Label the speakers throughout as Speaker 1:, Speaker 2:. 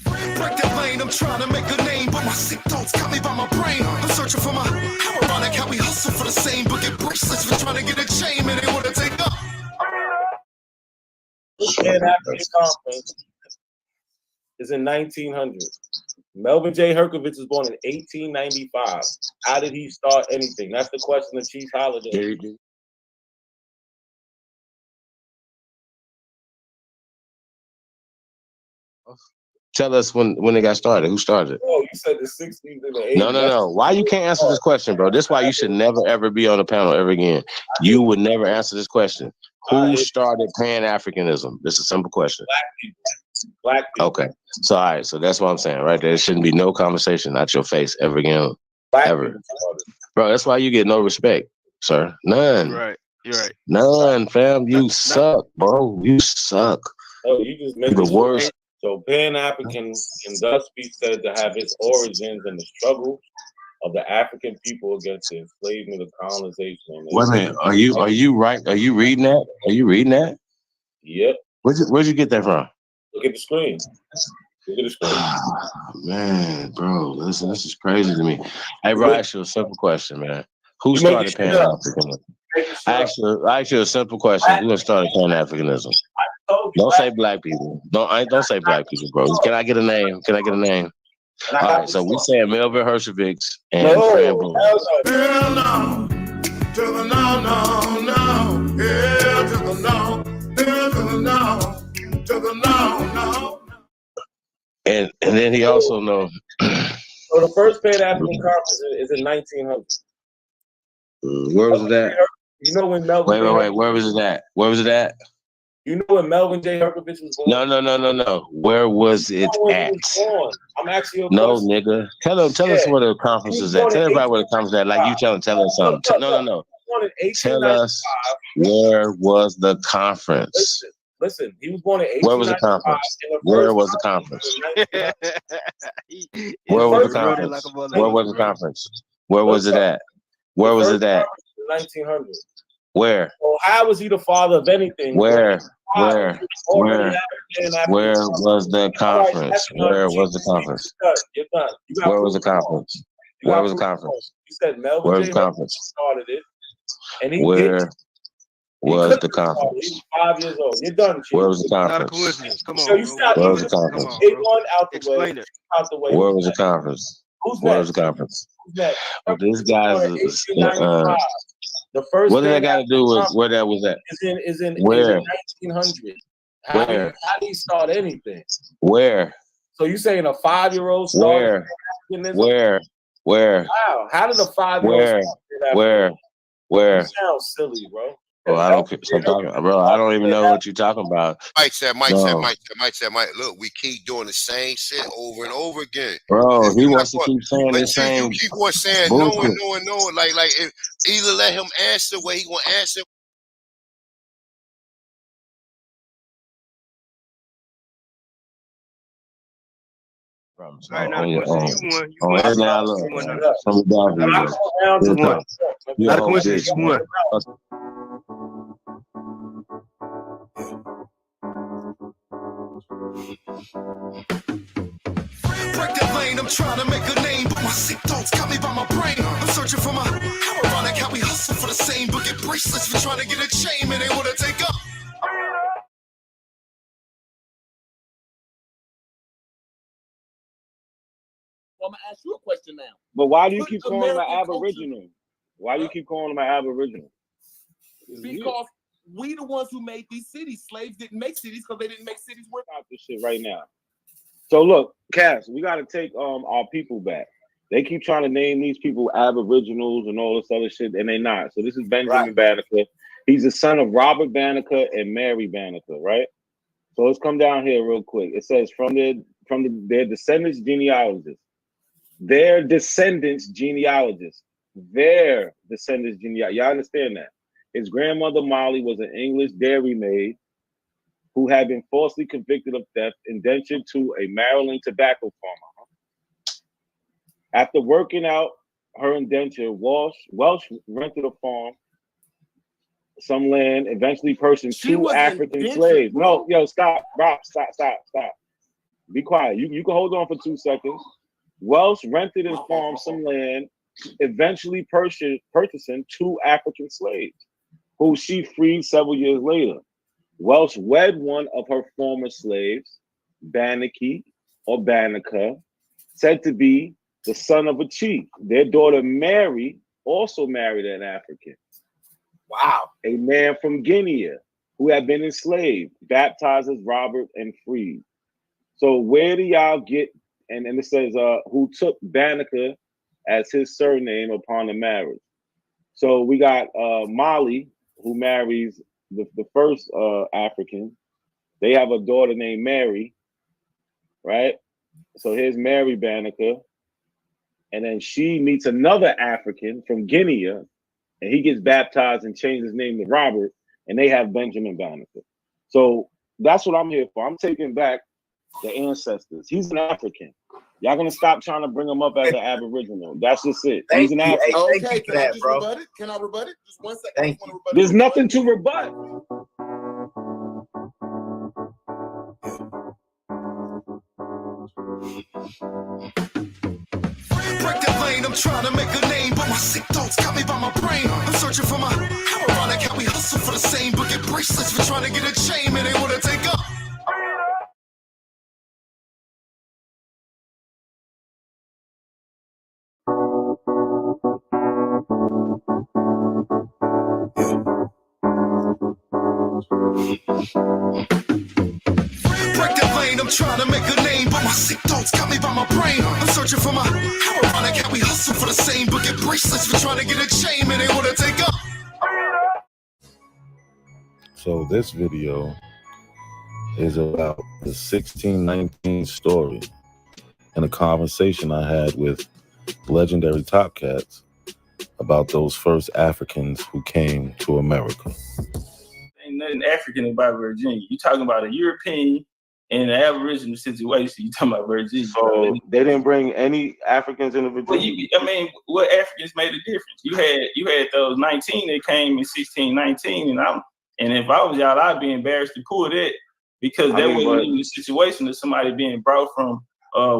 Speaker 1: Break that lane, I'm trying to make a name, but my sick thoughts got me by my brain. I'm searching for my, how ironic how we hustle for the same, but get bracelets for trying to get a chain, and they want to take up.
Speaker 2: This Pan-African Conference is in 1900. Melvin J. Herkovich was born in 1895. How did he start anything? That's the question of Chief Holiday.
Speaker 3: Tell us when it got started. Who started it?
Speaker 2: Oh, you said the 60s and the 80s.
Speaker 3: No. Why you can't answer this question, bro? This is why you should never, ever be on the panel ever again. You would never answer this question. Who started Pan-Africanism? This is a simple question.
Speaker 2: Black people.
Speaker 3: Okay. So, all right. So that's what I'm saying, right? There shouldn't be no conversation out your face ever again. Ever. Bro, that's why you get no respect, sir. None.
Speaker 4: Right. You're right.
Speaker 3: None, fam. You suck, bro. You suck.
Speaker 2: Oh, you just made
Speaker 3: the worst.
Speaker 2: So Pan-African can thus be said to have its origins in the struggle of the African people against the enslavement of colonization.
Speaker 3: Wait a minute. Are you right? Are you reading that? Are you reading that?
Speaker 2: Yep.
Speaker 3: Where'd you get that from?
Speaker 2: Look at the screen. Look at the screen.
Speaker 3: Man, bro, listen, this is crazy to me. Hey, bro, I ask you a simple question, man. Who started Pan-Africanism? I ask you a simple question. Who started Pan-Africanism? Don't say black people. Don't say black people, bro. Can I get a name? All right, so we saying Melvin Herkovich and Fran Boone.
Speaker 1: Hell no, to the no, yeah, to the no, to the no.
Speaker 3: And then he also know.
Speaker 2: So the first Pan-African Conference is in 1900.
Speaker 3: Where was it at?
Speaker 2: You know when Melvin?
Speaker 3: Wait. Where was it at?
Speaker 2: You know when Melvin J. Herkovich was born?
Speaker 3: No. Where was it at?
Speaker 2: I'm asking you.
Speaker 3: No, nigga. Tell us where the conference is at. Tell everybody where the conference is at. Like you tell us something. No. Tell us where was the conference.
Speaker 2: Listen. He was born in 1895.
Speaker 3: Where was the conference? Where was the conference? Where was the conference? Where was the conference? Where was it at? Where was it at?
Speaker 2: 1900.
Speaker 3: Where?
Speaker 2: Well, how was he the father of anything?
Speaker 3: Where was the conference? Where was the conference?
Speaker 2: You're done.
Speaker 3: Where was the conference? Where was the conference?
Speaker 2: You said Melvin.
Speaker 3: Where was the conference?
Speaker 2: Started it. And he
Speaker 3: Where was the conference?
Speaker 2: He was 5 years old. You're done.
Speaker 3: Where was the conference?
Speaker 4: Not a coincidence. Come on.
Speaker 2: So you stop.
Speaker 3: Where was the conference?
Speaker 4: Explain it.
Speaker 2: Out the way.
Speaker 3: Where was the conference? Where was the conference? Oh, this guy's
Speaker 2: the first.
Speaker 3: What did that got to do with where that was at?
Speaker 2: Is in
Speaker 3: where?
Speaker 2: 1900.
Speaker 3: Where?
Speaker 2: How did he start anything?
Speaker 3: Where?
Speaker 2: So you saying a 5-year-old started?
Speaker 3: Where?
Speaker 2: Wow. How did a 5-year-old?
Speaker 3: Where?
Speaker 2: You sound silly, bro.
Speaker 3: Bro, I don't even know what you're talking about.
Speaker 5: Mike said, look, we keep doing the same shit over and over again.
Speaker 3: Bro, he wants to keep saying the same.
Speaker 5: You keep on saying
Speaker 3: bullshit.
Speaker 5: no. Like if either let him answer where he gonna answer.
Speaker 4: Not a coincidence. You won.
Speaker 1: Break that lane, I'm trying to make a name, but my sick thoughts got me by my brain. I'm searching for my. How ironic how we hustle for the same, but get bracelets for trying to get a chain, and they wanna take up.
Speaker 6: Well, I'm gonna ask you a question now.
Speaker 2: But why do you keep calling them Aboriginal? Why do you keep calling them Aboriginal?
Speaker 6: Because we the ones who made these cities. Slaves didn't make cities because they didn't make cities work.
Speaker 2: Stop this shit right now. So look, Cass, we got to take our people back. They keep trying to name these people Aboriginals and all this other shit, and they're not. So this is Benjamin Banneker. He's the son of Robert Banneker and Mary Banneker, right? So let's come down here real quick. It says their descendants genealogists. Their descendants genealogists. Their descendants genealogists. Y'all understand that? His grandmother Molly was an English dairymaid who had been falsely convicted of theft, indentured to a Maryland tobacco farmer. After working out her indenture, Welsh rented a farm, some land, eventually purchased two African slaves. No, yo, stop, Rob, stop. Be quiet. You can hold on for 2 seconds. Welsh rented and farmed some land, eventually purchasing 2 African slaves, who she freed several years later. Welsh wed one of her former slaves, Bannaky or Banneker, said to be the son of a chief. Their daughter Mary also married an African.
Speaker 6: Wow.
Speaker 2: A man from Guinea who had been enslaved, baptized as Robert and freed. So where do y'all get, and it says who took Banneker as his surname upon the marriage. So we got Molly, who marries the first African. They have a daughter named Mary, right? So here's Mary Banneker. And then she meets another African from Guinea, and he gets baptized and changed his name to Robert, and they have Benjamin Banneker. So that's what I'm here for. I'm taking back the ancestors. He's an African. Y'all gonna stop trying to bring him up as an Aboriginal. That's just it. He's an African.
Speaker 6: Okay, can I just rebut it? Can I rebut it? Just 1 second.
Speaker 2: There's nothing to rebut.
Speaker 1: Break that lane, I'm trying to make a name, but my sick thoughts got me by my brain. I'm searching for my. How ironic how we hustle for the same, but get bracelets for trying to get a chain, and they wanna take up. Break that lane, I'm trying to make a name, but my sick thoughts got me by my brain. I'm searching for my. How ironic how we hustle for the same, but get bracelets for trying to get a chain, and they wanna take up.
Speaker 7: So this video is about the 1619 story and a conversation I had with legendary Top Cats about those first Africans who came to America.
Speaker 8: Ain't nothing African about Virginia. You talking about a European and an Aboriginal situation. You talking about Virginia.
Speaker 2: So they didn't bring any Africans into Virginia.
Speaker 8: Well, what Africans made a difference? You had those 19 that came in 1619, and if I was y'all, I'd be embarrassed to pull that because that wasn't even the situation of somebody being brought from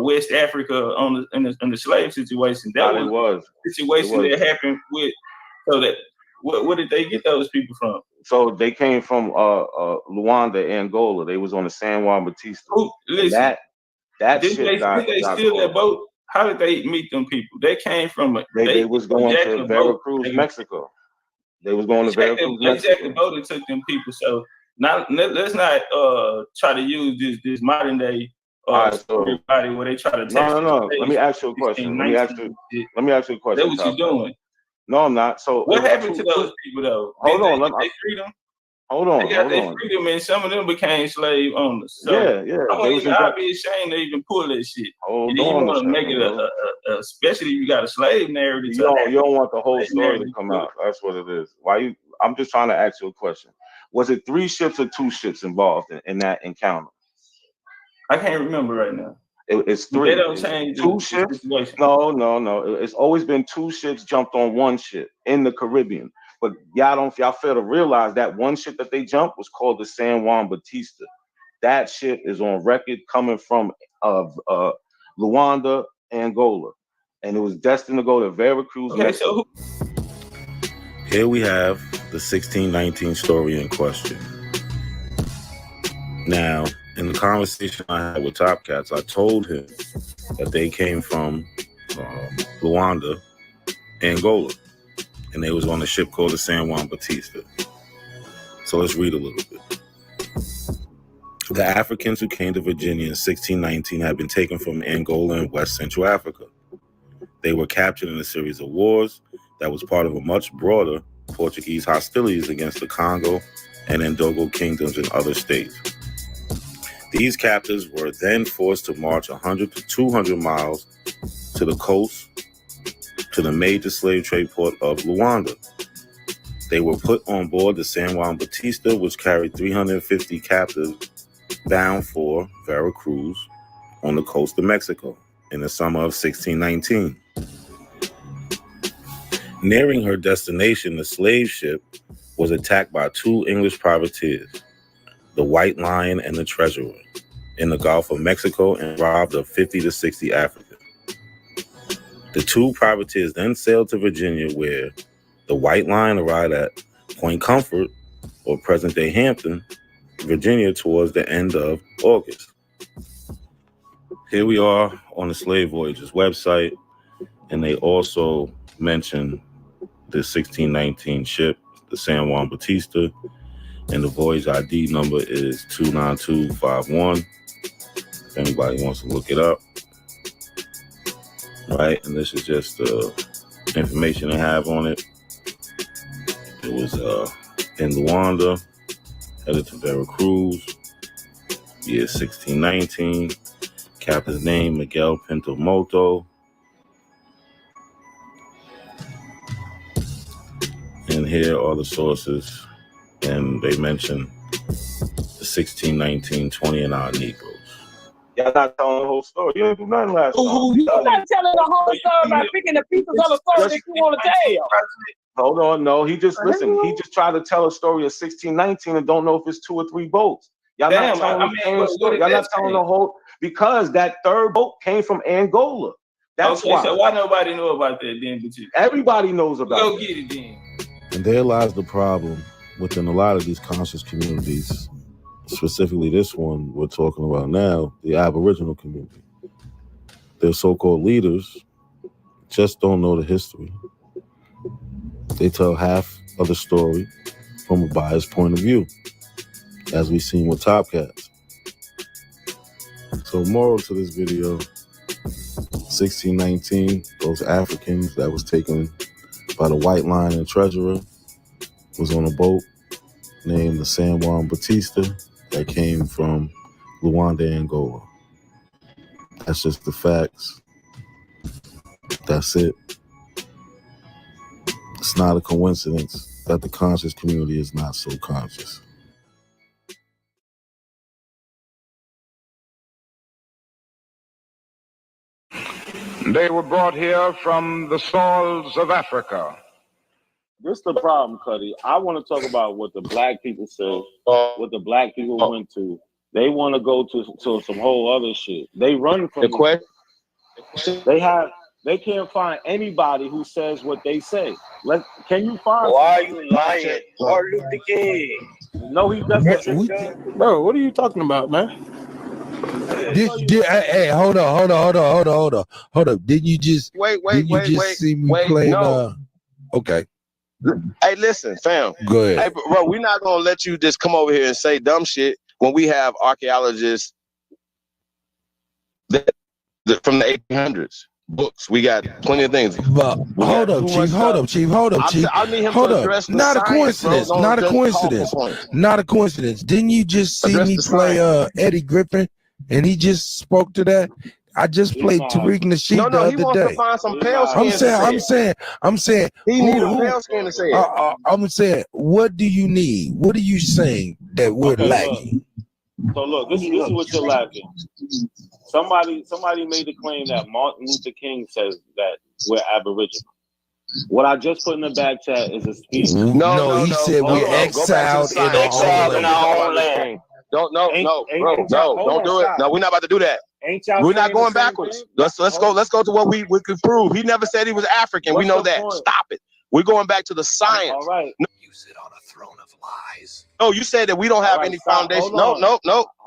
Speaker 8: West Africa in the slave situation. That was the situation that happened with. So that where did they get those people from?
Speaker 2: So they came from Luanda, Angola. They was on the San Juan Batista.
Speaker 8: Listen,
Speaker 2: that
Speaker 8: did
Speaker 2: shit
Speaker 8: they steal that boat? How did they meet them people? They came from
Speaker 2: they was going to Veracruz, Mexico. They was going to Veracruz, Mexico. They jacked the
Speaker 8: boat and took them people. So let's not try to use this modern day everybody where they try to test.
Speaker 2: No. Let me ask you a question. Let me ask you a question.
Speaker 8: That's what you're doing.
Speaker 2: No, I'm not. So
Speaker 8: what happened to those people though?
Speaker 2: Hold on.
Speaker 8: They freed them.
Speaker 2: Hold on.
Speaker 8: They got their freedom, and some of them became slave owners. So I'd be ashamed to even pull that shit.
Speaker 2: Hold
Speaker 8: on. You want to make it especially if you got a slave narrative.
Speaker 2: You don't want the whole story to come out. That's what it is. I'm just trying to ask you a question. Was it 3 ships or 2 ships involved in that encounter?
Speaker 8: I can't remember right now.
Speaker 2: It's 3.
Speaker 8: They don't change
Speaker 2: Two
Speaker 8: the
Speaker 2: ships.
Speaker 8: situation.
Speaker 2: No. It's always been 2 ships jumped on 1 ship in the Caribbean. But y'all fail to realize that 1 ship that they jumped was called the San Juan Bautista. That ship is on record coming from Luanda, Angola, and it was destined to go to Veracruz.
Speaker 8: Okay, so
Speaker 7: here we have the 1619 story in question. Now, in the conversation I had with Top Cats, I told him that they came from Luanda, Angola, and they was on a ship called the San Juan Bautista. So let's read a little bit. The Africans who came to Virginia in 1619 had been taken from Angola and West Central Africa. They were captured in a series of wars that was part of a much broader Portuguese hostilities against the Congo and Ndogo kingdoms in other states. These captives were then forced to march 100 to 200 miles to the coast to the major slave trade port of Luanda. They were put on board the San Juan Bautista, which carried 350 captives bound for Veracruz on the coast of Mexico in the summer of 1619. Nearing her destination, the slave ship was attacked by 2 English privateers, the White Lion and the Treasurer, in the Gulf of Mexico and robbed of 50 to 60 Africans. The 2 privateers then sailed to Virginia, where the White Lion arrived at Point Comfort, or present-day Hampton, Virginia, towards the end of August. Here we are on the Slave Voyages website, and they also mention the 1619 ship, the San Juan Bautista, and the voyage ID number is 29251. If anybody wants to look it up. Right, and this is just the information they have on it. It was in Luanda, headed to Veracruz, year 1619. Captain's name, Miguel Pinto Moto. And here are the sources, and they mention the 1619 20 and odd Negroes.
Speaker 2: Y'all not telling the whole story. You didn't do nothing last time.
Speaker 9: You're not telling the whole story by picking the pieces of the story that you want to tell.
Speaker 2: Hold on, no. He just tried to tell a story of 1619 and don't know if it's 2 or 3 boats. Y'all not telling the story. Y'all not telling the whole, because that 3rd boat came from Angola. That's why.
Speaker 8: So why nobody know about that then? But you,
Speaker 2: everybody knows about it.
Speaker 8: Go get it then.
Speaker 7: And there lies the problem within a lot of these conscious communities, specifically this one we're talking about now, the Aboriginal community. Their so-called leaders just don't know the history. They tell half of the story from a biased point of view, as we've seen with Top Cats. So moral to this video, 1619, those Africans that was taken by the White Lion and Treasurer was on a boat named the San Juan Bautista that came from Luanda, Angola. That's just the facts. That's it. It's not a coincidence that the conscious community is not so conscious.
Speaker 10: They were brought here from the soils of Africa.
Speaker 2: This is the problem, Cuddy. I want to talk about what the black people said, what the black people went to. They want to go to some whole other shit. They run from
Speaker 3: the question.
Speaker 2: They can't find anybody who says what they say. Can you find?
Speaker 11: Why are you lying? Martin Luther King.
Speaker 2: No, he doesn't.
Speaker 4: Bro, what are you talking about, man?
Speaker 12: Hey, hold up. Didn't you just see me play?
Speaker 3: No.
Speaker 12: Okay.
Speaker 3: Hey, listen, fam.
Speaker 12: Go ahead.
Speaker 3: Hey, bro, we're not gonna let you just come over here and say dumb shit when we have archaeologists from the 1800s. Books. We got plenty of things.
Speaker 12: But hold up, Chief.
Speaker 3: I need him to address the
Speaker 12: Not a
Speaker 3: science,
Speaker 12: coincidence.
Speaker 3: bro.
Speaker 12: Not a coincidence. Not a coincidence. Didn't you just see me play Eddie Griffin? And he just spoke to that. I just played Tariq Nasheed the other day.
Speaker 3: He wants to find some pale skin.
Speaker 12: I'm saying.
Speaker 3: He needs a pale skin to say it.
Speaker 12: I'm saying, what do you need? What are you saying that we're lacking?
Speaker 2: So look, this is what you're lacking. Somebody made the claim that Martin Luther King says that we're Aboriginal. What I just put in the back chat is a speech.
Speaker 12: No, he said we're exiled in our own land.
Speaker 3: Don't do it. No, we're not about to do that.
Speaker 2: Ain't y'all
Speaker 3: We're not
Speaker 2: saying the
Speaker 3: going
Speaker 2: same
Speaker 3: backwards.
Speaker 2: thing?
Speaker 3: Let's go to what we could prove. He never said he was African. We know that. Stop it. We're going back to the science.
Speaker 2: All right.
Speaker 3: You sit on a throne of lies. No, you said that we don't have any foundation. No,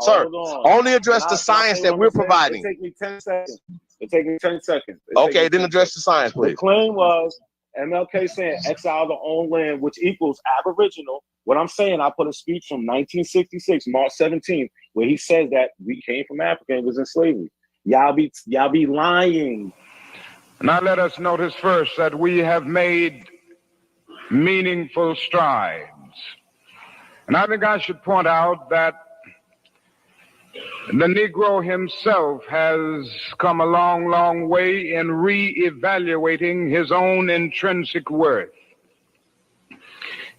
Speaker 3: sir. Only address the science that we're providing.
Speaker 2: It take me 10 seconds.
Speaker 3: Okay, then address the science, please.
Speaker 2: The claim was MLK saying exile the own land, which equals Aboriginal. What I'm saying, I put a speech from 1966, March 17th, where he says that we came from Africa and was in slavery. Y'all be lying.
Speaker 10: Now let us notice first that we have made meaningful strides. And I think I should point out that the Negro himself has come a long, long way in re-evaluating his own intrinsic worth.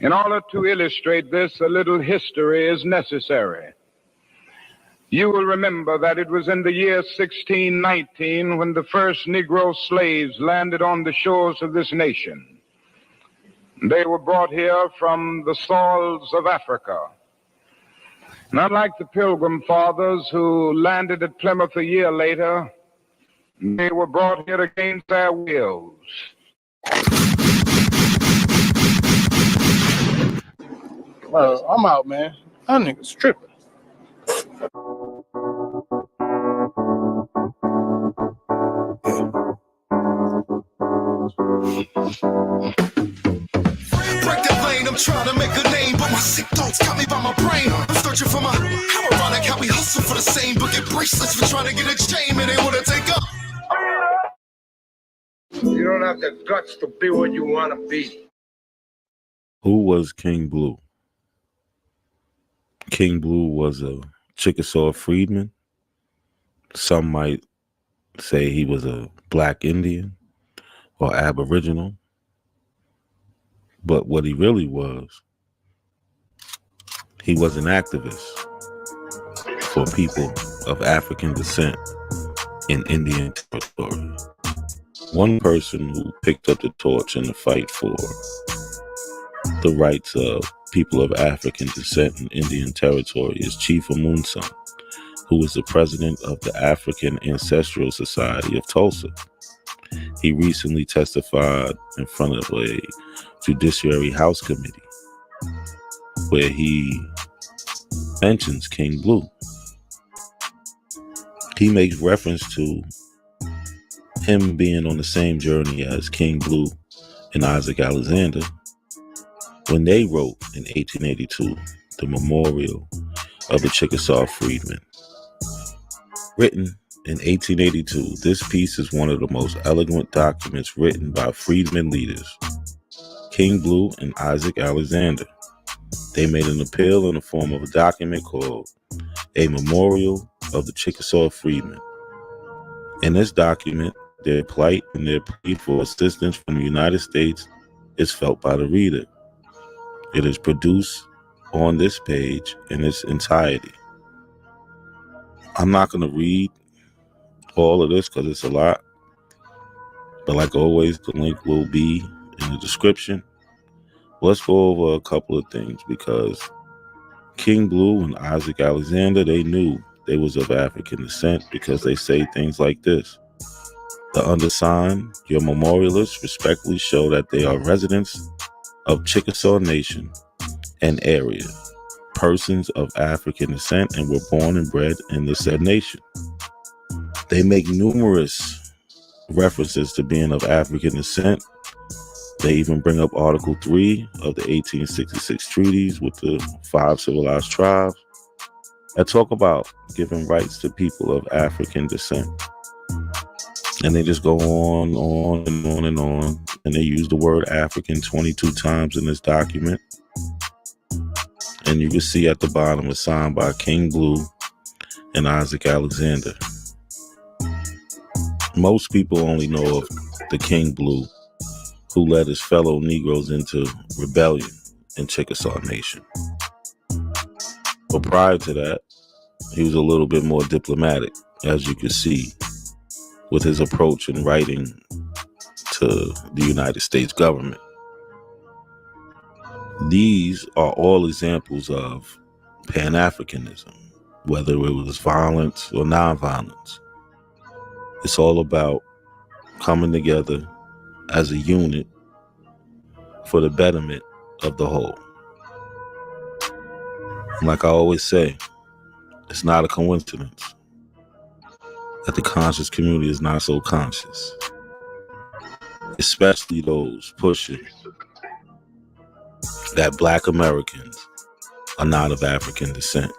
Speaker 10: In order to illustrate this, a little history is necessary. You will remember that it was in the year 1619 when the first Negro slaves landed on the shores of this nation. They were brought here from the soils of Africa. And unlike the Pilgrim Fathers who landed at Plymouth a year later, they were brought here against their wills.
Speaker 13: Well, I'm out, man. That nigga's tripping.
Speaker 1: Break that lane, I'm trying to make a name, but my sick thoughts got me by my brain. I'm searching for my, how ironic how we hustle for the same, but get bracelets for trying to get a chain, and they wanna take up.
Speaker 10: You don't have the guts to be what you want to be.
Speaker 7: Who was King Blue? King Blue was a Chickasaw freedman. Some might say he was a black Indian or Aboriginal. But what he really was, he was an activist for people of African descent in Indian territory. One person who picked up the torch in the fight for the rights of people of African descent in Indian territory is Chief Amunson, who was the president of the African Ancestral Society of Tulsa. He recently testified in front of a Judiciary House Committee where he mentions King Blue. He makes reference to him being on the same journey as King Blue and Isaac Alexander when they wrote in 1882 the Memorial of the Chickasaw Freedmen. Written in 1882, this piece is one of the most eloquent documents written by freedmen leaders, King Blue and Isaac Alexander. They made an appeal in the form of a document called A Memorial of the Chickasaw Freedmen. In this document, their plight and their plea for assistance from the United States is felt by the reader. It is produced on this page in its entirety. I'm not going to read all of this because it's a lot, but like always, the link will be in the description. Let's go over a couple of things because King Blue and Isaac Alexander, they knew they was of African descent because they say things like this. The undersigned, your memorialists, respectfully show that they are residents of Chickasaw Nation and area, persons of African descent, and were born and bred in the said nation. They make numerous references to being of African descent. They even bring up Article 3 of the 1866 treaties with the 5 civilized tribes that talk about giving rights to people of African descent. And they just go on and on and on. And they use the word African 22 times in this document. And you can see at the bottom it's signed by King Blue and Isaac Alexander. Most people only know of the King Blue who led his fellow Negroes into rebellion in Chickasaw Nation. But prior to that, he was a little bit more diplomatic. as you can see, with his approach in writing to the United States government. These are all examples of Pan-Africanism, whether it was violence or nonviolence. It's all about coming together as a unit for the betterment of the whole. And like I always say, it's not a coincidence that the conscious community is not so conscious, especially those pushing that Black Americans are not of African descent.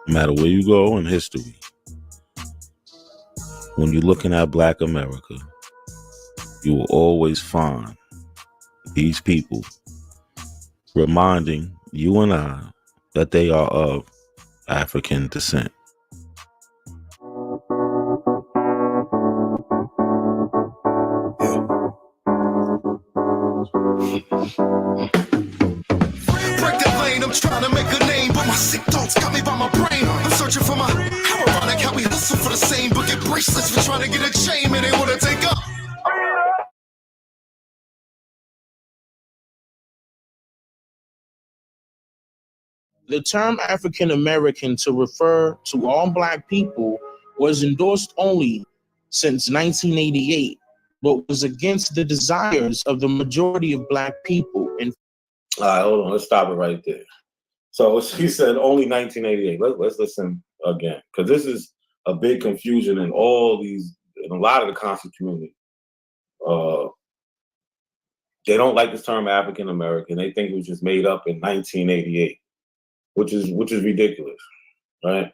Speaker 7: No matter where you go in history, when you're looking at Black America, you will always find these people reminding you and I that they are of African descent.
Speaker 1: Break that lane, I'm trying to make a name, but my sick thoughts got me by my brain. I'm searching for my how ironic how we hustle for the same, but get bracelets for trying to get a chain, and they wanna take up.
Speaker 14: The term African American to refer to all Black people was endorsed only since 1988, but was against the desires of the majority of Black people. And
Speaker 7: all right, hold on. Let's stop it right there. So she said only 1988. Let's listen again, because this is a big confusion in in a lot of the conscious community. They don't like this term African American. They think it was just made up in 1988, which is ridiculous, right?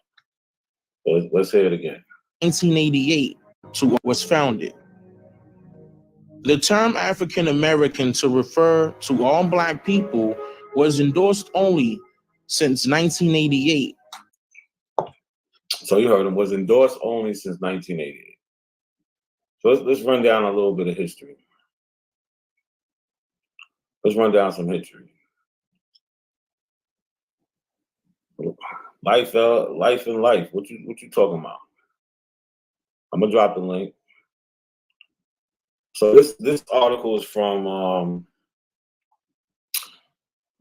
Speaker 7: Let's hear it again.
Speaker 14: 1988 to what was founded. The term African American to refer to all Black people was endorsed only since 1988.
Speaker 7: So you heard him, was endorsed only since 1988. So let's run down a little bit of history. Let's run down some history. Life in life. What you talking about? I'm gonna drop the link. So this article is from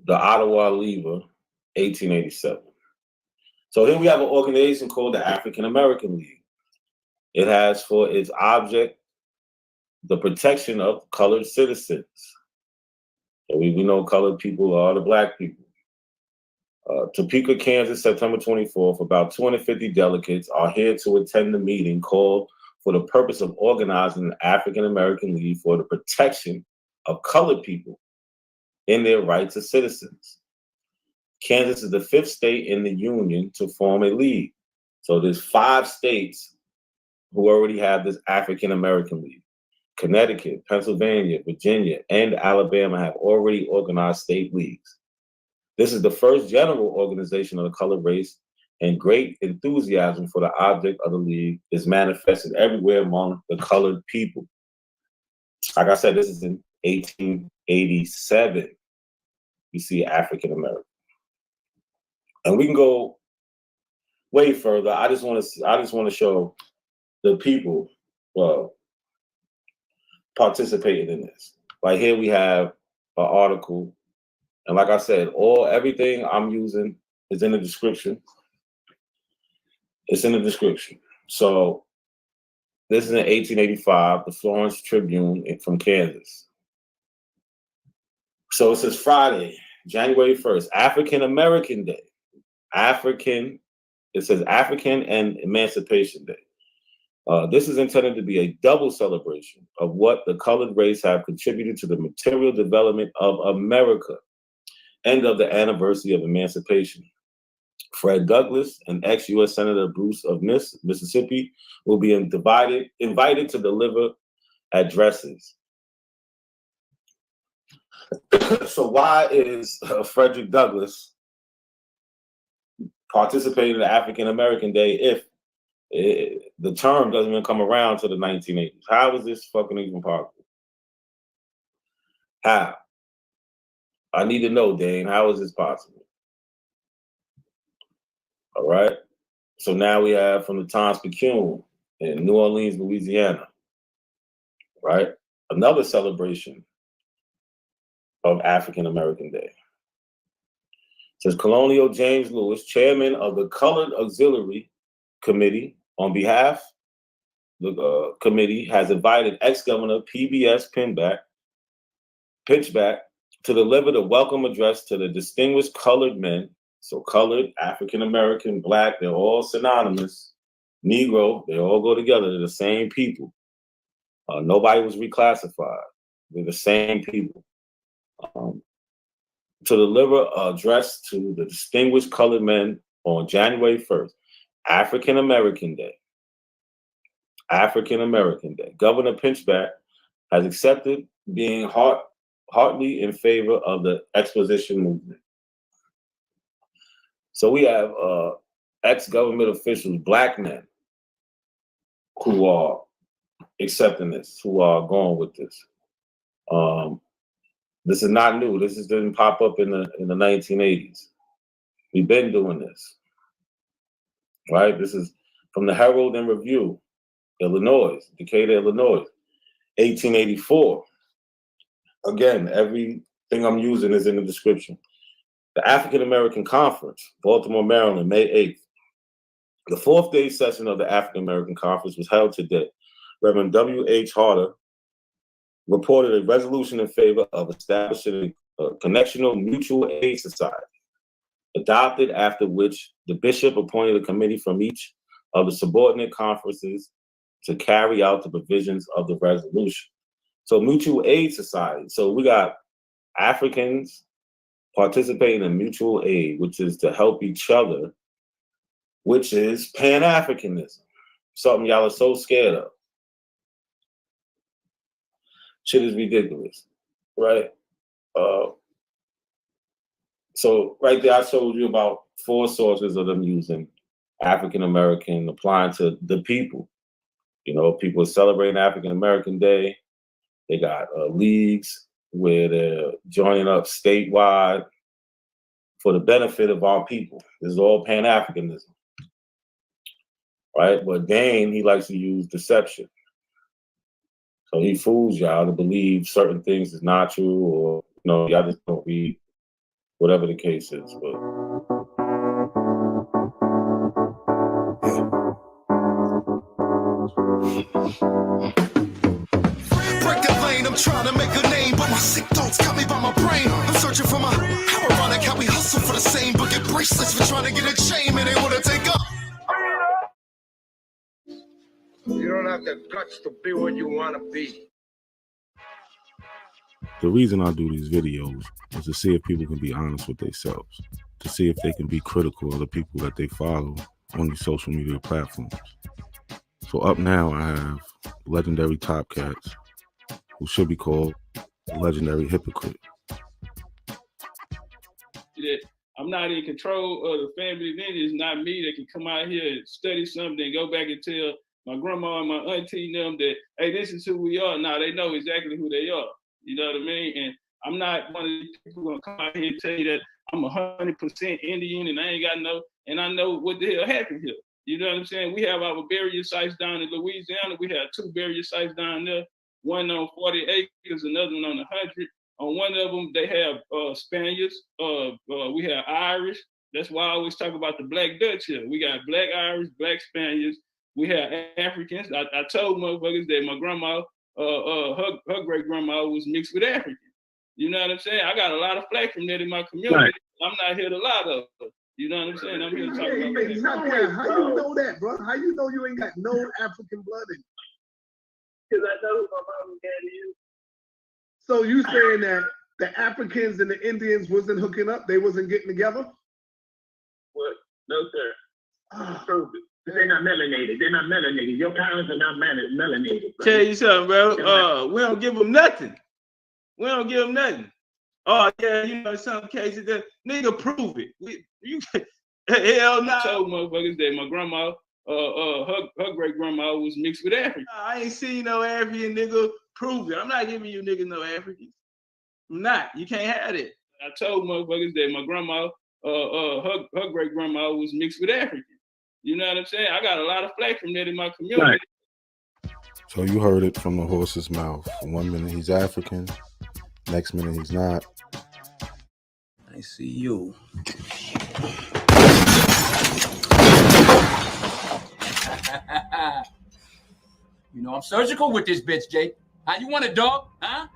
Speaker 7: the Ottawa Lever, 1887. So here we have an organization called the African American League. It has for its object the protection of colored citizens. So we know colored people are the Black people. Topeka, Kansas, September 24th, about 250 delegates are here to attend the meeting called for the purpose of organizing the African American League for the protection of colored people in their rights as citizens. Kansas is the 5th state in the union to form a league. So there's 5 states who already have this African American League. Connecticut, Pennsylvania, Virginia, and Alabama have already organized state leagues. This is the first general organization of the colored race, and great enthusiasm for the object of the league is manifested everywhere among the colored people. Like I said, this is in 1887. You see African American. And we can go way further. I just want to show the people participating in this. Like here we have an article, and like I said, everything I'm using is in the description. It's in the description. So this is in 1885, the Florence Tribune from Kansas. So it says Friday, January 1st, African American Day. It says African and Emancipation Day. This is intended to be a double celebration of what the colored race have contributed to the material development of America and of the anniversary of emancipation. Fred Douglass and ex-U.S. Senator Bruce of Mississippi will be invited to deliver addresses. So why is Frederick Douglass participating in the African American Day if the term doesn't even come around to the 1980s? How is this fucking even possible? How? I need to know, Dane. How is this possible? All right. So now we have from the Temps Picayune in New Orleans, Louisiana, right? Another celebration of African American Day. It says Colonial James Lewis, chairman of the Colored Auxiliary Committee, on behalf of the committee, has invited ex-governor PBS Pinchback to deliver the welcome address to the distinguished colored men. So colored, African American, Black, they're all synonymous. Negro, they all go together. They're the same people. Nobody was reclassified. They're the same people. To deliver an address to the distinguished colored men on January 1st, African American Day. African American Day. Governor Pinchback has accepted being heartily in favor of the exposition movement. So we have ex-government officials, Black men, who are accepting this, who are going with this. This is not new. This didn't pop up in the 1980s. We've been doing this, right? This is from the Herald and Review, Illinois, Decatur, Illinois, 1884. Again, everything I'm using is in the description. The African American Conference, Baltimore, Maryland, May 8th. The fourth day session of the African American Conference was held today. Reverend W.H. Harder reported a resolution in favor of establishing a connectional mutual aid society, adopted, after which the bishop appointed a committee from each of the subordinate conferences to carry out the provisions of the resolution. So mutual aid society. So we got Africans participating in mutual aid, which is to help each other, which is Pan-Africanism, something y'all are so scared of. Shit is ridiculous, right? So right there, I showed you about 4 sources of them using African American, applying to the people. You know, people are celebrating African American Day. They got leagues where they're joining up statewide for the benefit of our people. This is all Pan-Africanism, right? But Dane, he likes to use deception. So he fools y'all to believe certain things is not true, or y'all just don't read, whatever the case is. But
Speaker 1: Break the lane, I'm trying to make a name, but my sick thoughts got me by my brain. I'm searching for my, how ironic how we hustle for the same, but get bracelets for trying to get a chain, and they wanna take up.
Speaker 15: You don't have the guts to be what you want to be.
Speaker 7: the reason I do these videos is to see if people can be honest with themselves, to see if they can be critical of the people that they follow on these social media platforms. So up now, I have legendary Top Cats, who should be called legendary hypocrite.
Speaker 8: That I'm not in control of the family, then it's not me that can come out here and study something and go back and tell my grandma and my auntie and them that, hey, this is who we are. Now they know exactly who they are. You know what I mean? And I'm not one of these people who gonna come out here and tell you that I'm 100% Indian and I ain't got no, and I know what the hell happened here. You know what I'm saying? We have our burial sites down in Louisiana. We have 2 burial sites down there, one on 40 acres, another one on 100. On one of them, they have Spaniards. We have Irish. That's why I always talk about the Black Dutch here. We got Black Irish, Black Spaniards. We have Africans. I told motherfuckers that my grandma, her great grandma was mixed with African. You know what I'm saying? I got a lot of flack from that in my community. Right. I'm not here to lie to her. You know what I'm saying? I'm here to talk about that.
Speaker 16: How you know that, bro? How you know you ain't got no African blood in you?
Speaker 9: Because I know who my mom and daddy is.
Speaker 16: So you saying that the Africans and the Indians wasn't hooking up? They wasn't getting together?
Speaker 9: What? No, sir. Prove it. They're not melanated. They're not melanated. Your parents are not melanated. Bro.
Speaker 8: Tell you something, bro. We don't give them nothing. We don't give them nothing. Oh, yeah, you know, in some cases, that nigga prove it. Hell no. I told motherfuckers that my grandma, her great grandma was mixed with African. I ain't seen no African nigga prove it. I'm not giving you niggas no Africans. I'm not. You can't have it. I told motherfuckers that my grandma, her great grandma was mixed with African. You know what I'm saying? I got a lot of flack from that in my community.
Speaker 7: So you heard it from the horse's mouth. 1 minute he's African, next minute he's not.
Speaker 17: I see you.
Speaker 18: You know, I'm surgical with this bitch, Jake. How you want it, dog? Huh?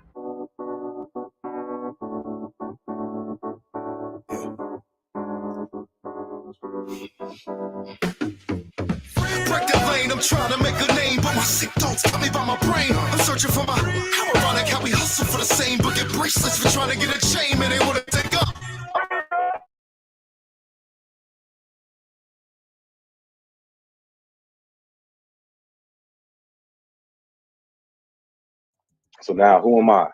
Speaker 1: Break the lane, I'm trying to make a name, but my sick thoughts got me by my brain. I'm searching for my how ironic how we hustle for the same, but get bracelets for trying to get a chain, and they wanna take up.
Speaker 2: So now, who am I?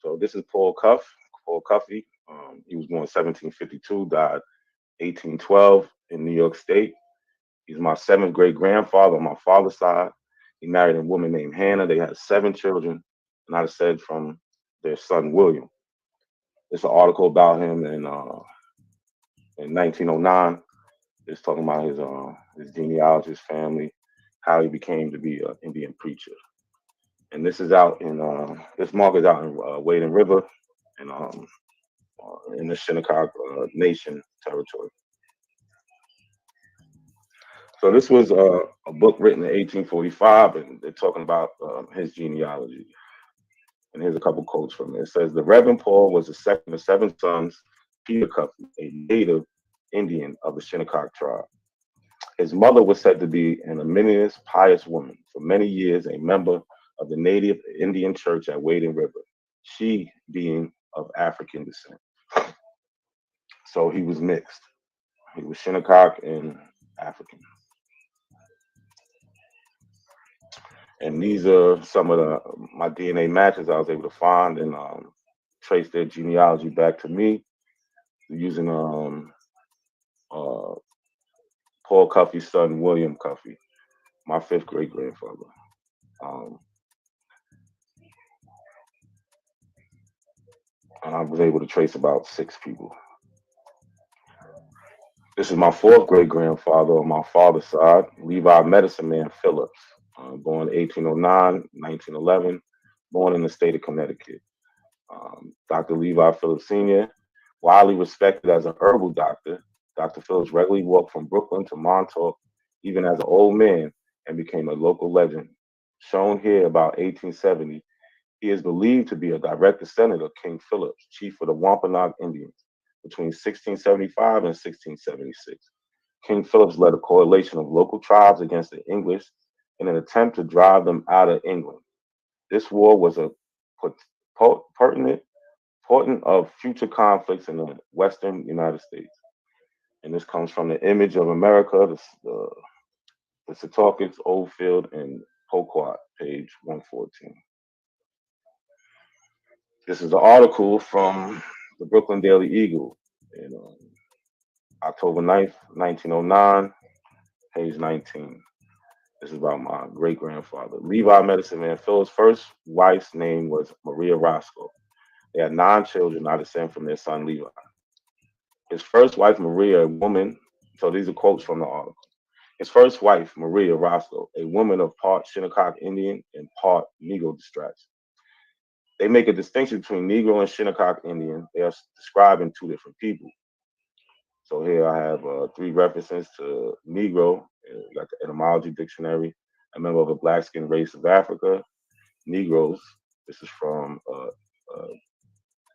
Speaker 2: So this is Paul Cuffey. He was born 1752, died 1812 in New York State. He's my 7th great grandfather on my father's side. He married a woman named Hannah. They had 7 children, and I said from their son William. There's an article about him in 1909. It's talking about his genealogy, his family, how he became to be an Indian preacher. And this is out in this mark is out in Wading River, and in the Shinnecock Nation territory. So this was a book written in 1845, and they're talking about his genealogy. And here's a couple quotes from it. It says, "The Reverend Paul was the second of 7 sons, Peter Cuffey, a native Indian of the Shinnecock tribe. His mother was said to be an eminent, pious woman, for many years a member of the native Indian church at Wading River, she being of African descent." So he was mixed. He was Shinnecock and African. And these are some of my DNA matches I was able to find and trace their genealogy back to me using Paul Cuffey's son, William Cuffey, my 5th great grandfather. And I was able to trace about 6 people. This is my 4th great grandfather on my father's side, Levi Medicine Man Phillips, born 1809, 1911, born in the state of Connecticut. Dr. Levi Phillips Sr., widely respected as an herbal doctor, Dr. Phillips regularly walked from Brooklyn to Montauk, even as an old man, and became a local legend. Shown here about 1870, he is believed to be a direct descendant of King Phillips, chief of the Wampanoag Indians, between 1675 and 1676. King Phillips led a coalition of local tribes against the English in an attempt to drive them out of England. This war was a pertinent of future conflicts in the western United States. And this comes from the Image of America, the Setauket, Oldfield, and Poquat, page 114. This is an article from the Brooklyn Daily Eagle in October 9th, 1909, page 19. This is about my great-grandfather. Levi Medicine Man Phillips' first wife's name was Maria Roscoe. They had 9 children, I descend from their son Levi. His first wife, Maria, a woman, so these are quotes from the article. His first wife, Maria Roscoe, a woman of part Shinnecock Indian and part Negro extraction. They make a distinction between Negro and Shinnecock Indian. They are describing 2 different people. So here I have 3 references to Negro, like the etymology dictionary, a member of a black-skinned race of Africa. Negroes, this is from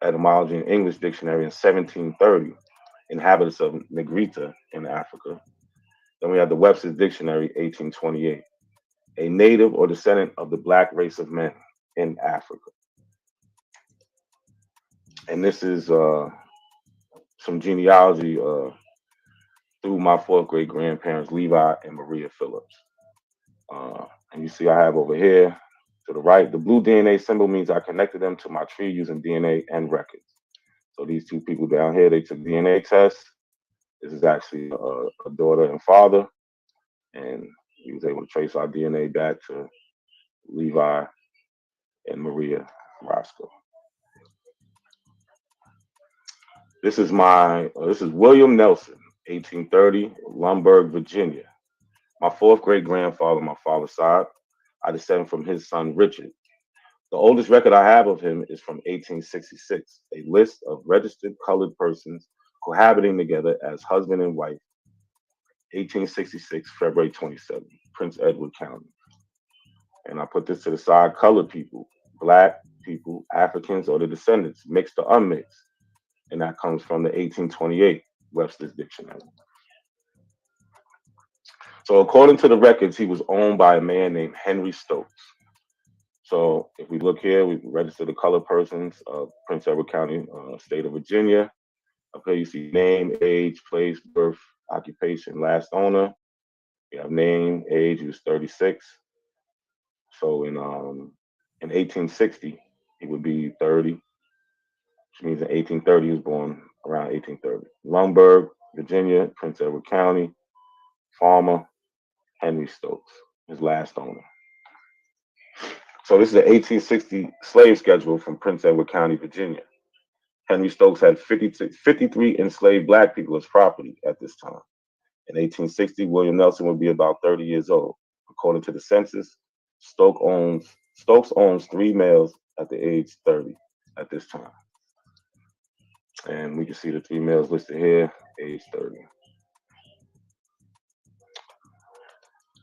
Speaker 2: etymology and English dictionary in 1730, inhabitants of Negrita in Africa. Then we have the Webster's Dictionary, 1828, a native or descendant of the black race of men in Africa. And this is some genealogy through my 4th great grandparents, Levi and Maria Phillips. And you see I have over here to the right, the blue DNA symbol means I connected them to my tree using DNA and records. So these 2 people down here, they took DNA tests. This is actually a daughter and father. And he was able to trace our DNA back to Levi and Maria Roscoe. This is William Nelson. 1830, Lumberg, Virginia. My fourth great grandfather, my father's side, I descend from his son Richard. The oldest record I have of him is from 1866, a list of registered colored persons cohabiting together as husband and wife, 1866, February 27, Prince Edward County. And I put this to the side, colored people, black people, Africans, or the descendants, mixed or unmixed. And that comes from the 1828 Webster's Dictionary. So according to the records, he was owned by a man named Henry Stokes. So if we look here, we register the colored persons of Prince Edward County, state of Virginia. Up here you see name, age, place, birth, occupation, last owner. You have name, age, he was 36. So in 1860, he would be 30, which means in 1830, he was born around 1830. Lumberg, Virginia, Prince Edward County, farmer, Henry Stokes, his last owner. So this is the 1860 slave schedule from Prince Edward County, Virginia. Henry Stokes had 53 enslaved black people as property at this time. In 1860, William Nelson would be about 30 years old. According to the census, Stokes owns 3 males at the age 30 at this time. And we can see the 3 males listed here, age 30.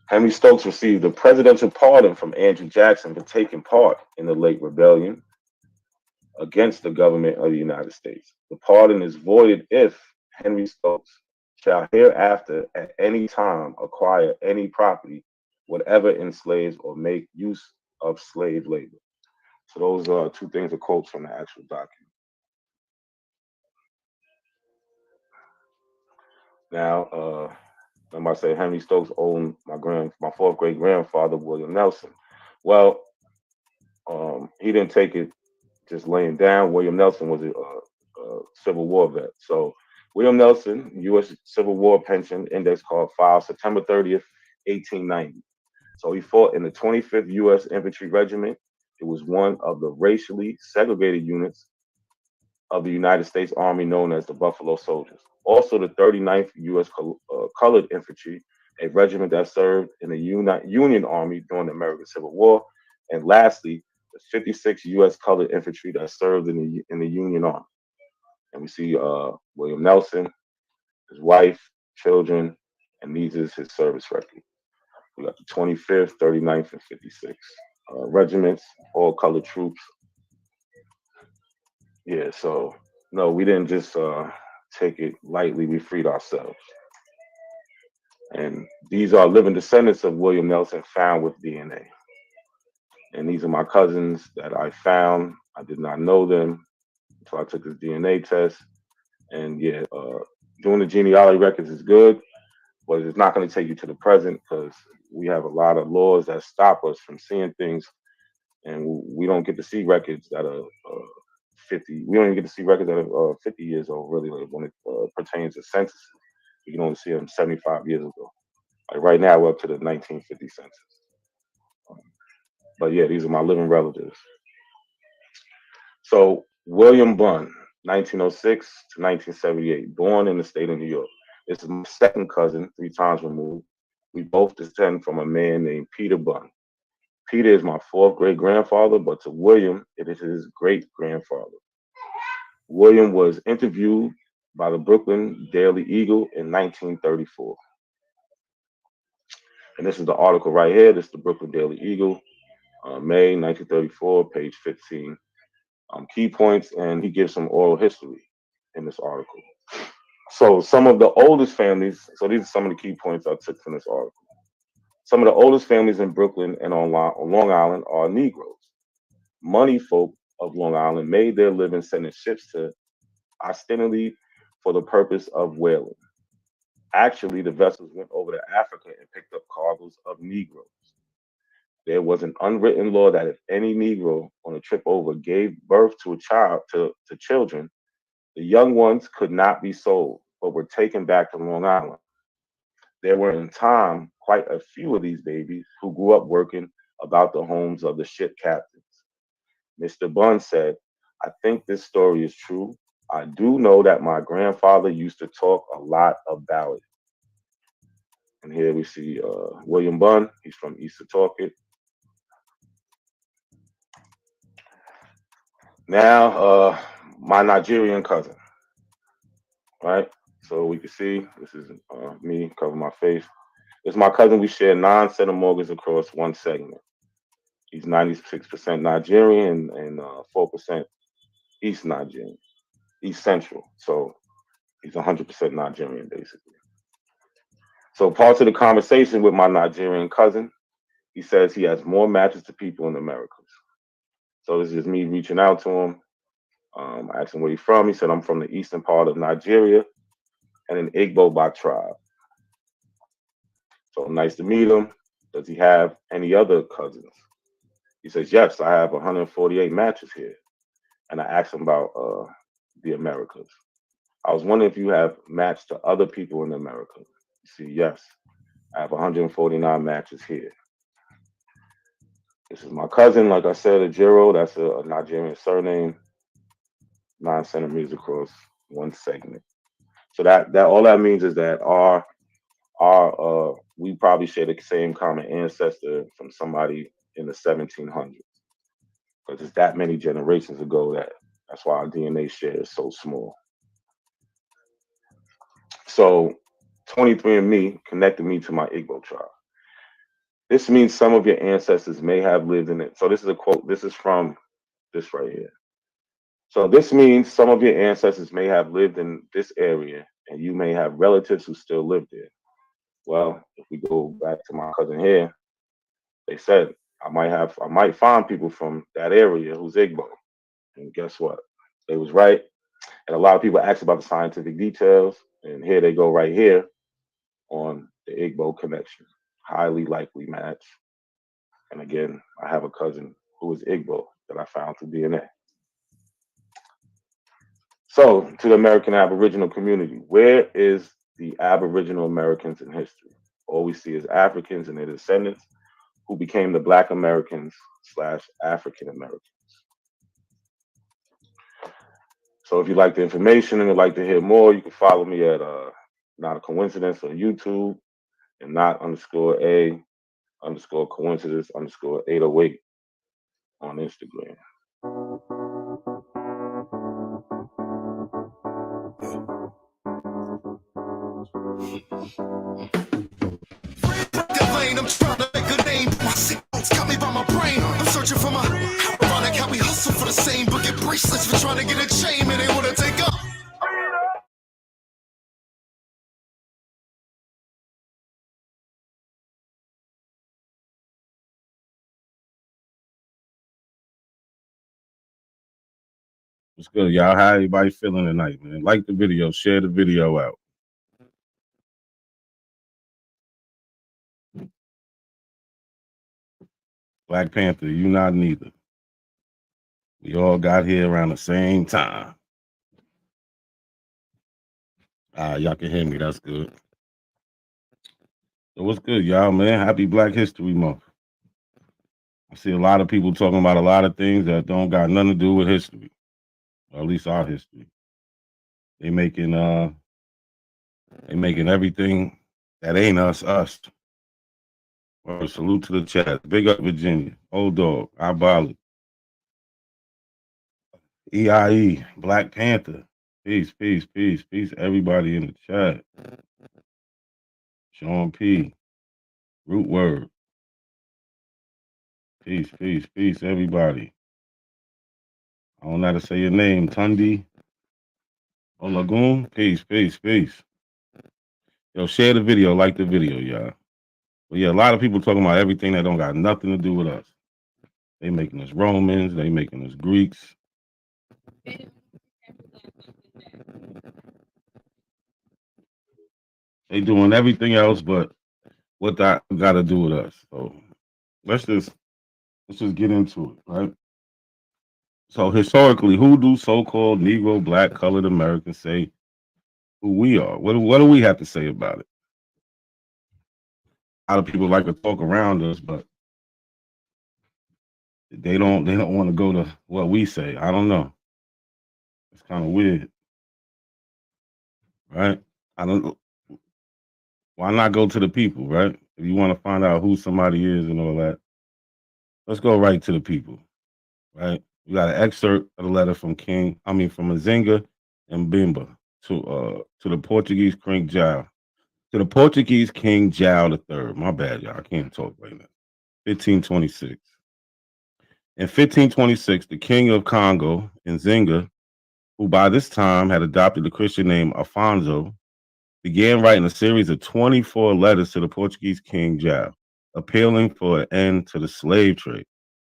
Speaker 2: Henry Stokes received a presidential pardon from Andrew Jackson for taking part in the late rebellion against the government of the United States. The pardon is voided if Henry Stokes shall hereafter at any time acquire any property, whatever enslaves or make use of slave labor. So those are 2 things of quotes from the actual document. Now, somebody say Henry Stokes owned my fourth great grandfather, William Nelson. Well, he didn't take it just laying down. William Nelson was a Civil War vet. So William Nelson, U.S. Civil War pension index card filed September 30th, 1890. So he fought in the 25th U.S. Infantry Regiment. It was one of the racially segregated units of the United States Army known as the Buffalo Soldiers. Also the 39th U.S. Colored Infantry, a regiment that served in the Union Army during the American Civil War. And lastly, the 56th U.S. Colored Infantry that served in the Union Army. And we see William Nelson, his wife, children, and these is his service record. We got the 25th, 39th, and 56th regiments, all colored troops. Yeah, so no, we didn't just take it lightly. We freed ourselves. And these are living descendants of William Nelson found with DNA. And these are my cousins that I found. I did not know them until I took this DNA test. And yeah, doing the genealogy records is good, but it's not going to take you to the present because we have a lot of laws that stop us from seeing things. And we don't get to see records that are 50. We don't even get to see records that are 50 years old, really, like when it pertains to censuses. You can only see them 75 years ago. Like right now, we're up to the 1950 census. But yeah, these are my living relatives. So William Bunn, 1906 to 1978, born in the state of New York. This is my second cousin, 3 times removed. We both descend from a man named Peter Bunn. Peter is my 4th great grandfather, but to William, it is his great grandfather. William was interviewed by the Brooklyn Daily Eagle in 1934. And this is the article right here. This is the Brooklyn Daily Eagle, May 1934, page 15. Key points, and he gives some oral history in this article. So some of the oldest families, so these are some of the key points I took from this article. Some of the oldest families in Brooklyn and on Long Island are Negroes. Money folk of Long Island made their living sending ships to ostensibly for the purpose of whaling. Actually, the vessels went over to Africa and picked up cargoes of Negroes. There was an unwritten law that if any Negro on a trip over gave birth to a child, to children, the young ones could not be sold, but were taken back to Long Island. There were in time quite a few of these babies who grew up working about the homes of the ship captains. Mr. Bunn said, "I think this story is true. I do know that my grandfather used to talk a lot about it. And here we see William Bunn. He's from East Setauket. Now, my Nigerian cousin, right? So we can see this is me covering my face. It's my cousin. We share 9 centimorgans across one segment. He's 96% Nigerian and 4% East Nigerian, East Central. So he's 100% Nigerian, basically. So parts of the conversation with my Nigerian cousin, he says he has more matches to people in the Americas. So this is me reaching out to him. I asked him where he's from. He said, I'm from the eastern part of Nigeria and an Igbo by tribe. So nice to meet him. Does he have any other cousins? He says, yes, I have 148 matches here. And I asked him about the Americas. I was wondering if you have matched to other people in America. You see, yes, I have 149 matches here. This is my cousin, like I said, Ajiro. That's a Nigerian surname, 9 centimeters across one segment. So that all that means is that we probably share the same common ancestor from somebody in the 1700s, because it's that many generations ago that's why our DNA share is so small. So 23andMe connected me to my Igbo tribe. This means some of your ancestors may have lived in it. So this is a quote. This is from this right here. So this means some of your ancestors may have lived in this area, and you may have relatives who still live there. Well, if we go back to my cousin here, they said I might find people from that area who's Igbo. And guess what? They was right. And a lot of people ask about the scientific details, and here they go right here on the Igbo connection. Highly likely match. And again, I have a cousin who is Igbo that I found through DNA. So, to the American Aboriginal community, where is the Aboriginal Americans in history? All we see is Africans and their descendants who became the Black Americans / African Americans. So if you like the information and would like to hear more, you can follow me at Not a Coincidence on YouTube and not_A_coincidence_808 on Instagram.
Speaker 1: I'm trying to make a name. My signals got me by my brain. I'm searching for my ironic how we hustle for the same, but get bracelets for trying to get a chain and they wanna take up.
Speaker 7: What's good, y'all? How everybody feeling tonight, man? Like the video, share the video out. Black Panther, you not neither. We all got here around the same time. Y'all can hear me. That's good. So what's good, y'all, man? Happy Black History Month. I see a lot of people talking about a lot of things that don't got nothing to do with history, or at least our history. They making everything that ain't us. Well, salute to the chat. Big up Virginia. Old dog. Ibali. EIE. Black Panther. Peace. Everybody in the chat. Sean P. Root word. Peace, everybody. I don't know how to say your name. Tundi Olagoon. Peace. Yo, share the video, like the video, y'all. But yeah, a lot of people talking about everything that don't got nothing to do with us. They making us Romans. They making us Greeks. They doing everything else, but what that got to do with us? So let's just get into it, right? So historically, who do so-called Negro, Black, colored Americans say who we are? What do we have to say about it? A lot of people like to talk around us, but they don't want to go to what we say. I don't know. It's kind of weird. right? I don't. Why not go to the people, right? If you want to find out who somebody is and all that, let's go right to the people, right? We got an excerpt of the letter from from Nzinga and Bimba to the Portuguese King Jao. To the Portuguese King Jao III. My bad, y'all. I can't talk right now. 1526. In 1526, the king of Congo, Nzinga, who by this time had adopted the Christian name Afonso, began writing a series of 24 letters to the Portuguese king Jao, appealing for an end to the slave trade.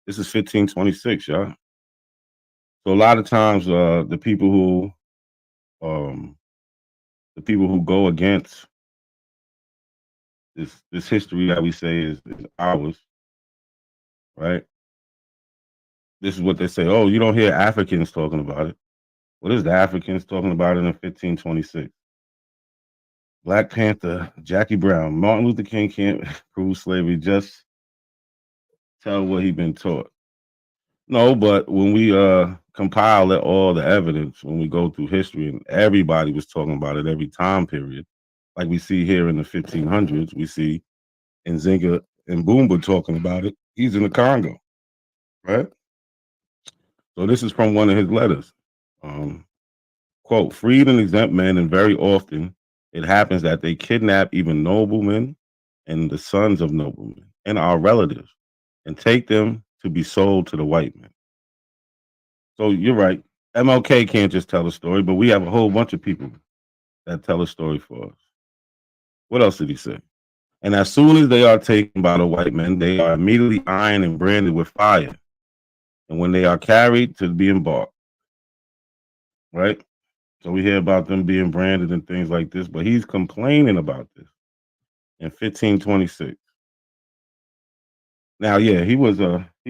Speaker 7: This is 1526, y'all. So a lot of times, the people who go against this history that we say is ours, right? This is what they say. Oh, you don't hear Africans talking about it. What is the Africans talking about it in 1526? Black Panther, Jackie Brown, Martin Luther King can't prove slavery, just tell what he been taught. No, but when we compile all the evidence, when we go through history, and everybody was talking about it every time period, like we see here in the 1500s, we see Nzinga and Boomba talking about it. He's in the Congo, right? So this is from one of his letters. Quote, freed and exempt men, and very often it happens that they kidnap even noblemen and the sons of noblemen and our relatives and take them to be sold to the white men. So you're right. MLK can't just tell a story, but we have a whole bunch of people that tell a story for us. What else did he say? And as soon as they are taken by the white men, they are immediately ironed and branded with fire. And when they are carried to be embarked, right? So we hear about them being branded and things like this, but he's complaining about this in 1526. Now, yeah, he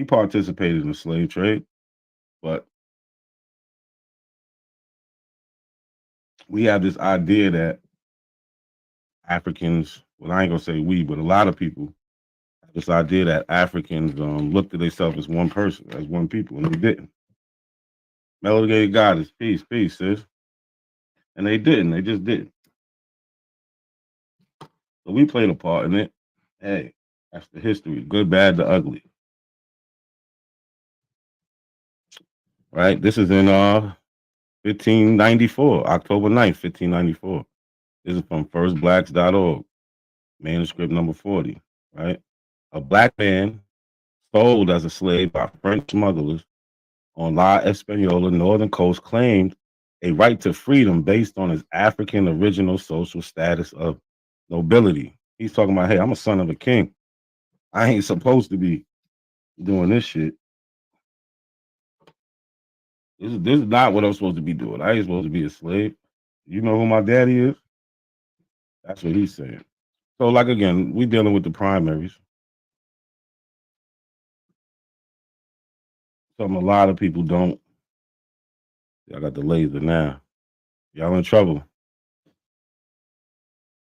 Speaker 7: participated in the slave trade, but we have this idea that Africans, well, I ain't gonna say we, but a lot of people have this idea that Africans looked at themselves as one person, as one people, and they didn't. Melody Goddess, peace, peace, sis. And they didn't, they just didn't. So we played a part in it. Hey, that's the history, good, bad, the ugly. Right? This is in 1594, October 9th, 1594. This is from firstblacks.org, manuscript number 40, right? A black man sold as a slave by French smugglers on La Española northern coast claimed a right to freedom based on his African original social status of nobility. He's talking about, hey, I'm a son of a king. I ain't supposed to be doing this shit. This is not what I'm supposed to be doing. I ain't supposed to be a slave. You know who my daddy is? That's what he's saying. So, like again, we dealing with the primaries. Something a lot of people don't. I got the laser now. Y'all in trouble.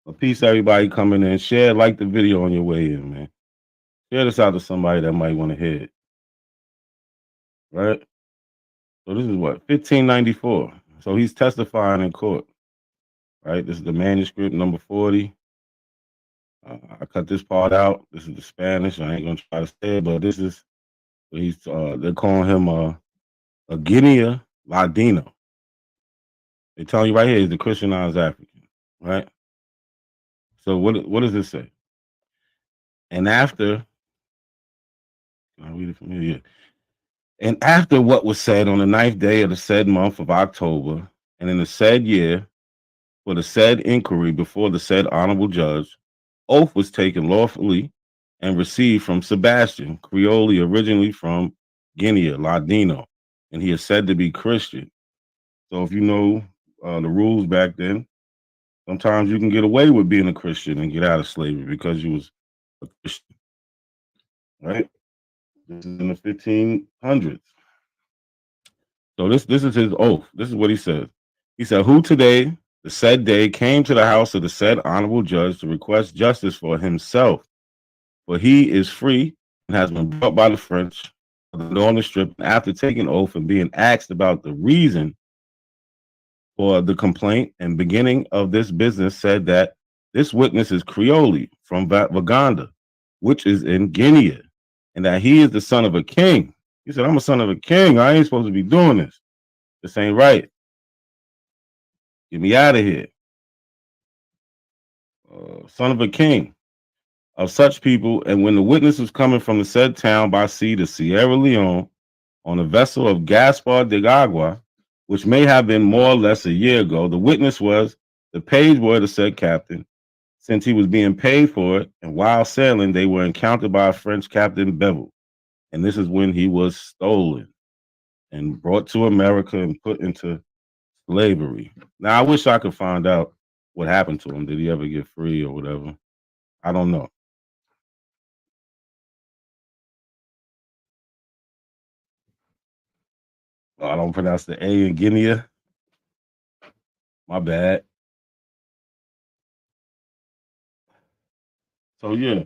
Speaker 7: A peace, everybody coming in. Share, like the video on your way in, man. Share this out to somebody that might want to hear it. Right? So this is what? 1594. So he's testifying in court. Right? This is the manuscript number 40. I cut this part out. This is the Spanish. I ain't gonna try to say it, but this is what he's they're calling him a Guinea Ladino. They telling you right here he's the Christianized African, right? So what does this say? And after, I'll read it from here. Yeah. And after what was said on the 9th day of the said month of October, and in the said year, for the said inquiry before the said honorable judge, oath was taken lawfully and received from Sebastian, Creole, originally from Guinea, Ladino, and he is said to be Christian. So if you know the rules back then, sometimes you can get away with being a Christian and get out of slavery because you was a Christian, right? This is in the 1500s. So this is his oath. This is what he says. He said, who today, the said day, came to the house of the said honorable judge to request justice for himself, for he is free and has been brought by the French on the strip after taking oath and being asked about the reason for the complaint and beginning of this business said that this witness is Creole from Vaganda, which is in Guinea, and that he is the son of a king. He said, I'm a son of a king. I ain't supposed to be doing this. This ain't right. Get me out of here. Son of a king of such people. And when the witness was coming from the said town by sea to Sierra Leone on a vessel of Gaspar de Agua, which may have been more or less a year ago, the witness was the page boy of the said captain, since he was being paid for it, and while sailing, they were encountered by a French captain, Bevel. And this is when he was stolen and brought to America and put into slavery. Now, I wish I could find out what happened to him. Did he ever get free or whatever? I don't know. Oh, I don't pronounce the A in Guinea. My bad. So, yeah.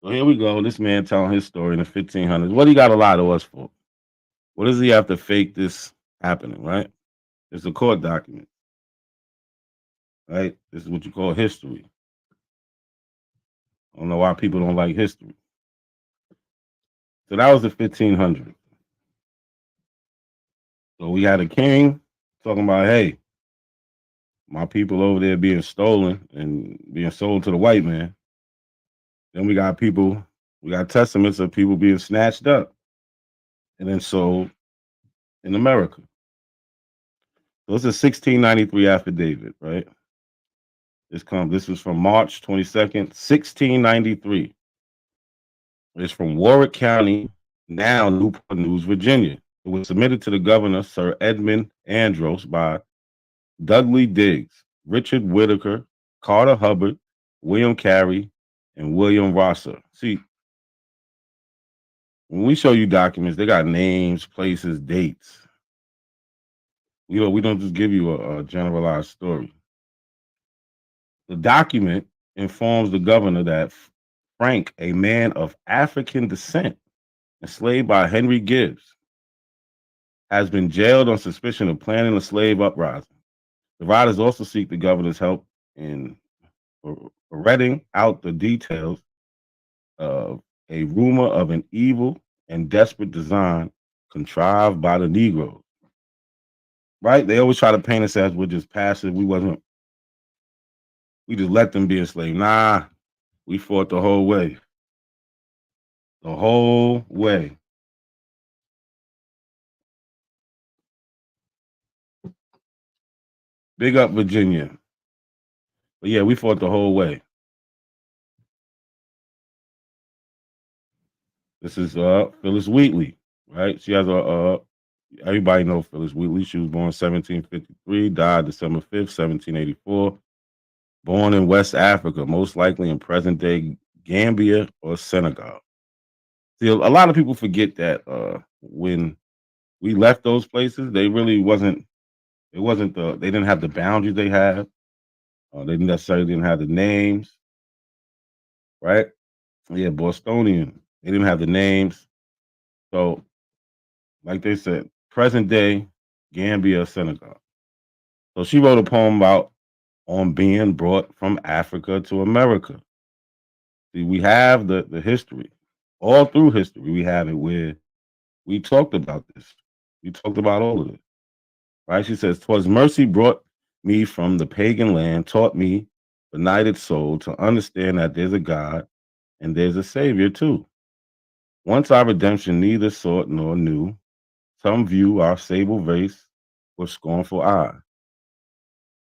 Speaker 7: So here we go. This man telling his story in the 1500s. What he got a lot of us for? What does he have to fake this happening, right? It's a court document, right? This is what you call history. I don't know why people don't like history. So that was the 1500s. So we had a king talking about, hey, my people over there being stolen and being sold to the white man. Then we got testaments of people being snatched up and then sold in America. So it's a 1693 affidavit, right? This was from March 22nd, 1693. It's from Warwick County, now Newport News, Virginia. It was submitted to the governor, Sir Edmund Andros, by Dudley Diggs, Richard Whitaker, Carter Hubbard, William Carey, and William Rosser. See, when we show you documents, they got names, places, dates. We don't just give you a generalized story. The document informs the governor that Frank, a man of African descent, enslaved by Henry Gibbs, has been jailed on suspicion of planning a slave uprising. The riders also seek the governor's help in reading out the details of a rumor of an evil and desperate design contrived by the Negroes. Right? They always try to paint us as we're just passive. We just let them be enslaved. Nah, we fought the whole way. The whole way. Big up Virginia. But yeah, we fought the whole way. This is Phyllis Wheatley, right? She has everybody knows Phyllis Wheatley. She was born 1753, died December 5th, 1784. Born in West Africa, most likely in present-day Gambia or Senegal. See, a lot of people forget that when we left those places, they really wasn't. It wasn't they didn't have the boundaries they have. They necessarily didn't have the names, right? Yeah, Bostonian. They didn't have the names. So, like they said, present day Gambia, Senegal. So she wrote a poem about on being brought from Africa to America. See, we have the history. All through history, we have it where we talked about this. We talked about all of it. Right? She says, "'Twas mercy brought me from the pagan land, taught me, benighted soul, to understand that there's a God and there's a Savior too. Once our redemption neither sought nor knew, some view our sable race with scornful eye.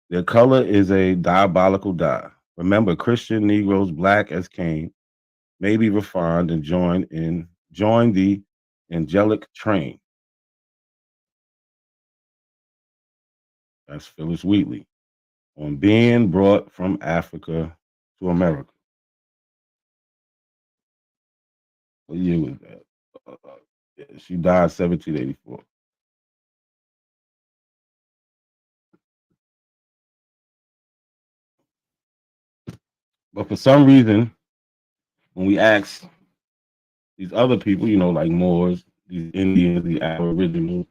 Speaker 7: Their color is a diabolical dye. Remember, Christian Negroes, black as Cain, may be refined and join the angelic train." That's Phyllis Wheatley on being brought from Africa to America. What year was that? She died 1784. But for some reason, when we ask these other people, like Moors, these Indians, the Aboriginals,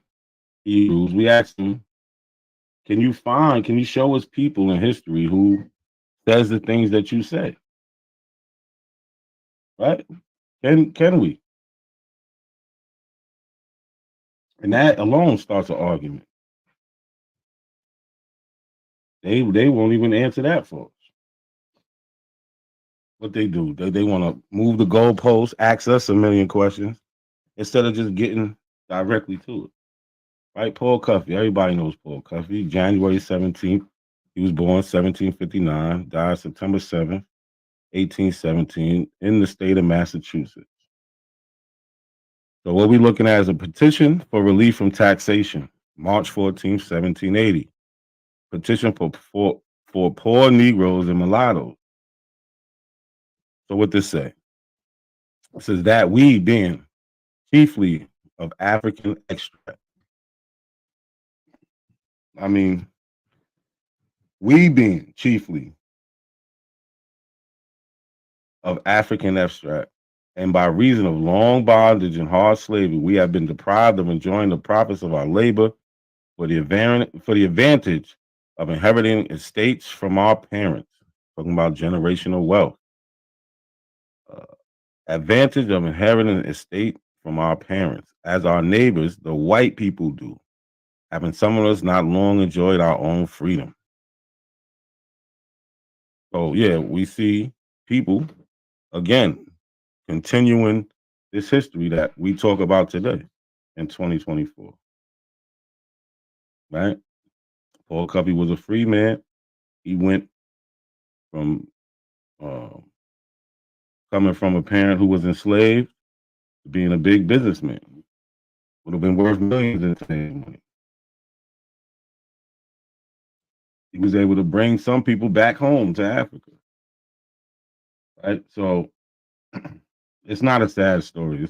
Speaker 7: Hebrews, we ask them, Can you show us people in history who says the things that you say? Right? Can we? And that alone starts an argument. They won't even answer that for us. What they do, they want to move the goalposts, ask us a million questions instead of just getting directly to it. Right? Paul Cuffey, everybody knows Paul Cuffey. January 17th, he was born 1759, died September 7th, 1817, in the state of Massachusetts. So what we're looking at is a petition for relief from taxation, March 14th, 1780. Petition for poor Negroes and mulattoes. So what this say? It says that we, being chiefly of African extract. I mean, we being chiefly of African extract, and by reason of long bondage and hard slavery, we have been deprived of enjoying the profits of our labor for the advantage of inheriting estates from our parents. Talking about generational wealth. Advantage of inheriting an estate from our parents, as our neighbors, the white people, do, having some of us not long enjoyed our own freedom. So yeah, we see people again continuing this history that we talk about today in 2024. Right? Paul Cuffey was a free man. He went from coming from a parent who was enslaved to being a big businessman. Would have been worth millions in today's money. He was able to bring some people back home to Africa. Right? So it's not a sad story.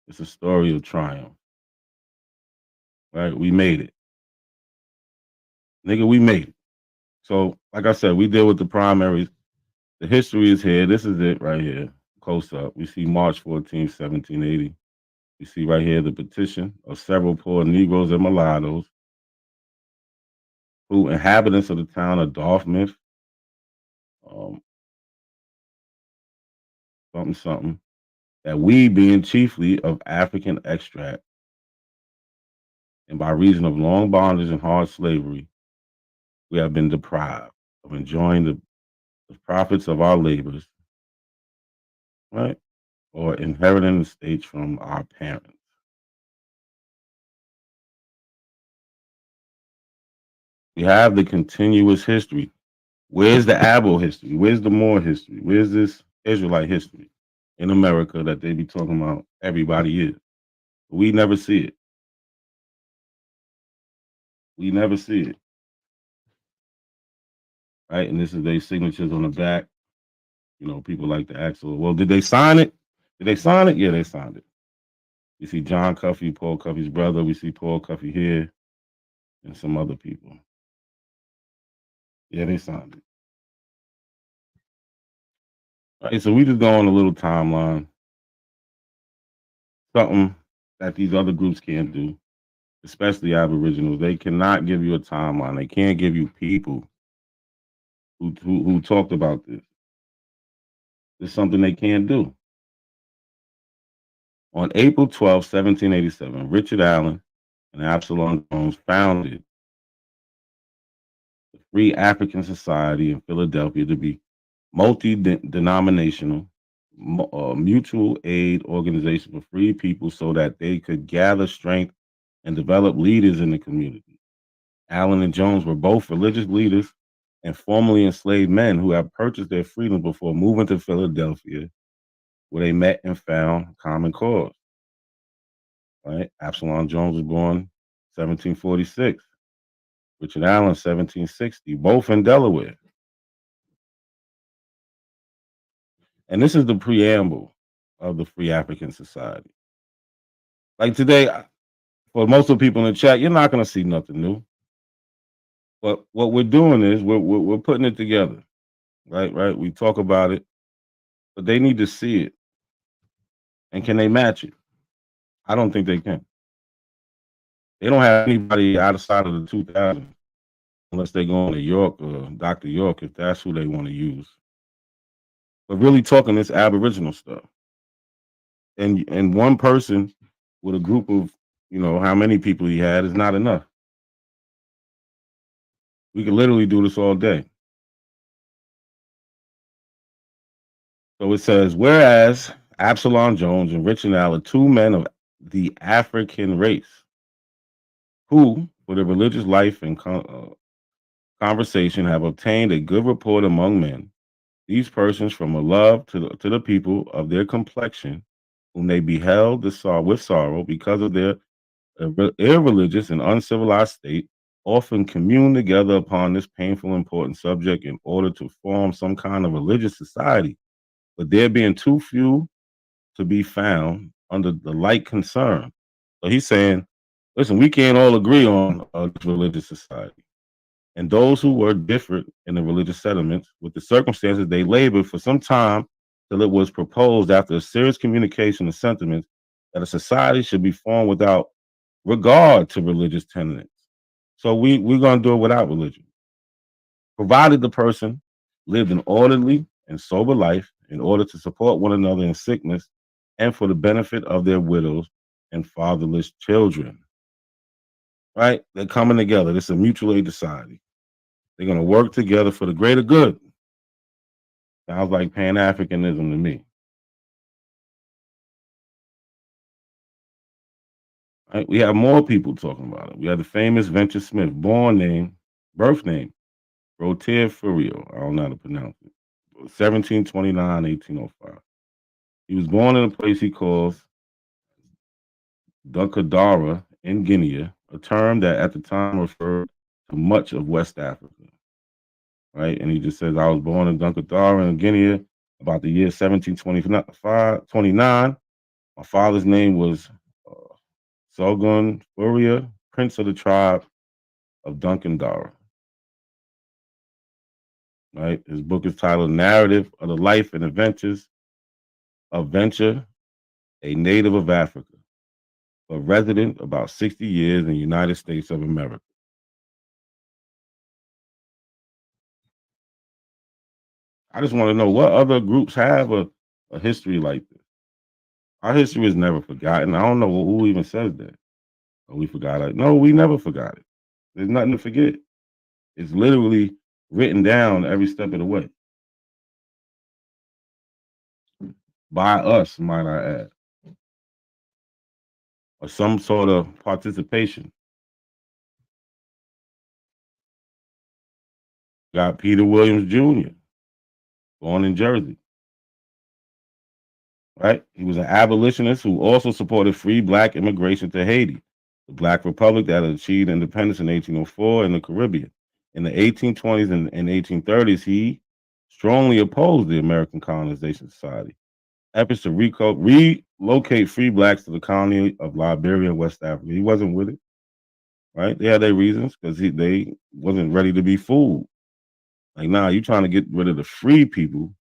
Speaker 7: It's a story of triumph. Right? We made it. Nigga, we made it. So, like I said, we deal with the primaries. The history is here. This is it right here. Close up. We see March 14th, 1780. We see right here the petition of several poor Negroes and mulattoes who inhabitants of the town of Dartmouth, something, that we, being chiefly of African extract, and by reason of long bondage and hard slavery, we have been deprived of enjoying the profits of our labors, right? Or inheriting estates from our parents. We have the continuous history. Where's the Abo history? Where's the Moor history? Where's this Israelite history in America that they be talking about everybody is? We never see it. We never see it. Right? And this is their signatures on the back. You know, people like to ask, well, did they sign it? Did they sign it? Yeah, they signed it. You see John Cuffey, Paul Cuffey's brother. We see Paul Cuffey here and some other people. Yeah, they signed it. All right, so we just go on a little timeline. Something that these other groups can't do, especially Aboriginals. They cannot give you a timeline. They can't give you people who talked about this. It's something they can't do. On April 12, 1787, Richard Allen and Absalom Jones founded the Free African Society in Philadelphia to be multi-denominational, mutual aid organization for free people so that they could gather strength and develop leaders in the community. Allen and Jones were both religious leaders and formerly enslaved men who had purchased their freedom before moving to Philadelphia, where they met and found common cause. Right? Absalom Jones was born 1746. Richard Allen, 1760, both in Delaware. And this is the preamble of the Free African Society. Like today, for most of the people in the chat, you're not going to see nothing new. But what we're doing is we're putting it together, right? We talk about it, but they need to see it. And can they match it? I don't think they can. They don't have anybody outside of the 2000s unless they go on to York or Dr. York, if that's who they want to use. But really talking this Aboriginal stuff. And one person with a group of, how many people he had is not enough. We could literally do this all day. So it says, whereas Absalom Jones and Richard Allen are two men of the African race who, for their religious life and conversation, have obtained a good report among men. These persons, from a love to the people of their complexion, whom they beheld with sorrow because of their irreligious and uncivilized state, often commune together upon this painful, important subject in order to form some kind of religious society. But there being too few to be found under the like concern. So he's saying, listen, we can't all agree on a religious society. And those who were different in the religious settlements, with the circumstances, they labored for some time till it was proposed, after a serious communication of sentiments, that a society should be formed without regard to religious tenets. So we're going to do it without religion, provided the person lived an orderly and sober life in order to support one another in sickness and for the benefit of their widows and fatherless children. Right? They're coming together. This is a mutual aid society. They're going to work together for the greater good. Sounds like Pan-Africanism to me. Right? We have more people talking about it. We have the famous Venture Smith, birth name, Rotier Furio. I don't know how to pronounce it. 1729, 1805. He was born in a place he calls Dunkadara in Guinea, a term that at the time referred to much of West Africa. Right? And he just says, I was born in Dunkadara in Guinea about the year 1729. My father's name was Sogun Furia, prince of the tribe of Dunkandara. Right? His book is titled Narrative of the Life and Adventures of Venture, a native of Africa, but resident about 60 years in the United States of America. I just want to know what other groups have a history like this. Our history is never forgotten. I don't know who even says that. Oh, we forgot it. No, we never forgot it. There's nothing to forget. It's literally written down every step of the way. By us, might I add. Or some sort of participation. Got Peter Williams Jr., born in Jersey. Right? He was an abolitionist who also supported free black immigration to Haiti, the Black Republic that had achieved independence in 1804 in the Caribbean. In the 1820s and 1830s, he strongly opposed the American Colonization Society, efforts to relocate free blacks to the colony of Liberia and West Africa. He wasn't with it, right? They had their reasons because they wasn't ready to be fooled. Like, nah, you trying to get rid of the free people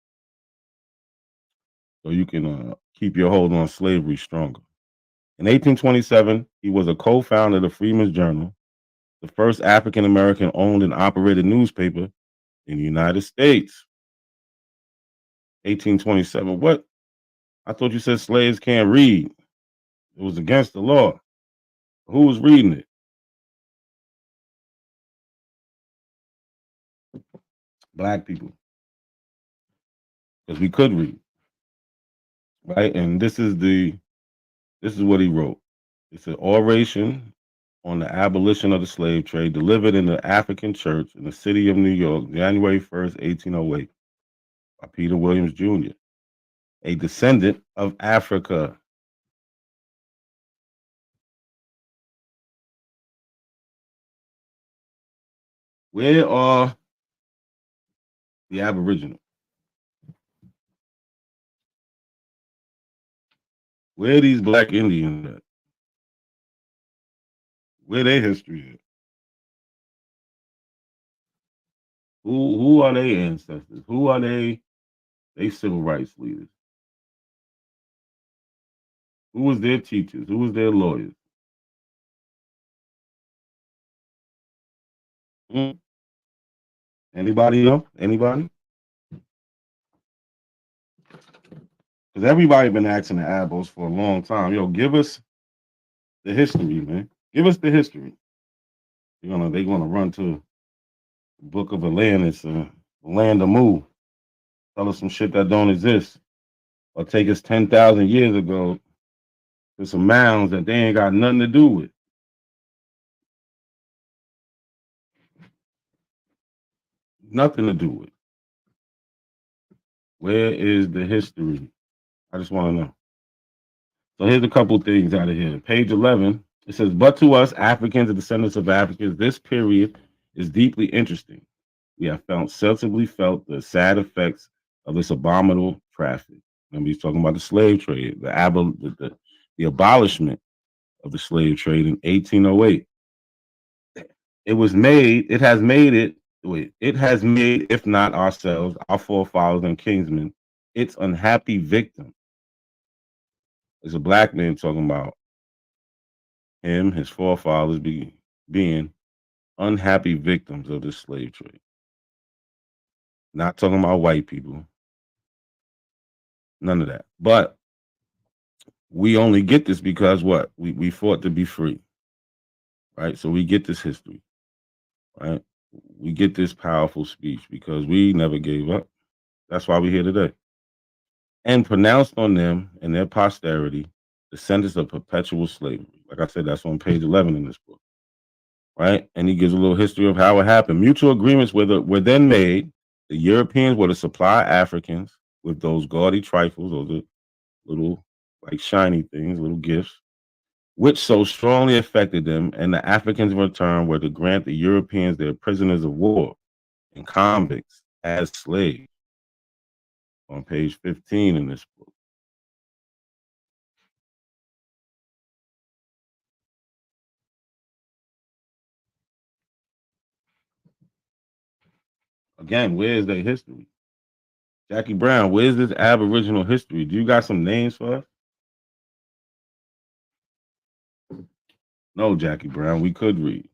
Speaker 7: so you can keep your hold on slavery stronger. In 1827, he was a co-founder of the Freeman's Journal, the first African-American owned and operated newspaper in the United States. 1827, what? I thought you said slaves can't read. It was against the law. Who was reading it? Black people. Because we could read. Right? And this is what he wrote. It's an oration on the abolition of the slave trade delivered in the African church in the city of New York, January 1st, 1808, by Peter Williams Jr., a descendant of Africa. Where are the Aboriginal? Where are these black Indians at? Where their history at? Who are their ancestors? Who are they civil rights leaders? Who was their teachers? Who was their lawyers? Anybody know? Anybody? Because everybody been asking the Abos for a long time. Yo, give us the history, man. Give us the history. They're gonna run to the Book of Atlantis, Land of Mu. Tell us some shit that don't exist. Or take us 10,000 years ago to some mounds that they ain't got nothing to do with. Nothing to do with. Where is the history? I just want to know. So here's a couple things out of here. Page 11, it says, but to us, Africans and descendants of Africans, this period is deeply interesting. We have sensibly felt the sad effects of this abominable traffic. And he's talking about the slave trade, the abolishment of the slave trade in 1808. It has made, if not ourselves, our forefathers and kinsmen, its unhappy victim. There's a black man talking about him, his forefathers being unhappy victims of this slave trade. Not talking about white people. None of that. But we only get this because what? We fought to be free. Right? So we get this history. Right? We get this powerful speech because we never gave up. That's why we're here today. And pronounced on them and their posterity the sentence of perpetual slavery. Like I said, that's on page 11 in this book. Right? And he gives a little history of how it happened. Mutual agreements were then made. The Europeans were to supply Africans with those gaudy trifles, those little like shiny things, little gifts, which so strongly affected them, and the Africans in return were to grant the Europeans their prisoners of war and convicts as slaves. On page 15 in this book. Again, where's their history? Jackie Brown, where's this Aboriginal history? Do you got some names for us? No, Jackie Brown, we could read.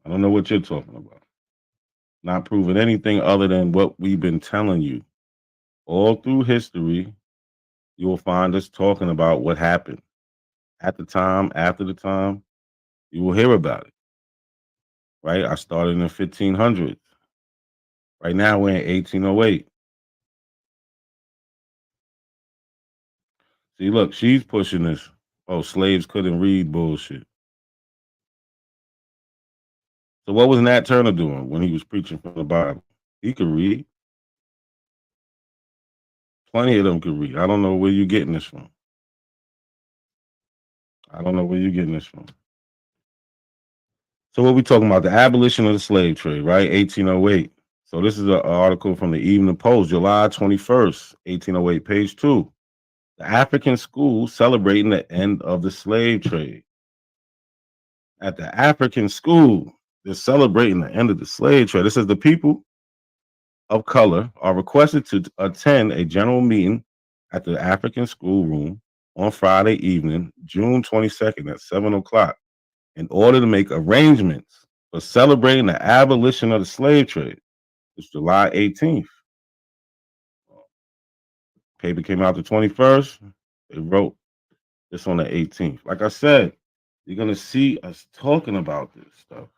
Speaker 7: I don't know what you're talking about. Not proving anything other than what we've been telling you. All through history, you will find us talking about what happened. At the time, after the time, you will hear about it. Right? I started in the 1500s. Right now, we're in 1808. See, look, she's pushing this. Oh, slaves couldn't read bullshit. So what was Nat Turner doing when he was preaching from the Bible? He could read. Plenty of them could read. I don't know where you're getting this from. So what we talking about? The abolition of the slave trade, right? 1808. So this is an article from the Evening Post, July 21st, 1808, page 2. The African school celebrating the end of the slave trade. At the African school, they're celebrating the end of the slave trade. It says the people of color are requested to attend a general meeting at the African schoolroom on Friday evening, June 22nd at 7 o'clock, in order to make arrangements for celebrating the abolition of the slave trade. It's July 18th. Paper came out the 21st. They wrote this on the 18th. Like I said, you're going to see us talking about this stuff.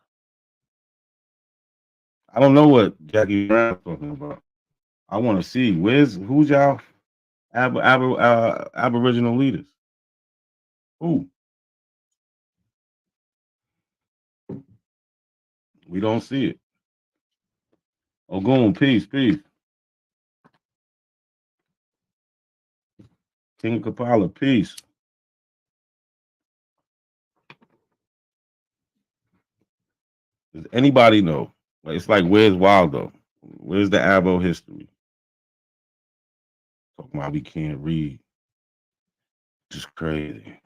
Speaker 7: I don't know what Jackie Brown's talking about. I want to see who's y'all Aboriginal leaders. Who? We don't see it. Ogun, peace. King Kapala, peace. Does anybody know? It's like, where's Waldo? Where's the Abo history? Talking about we can't read. Just crazy.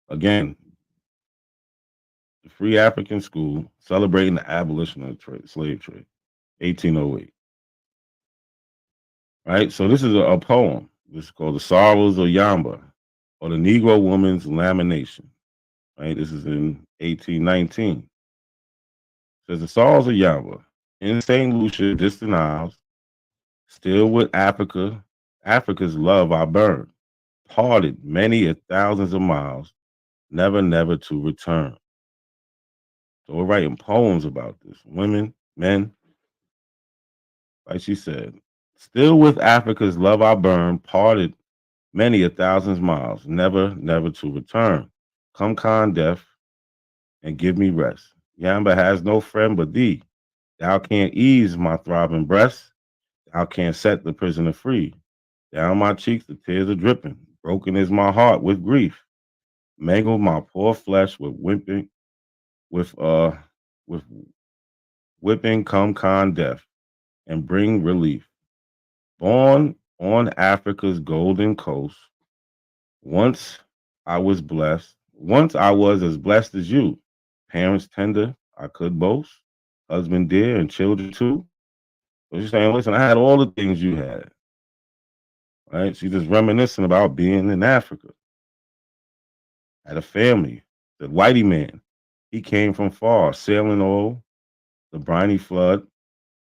Speaker 7: Again, the Free African School celebrating the abolition of the slave trade, 1808. Right? So this is a poem. This is called The Sorrows of Yamba, or The Negro Woman's Lamentation. Right? This is in 1819. Says the Saws of Yamba in St. Lucia, distant isles, still with Africa, Africa's love I burn, parted many a thousands of miles, never, never to return. So we're writing poems about this. Women, men, like she said, still with Africa's love I burn, parted many a thousands miles, never, never to return. Come con death and give me rest. Yamba has no friend but thee. Thou can't ease my throbbing breast. Thou can't set the prisoner free. Down my cheeks the tears are dripping. Broken is my heart with grief. Mangled my poor flesh with whipping, with with whipping come con death, and bring relief. Born on Africa's golden coast, once I was blessed. Once I was as blessed as you. Parents tender, I could boast. Husband dear and children too. So she's saying, listen, I had all the things you had. Right? She's just reminiscing about being in Africa. Had a family. The whitey man. He came from far, sailing o'er the briny flood,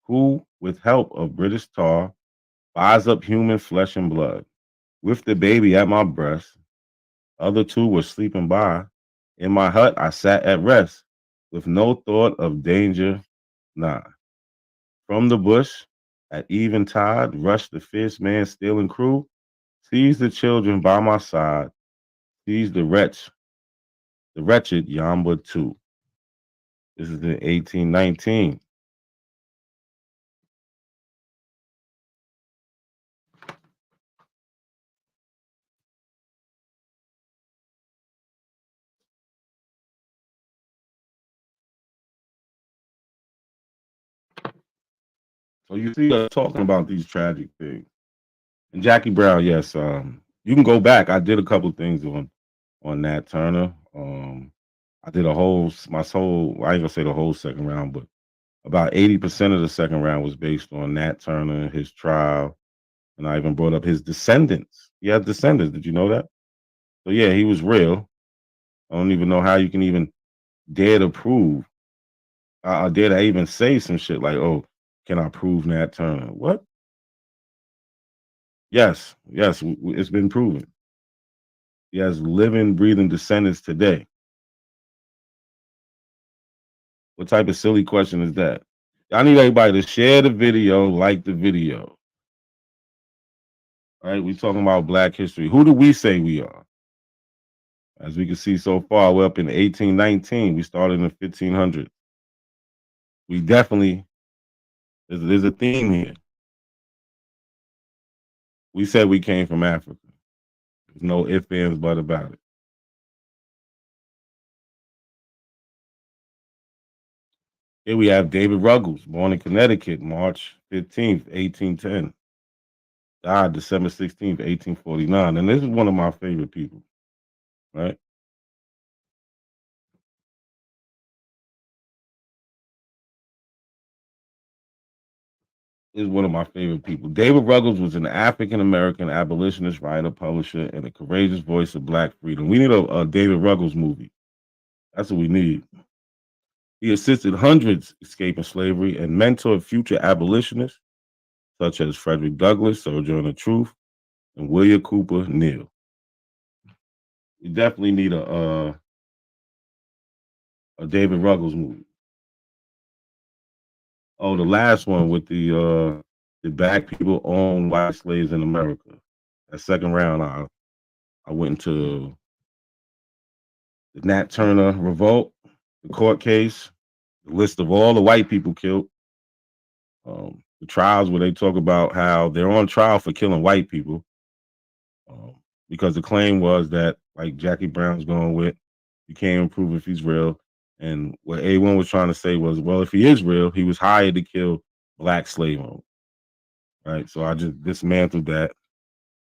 Speaker 7: who, with help of British tar, buys up human flesh and blood. With the baby at my breast, other two were sleeping by. In my hut I sat at rest, with no thought of danger nigh. From the bush, at eventide, rushed the fierce man stealing crew, seized the children by my side, seized the wretched Yamba too. This is in 1819. So you see us talking about these tragic things. And Jackie Brown, yes, you can go back. I did a couple things on Nat Turner. I did my whole, I ain't gonna say the whole second round, but about 80% of the second round was based on Nat Turner, his trial, and I even brought up his descendants. He had descendants. Did you know that? So yeah, he was real. I don't even know how you can even dare to prove. I dare to even say some shit like, "Oh, can I prove Nat Turner?" What? Yes, it's been proven. He has living, breathing descendants today. What type of silly question is that? I need everybody to share the video, like the video. All right, we talking about Black history. Who do we say we are? As we can see so far, we're up in 1819. We started in the 1500s. We definitely, there's a theme here. We said we came from Africa. There's no ifs, ands, but about it. Here we have David Ruggles, born in Connecticut, March 15th, 1810. Died December 16th, 1849. And this is one of my favorite people, right? Is one of my favorite people. David Ruggles was an African-American abolitionist writer, publisher, and a courageous voice of Black freedom. We need a David Ruggles movie. That's what we need. He assisted hundreds escaping slavery and mentored future abolitionists such as Frederick Douglass, Sojourner Truth, and William Cooper Neal. We definitely need a David Ruggles movie. Oh, the last one with the Black people own white slaves in America. That second round, I went into the Nat Turner revolt, the court case, the list of all the white people killed, the trials where they talk about how they're on trial for killing white people, because the claim was that, like Jackie Brown's going with, you can't prove if he's real. And what A1 was trying to say was, well, if he is real, he was hired to kill Black slave owners. Right. So I just dismantled that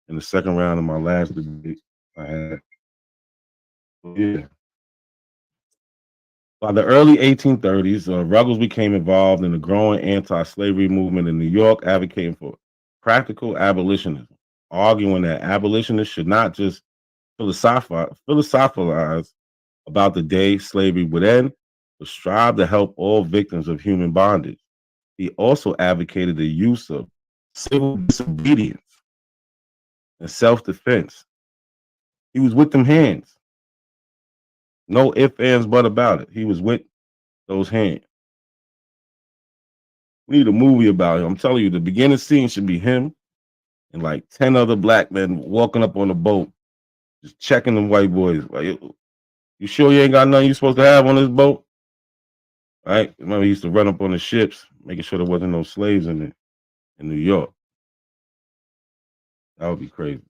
Speaker 7: in the second round of my last debate I had. Yeah. By the early 1830s, Ruggles became involved in the growing anti-slavery movement in New York, advocating for practical abolitionism, arguing that abolitionists should not just philosophize about the day slavery would end, but strived to help all victims of human bondage. He also advocated the use of civil disobedience and self-defense. He was with them hands. No ifs, ands, but about it. He was with those hands. We need a movie about him. I'm telling you, the beginning scene should be him and like 10 other black men walking up on a boat, just checking them white boys. Like, you sure you ain't got nothing you supposed to have on this boat? Right? Remember, he used to run up on the ships, making sure there wasn't no slaves in it in New York. That would be crazy.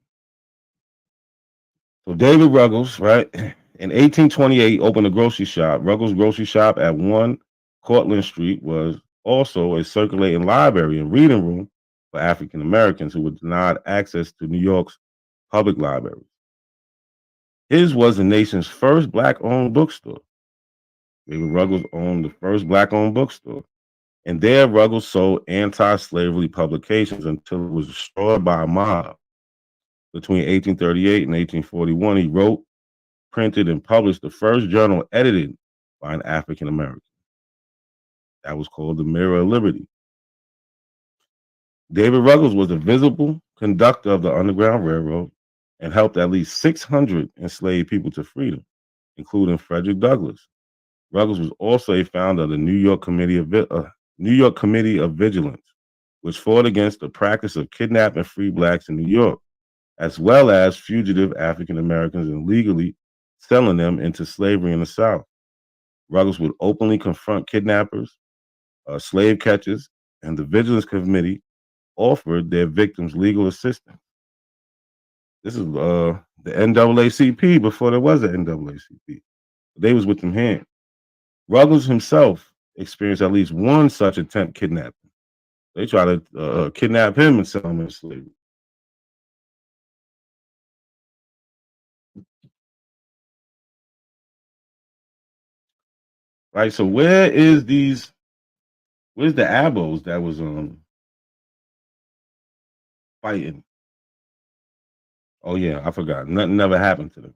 Speaker 7: So David Ruggles, right, in 1828 opened a grocery shop. Ruggles Grocery Shop at 1 Cortlandt Street was also a circulating library and reading room for African Americans who were denied access to New York's public libraries. His was the nation's first black-owned bookstore. David Ruggles owned the first black-owned bookstore. And there, Ruggles sold anti-slavery publications until it was destroyed by a mob. Between 1838 and 1841, he wrote, printed, and published the first journal edited by an African American. That was called the Mirror of Liberty. David Ruggles was a visible conductor of the Underground Railroad and helped at least 600 enslaved people to freedom, including Frederick Douglass. Ruggles was also a founder of the New York Committee of Vigilance, which fought against the practice of kidnapping free blacks in New York, as well as fugitive African Americans and legally selling them into slavery in the South. Ruggles would openly confront kidnappers, slave catchers, and the Vigilance Committee offered their victims legal assistance. This is the NAACP before there was an NAACP. They was with them hands. Ruggles himself experienced at least one such attempt kidnapping. They tried to kidnap him and sell him into slavery. Right, so where's the abos that was fighting? Oh yeah, I forgot. Nothing never happened to them.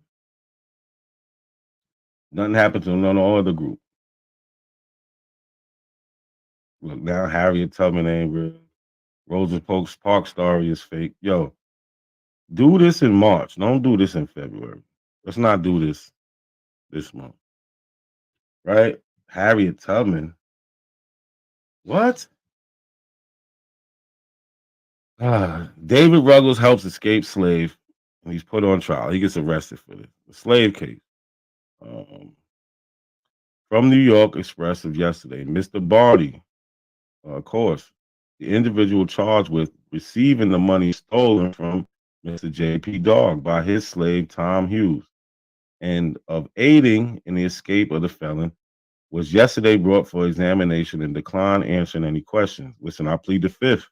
Speaker 7: Nothing happened to no other group. Look, now Harriet Tubman ain't real. Rosa Parks story is fake. Yo, do this in March. Don't do this in February. Let's not do this month. Right? Harriet Tubman. What? David Ruggles helps escape slave, and he's put on trial. He gets arrested for this. The slave case. From New York Express of yesterday, Mr. Barty, of course, the individual charged with receiving the money stolen from Mr. J.P. Dog by his slave Tom Hughes, and of aiding in the escape of the felon, was yesterday brought for examination and declined answering any questions. Listen, I plead the fifth.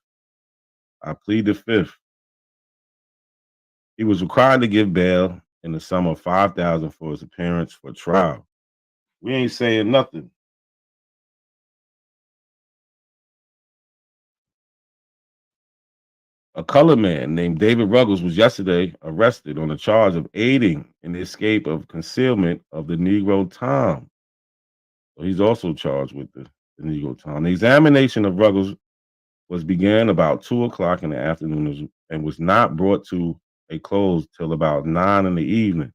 Speaker 7: He was required to give bail in the sum of $5,000 for his appearance for trial. We ain't saying nothing. A colored man named David Ruggles was yesterday arrested on a charge of aiding in the escape of concealment of the Negro Tom. So he's also charged with the Negro Tom. The examination of Ruggles was began about 2:00 in the afternoon and was not brought to a close till about 9 in the evening.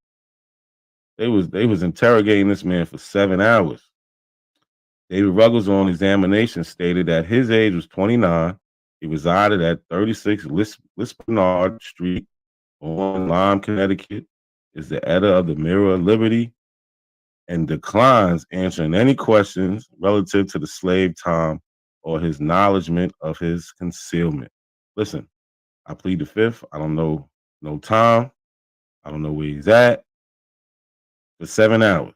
Speaker 7: They was interrogating this man for 7 hours. David Ruggles on examination stated that his age was 29. He resided at 36 Lispinard Street on Lyme, Connecticut, is the editor of the Mirror of Liberty, and declines answering any questions relative to the slave Tom or his acknowledgement of his concealment. Listen, I plead the fifth. I don't know no Tom. I don't know where he's at. For 7 hours.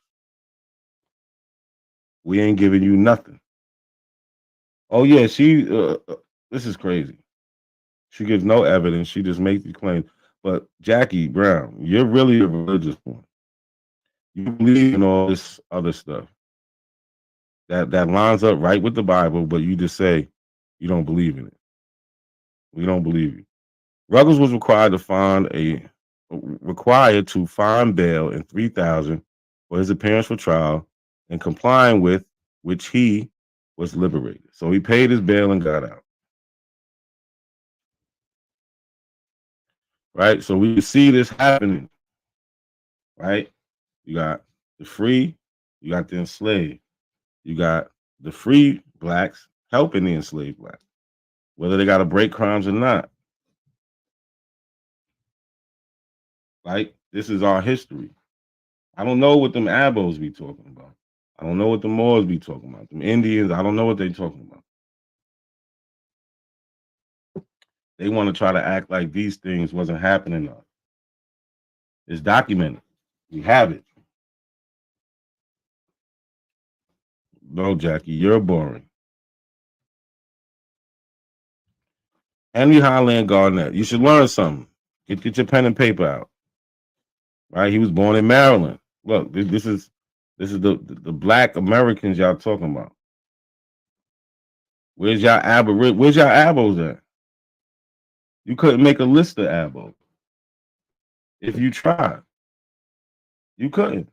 Speaker 7: We ain't giving you nothing. Oh yeah, this is crazy. She gives no evidence. She just makes these claims. But Jackie Brown, you're really a religious one. You believe in all this other stuff that lines up right with the Bible, but you just say you don't believe in it. We don't believe you. Ruggles was required to find bail in $3,000 for his appearance for trial, and complying with which he was liberated. So he paid his bail and got out. Right? So we see this happening. Right? You got the free, you got the enslaved. You got the free blacks helping the enslaved blacks, whether they got to break crimes or not. Right? This is our history. I don't know what them Abos be talking about. I don't know what the Moors be talking about. Them Indians, I don't know what they talking about. They want to try to act like these things wasn't happening. It's documented. We have it. No, Jackie, you're boring. Henry Highland Garnett. You should learn something. Get your pen and paper out. Right? He was born in Maryland. Look, this is the black Americans y'all talking about. Where's y'all Abos at? You couldn't make a list of Abos. If you tried. You couldn't.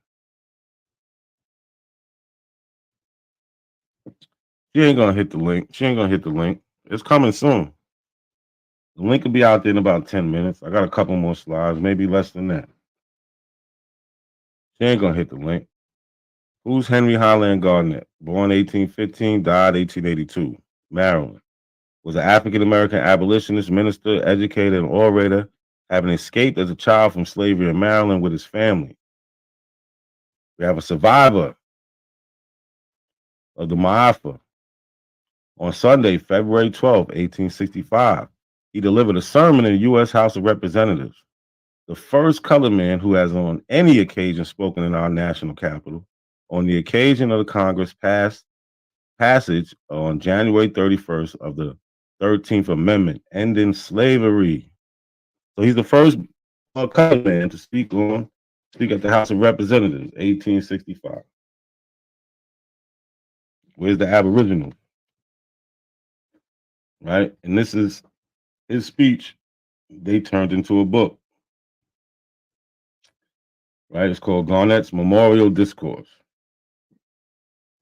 Speaker 7: She ain't gonna hit the link. It's coming soon. The link will be out there in about 10 minutes. I got a couple more slides, maybe less than that. She ain't gonna hit the link. Who's Henry Highland Garnett? Born 1815, died 1882. Maryland. Was an African-American abolitionist, minister, educator, and orator, having escaped as a child from slavery in Maryland with his family. We have a survivor of the Maafa. On Sunday, February 12, 1865, he delivered a sermon in the U.S. House of Representatives. The first colored man who has on any occasion spoken in our national capital on the occasion of the Congress passage on January 31st of the 13th Amendment, ending slavery. So he's the first colored man to speak at the House of Representatives, 1865. Where's the Aboriginal? Right? And this is his speech. They turned into a book. Right? It's called Garnett's Memorial Discourse.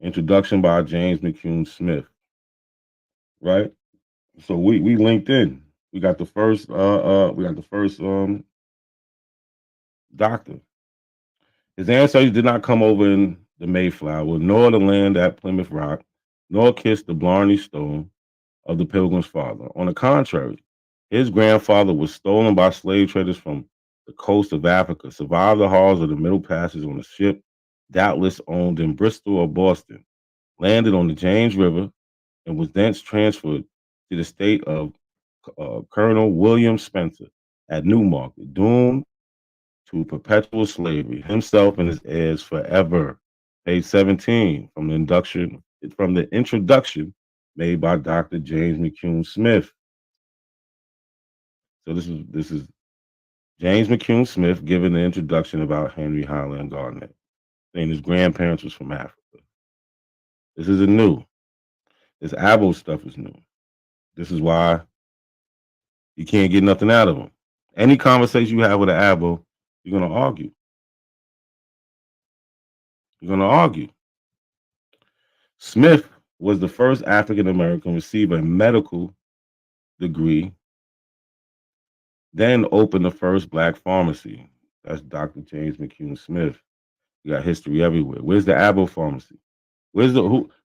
Speaker 7: Introduction by James McCune Smith. Right? So we linked in. We got the first doctor. His ancestors did not come over in the Mayflower, nor the land at Plymouth Rock, nor kiss the Blarney Stone of the Pilgrim's father. On the contrary, his grandfather was stolen by slave traders from the coast of Africa, survived the horrors of the Middle Passage on a ship doubtless owned in Bristol or Boston, landed on the James River, and was thence transferred to the state of Colonel William Spencer at Newmarket, doomed to perpetual slavery, himself and his heirs forever. Page 17 from the introduction made by Dr. James McCune Smith. So this is James McCune Smith giving the introduction about Henry Highland Garnett, saying his grandparents was from Africa. This isn't new. This Abo stuff is new. This is why you can't get nothing out of them. Any conversation you have with an Abo, you're gonna argue. Smith was the first African American to receive a medical degree, then opened the first black pharmacy. That's Dr. James McCune Smith. You got history everywhere. Where's the Abo pharmacy?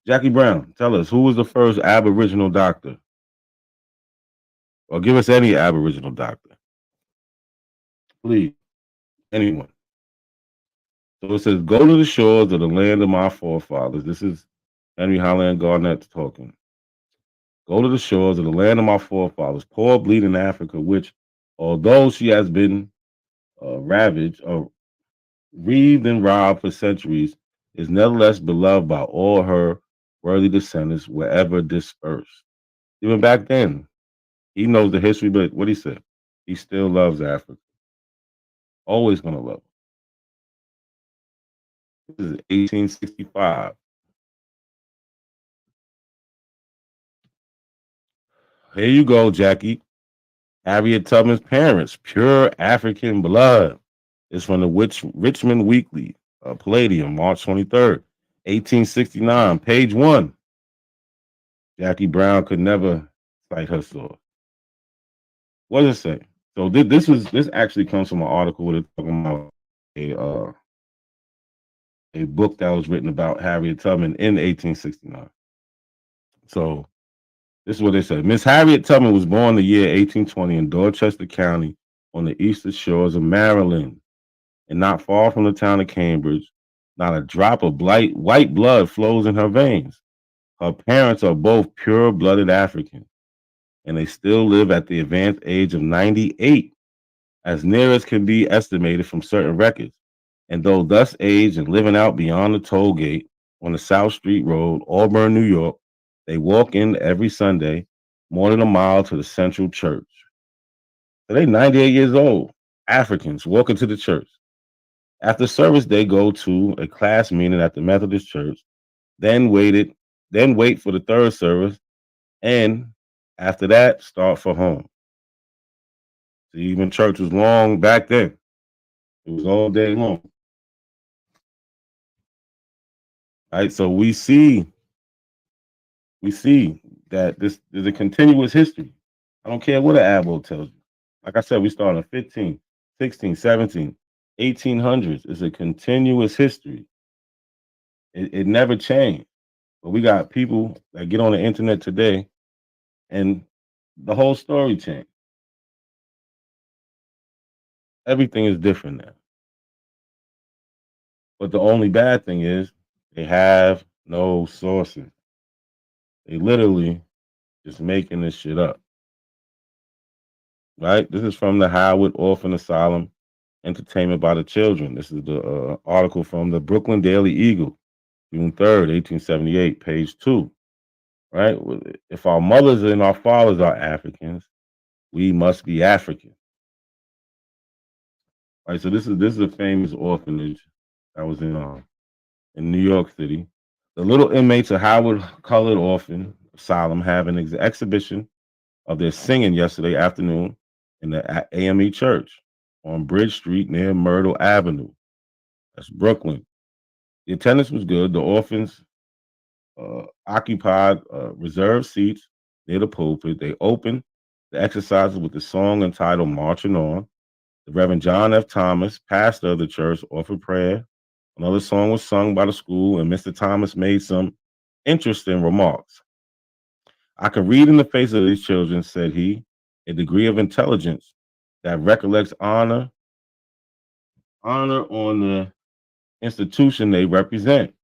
Speaker 7: Jackie Brown, tell us, who was the first Aboriginal doctor? Or give us any Aboriginal doctor. Please. Anyone. So it says, go to the shores of the land of my forefathers. This is Henry Highland Garnett talking. Go to the shores of the land of my forefathers, poor bleeding Africa, which, although she has been ravaged or reaved and robbed for centuries, is nevertheless beloved by all her worthy descendants wherever dispersed. Even back then, he knows the history, but what he said, he still loves Africa. Always gonna love it. This is 1865. Here you go, Jackie. Harriet Tubman's parents, pure African blood, is from the Richmond Weekly, Palladium, March 23rd. 1869, page 1. Jackie Brown could never cite her source. What does it say? So this actually comes from an article where they're talking about a book that was written about Harriet Tubman in 1869. So this is what they said. Miss Harriet Tubman was born the year 1820 in Dorchester County on the eastern shores of Maryland, and not far from the town of Cambridge. Not a drop of white blood flows in her veins. Her parents are both pure-blooded Africans, and they still live at the advanced age of 98, as near as can be estimated from certain records. And though thus aged and living out beyond the toll gate on the South Street Road, Auburn, New York, they walk in every Sunday, more than a mile to the Central Church. So they 98 years old, Africans walking to the church. After service, they go to a class meeting at the Methodist Church, then wait for the third service, and after that, start for home. So even church was long back then. It was all day long. Right? So we see that this is a continuous history. I don't care what an Abo tells you. Like I said, we started in 15, 16, 17, 1800s. It's a continuous history. It never changed. But we got people that get on the internet today and the whole story changed. Everything is different now. But the only bad thing is they have no sources. They literally just making this shit up. Right? This is from the Howard Orphan Asylum, Entertainment by the Children. This is the article from the Brooklyn Daily Eagle, June 3rd, 1878, page 2. Right? If our mothers and our fathers are Africans, we must be African. Right, so this is a famous orphanage that was in New York City. The little inmates of Howard Colored Orphan Asylum have an exhibition of their singing yesterday afternoon in the AME Church on Bridge Street near Myrtle Avenue. That's Brooklyn. The attendance was good. The orphans occupied reserved seats near the pulpit. They opened the exercises with the song entitled Marching On. The Reverend John F. Thomas, pastor of the church, offered prayer. Another song was sung by the school, and Mr. Thomas made some interesting remarks. I can read in the face of these children, said he, a degree of intelligence that recollects honor on the institution they represent.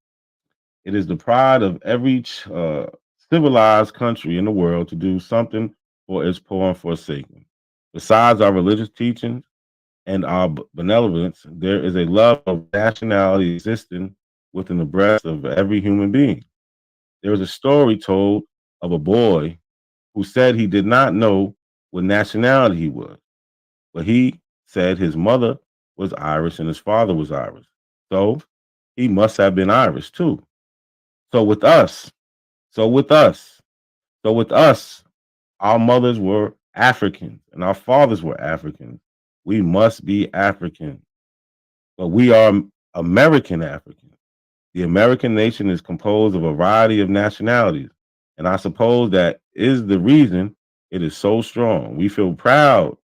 Speaker 7: It is the pride of every civilized country in the world to do something for its poor and forsaken. Besides our religious teachings and our benevolence, there is a love of nationality existing within the breast of every human being. There is a story told of a boy who said he did not know what nationality he was, but he said his mother was Irish and his father was Irish. So he must have been Irish too. So with us, our mothers were Africans and our fathers were Africans. We must be African, but we are American Africans. The American nation is composed of a variety of nationalities, and I suppose that is the reason it is so strong. We feel proud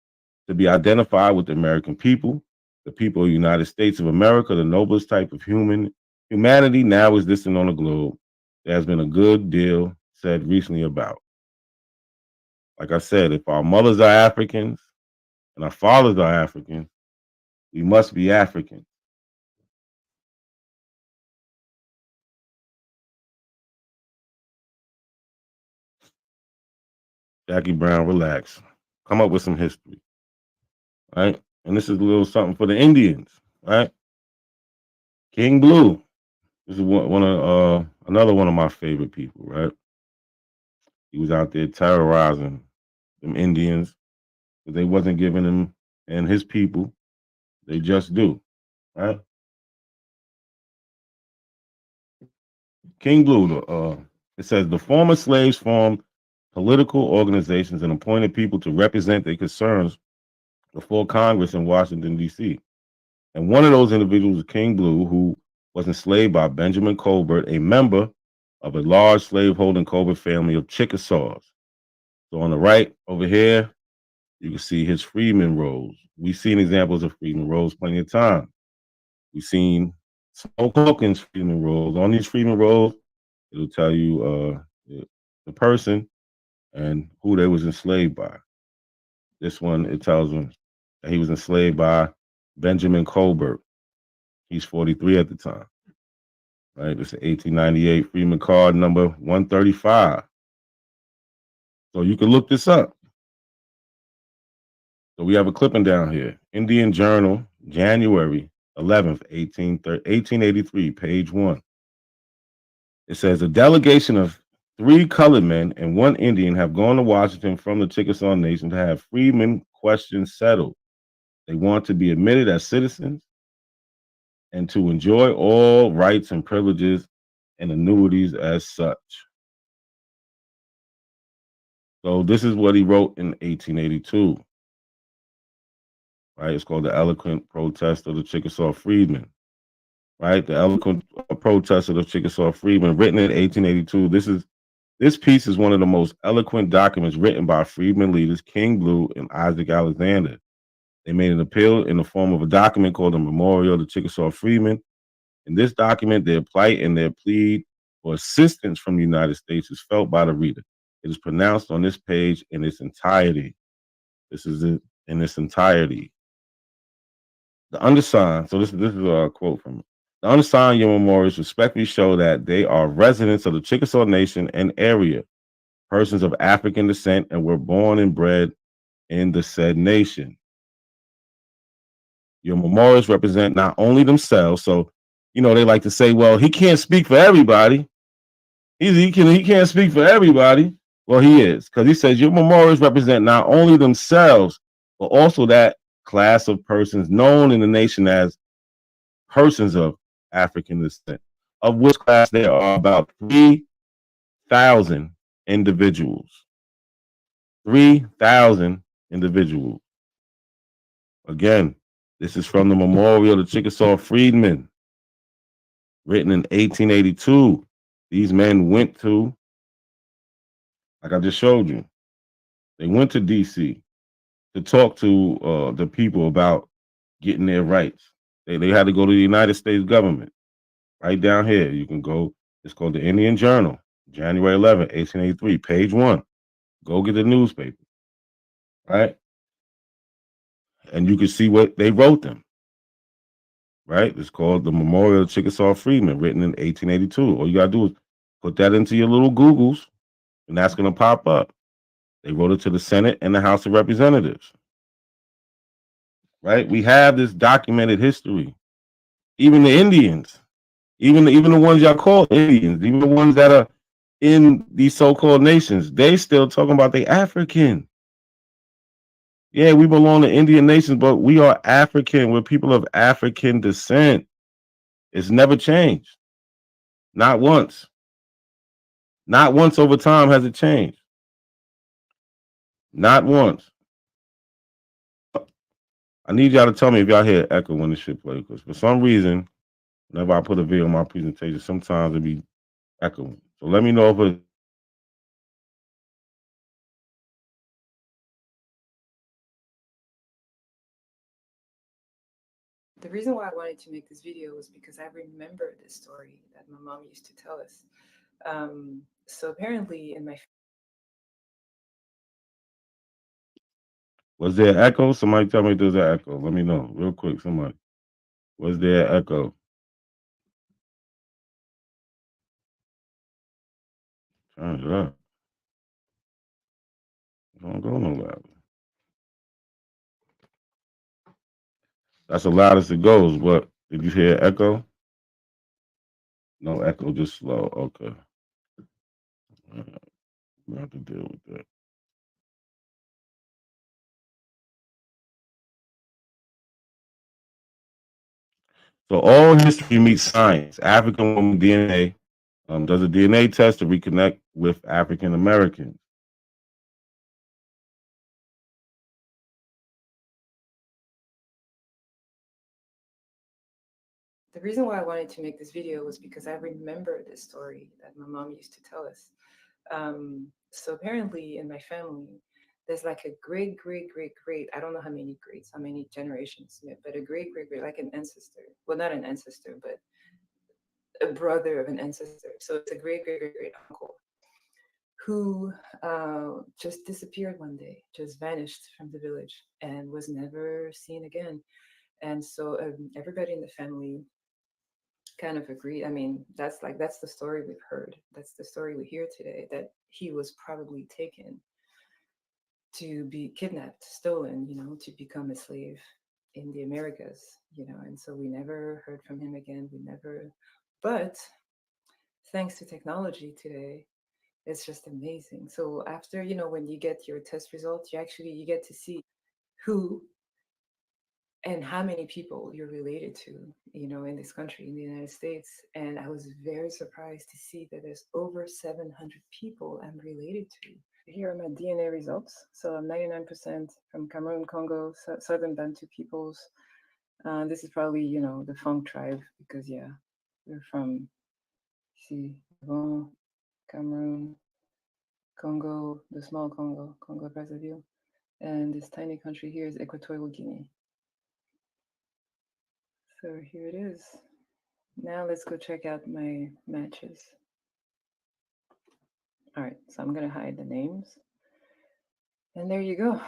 Speaker 7: to be identified with the American people, the people of the United States of America, the noblest type of humanity now existing on the globe. There has been a good deal said recently about. Like I said, if our mothers are Africans and our fathers are Africans, we must be African. Jackie Brown, relax. Come up with some history. Right? And this is a little something for the Indians, right? King Blue. This is another one of my favorite people, right? He was out there terrorizing them Indians because they wasn't giving him and his people, they just do, right? King Blue, it says the former slaves formed political organizations and appointed people to represent their concerns before Congress in Washington, D.C. And one of those individuals was King Blue, who was enslaved by Benjamin Colbert, a member of a large slaveholding Colbert family of Chickasaws. So on the right over here, you can see his freedman rolls. We've seen examples of freedman rolls plenty of time. We've seen Smoke Hawkins freedman rolls. On these freedman rolls, it'll tell you the person and who they was enslaved by. This one, it tells him that he was enslaved by Benjamin Colbert. He's 43 at the time. Right, it's an 1898 Freeman card number 135. So you can look this up. So we have a clipping down here. Indian Journal, January 11th, 1883, page 1. It says a delegation of 3 colored men and 1 Indian have gone to Washington from the Chickasaw Nation to have freedmen questions settled. They want to be admitted as citizens and to enjoy all rights and privileges and annuities as such. So this is what he wrote in 1882. Right, it's called the Eloquent Protest of the Chickasaw Freedmen. Right, the Eloquent Protest of the Chickasaw Freedmen, written in 1882. This piece is one of the most eloquent documents written by freedmen leaders King Blue and Isaac Alexander. They made an appeal in the form of a document called the Memorial of the Chickasaw Freedmen. In this document, their plight and their plea for assistance from the United States is felt by the reader. It is pronounced on this page in its entirety. This is it in its entirety. The undersigned, so this is a quote from it. The undersigned your memorials respectfully show that they are residents of the Chickasaw Nation and area, persons of African descent, and were born and bred in the said nation. Your memorials represent not only themselves, so they like to say, well, he can't speak for everybody. He can't speak for everybody. Well, he is, because he says your memorials represent not only themselves, but also that class of persons known in the nation as persons of African descent, of which class there are about 3,000 individuals. 3,000 individuals. Again, this is from the Memorial of the Chickasaw Freedmen, written in 1882. These men went to, like I just showed you, they went to D.C. to talk to the people about getting their rights. They had to go to the United States government. Right down here, you can go. It's called the Indian Journal, January 11th, 1883, page 1. Go get the newspaper, right? And you can see what they wrote them, right? It's called the Memorial of Chickasaw Freedmen, written in 1882. All you got to do is put that into your little Googles, and that's going to pop up. They wrote it to the Senate and the House of Representatives, right? We have this documented history. Even the Indians, even the ones y'all call Indians, even the ones that are in these so-called nations, they still talking about they African. Yeah, we belong to Indian nations, but we are African. We're people of African descent. It's never changed. Not once. Not once over time has it changed. Not once. I need y'all to tell me if y'all hear echo when this shit play, because for some reason, whenever I put a video on my presentation, sometimes it be echoing. So let me know if it.
Speaker 19: The reason why I wanted to make this video was because I remember this story that my mom used to tell us. So apparently in my
Speaker 7: Was there echo? Somebody tell me if there's an echo. Let me know real quick. Somebody. Was there echo? Turn it up. Don't go no louder. That's the loudest it goes. What? Did you hear echo? No echo, just slow. Okay. We have to deal with that. So all history meets science. African woman DNA does a DNA test to reconnect with African Americans.
Speaker 19: the reason why I wanted to make this video was because I remember this story that my mom used to tell us. So apparently in my family, there's like a great, I don't know how many greats, how many generations, but a great, like an ancestor. Well, not an ancestor, but a brother of an ancestor. So it's a great, great uncle who just disappeared one day, just vanished from the village and was never seen again. And so everybody in the family kind of agreed. I mean, that's the story we've heard. That's the story we hear today, that he was probably taken to be kidnapped, stolen, to become a slave in the Americas, and so we never heard from him again. But thanks to technology today, it's just amazing. So after, when you get your test results, you get to see who and how many people you're related to, in this country, in the United States. And I was very surprised to see that there's over 700 people I'm related to. Here are my DNA results. So I'm 99% from Cameroon, Congo, Southern Bantu peoples. This is probably, the Funk tribe, because we're from, Cameroon, Congo, the small Congo, Brazzaville. And this tiny country here is Equatorial Guinea. So here it is. Now let's go check out my matches. All right, so I'm gonna hide the names. And there you go.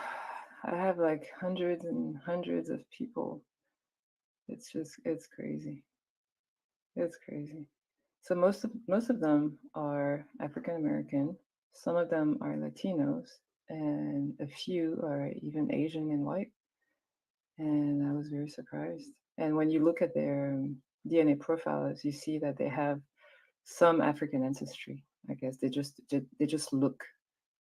Speaker 19: I have like hundreds and hundreds of people. It's crazy. It's crazy. So most of them are African American. Some of them are Latinos, and a few are even Asian and white. And I was very surprised. And when you look at their DNA profiles, you see that they have some African ancestry. I guess they just look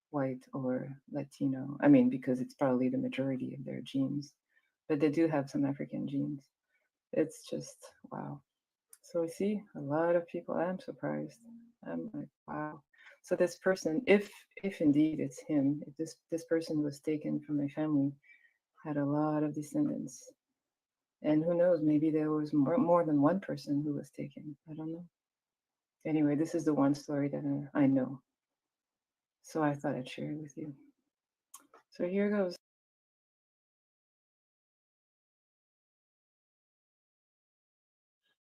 Speaker 19: white or Latino. I mean, because it's probably the majority of their genes, but they do have some African genes. It's just wow. So we see a lot of people. I'm surprised. I'm like, wow. So this person, if indeed it's him, if this person was taken from my family, had a lot of descendants. And who knows, maybe there was more than one person who was taken. I don't know. Anyway, this is the one story that I know. So I thought I'd share it with you. So here goes.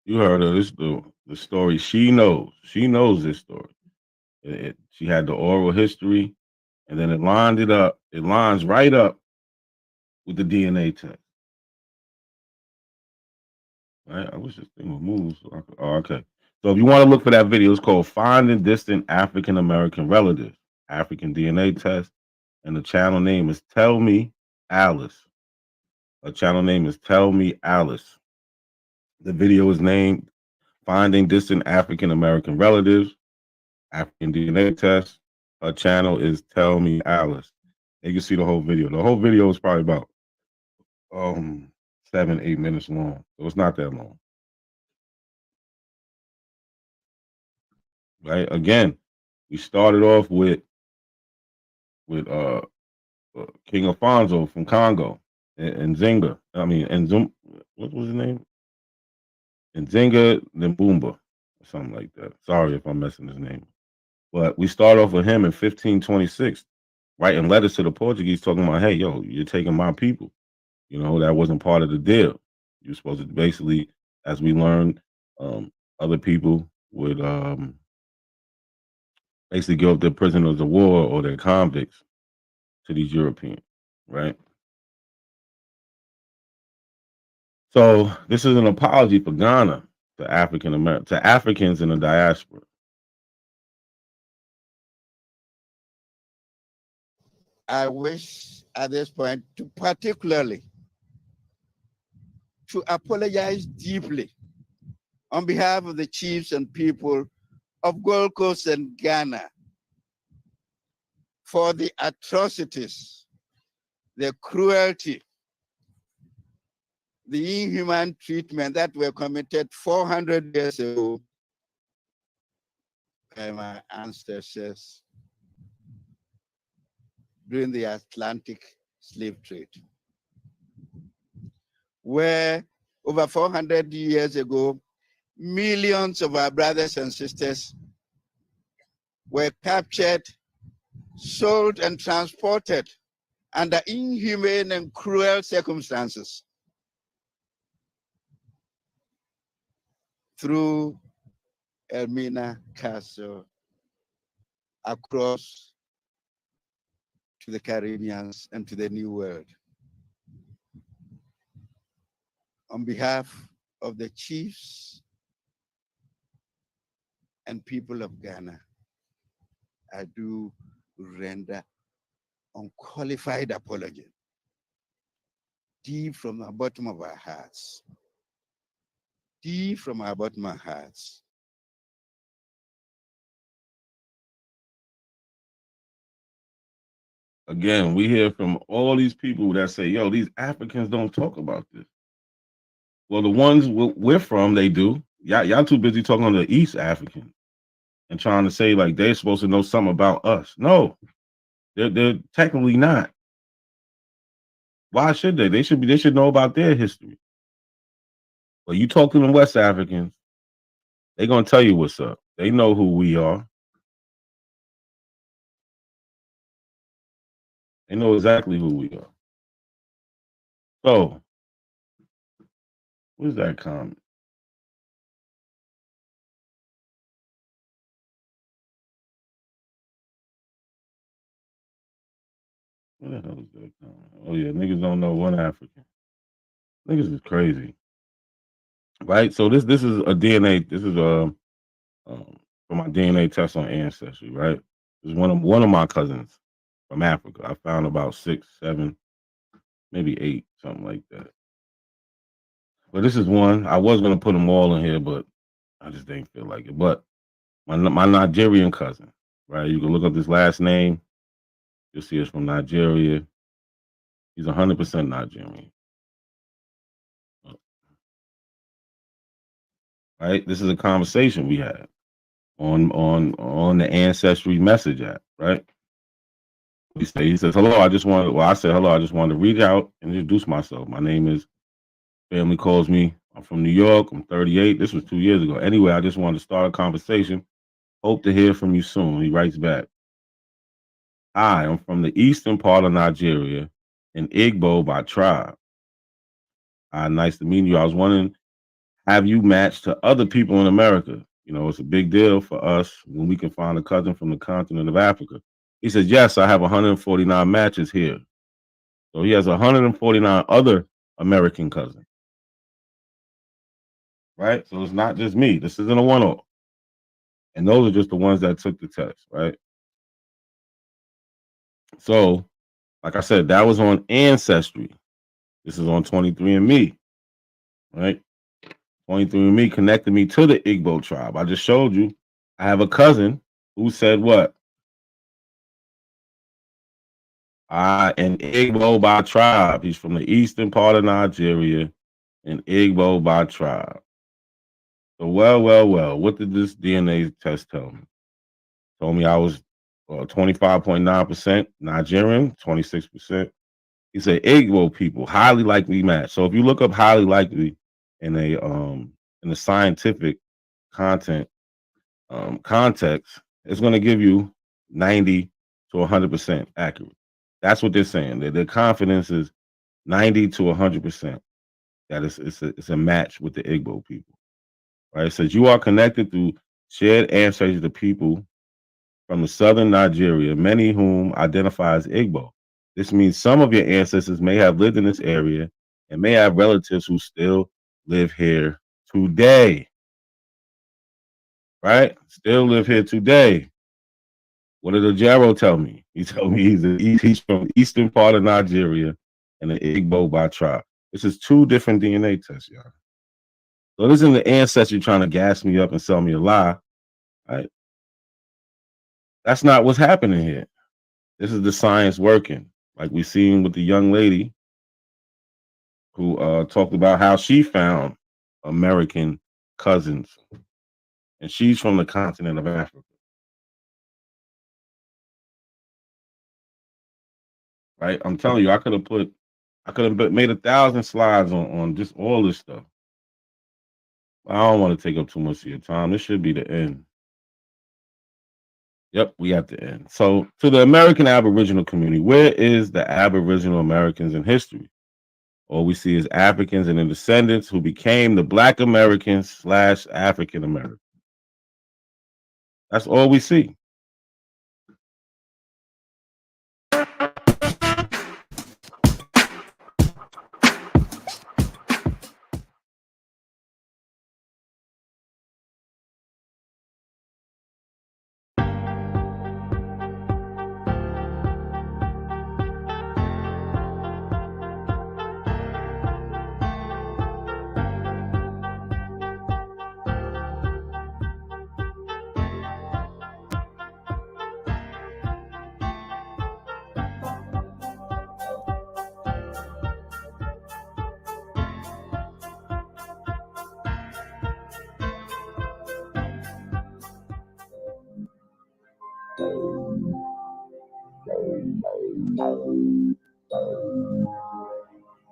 Speaker 7: You heard her. This the story. She knows. She knows this story. She had the oral history, and then it lined it up. It lines right up with the DNA test. Right? I wish this thing would move. So okay. So if you want to look for that video, it's called Finding Distant African American Relatives, African DNA Test. And the channel name is Tell Me Alice. Her channel name is Tell Me Alice. The video is named Finding Distant African American Relatives, African DNA Test. Her channel is Tell Me Alice. You can see the whole video. The whole video is probably about 7-8 minutes long. So it's not that long. Right? Again, we started off with King Alfonso from Congo and Zinga. I mean, and what was his name? Nzinga Mbumba, or something like that. Sorry if I'm messing his name. But we start off with him in 1526, writing letters to the Portuguese talking about, hey, yo, you're taking my people. That wasn't part of the deal. You're supposed to basically, as we learned, other people would basically give up their prisoners of war or their convicts to these Europeans, right? So this is an apology for Ghana to Africans in the diaspora.
Speaker 20: I wish at this point to particularly to apologize deeply on behalf of the chiefs and people of Gold Coast and Ghana for the atrocities, the cruelty, the inhuman treatment that were committed 400 years ago by my ancestors during the Atlantic slave trade, where over 400 years ago, millions of our brothers and sisters were captured, sold, and transported under inhumane and cruel circumstances through Elmina Castle across to the Caribbeans and to the New World. On behalf of the chiefs and people of Ghana, I do render unqualified apology, deep from the bottom of our hearts. Deep from our bottom of our hearts.
Speaker 7: Again, we hear from all these people that say, yo, these Africans don't talk about this. Well, the ones we're from, they do. Y'all too busy talking on the East African and trying to say like they're supposed to know something about us. No, they're technically not. Why should they? They should know about their history. Well, you talk to them West Africans, they're gonna tell you what's up. They know who we are. They know exactly who we are. So, what's that comment? What the hell is that comment? Oh yeah, niggas don't know one African. Niggas is crazy, right? So this is a DNA. This is for my DNA test on ancestry, right? This is one of my cousins from Africa. I found about 6, 7, maybe 8, something like that. But this is one. I was gonna put them all in here, but I just didn't feel like it. But my Nigerian cousin, right? You can look up this last name. You'll see it's from Nigeria. He's 100% Nigerian. Right? This is a conversation we had on the Ancestry Message app, right? He says, hello, I said, hello, I just wanted to reach out and introduce myself. My name is, family calls me, I'm from New York, I'm 38. This was 2 years ago. Anyway, I just wanted to start a conversation. Hope to hear from you soon. He writes back, hi, I'm from the eastern part of Nigeria, in Igbo by tribe. Nice to meet you. I was wondering, have you matched to other people in America? You know, it's a big deal for us when we can find a cousin from the continent of Africa. He says, yes, I have 149 matches here. So he has 149 other American cousins. Right? So it's not just me. This isn't a one-off. And those are just the ones that took the test, right? So, like I said, that was on Ancestry. This is on 23andMe, right? 23andMe connected me to the Igbo tribe. I just showed you. I have a cousin who said what? An Igbo by tribe. He's from the eastern part of Nigeria, an Igbo by tribe. So, well, what did this DNA test tell me? Told me I was 25.9% Nigerian, 26%. He said Igbo people highly likely match. So if you look up highly likely in the scientific content context, it's going to give you 90 to 100% accurate. That's what they're saying. Their confidence is 90 to 100% that it's a match with the Igbo people. Right? It says you are connected through shared ancestors to people from the southern Nigeria, many whom identify as Igbo. This means some of your ancestors may have lived in this area and may have relatives who still live here today. Right? Still live here today. What did Ojaro tell me? He told me he's from the eastern part of Nigeria and an Igbo by tribe. This is 2 different DNA tests, y'all. So this isn't the ancestry trying to gas me up and sell me a lie. Right? That's not what's happening here. This is the science working. Like we seen with the young lady who talked about how she found American cousins. And she's from the continent of Africa. Right? I'm telling you, I could have made 1,000 slides on just all this stuff. I don't want to take up too much of your time. This should be the end. Yep, we at the end. So, to the American Aboriginal community, where is the Aboriginal Americans in history? All we see is Africans and their descendants who became the Black Americans / African Americans. That's all we see.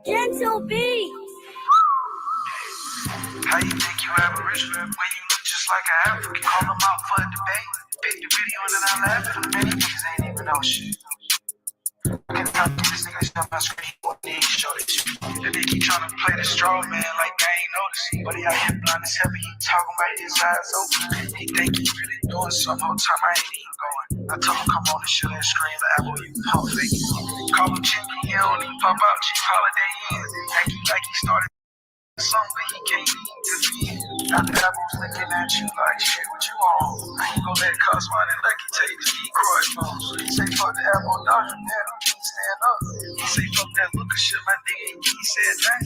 Speaker 1: Gentle beats.
Speaker 21: How you think you Aboriginal when you look just like an African? Call them out for a debate. Pick the video and then I laugh at them. Many niggas ain't even know shit. I can talk to this nigga stuff my screen. He won't need to show this shit. Then they keep trying to play the straw man like they ain't noticing. But he out here blind as hell. He talking about his eyes open. He think he really doing something. Whole time I ain't even going. I told him come on and shoot and scream the apple you pump fake. Call him Jimmy. He don't even pop out. Cheap holiday in. Like he started. Something he can't defend. Now the devil's looking at you like shit, what you on? I ain't gonna let cuss run and lucky take the key crossbones. He say fuck the apple dodger, man, I can't stand up. He say fuck that look of shit, my nigga, he said that.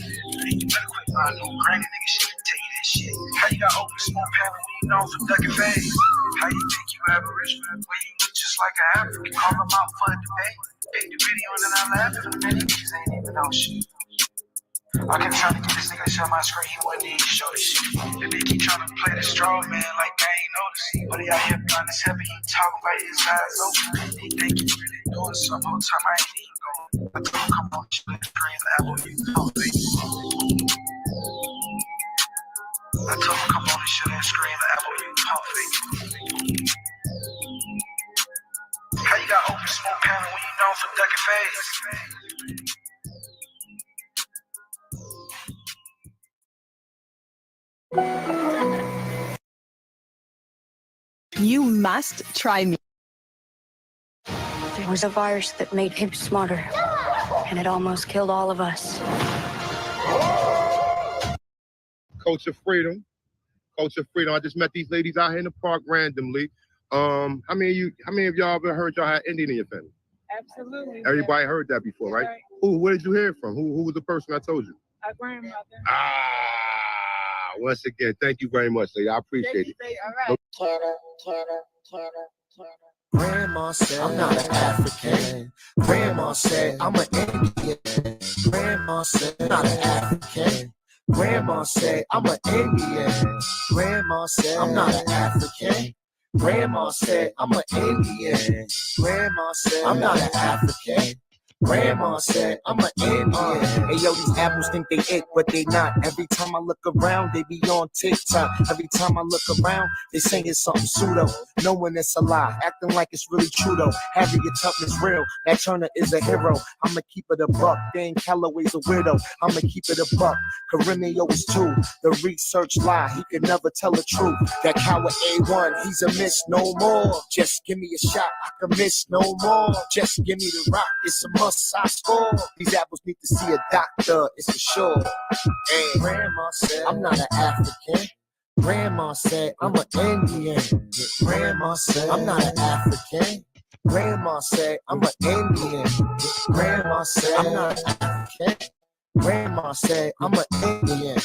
Speaker 21: You better quit lying, no granny nigga shit, tell you that shit. How you got open small panel when you known for ducking phase? How you think you Aboriginal when you look just like an African? Call them out for a debate. Pick the video and then I laugh at them. Many niggas ain't even know shit. I can try to get this nigga to show my screen, he wouldn't need to show this shit. And they keep trying to play the straw man like they ain't noticing. But he out here blind as hell, he talking about his eyes open. He think he really doing something, whole time I ain't even going. I told him come on, show the screen, the apple you pump fake. I told him come on and show that screen, the apple you pump fake. How you got open smoke panel when you known for ducking phase?
Speaker 22: You must try me.
Speaker 23: There was a virus that made him smarter, and it almost killed all of us.
Speaker 24: Culture freedom. Culture freedom. I just met these ladies out here in the park randomly. How many of y'all ever heard y'all had Indian in your family?
Speaker 25: Absolutely.
Speaker 24: Everybody heard that before, right? Who? Where did you hear it from? Who was the person I told you?
Speaker 25: Our grandmother.
Speaker 24: Once again, thank you very much, lady. I appreciate it.
Speaker 25: All right.
Speaker 1: Grandma said I'm not an African. Grandma said I'm an Indian. Grandma said I'm not an African. Grandma said I'm an Indian. Grandma said I'm not an African. Grandma said I'm an Indian. Grandma said I'm not an African. Grandma said I'm an Indian. Hey yo, these apples think they it, but they not. Every time I look around, they be on TikTok. Every time I look around, they saying something pseudo, knowing it's a lie, acting like it's really true though. Harriet Tubman's real, Nat Turner is a hero. I'ma keep it a buck. Dan Calloway's a weirdo. I'ma keep it a buck. Caremio is too. The research lie, he could never tell the truth. That coward A1, he's a miss no more. Just give me a shot, I can miss no more. Just give me the rock, it's a must. I score. These apples need to see a doctor, it's for sure. And Grandma said I'm not an African. Grandma said I'm an Indian. Grandma said I'm not an African. Grandma said I'm an Indian. Grandma said I'm not an African. Grandma said I'm an Indian.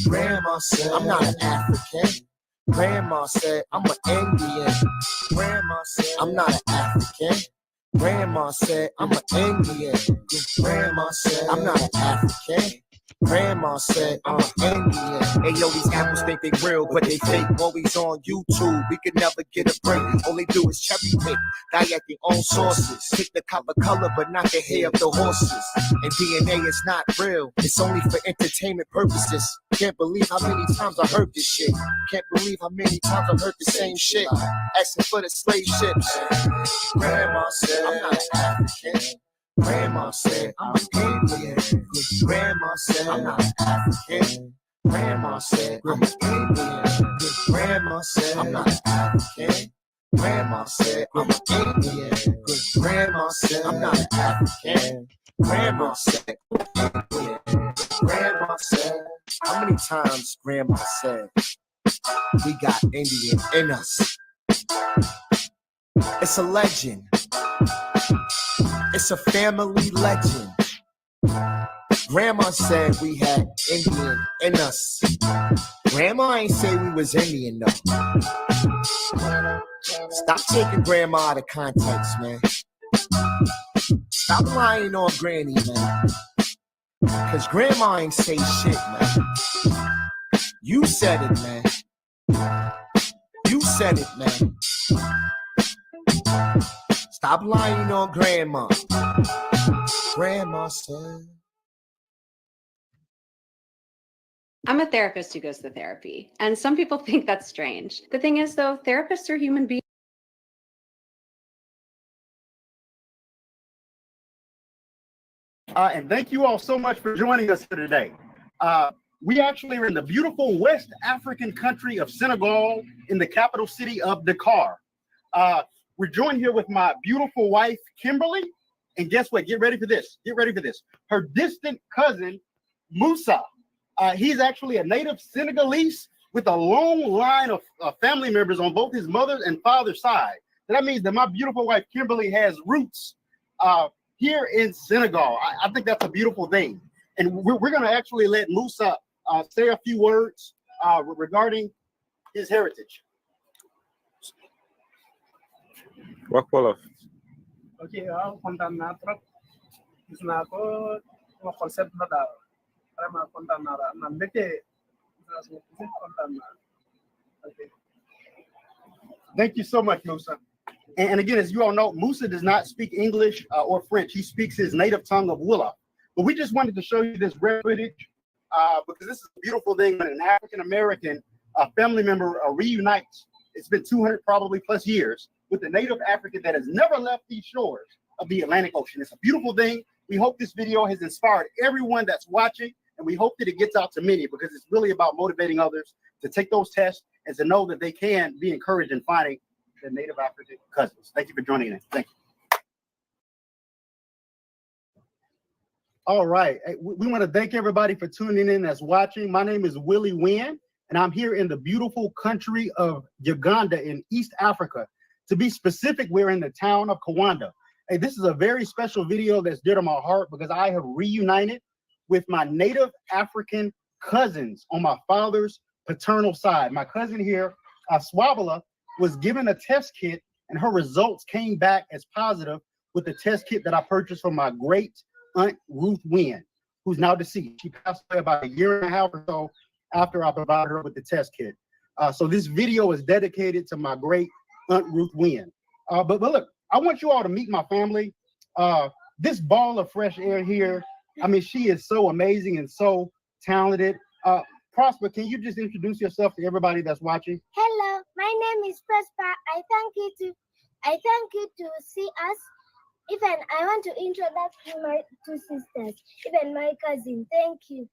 Speaker 1: Grandma said I'm not an African. Grandma said I'm an Indian. Grandma said I'm not an African. Grandma said I'm an Indian. Grandma said I'm not an African. Grandma said, Indian. Hey, yo, these apples think they real, but they fake. Always on YouTube, we could never get a break. All they do is cherry pick, dissect their own sources. Pick the copper color, but not the hair of the horses. And DNA is not real, it's only for entertainment purposes. Can't believe how many times I heard this shit. Can't believe how many times I heard the same shit. Asking for the slave ships. Grandma said, I'm not African. Grandma said, I'm Indian. Grandma said, I'm not African. Grandma said, I'm Indian. Grandma said, I'm not African. Grandma said, I'm Indian. Grandma said, I'm not African. Grandma said, I'm Indian. Grandma said, how many times Grandma said, we got Indian in us? It's a legend. It's a family legend. Grandma said we had Indian in us. Grandma ain't say we was Indian though. Stop taking Grandma out of context, man. Stop lying on Granny, man. Cause Grandma ain't say shit, man. You said it, man. You said it, man. Stop lying on Grandma. Grandma said.
Speaker 4: I'm a therapist who goes to therapy, and some people think that's strange. The thing is, though, therapists are human beings.
Speaker 5: And thank you all so much for joining us here today. We actually are in the beautiful West African country of Senegal in the capital city of Dakar. We're joined here with my beautiful wife, Kimberly. And guess what? Get ready for this. Get ready for this. Her distant cousin, Musa. He's actually a native Senegalese with a long line of family members on both his mother's and father's side. So that means that my beautiful wife, Kimberly, has roots here in Senegal. I think that's a beautiful thing. And we're going to actually let Musa say a few words regarding his heritage.
Speaker 6: Wax wolof.
Speaker 13: ok waaw kontaan naa trop gis naa ko sama xol set na daal vraiment kontaan naa daal am naa mbégte kontaan naa. Okay.
Speaker 5: Thank you so much, Musa. And again, as you all know, Musa does not speak English or French. He speaks his native tongue of Wolof. But we just wanted to show you this rare footage because this is a beautiful thing when an African-American family member reunites. It's been 200 probably plus years with a native African that has never left these shores of the Atlantic Ocean. It's a beautiful thing. We hope this video has inspired everyone that's watching, and we hope that it gets out to many because it's really about motivating others to take those tests and to know that they can be encouraged in finding their native African cousins. Thank you for joining us. Thank you. All right. We want to thank everybody for tuning in that's watching. My name is Willie Wynn, and I'm here in the beautiful country of Uganda in East Africa. To be specific, we're in the town of Kawanda. Hey, this is a very special video that's dear to my heart because I have reunited with my native African cousins on my father's paternal side. My cousin here, Swabala, was given a test kit and her results came back as positive with the test kit that I purchased from my great aunt Ruth Wynn, who's now deceased. She passed away about a year and a half or so after I provided her with the test kit. So this video is dedicated to my great aunt Ruth Wynn. But look, I want you all to meet my family. This ball of fresh air here, I mean, she is so amazing and so talented. Prosper, can you just introduce yourself to everybody that's watching?
Speaker 11: Hello, my name is Prosper. I thank you to see us. Even I want to introduce my two sisters, even my cousin. Thank you.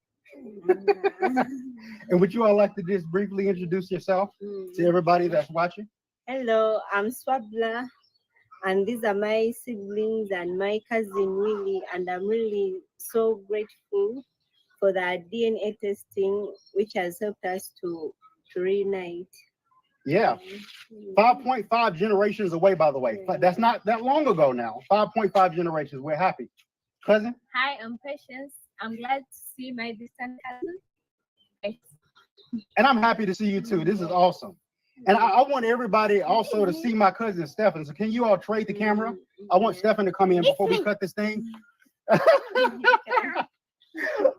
Speaker 5: And would you all like to just briefly introduce yourself to everybody that's watching?
Speaker 12: Hello, I'm Swabla, and these are my siblings and my cousin Willie, and I'm really so grateful for the DNA testing, which has helped us to reunite.
Speaker 5: Yeah, 5.5 generations away, by the way. That's not that long ago now. 5.5 generations. We're happy. Cousin?
Speaker 25: Hi, I'm Patience. I'm glad to see my distant cousin.
Speaker 5: And I'm happy to see you too. This is awesome. And I want everybody also to see my cousin Stefan. So can you all trade the camera? I want Stefan to come in before we cut this thing.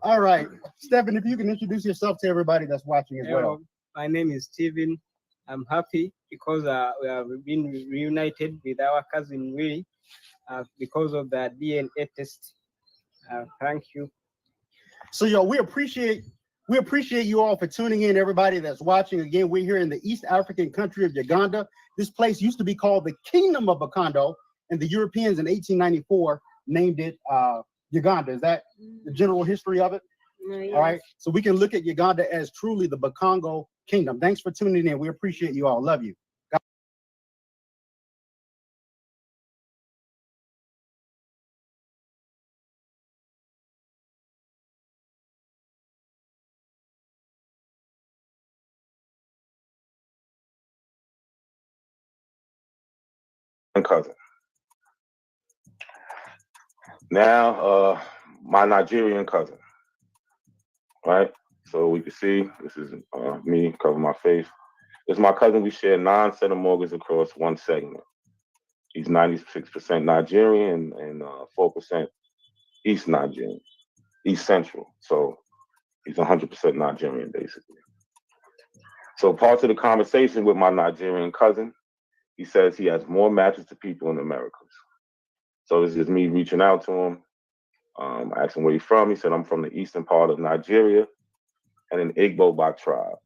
Speaker 5: All right, Stephen, if you can introduce yourself to everybody that's watching as well.
Speaker 3: My name is Steven. I'm happy because we have been reunited with our cousin Willie because of the DNA test. Thank you.
Speaker 5: So, yo, we appreciate you all for tuning in. Everybody that's watching, again, we're here in the East African country of Uganda. This place used to be called the Kingdom of Bakondo, and the Europeans in 1894 named it Uganda. Is that the general history of it?
Speaker 12: Yes.
Speaker 5: All right. So we can look at Uganda as truly the Bakongo Kingdom. Thanks for tuning in. We appreciate you all. Love you.
Speaker 2: And cousin. Now, my Nigerian cousin. Right? So we can see this is me covering my face. This is my cousin. We share 9 centimorgans across one segment. He's 96% Nigerian and 4% East Nigerian, East Central. So he's 100% Nigerian, basically. So parts of the conversation with my Nigerian cousin, he says he has more matches to people in the Americas. So this is me reaching out to him. I asked him where he's from. He said, I'm from the eastern part of Nigeria and an Igbo by tribe.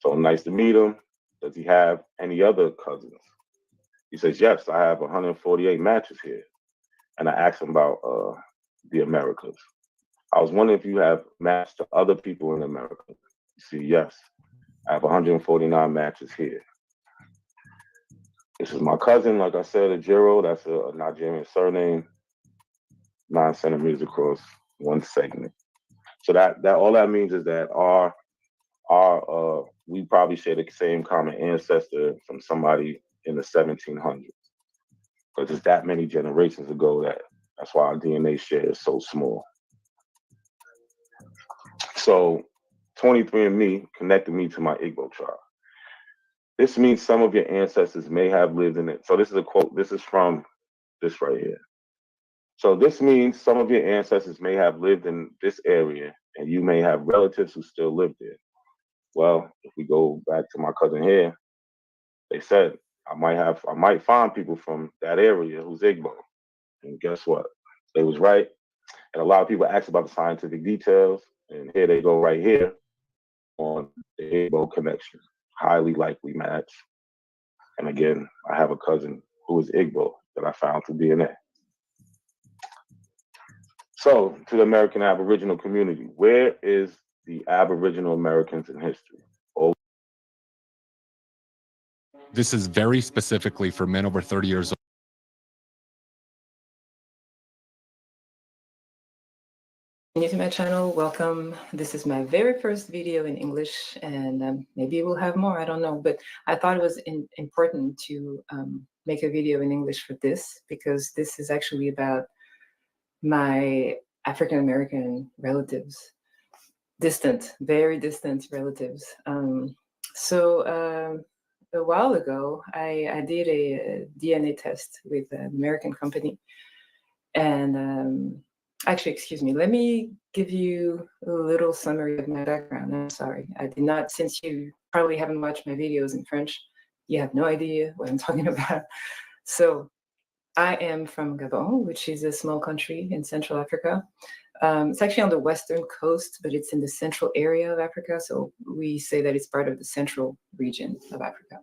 Speaker 2: So nice to meet him. Does he have any other cousins? He says, yes, I have 148 matches here. And I asked him about the Americas. I was wondering if you have matches to other people in America. You see, yes, I have 149 matches here. This is my cousin, like I said, Ajiro. That's a Nigerian surname, 9 centimeters across one segment. So that all that means is that we probably share the same common ancestor from somebody in the 1700s. Because it's that many generations ago that's why our DNA share is so small. So 23andMe connected me to my Igbo tribe. This means some of your ancestors may have lived in it. So this is a quote. This is from this right here. So this means some of your ancestors may have lived in this area and you may have relatives who still live there. Well, if we go back to my cousin here, they said, I might find people from that area who's Igbo. And guess what? They was right. And a lot of people ask about the scientific details. And here they go right here on the Igbo connection. Highly likely match. And again, I have a cousin who is Igbo that I found through DNA. So, to the American Aboriginal community, where is the Aboriginal Americans in history?
Speaker 10: This is very specifically for men over 30 years old.
Speaker 19: New to my channel, welcome. This is my very first video in English, and maybe we'll have more, I don't know, but I thought it was important to make a video in English for this, because this is actually about my African American relatives, distant, very distant relatives. So a while ago, I did a DNA test with an American company, and actually, excuse me, let me give you a little summary of my background. I'm sorry, I did not, since you probably haven't watched my videos in French, you have no idea what I'm talking about. So I am from Gabon, which is a small country in Central Africa. It's actually on the western coast, but it's in the central area of Africa. So we say that it's part of the central region of Africa.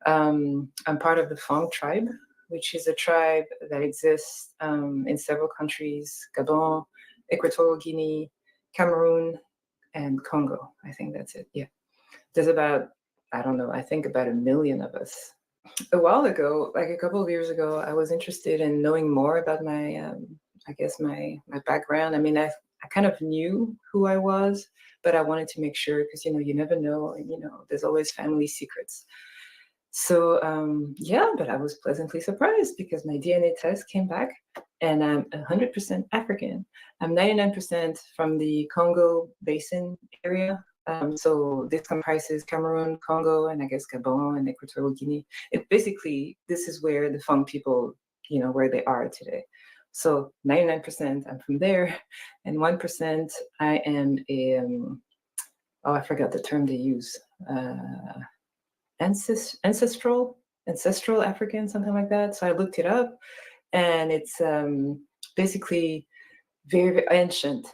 Speaker 19: I'm part of the Fang tribe, which is a tribe that exists in several countries: Gabon, Equatorial Guinea, Cameroon, and Congo. I think that's it. Yeah. There's about, I don't know, I think about 1 million of us. A while ago, like a couple of years ago, I was interested in knowing more about my, I guess my background. I mean, I kind of knew who I was, but I wanted to make sure, because, you never know, and, there's always family secrets. So, yeah, but I was pleasantly surprised because my DNA test came back and I'm 100% African. I'm 99% from the Congo Basin area. So this comprises Cameroon, Congo, and I guess Gabon and Equatorial Guinea. Basically, this is where the Fang people, where they are today. So 99% I'm from there, and 1% I am a, oh, I forgot the term they use, ancestral African, something like that. So I looked it up, and it's basically very, very ancient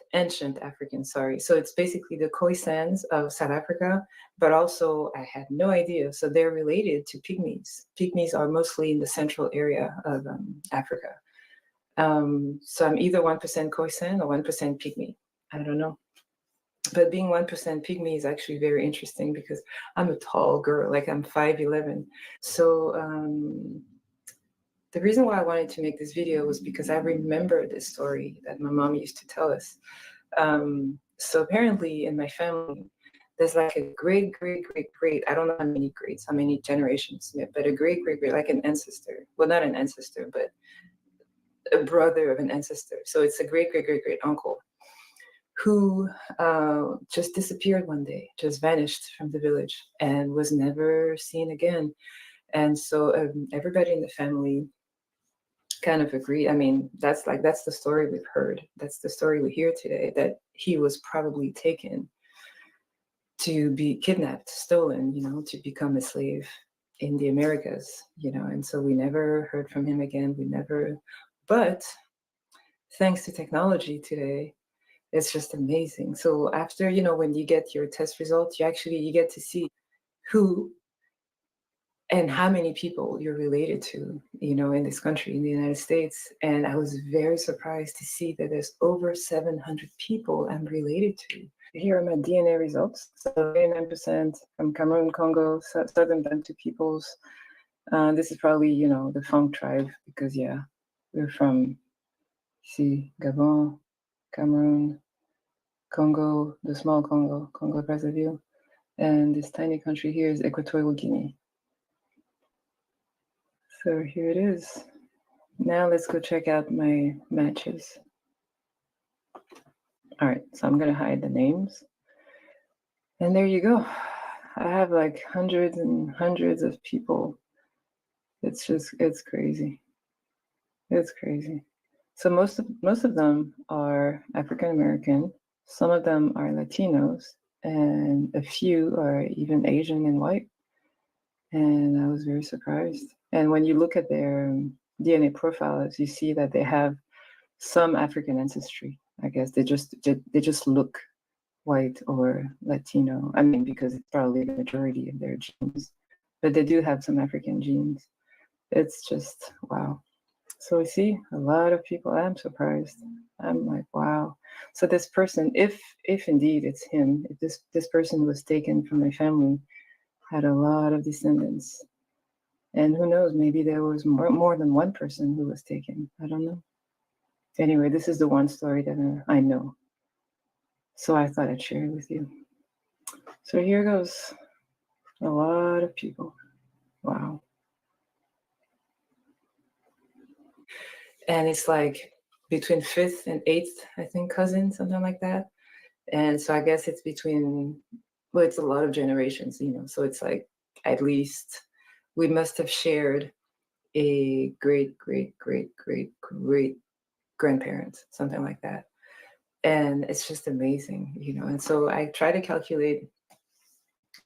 Speaker 19: African, sorry. So it's basically the Khoisans of South Africa, but also I had no idea. So they're related to Pygmies. Pygmies are mostly in the central area of Africa. So I'm either 1% Khoisan or 1% Pygmy. I don't know. But being 1% Pygmy is actually very interesting because I'm a tall girl, like I'm 5'11". So the reason why I wanted to make this video was because I remember this story that my mom used to tell us. So apparently in my family, there's like a great, I don't know how many greats, how many generations, but a great, like an ancestor. Well, not an ancestor, but a brother of an ancestor. So it's a great uncle who just disappeared one day, just vanished from the village and was never seen again. And so everybody in the family kind of agreed. I mean, that's the story we've heard. That's the story we hear today, that he was probably taken to be kidnapped, stolen, to become a slave in the Americas, and so we never heard from him again. But thanks to technology today, it's just amazing. So after, when you get your test results, you get to see who and how many people you're related to, in this country, in the United States. And I was very surprised to see that there's over 700 people I'm related to. Here are my DNA results. So 89% from Cameroon, Congo, Southern Bantu peoples. This is probably, the Funk tribe, because yeah, we're from, Gabon, Cameroon, Congo, the small Congo Brazzaville, and this tiny country here is Equatorial Guinea. So here it is. Now let's go check out my matches. All right, so I'm gonna hide the names. And there you go. I have like hundreds and hundreds of people. It's crazy. It's crazy. So most of them are African American. Some of them are Latinos, and a few are even Asian and white. And I was very surprised. And when you look at their DNA profiles, you see that they have some African ancestry. I guess they just look white or Latino. I mean, because it's probably the majority of their genes, but they do have some African genes. It's just, wow. So we see a lot of people. I'm surprised. I'm like, wow. So this person, if indeed it's him, if this person was taken from my family, had a lot of descendants. And who knows, maybe there was more than one person who was taken. I don't know. Anyway, this is the one story that I know. So I thought I'd share it with you. So here goes. A lot of people. Wow. And it's like between 5th and 8th, I think, cousin, something like that. And so I guess it's between, well, it's a lot of generations, so it's like at least we must have shared a great grandparents, something like that. And it's just amazing, and so I try to calculate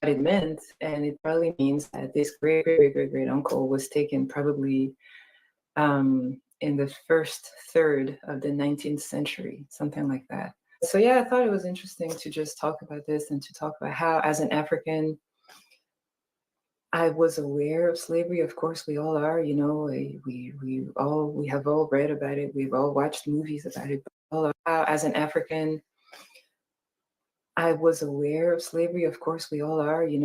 Speaker 19: what it meant, and it probably means that this great uncle was taken probably in the first third of the 19th century, something like that. So yeah, I thought it was interesting to just talk about this and to talk about how, as an African, I was aware of slavery. Of course, we all are. We have all read about it. We've all watched movies about it. But how, as an African, I was aware of slavery. Of course, we all are. We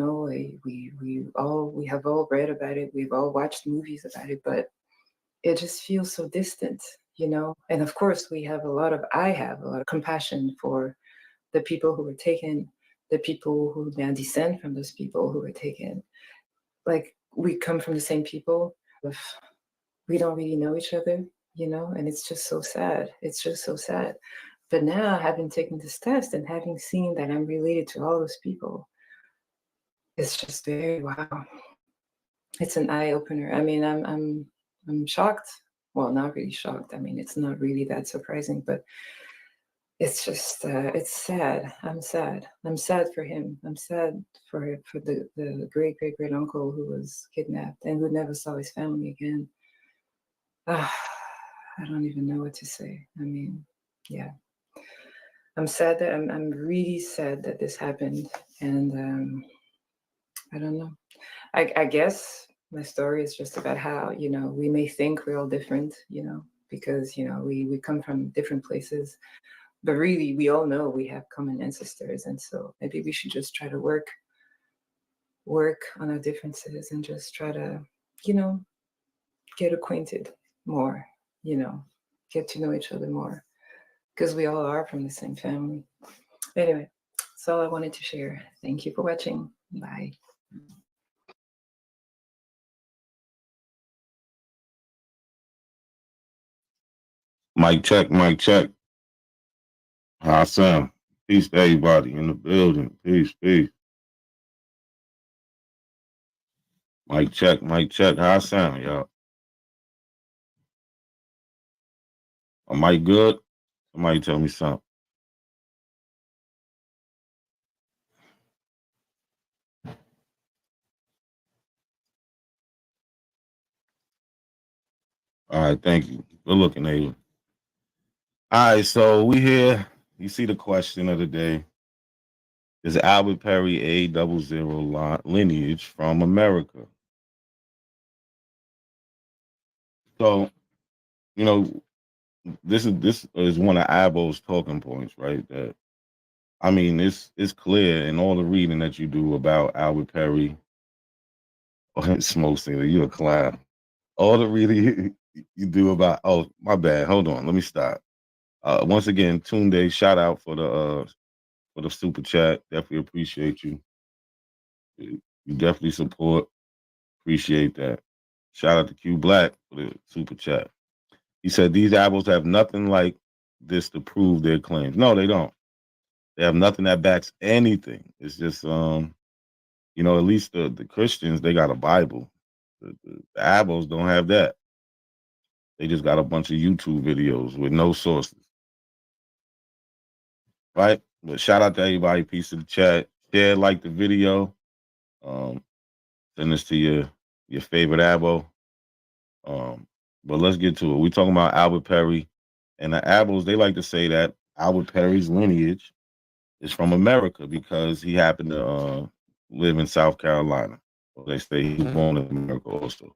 Speaker 19: have all read about it. We've all watched movies about it. But it just feels so distant, And of course, I have a lot of compassion for the people who were taken, the people who now descend from those people who were taken. Like, we come from the same people, we don't really know each other, and it's just so sad. It's just so sad. But now, having taken this test and having seen that I'm related to all those people, it's just very, wow. It's an eye opener. I mean, I'm shocked. well, not really shocked. I mean, it's not really that surprising, but it's just, it's sad. I'm sad. I'm sad for him. I'm sad for the great uncle who was kidnapped and who never saw his family again. I don't even know what to say. I mean, yeah. I'm sad that I'm really sad that this happened, and I don't know. I guess my story is just about how, you know, we may think we're all different, you know, because, you know, we come from different places, but really we all know we have common ancestors, and so maybe we should just try to work on our differences and just try to, you know, get acquainted more, you know, get to know each other more, because we all are from the same family. Anyway, that's all I wanted to share. Thank you for watching. Bye.
Speaker 7: Mic check, mic check. Hi, Sam. Peace to everybody in the building. Peace, peace. Mic check, mic check. How I sound, y'all? Am I good? Somebody tell me something. All right, thank you. Good looking, Ava. All right, so we here. You see the question of the day. Is Albert Perry A00 lineage from America? So, you know, this is one of Abo's talking points, right? That I mean, it's clear in all the reading that you do about Albert Perry. Smoke singer, you a clown. All the reading you do about, oh, my bad. Hold on, let me stop. Once again, Tunde, shout out for the super chat. Definitely appreciate you. You definitely support. Appreciate that. Shout out to Q Black for the super chat. He said these albums have nothing like this to prove their claims. No, they don't. They have nothing that backs anything. It's just you know, at least the Christians, they got a Bible. The Abos don't have that. They just got a bunch of YouTube videos with no sources. Right? But shout out to everybody. Peace to the chat. Share, like the video. Send this to your favorite Abo. But let's get to it. We're talking about Albert Perry. And the Abos, they like to say that Albert Perry's lineage is from America because he happened to live in South Carolina. So they say he was born in America also.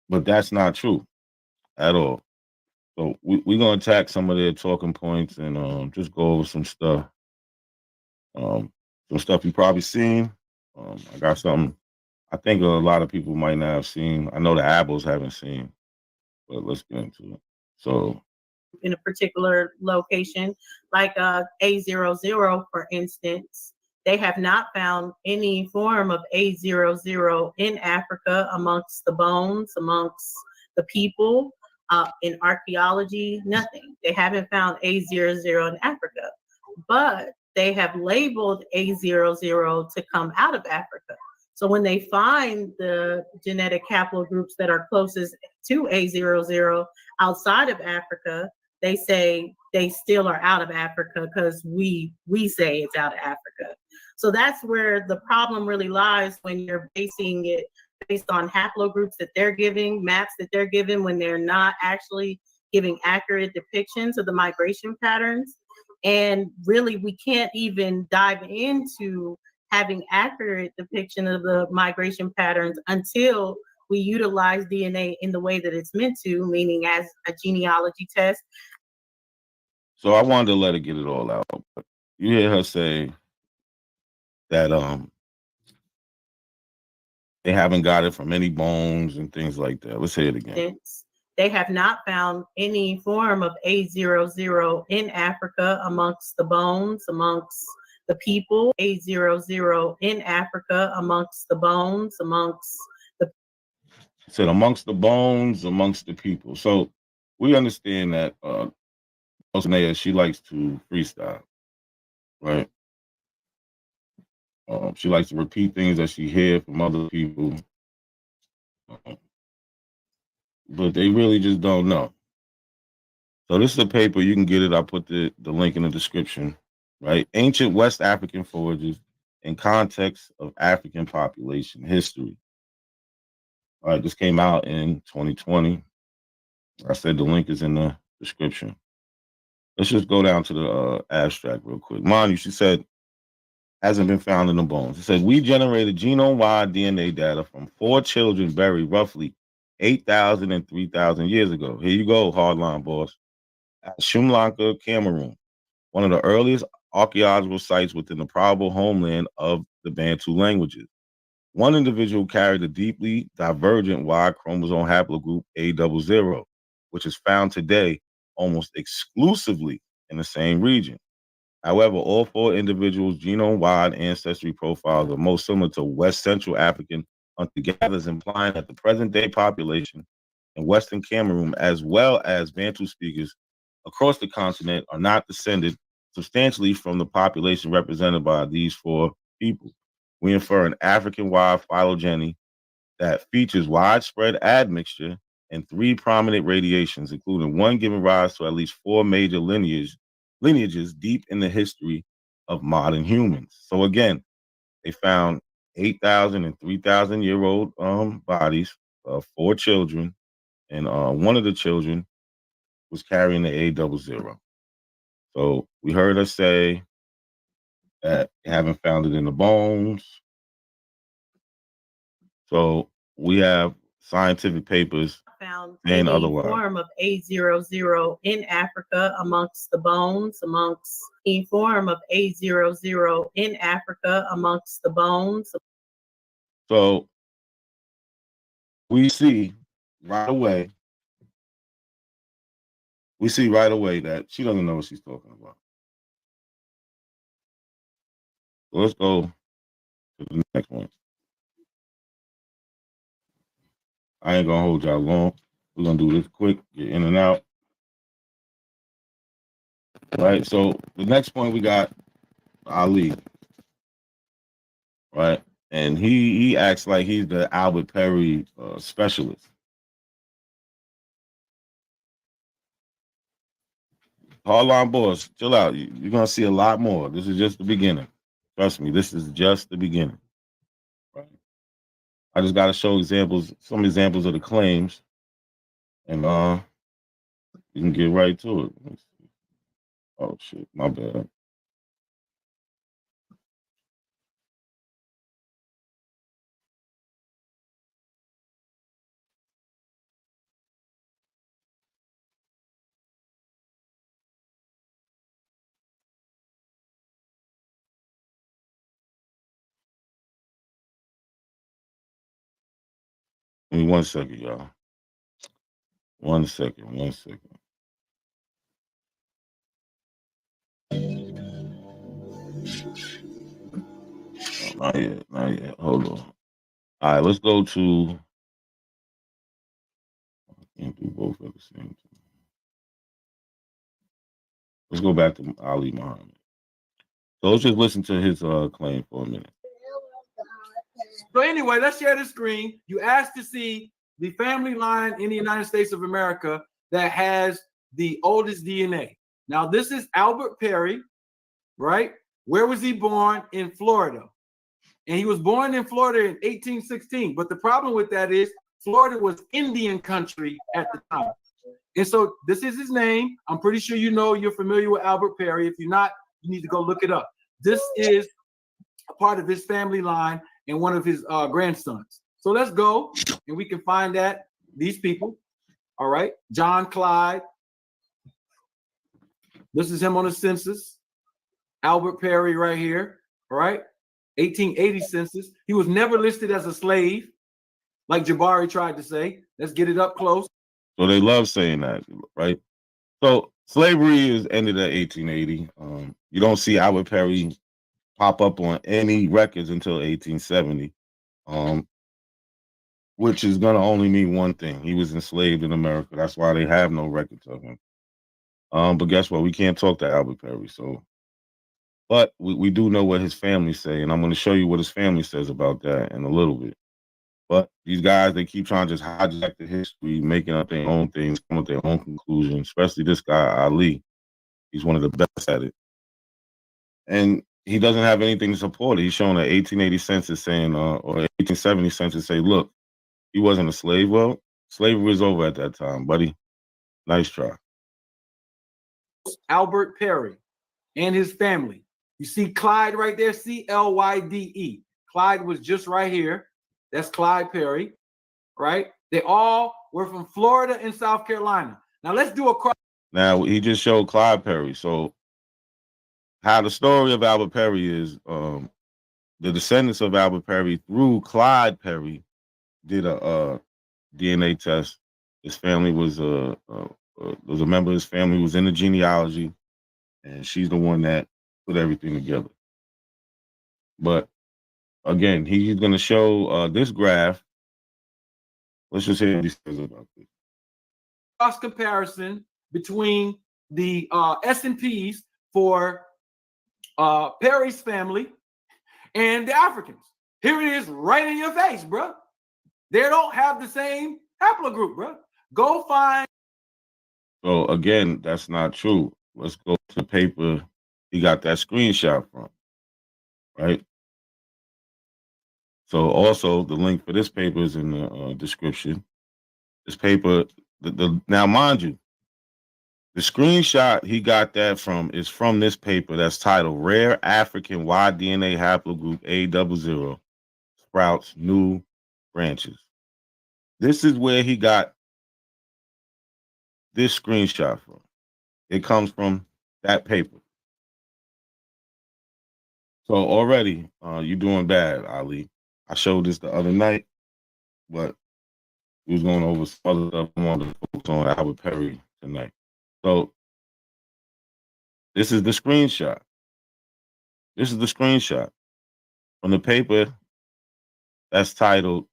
Speaker 7: But that's not true at all. So we're going to attack some of their talking points and just go over some stuff. Some stuff you probably seen. I got something I think a lot of people might not have seen. I know the Abos haven't seen, but let's get into it. So
Speaker 8: in a particular location, like A00, for instance, they have not found any form of A00 in Africa amongst the bones, amongst the people, in archaeology, nothing. They haven't found A00 in Africa, but they have labeled A00 to come out of Africa. So when they find the genetic haplogroups that are closest to A00 outside of Africa, they say they still are out of Africa because we say it's out of Africa. So that's where the problem really lies when you're basing it based on haplogroups that they're giving, maps that they're giving, when they're not actually giving accurate depictions of the migration patterns. And really, we can't even dive into having accurate depiction of the migration patterns until we utilize DNA in the way that it's meant to, meaning as a genealogy test.
Speaker 7: So I wanted to let her get it all out. But you hear her say that they haven't got it from any bones and things like that. Let's say it again.
Speaker 8: They have not found any form of A00 in Africa amongst the bones, amongst the people. A00 in Africa amongst the bones, amongst the.
Speaker 7: She said amongst the bones, amongst the people. So we understand that she likes to freestyle, right? She likes to repeat things that she hears from other people. but they really just don't know. So this is a paper, you can get it. I'll put the link in the description, right? Ancient West African Forages in Context of African Population History. All right, this came out in 2020. I said the link is in the description. Let's just go down to the abstract real quick. Manu, she said, hasn't been found in the bones. It said, we generated genome-wide DNA data from 4 children buried roughly 8,000 and 3,000 years ago. Here you go, hardline boss. At Shumlanka, Cameroon, one of the earliest archaeological sites within the probable homeland of the Bantu languages. One individual carried a deeply divergent Y chromosome haplogroup A00, which is found today almost exclusively in the same region. However, all 4 individuals' genome-wide ancestry profiles are most similar to West Central African hunter-gatherers, implying that the present-day population in Western Cameroon, as well as Bantu speakers across the continent, are not descended substantially from the population represented by these 4 people. We infer an African-wide phylogeny that features widespread admixture and 3 prominent radiations, including one giving rise to at least 4 major lineages deep in the history of modern humans. So again, they found 8,000 and 3,000 year old bodies of 4 children, and one of the children was carrying the A00. So we heard her say that they haven't found it in the bones. So we have scientific papers
Speaker 8: found
Speaker 7: saying
Speaker 8: any
Speaker 7: otherwise.
Speaker 8: form of A00 in Africa amongst the bones, amongst any form of A00 in Africa amongst the bones.
Speaker 7: So we see right away that she doesn't know what she's talking about. So let's go to the next one. I ain't gonna hold y'all long. We're gonna do this quick, get in and out. Right. So the next point we got Ali. Right. And he acts like he's the Albert Perry specialist. Hardline boys, chill out. You're gonna see a lot more. This is just the beginning. Trust me, this is just the beginning. Right. I just gotta show some examples of the claims, and you can get right to it. Oh shit, my bad. Give me 1 second, y'all. 1 second, 1 second. Not yet, not yet. Hold on. All right, let's go to. I can't do both at the same time. Let's go back to Ali Muhammad. So let's just listen to his claim for a minute.
Speaker 9: So anyway, let's share the screen. You asked to see the family line in the United States of America that has the oldest DNA. Now, this is Albert Perry, right? Where was he born? In Florida. And he was born in Florida in 1816. But the problem with that is Florida was Indian country at the time. And so this is his name. I'm pretty sure you're familiar with Albert Perry. If you're not, you need to go look it up. This is a part of his family line and one of his grandsons. So let's go and we can find these people. All right. John Clyde. This is him on the census. Albert Perry right here. All right. 1880 census. He was never listed as a slave, like Jabari tried to say. Let's get it up close.
Speaker 7: So they love saying that, right? So slavery is ended at 1880. You don't see Albert Perry pop up on any records until 1870, which is going to only mean one thing. He was enslaved in America. That's why they have no records of him. But guess what? We can't talk to Albert Perry. But we do know what his family say, and I'm going to show you what his family says about that in a little bit. But these guys, they keep trying to just hijack the history, making up their own things, come up with their own conclusions, especially this guy, Ali. He's one of the best at it. And he doesn't have anything to support it. He's showing an 1880 census saying, or 1870 census say, look, he wasn't a slave. Well, slavery was over at that time, buddy. Nice try.
Speaker 9: Albert Perry and his family. You see Clyde right there, C-L-Y-D-E. Clyde was just right here. That's Clyde Perry, right? They all were from Florida and South Carolina. Now let's do a cross.
Speaker 7: Now, he just showed Clyde Perry. So how the story of Albert Perry is, the descendants of Albert Perry through Clyde Perry did a DNA test. His family was a member of his family who was in the genealogy, and she's the one that put everything together. But again, he's going to show this graph. Let's just hear what he says about this.
Speaker 9: Cross comparison between the S&Ps for Perry's family and the Africans. Here it is right in your face, bro. They don't have the same haplogroup, bro. Go find.
Speaker 7: So again, that's not true. Let's go to the paper he got that screenshot from, right? So also the link for this paper is in the description. This paper, now mind you, the screenshot he got that from is from this paper that's titled Rare African Y-DNA Haplogroup A00 Sprouts New Branches. This is where he got this screenshot from. It comes from that paper. So already, you're doing bad, Ali. I showed this the other night, but we was going over some other stuff. I wanted to focus on Albert Perry tonight. So this is the screenshot. This is the screenshot from the paper that's titled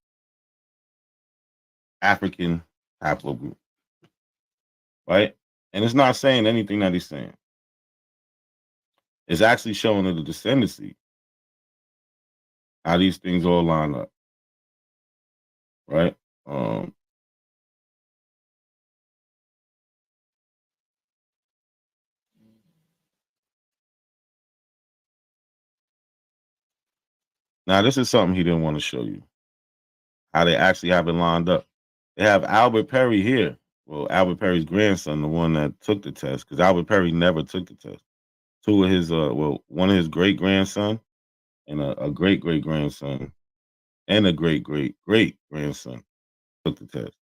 Speaker 7: African Haplogroup, right? And it's not saying anything that he's saying. It's actually showing the descendancy, how these things all line up, right? Now, this is something he didn't want to show you, how they actually have it lined up. They have Albert Perry here. Well, Albert Perry's grandson, the one that took the test, because Albert Perry never took the test. Two of his, one of his great-grandson and a great-great-grandson and a great-great-great-grandson took the test.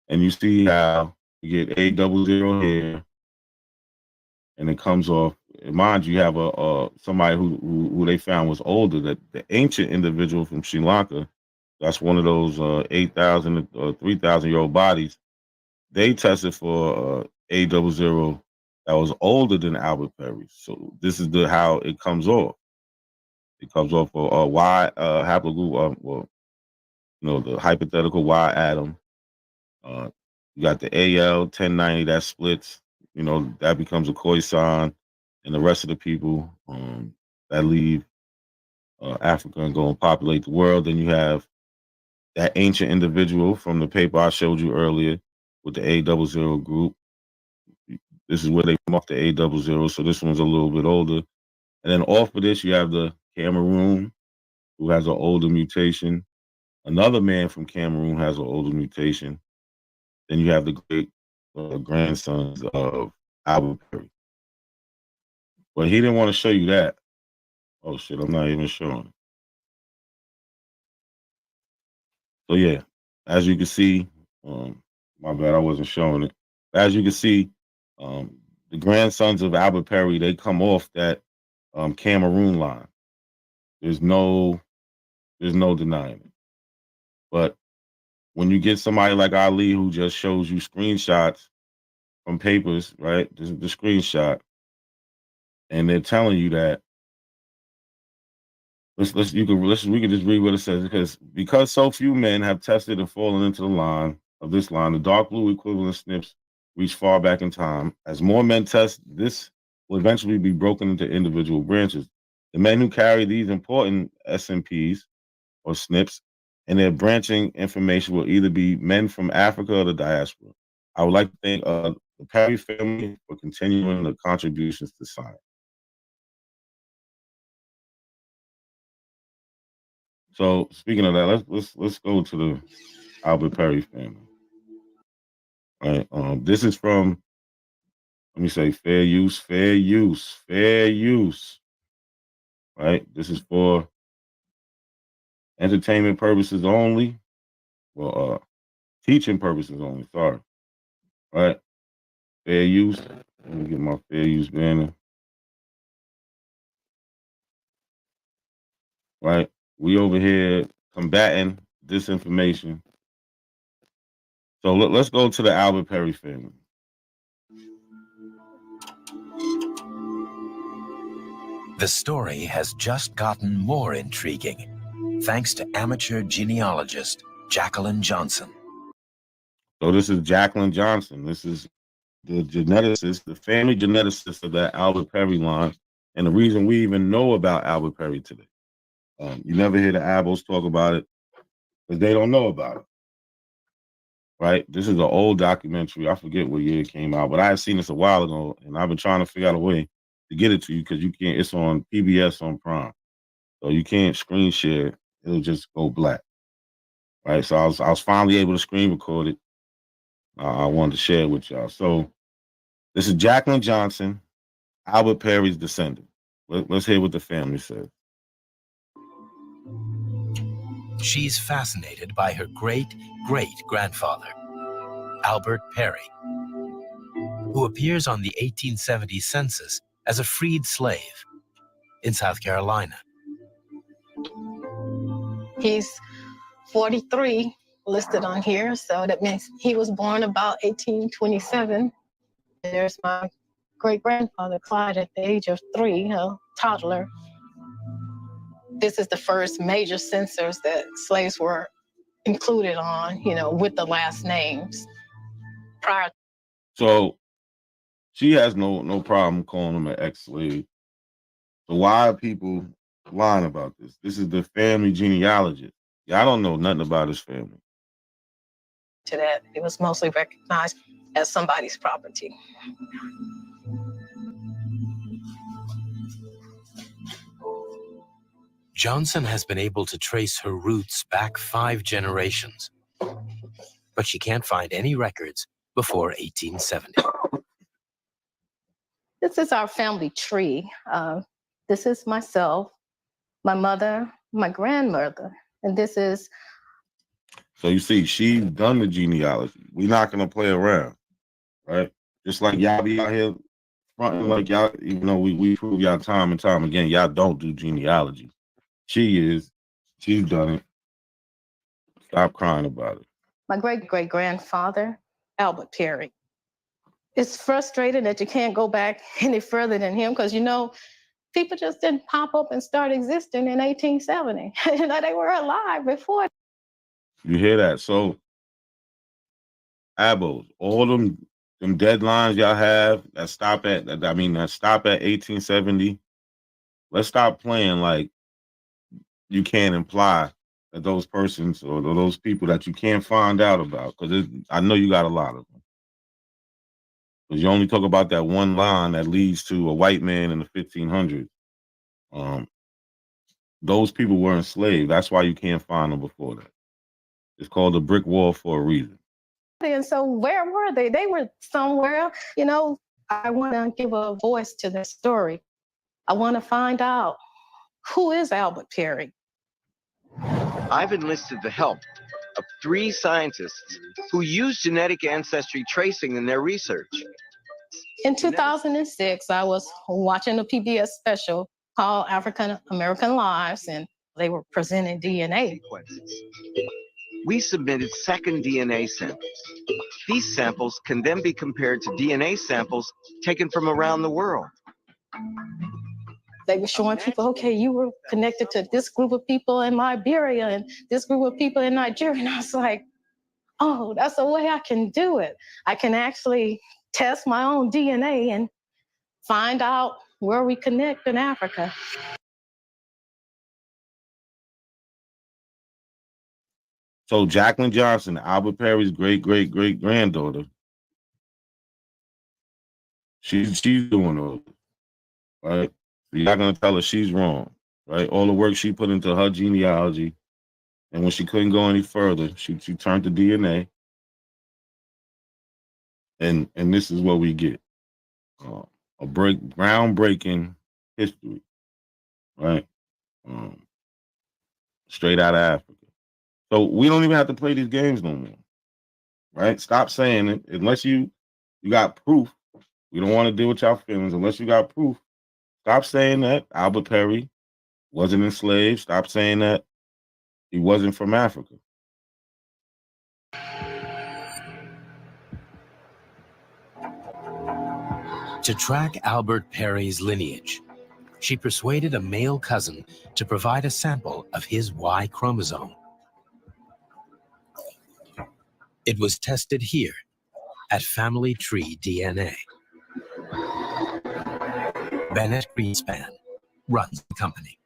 Speaker 7: And you see how you get A00 here, and it comes off. Mind you, you have somebody who they found was older, that the ancient individual from Sri Lanka. That's one of those 8,000 or 3,000-year-old bodies. They tested for A00 that was older than Albert Perry. So this is how it comes off. It comes off for Y haplogroup, the hypothetical Y atom. You got the AL 1090 that splits. That becomes a Khoisan, and the rest of the people that leave Africa and go and populate the world. Then you have that ancient individual from the paper I showed you earlier with the A00 group. This is where they come off the A00. So this one's a little bit older. And then off of this, you have the Cameroon, who has an older mutation. Another man from Cameroon has an older mutation. Then you have the great grandsons of Albert Perry. But he didn't want to show you that. Oh, shit, I'm not even showing it. So, yeah, as you can see, my bad, I wasn't showing it. As you can see, the grandsons of Albert Perry, they come off that Cameroon line. There's no denying it. But when you get somebody like Ali who just shows you screenshots from papers, right? This is the screenshot, and they're telling you that. We can just read what it says, because so few men have tested and fallen into the line of this line, the dark blue equivalent SNPs reach far back in time. As more men test, this will eventually be broken into individual branches. The men who carry these important SNPs or SNPs and their branching information will either be men from Africa or the diaspora. I would like to thank the Perry family for continuing the contributions to science. So speaking of that, let's go to the Albert Perry family. All right. This is from, let me say, fair use. Right. This is for entertainment purposes only. Well, teaching purposes only. Sorry. All right. Fair use. Let me get my fair use banner. Right. We over here combating disinformation. So let's go to the Albert Perry family.
Speaker 14: The story has just gotten more intriguing thanks to amateur genealogist Jacqueline Johnson.
Speaker 7: So this is Jacqueline Johnson. This is the geneticist, the family geneticist of that Albert Perry line, and the reason we even know about Albert Perry today. You never hear the Abos talk about it because they don't know about it. Right? This is an old documentary. I forget what year it came out, but I had seen this a while ago, and I've been trying to figure out a way to get it to you because you can't. It's on PBS on Prime, so you can't screen share. It'll just go black. Right? So I was finally able to screen record it. I wanted to share it with y'all. So this is Jacqueline Johnson, Albert Perry's descendant. Let's hear what the family said.
Speaker 14: She's fascinated by her great-great-grandfather, Albert Perry, who appears on the 1870 census as a freed slave in South Carolina.
Speaker 15: He's 43 listed on here, so that means he was born about 1827. There's my great-grandfather, Clyde, at the age of 3, a toddler. This is the first major census that slaves were included on, with the last names. Prior.
Speaker 7: So she has no problem calling him an ex-slave. So why are people lying about this? This is the family genealogist. Yeah, I don't know nothing about his family.
Speaker 15: To that, it was mostly recognized as somebody's property.
Speaker 14: Johnson has been able to trace her roots back 5 generations, but she can't find any records before 1870.
Speaker 15: This is our family tree. This is myself, my mother, my grandmother, and this is.
Speaker 7: So you see, she's done the genealogy. We're not gonna play around, right? Just like y'all be out here fronting like y'all, even though we prove y'all time and time again, y'all don't do genealogy. She's done it. Stop crying about it.
Speaker 15: My great-great-grandfather, Albert Perry. It's frustrating that you can't go back any further than him because, people just didn't pop up and start existing in 1870. They were alive before.
Speaker 7: You hear that? So, Abos, all them deadlines y'all have that stop at 1870. Let's stop playing like you can't imply that those persons or those people that you can't find out about, because I know you got a lot of them. Because you only talk about that one line that leads to a white man in the 1500s. Those people were enslaved. That's why you can't find them before that. It's called the brick wall for a reason.
Speaker 15: And so where were they? They were somewhere. I want to give a voice to this story. I want to find out, who is Albert Perry?
Speaker 16: I've enlisted the help of 3 scientists who use genetic ancestry tracing in their research.
Speaker 15: In 2006, I was watching a PBS special called African American Lives, and they were presenting DNA.
Speaker 16: We submitted second DNA samples. These samples can then be compared to DNA samples taken from around the world.
Speaker 15: They were showing people, okay, you were connected to this group of people in Liberia and this group of people in Nigeria. And I was like, oh, that's a way I can do it. I can actually test my own DNA and find out where we connect in Africa.
Speaker 7: So Jacqueline Johnson, Albert Perry's great-great-great-granddaughter, she's doing all this, right? So you're not gonna tell her she's wrong, right? All the work she put into her genealogy, and when she couldn't go any further, she turned to DNA, and this is what we get: a groundbreaking history, right? Straight out of Africa. So we don't even have to play these games no more, right? Stop saying it unless you got proof. We don't want to deal with y'all feelings unless you got proof. Stop saying that Albert Perry wasn't enslaved. Stop saying that he wasn't from Africa.
Speaker 14: To track Albert Perry's lineage, she persuaded a male cousin to provide a sample of his Y chromosome. It was tested here at Family Tree DNA. Bennett Greenspan runs the company.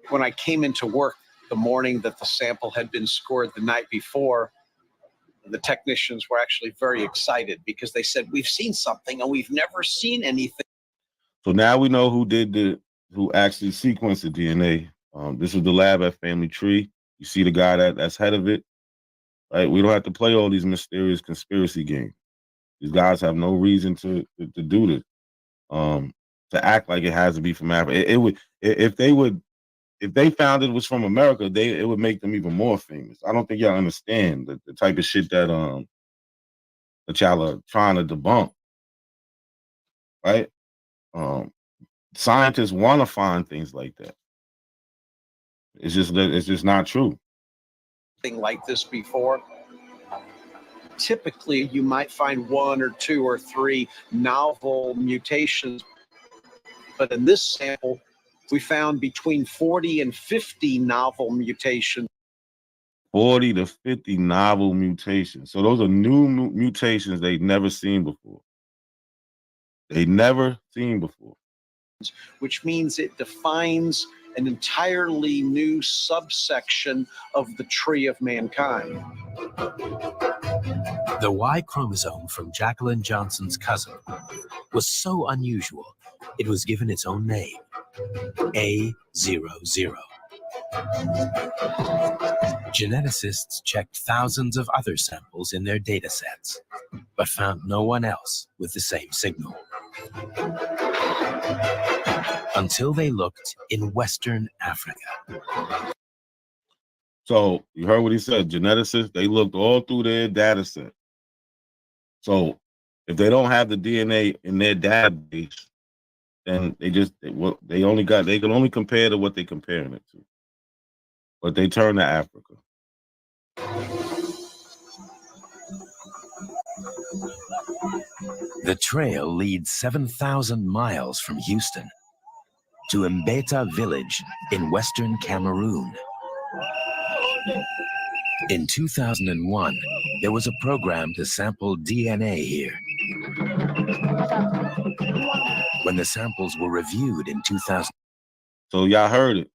Speaker 17: When I came into work the morning that the sample had been scored the night before, the technicians were actually very excited because they said, we've seen something and we've never seen anything.
Speaker 7: So now we know who actually sequenced the DNA. This is the lab at Family Tree. You see the guy that's head of it, right? We don't have to play all these mysterious conspiracy games. These guys have no reason to do this. To act like it has to be from Africa. It would if they found it was from America, it would make them even more famous. I don't think y'all understand the type of shit that y'all are trying to debunk, right? Scientists want to find things like that. It's just not true.
Speaker 17: Thing like this before. Typically, you might find 1 or 2 or 3 novel mutations, but in this sample, we found between 40 and 50 novel mutations.
Speaker 7: 40 to 50 novel mutations. So those are new mutations they've never seen before.
Speaker 17: Which means it defines an entirely new subsection of the tree of mankind.
Speaker 14: The Y chromosome from Jacqueline Johnson's cousin was so unusual, it was given its own name, A00. Geneticists checked thousands of other samples in their data sets, but found no one else with the same signal. Until they looked in Western Africa.
Speaker 7: So you heard what he said. Geneticists, they looked all through their data set. So if they don't have the DNA in their database, then they can only compare to what they're comparing it to. But they turn to Africa.
Speaker 14: The trail leads 7,000 miles from Houston to Mbeta village in western Cameroon. In 2001, there was a program to sample DNA here. When the samples were reviewed in 2000.
Speaker 7: So y'all heard it.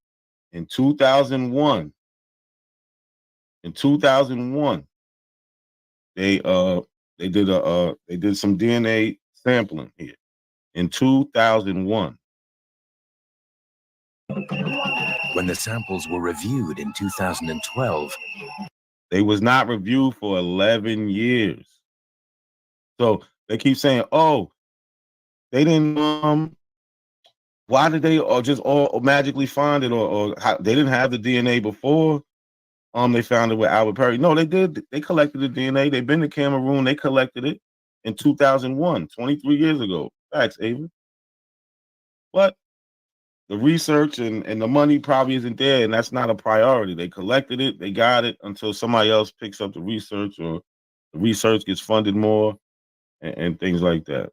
Speaker 7: In 2001, they did some DNA sampling here. In 2001.
Speaker 14: When the samples were reviewed in 2012,
Speaker 7: they was not reviewed for 11 years. So they keep saying, oh, they didn't, why did they just all magically find it or how, they didn't have the DNA before they found it with Albert Perry. No, they did. They collected the DNA. They've been to Cameroon. They collected it in 2001, 23 years ago. Facts, Ava. But the research and the money probably isn't there, and that's not a priority. They collected it, they got it until somebody else picks up the research or the research gets funded more and things like that.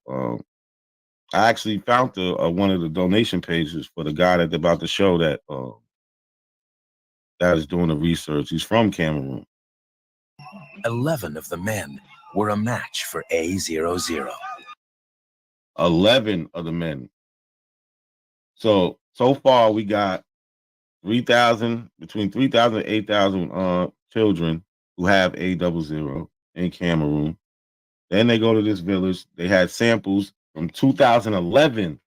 Speaker 7: I actually found one of the donation pages for the guy that's about to show that that is doing the research. He's from Cameroon.
Speaker 14: 11 of the men were a match for A00.
Speaker 7: 11 of the men. So far we got between 3,000 and 8,000 children who have A00 in Cameroon. Then they go to this village. They had samples from 2011.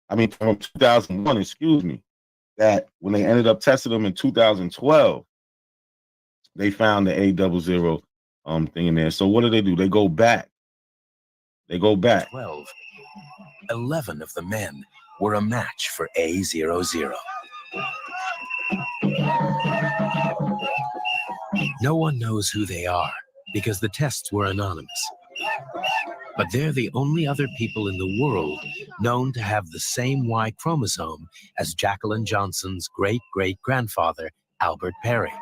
Speaker 7: From 2001, excuse me. That when they ended up testing them in 2012, they found the A00 thing in there. So what do? They go back.
Speaker 14: 12. 11 of the men were a match for A00. No one knows who they are because the tests were anonymous. But they're the only other people in the world known to have the same Y chromosome as Jacqueline Johnson's great-great-grandfather, Albert Perry.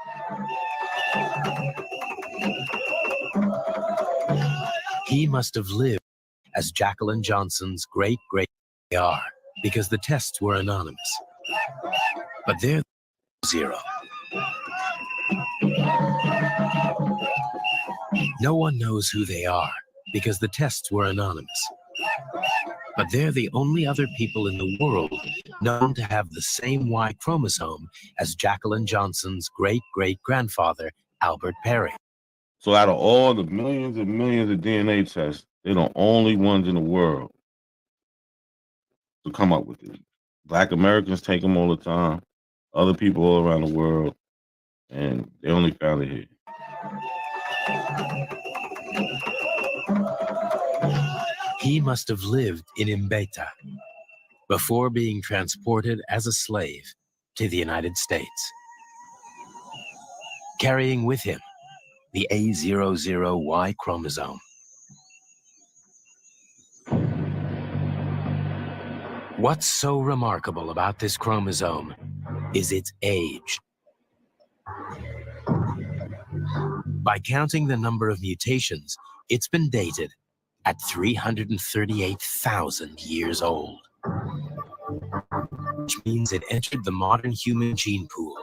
Speaker 14: He must have lived as Jacqueline Johnson's great-great-are because the tests were anonymous. But they're 0. No one knows who they are because the tests were anonymous. But they're the only other people in the world known to have the same Y chromosome as Jacqueline Johnson's great-great-grandfather, Albert Perry.
Speaker 7: So out of all the millions and millions of DNA tests, they're the only ones in the world to come up with it. Black Americans take them all the time, other people all around the world, and they only found it here.
Speaker 14: He must have lived in Mbeta before being transported as a slave to the United States, carrying with him the A00Y chromosome. What's so remarkable about this chromosome is its age. By counting the number of mutations, it's been dated at 338,000 years old, which means it entered the modern human gene pool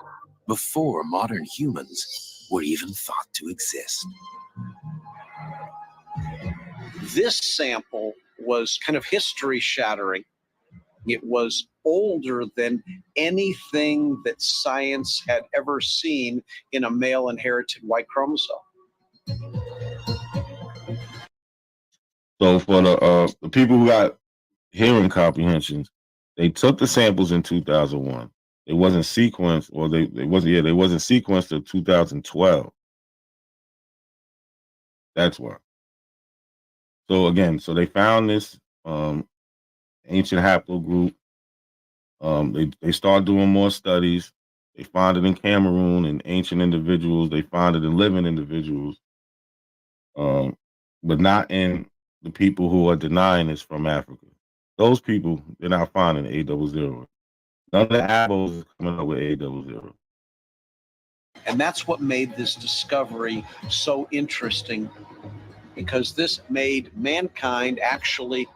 Speaker 14: before modern humans were even thought to exist.
Speaker 17: This sample was kind of history-shattering. It was older than anything that science had ever seen in a male inherited Y chromosome.
Speaker 7: So for the people who got hearing comprehensions, they took the samples in 2001. It wasn't sequenced, or they wasn't sequenced till 2012. That's why. So again, they found this ancient haplogroup. They start doing more studies. They find it in Cameroon in ancient individuals. They find it in living individuals, but not in the people who are denying it's from Africa. Those people, they're not finding A00. None of the abos is coming up with A00.
Speaker 17: And that's what made this discovery so interesting, because this made mankind actually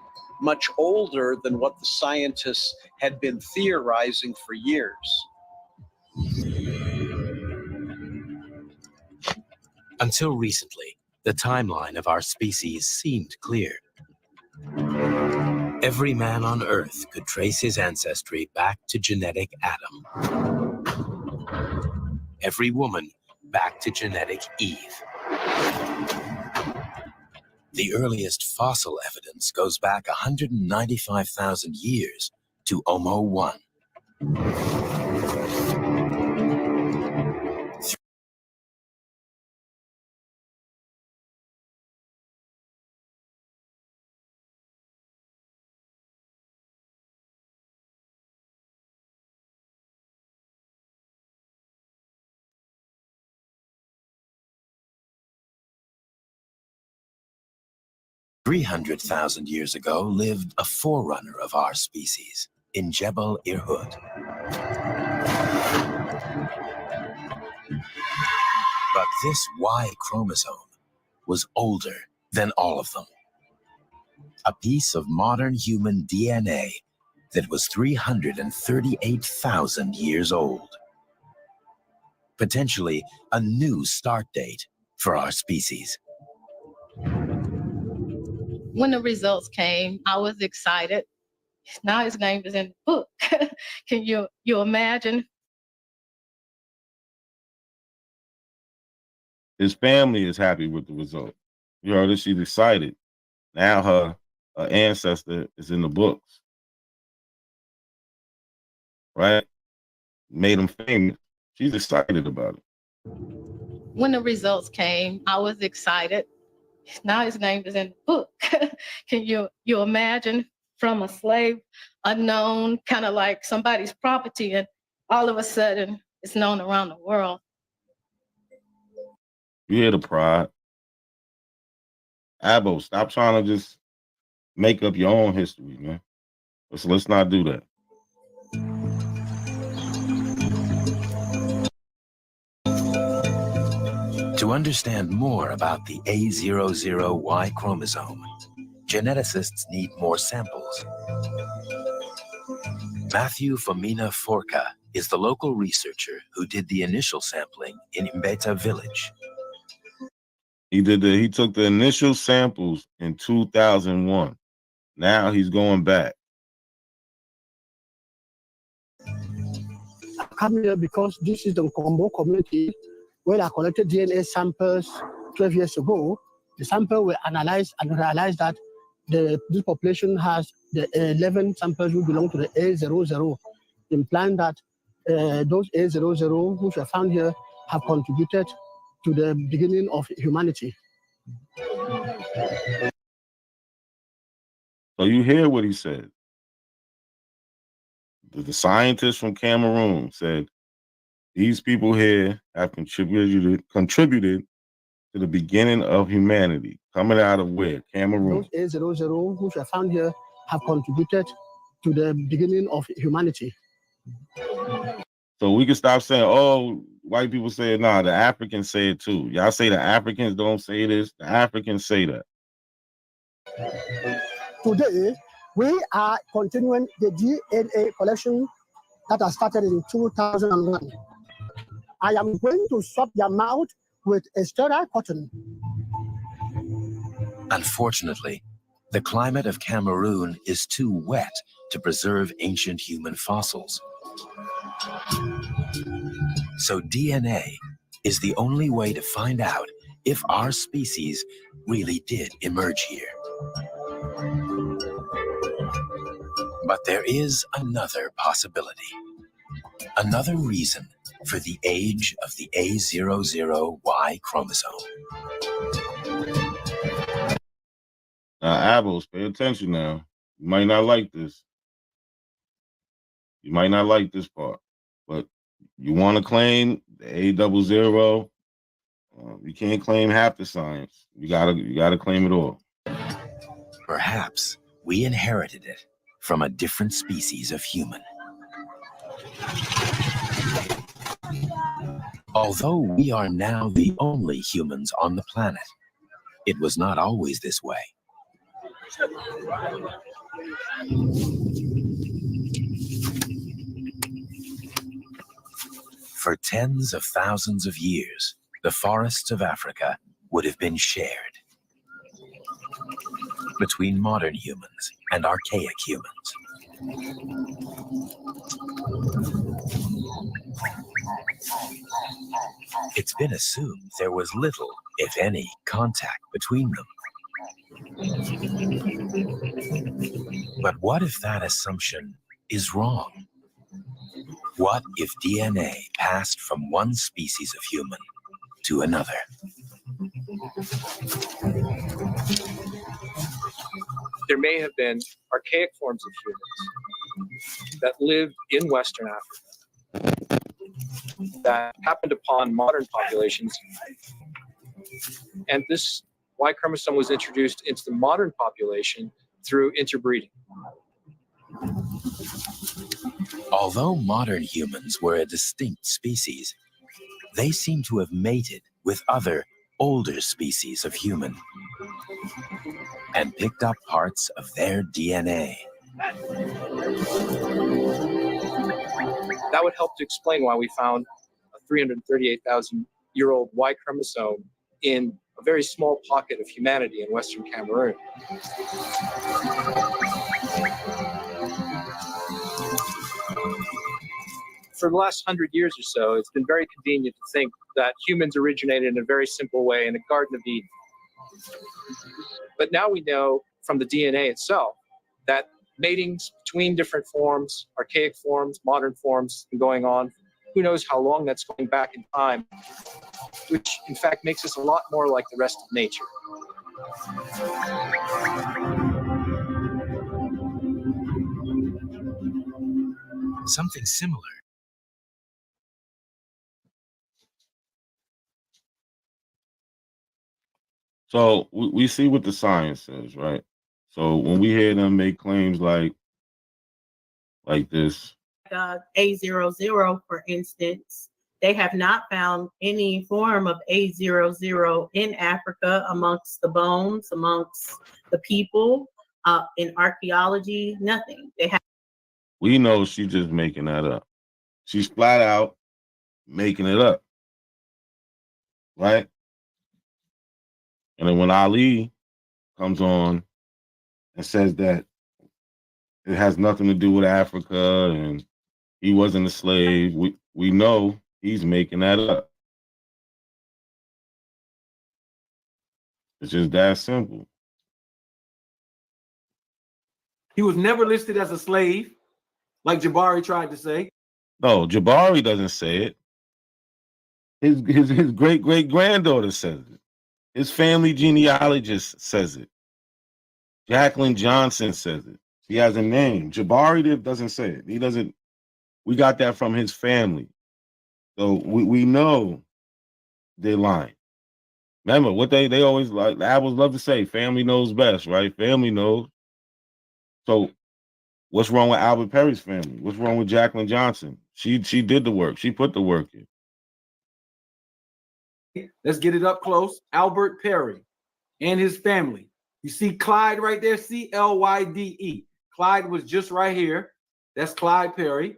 Speaker 17: much older than what the scientists had been theorizing for years.
Speaker 14: Until recently, the timeline of our species seemed clear. Every man on Earth could trace his ancestry back to genetic Adam. Every woman back to genetic Eve. The earliest fossil evidence goes back 195,000 years to Homo 1. $300,000 years ago lived a forerunner of our species in Jebel Irhoud. But this Y chromosome was older than all of them. A piece of modern human DNA that was 338,000 years old. Potentially a new start date for our species.
Speaker 15: When the results came, I was excited. Now his name is in the book. Can you imagine
Speaker 7: His family is happy with the result. You heard her, she's excited. Now her ancestor is in the books. Right? Made him famous. She's excited about it.
Speaker 15: When the results came, I was excited. Now his name is in the book. Can you imagine, from a slave, unknown, kind of like somebody's property, and all of a sudden it's known around the world.
Speaker 7: You hear the pride. Abo, stop trying to just make up your own history, man. Let's not do that.
Speaker 14: To understand more about the A00Y chromosome, geneticists need more samples. Matthew Famina Forca is the local researcher who did the initial sampling in Mbeta village.
Speaker 7: He took the initial samples in 2001. Now he's going back.
Speaker 18: I come here because this is the Combo community where I collected DNA samples 12 years ago. The sample were analyzed and realized that this population has the 11 samples who belong to the A00, implying that those A00 which were found here have contributed to the beginning of humanity.
Speaker 7: So you hear what he said. The scientist from Cameroon said these people here have contributed to the beginning of humanity. Coming out of where? Cameroon.
Speaker 18: Those A00 which were found here have contributed to the beginning of humanity.
Speaker 7: So we can stop saying, oh, white people say it. Nah, the Africans say it too. Y'all say the Africans don't say this. The Africans say that.
Speaker 18: Today, we are continuing the DNA collection that has started in 2001. I am going to swab their mouth with a sterile cotton.
Speaker 14: Unfortunately, the climate of Cameroon is too wet to preserve ancient human fossils. So DNA is the only way to find out if our species really did emerge here. But there is another possibility, another reason for the age of the A00Y chromosome.
Speaker 7: Now, Abels, pay attention now. You might not like this. You might not like this part, but you want to claim the A00, you can't claim half the science. You gotta claim it all.
Speaker 14: Perhaps we inherited it from a different species of human. Although we are now the only humans on the planet, it was not always this way. For tens of thousands of years, the forests of Africa would have been shared between modern humans and archaic humans. It's been assumed there was little, if any, contact between them. But what if that assumption is wrong? What if DNA passed from one species of human to another?
Speaker 20: There may have been archaic forms of humans that lived in Western Africa that happened upon modern populations. And this Y chromosome was introduced into the modern population through interbreeding.
Speaker 14: Although modern humans were a distinct species, they seem to have mated with other, older species of human and picked up parts of their DNA.
Speaker 20: That would help to explain why we found a 338,000-year-old Y chromosome in a very small pocket of humanity in Western Cameroon. for the last 100 years or so, it's been very convenient to think that humans originated in a very simple way in a Garden of Eden. But now we know from the DNA itself that matings between different forms, archaic forms, modern forms, going on, who knows how long that's going back in time, which in fact makes us a lot more like the rest of nature.
Speaker 14: Something similar.
Speaker 7: So we see what the science says, right? So when we hear them make claims like this,
Speaker 8: A00, for instance, they have not found any form of A00 in Africa amongst the bones, amongst the people, in archaeology, nothing. They have.
Speaker 7: we know she's just making that up. She's flat out making it up, right? And then when Ali comes on and says that it has nothing to do with Africa and he wasn't a slave, we know he's making that up. It's just that simple.
Speaker 9: He was never listed as a slave, like Jabari tried to say.
Speaker 7: No, Jabari doesn't say it. His great great granddaughter says it. His family genealogist says it. Jacqueline Johnson says it. He has a name. Jabari doesn't say it. He doesn't. We got that from his family. So we know they're lying. Remember what they always like. The Abels love to say, "Family knows best," right? Family knows. So what's wrong with Albert Perry's family? What's wrong with Jacqueline Johnson? She did the work. She put the work in.
Speaker 9: Let's get it up close. Albert Perry and his family. You see Clyde right there, Clyde. Clyde was just right here. That's Clyde Perry,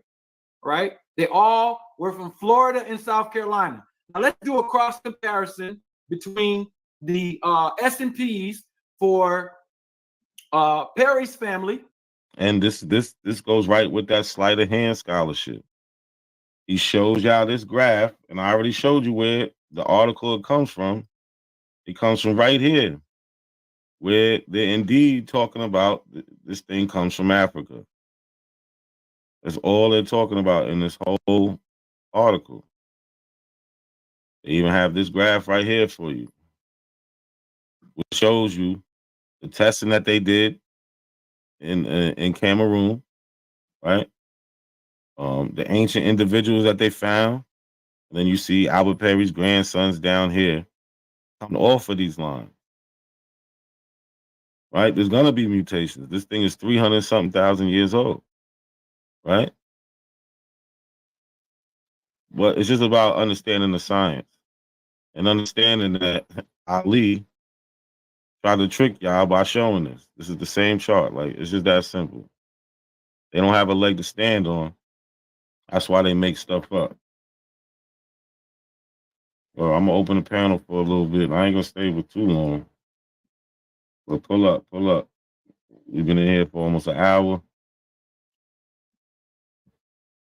Speaker 9: right? They all were from Florida and South Carolina. Now let's do a cross comparison between the S&Ps for Perry's family.
Speaker 7: And this goes right with that sleight of hand scholarship. He shows y'all this graph, and I already showed you where the article comes from. It comes from right here, where they're indeed talking about this thing comes from Africa. That's all they're talking about in this whole article. They even have this graph right here for you, which shows you the testing that they did in Cameroon, right? The ancient individuals that they found. And then you see Albert Perry's grandsons down here coming off of these lines. Right? There's gonna be mutations. This thing is 300 something thousand years old. Right? But it's just about understanding the science and understanding that Ali tried to trick y'all by showing this. This is the same chart. Like, it's just that simple. They don't have a leg to stand on. That's why they make stuff up. Well, I'm gonna open the panel for a little bit. I ain't gonna stay for too long. But pull up. We've been in here for almost an hour.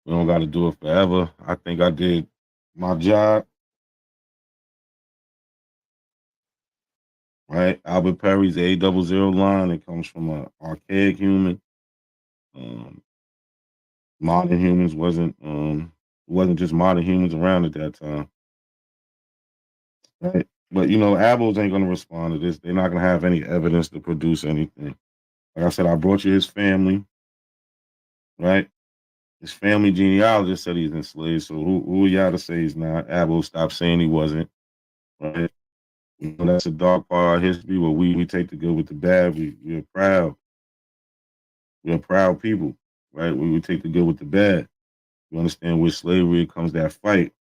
Speaker 7: We don't got to do it forever. I think I did my job. Right? Albert Perry's A00 line. It comes from an archaic human. Modern humans wasn't just modern humans around at that time. Right? But Abels ain't gonna respond to this. They're not gonna have any evidence to produce anything. Like I said, I brought you his family, right? His family genealogist said he's enslaved. So who are y'all to say he's not? Abels stopped saying he wasn't. Right? That's a dark part of our history where we take the good with the bad. We're proud. We're proud people, right? We take the good with the bad. You understand with slavery comes that fight.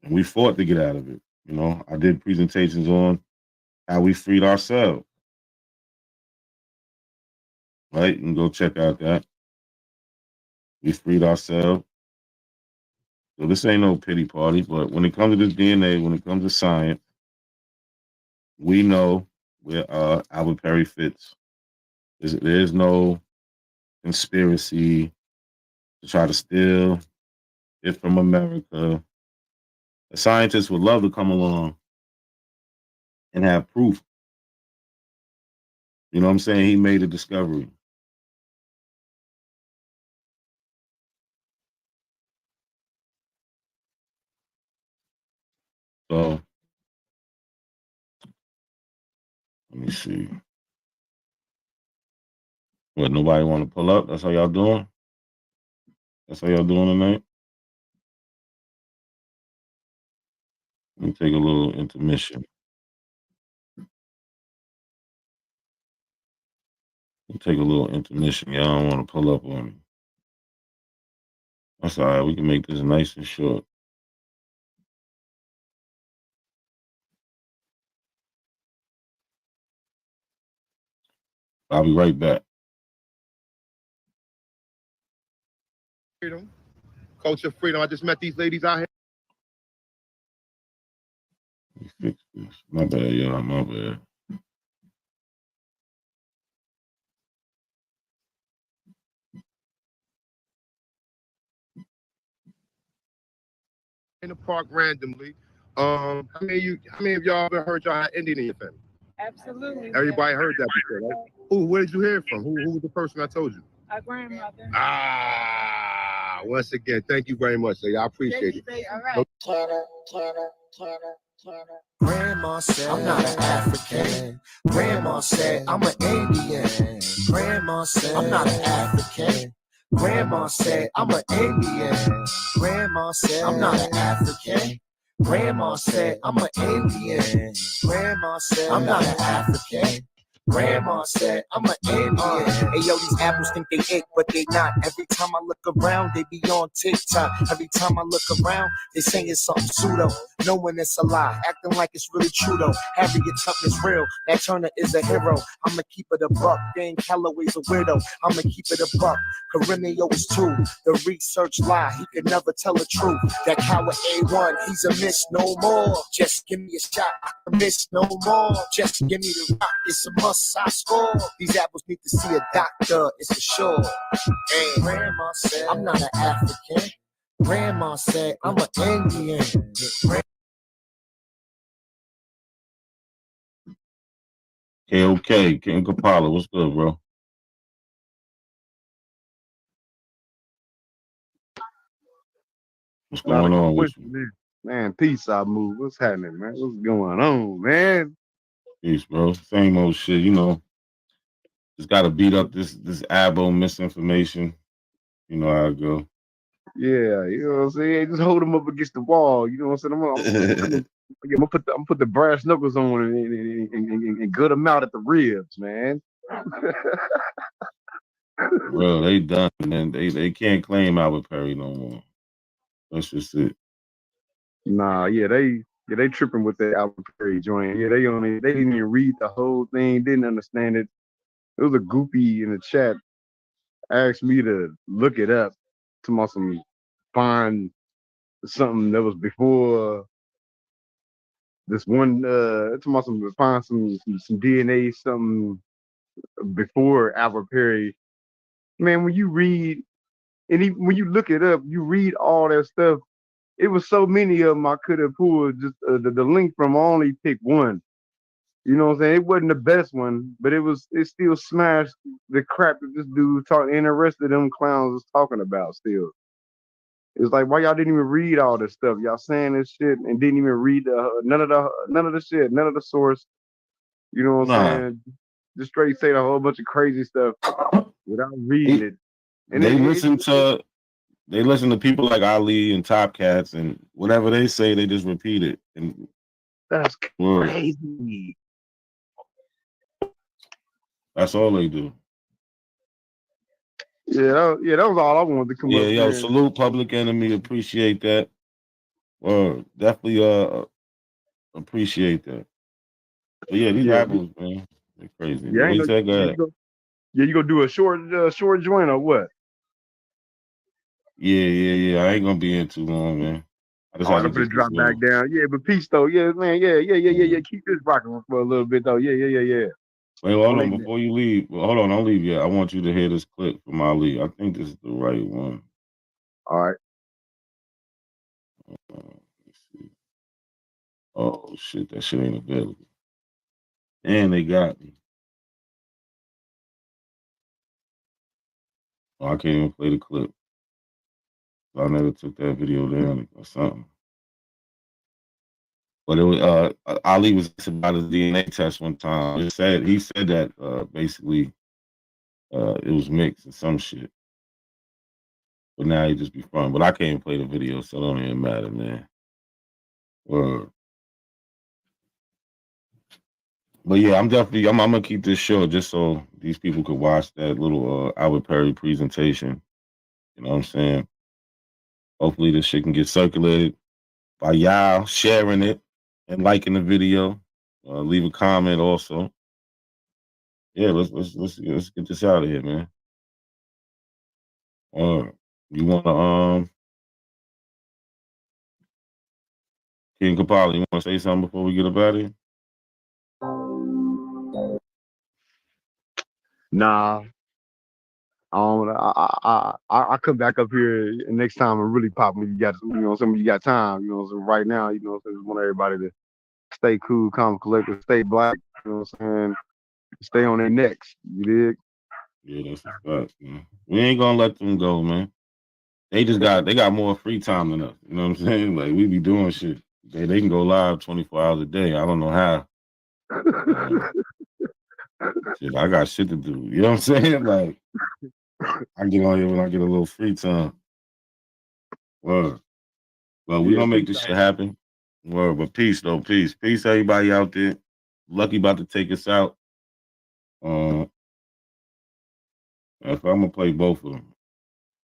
Speaker 7: And we fought to get out of it. I did presentations on how we freed ourselves. Right? You can go check out that. We freed ourselves. So this ain't no pity party, but when it comes to this DNA, when it comes to science, we know where Albert Perry fits. There's no conspiracy. to try to steal it from America. A scientist would love to come along and have proof. You know what I'm saying? He made a discovery. So let me see. What, nobody want to pull up? That's how y'all doing? That's how y'all doing tonight? Let me take a little intermission. Take a little intermission. Y'all don't want to pull up on me. That's all right. We can make this nice and short. I'll be right back.
Speaker 1: Freedom, culture freedom. I just met these ladies out here.
Speaker 7: Fix this. My bad, y'all. My bad.
Speaker 1: In the park randomly. How many of y'all ever heard y'all had Indian in your family?
Speaker 25: Absolutely.
Speaker 1: Everybody heard that before, right? Who? Where did you hear it from? Who was the person I told you?
Speaker 25: Our grandmother.
Speaker 1: Once again, thank you very much, lady. I appreciate it.
Speaker 25: All right.
Speaker 21: Grandma said I'm not an African. Grandma said I'm an Indian. Grandma said I'm not an African. Grandma said I'm an Indian. Grandma said I'm not an African. Grandma said I'm an Indian. Grandma said I'm not an African. Grandma said I'm an Indian. Hey yo, these apples think they it, but they not. Every time I look around, they be on TikTok. Every time I look around, they saying something pseudo, knowing it's a lie, acting like it's really true though. Harriet Tubman's real, Nat Turner is a hero. I'ma keep it a buck. Dan Calloway's a weirdo. I'ma keep it a buck. Carinio is true. The research lie, he could never tell the truth. That coward A1, he's a miss no more. Just give me a shot, I can miss no more. Just give me the rock, it's a must. I score. These apples need to see a doctor, it's for sure. And Grandma said I'm not an African. Grandma said I'm an Indian.
Speaker 7: Okay, King Kapala, what's good, bro? What's going on with you?
Speaker 1: Man, peace out, move. What's happening, man? What's going on, man?
Speaker 7: Peace, bro. Same old shit, you know. Just gotta beat up this Abo misinformation. You know how it go.
Speaker 1: Yeah, you know what I'm saying? Just hold him up against the wall. You know what I'm saying? I'm gonna put the brass knuckles on and gut him out at the ribs, man.
Speaker 7: Bro, they done, man. They can't claim Albert Perry no more. That's just it.
Speaker 1: Nah, they tripping with that Albert Perry joint. Yeah, they didn't even read the whole thing, didn't understand it. It was a goopy in the chat asked me to look it up to some find something that was before this one to find some DNA something before Albert Perry. Man, when you read and when you look it up, you read all that stuff. It was so many of them I could have pulled just the link from. I only picked one. You know what I'm saying? It wasn't the best one, but it still smashed the crap that this dude talked and the rest of them clowns was talking about still. It's like, why y'all didn't even read all this stuff? Y'all saying this shit and didn't even read none of the shit, none of the source. You know what I'm saying? Just straight saying a whole bunch of crazy stuff without reading it. And
Speaker 7: they listen to people like Ali and Top Cats, and whatever they say, they just repeat it. And
Speaker 1: that's crazy.
Speaker 7: That's all they do.
Speaker 1: Yeah, that was all I wanted to come up.
Speaker 7: Yeah, salute Public Enemy. Appreciate that. Definitely appreciate that. But yeah, these apples, man, they're crazy.
Speaker 1: Yeah, you gonna do a short joint or what?
Speaker 7: Yeah. I ain't gonna be in too long, man. I just
Speaker 1: I'm gonna drop back down. Yeah, but peace though. Yeah, man. Yeah. Keep this rocking for a little bit though. Yeah.
Speaker 7: Wait, hold on. Before you leave, hold on. Don't leave yet. I want you to hear this clip from Ali. I think this is the right one.
Speaker 1: All right.
Speaker 7: Let's see. Oh shit, that shit ain't available. And they got me. Oh, I can't even play the clip. I never took that video down or something. But it was Ali was about his DNA test one time. He said that basically it was mixed and some shit. But now he just be fun. But I can't play the video, so it don't even matter, man. But yeah, I'm gonna keep this short just so these people could watch that little Albert Perry presentation. You know what I'm saying? Hopefully this shit can get circulated by y'all sharing it and liking the video. Leave a comment also. Yeah, let's get this out of here, man. You wanna King Kapala, you wanna say something before we get up out of here?
Speaker 1: Nah, I come back up here next time and really pop when you got some of you got time. So right now, so just want everybody to stay cool, calm, collected, stay black. You know what I'm saying? Stay on their necks. You dig?
Speaker 7: Yeah, that's a fact, man. We ain't gonna let them go, man. They got more free time than us. You know what I'm saying? Like we be doing shit. They can go live 24 hours a day. I don't know how. Shit, I got shit to do. You know what I'm saying? Like I get on here when I get a little free time. Word. Well, we gonna make this shit happen. Word, but peace though, peace. Peace everybody out there. Lucky about to take us out. If I'm gonna play both of them.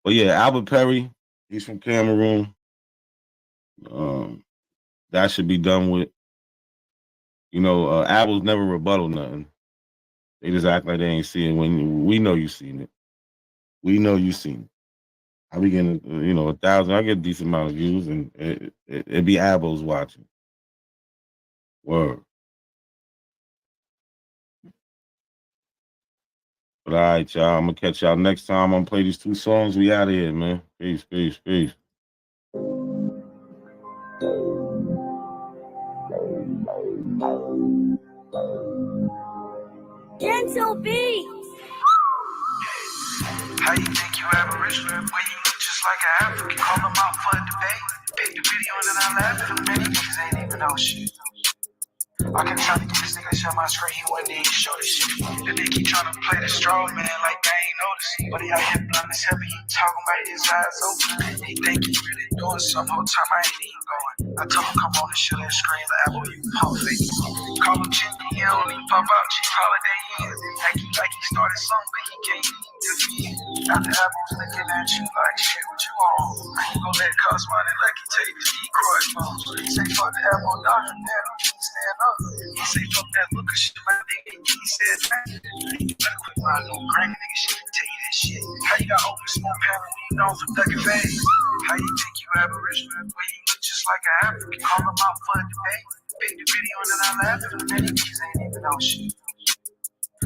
Speaker 7: But yeah, Albert Perry, he's from Cameroon. That should be done with. Apples never rebuttal nothing. They just act like they ain't seeing when we know you seen it. We know you seen it. I be getting, 1,000. I get a decent amount of views, and it be Apples watching. Word. But all right, y'all. I'm gonna catch y'all next time. I'm gonna play these 2 songs. We out of here, man. Peace, peace, peace.
Speaker 4: Gentle beats. How you think you Aboriginal when you look just like an African? Call them out for a debate. Pick the video and then I laugh at them. Many niggas ain't even know shit. I can try to get this nigga to share my screen, he wasn't even show this shit. Then they keep trying to play the straw man like they ain't noticing. But he out here blunt as hell, he talking about his eyes open. He think he really doing some whole time I ain't even going. I told him come on and show that screen, the apple you pump fake. Call him Jimmy, he don't even pop out, Chief Holiday in. Like he started something, but he can't even defeat. After apples looking at you like shit, what you on? I ain't gon' let it cost money like he take the decoy phones. He say fuck the apple doctor, man, I can't stand up. He say fuck that look of shit, my nigga, he said that. You better quit lying, no crank nigga shit, tell you that shit. How you got open smoke panel, you know for ducking face? How you think you Aboriginal when you look just like an African? Call them out for a debate. Pick the video and then I laugh at them. Many niggas ain't even know shit.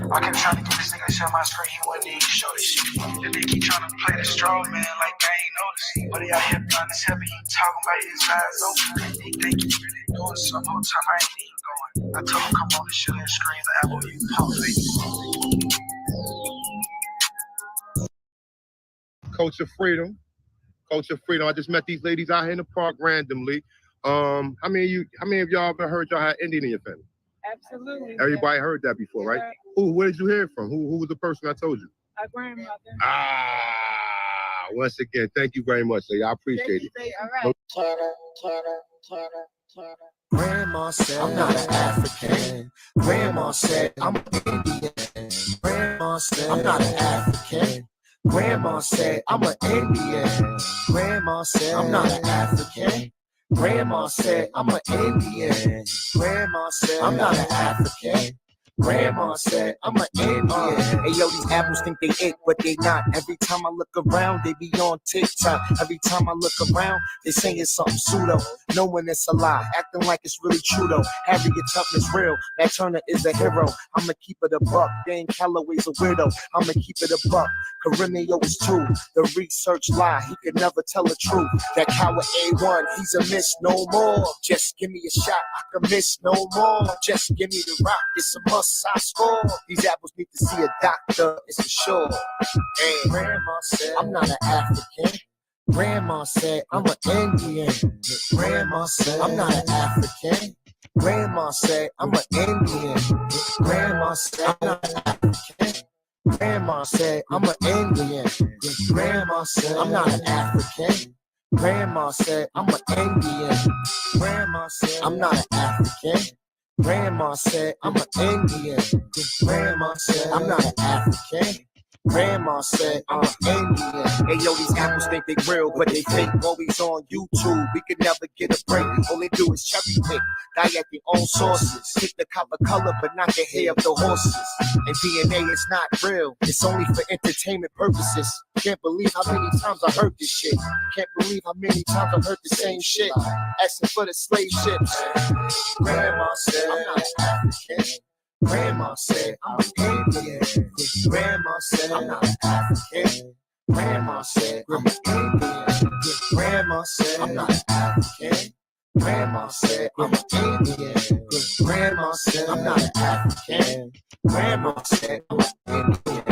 Speaker 4: I kept trying to get this nigga to share my screen, he wasn't even show this shit. Then they keep trying to play the straw man like they ain't noticing. But he out here blunt as hell, he talking about his eyes open. He think he really doing some whole time I ain't even going. I told him come on and show that screen, the apple you pump fake.
Speaker 6: Culture Freedom. Culture Freedom. I just met these ladies out here in the park randomly. How many of y'all ever heard y'all had Indian in your family?
Speaker 22: Absolutely.
Speaker 6: Everybody heard that before, right? Where did you hear it from? Who was the person I told you?
Speaker 22: Our grandmother.
Speaker 6: Once again, thank you very much, lady. I appreciate it.
Speaker 22: All right.
Speaker 21: Grandma said, I'm not an African. Grandma said, I'm an Indian. Grandma said, I'm not an African. Grandma said, I'm an Indian. Grandma said, I'm not an African. Grandma said, I'm an Indian. Grandma said, I'm not an African. Grandma said, I'm an Indian. Hey, yo, these apples think they it, but they not. Every time I look around, they be on TikTok. Every time I look around, they saying something pseudo. Knowing it's a lie, acting like it's really true though. Harriet Tubman's real, Nat Turner is a hero. I'ma keep it a buck. Dan Calloway's a weirdo. I'ma keep it a buck. Carimio is too. The research lie, he could never tell the truth. That coward A1, he's a miss no more. Just give me a shot, I can miss no more. Just give me the rock, it's a must, I score. These apples need to see a doctor, it's for sure. And Grandma said, I'm not an African. Grandma said, I'm an Indian. Grandma said, I'm not an African. Grandma said, I'm an Indian. Grandma said, I'm not an African. Grandma said, I'm an Indian. Grandma said, I'm not an African. Grandma said, I'm an Indian. Grandma said, I'm not an African. Grandma said, I'm an Indian. Grandma said, I'm not an African. Grandma said, I'm an Indian. Hey, yo, these apples think they real, but they fake. Always on YouTube, we could never get a break. All they do is cherry pick, die at their own sources. Pick the copper color, but not the hair of the horses. And DNA is not real, it's only for entertainment purposes. Can't believe how many times I heard this shit. Can't believe how many times I heard the same shit. Asking for the slave ships. Grandma said, I'm not African. Grandma said, I'm an Indian. Grandma said, I'm not African. Grandma said, I'm an Indian. Grandma said, I'm not African. Grandma said, I'm an Indian. Grandma said, I'm not an African. Grandma said, I'm an Indian.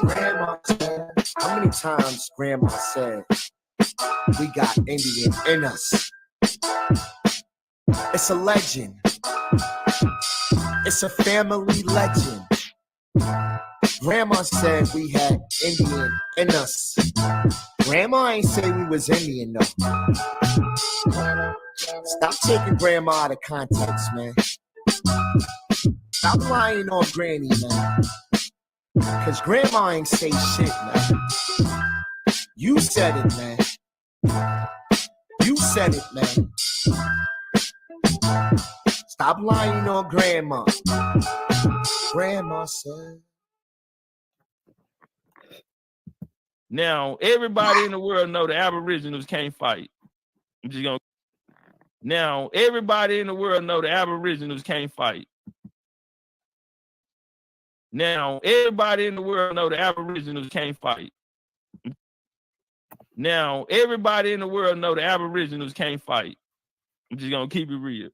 Speaker 21: Grandma said, how many times Grandma said, we got Indian in us? It's a legend. It's a family legend. Grandma said we had Indian in us. Grandma ain't say we was Indian though. Stop taking Grandma out of context, man. Stop lying on Granny, man. Cause Grandma ain't say shit, man. You said it, man. You said it, man. Stop lying on Grandma. Grandma said.
Speaker 11: Now, everybody in the world know the Aboriginals can't fight. I'm just gonna. Now, everybody in the world know the Aboriginals can't fight. Now, everybody in the world know the Aboriginals can't fight. Now, everybody in the world know the Aboriginals can't fight. I'm just gonna keep it real.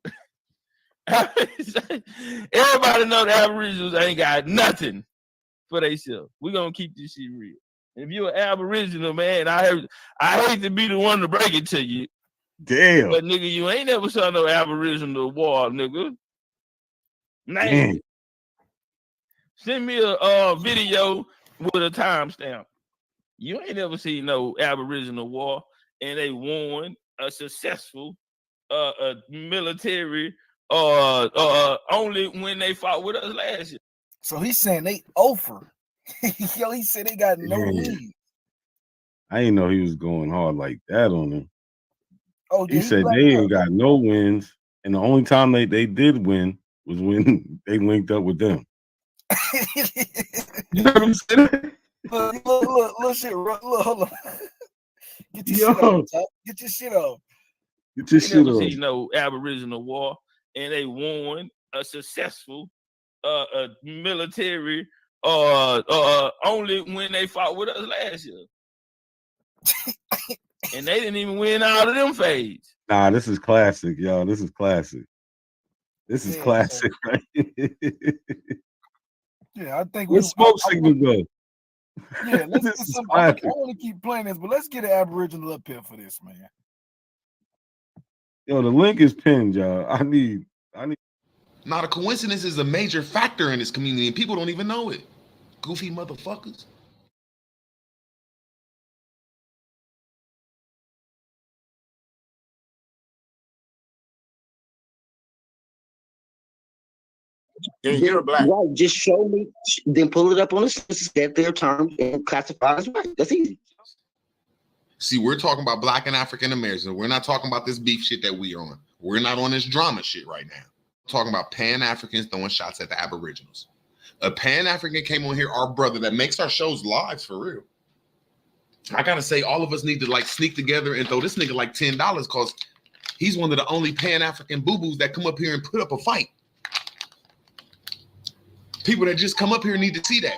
Speaker 11: Everybody know the Aboriginals ain't got nothing for themselves. We're gonna keep this shit real. If you're an Aboriginal, man, I hate to be the one to break it to you.
Speaker 1: Damn.
Speaker 11: But nigga, you ain't never saw no Aboriginal war, nigga. Name it. Send me a video with a timestamp. You ain't never seen no Aboriginal war, and they won a successful military only when they fought with us last year.
Speaker 13: So he's saying they over. Yo, he said they got no lead.
Speaker 1: I didn't know he was going hard like that on them.
Speaker 13: Oh,
Speaker 1: he said they ain't got no wins, and the only time they did win was when they linked up with them. You know what I'm saying?
Speaker 13: Look, shit, look, hold on. Get your shit off, Top. Get your shit off.
Speaker 1: Get your shit off.
Speaker 11: See no Aboriginal war, and they won a successful military only when they fought with us last year. And they didn't even win out of them phase.
Speaker 1: Nah, this is classic, y'all. This is classic. This is classic, right?
Speaker 13: Yeah, I think
Speaker 1: Let's smoke signal go.
Speaker 13: Yeah, let's get some. I want to keep playing this, but let's get an Aboriginal up here for this, man.
Speaker 1: Yo, the link is pinned, y'all. I need.
Speaker 22: Now, the coincidence is a major factor in this community, and people don't even know it. Goofy motherfuckers.
Speaker 2: You're black. Right, just show me, then pull it up on the census, get their terms and classify as white. That's easy.
Speaker 22: See, we're talking about Black and African Americans. We're not talking about this beef shit that we're on. We're not on this drama shit right now. talking about Pan-Africans throwing shots at the Aboriginals. A Pan-African came on here, our brother that makes our shows live for real. I gotta say, all of us need to like sneak together and throw this nigga like $10 because he's one of the only Pan-African boo-boos that come up here and put up a fight. People that just come up here need to see that.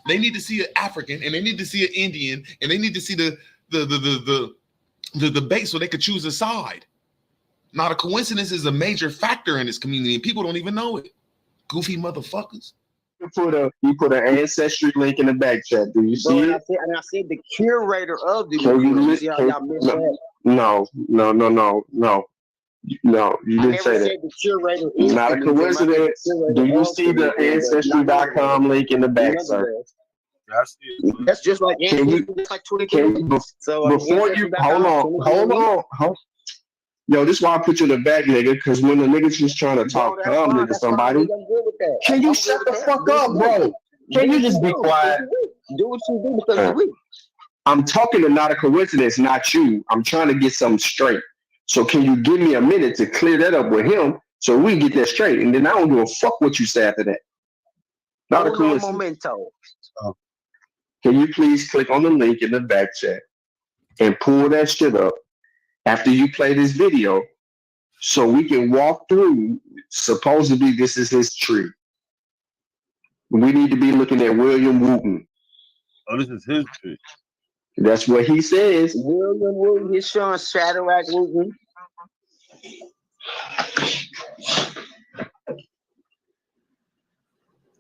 Speaker 22: They need to see an African and they need to see an Indian and they need to see the debate so they could choose a side. Not a coincidence is a major factor in this community and people don't even know it. Goofy motherfuckers.
Speaker 3: You put an ancestry link in the back chat. Do you see it?
Speaker 5: I said the curator of the
Speaker 3: Can you
Speaker 5: video.
Speaker 3: listen?
Speaker 5: See how y'all missed that?
Speaker 3: No, you didn't say that.
Speaker 5: The curator
Speaker 3: It's not a coincidence. Do you see the ancestry.com link in the back, sir?
Speaker 5: That's just like like 22. So
Speaker 3: before you hold on. Yo, this is why I put you in the back, nigga, because when the niggas just trying to talk calmly to somebody, can you shut the fuck up, bro? Can you just be quiet?
Speaker 5: Do what you do because you're weak.
Speaker 3: I'm talking to not a coincidence, not you. I'm trying to get something straight. So can you give me a minute to clear that up with him so we get that straight? And then I don't give a fuck what you say after that. Not a coincidence.
Speaker 5: Momento.
Speaker 3: Can you please click on the link in the back chat and pull that shit up after you play this video so we can walk through, supposedly this is his tree. We need to be looking at William Wooten.
Speaker 7: Oh, this is his tree.
Speaker 3: That's what he says.
Speaker 5: William Wooten, he's showing Shadrach Wooten.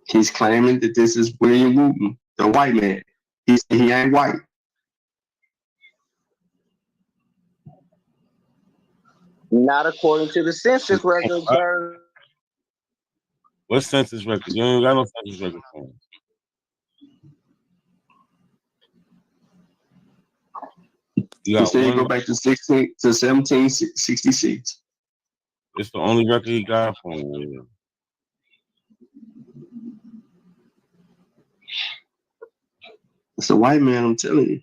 Speaker 3: He's claiming that this is William Wooten, the white man. He ain't white.
Speaker 5: Not according to the census records, sir.
Speaker 7: What census records? You ain't got no census records for him.
Speaker 3: You say you go back to 1766.
Speaker 7: It's the only record he got for him. Yeah.
Speaker 3: It's a white man, I'm telling you.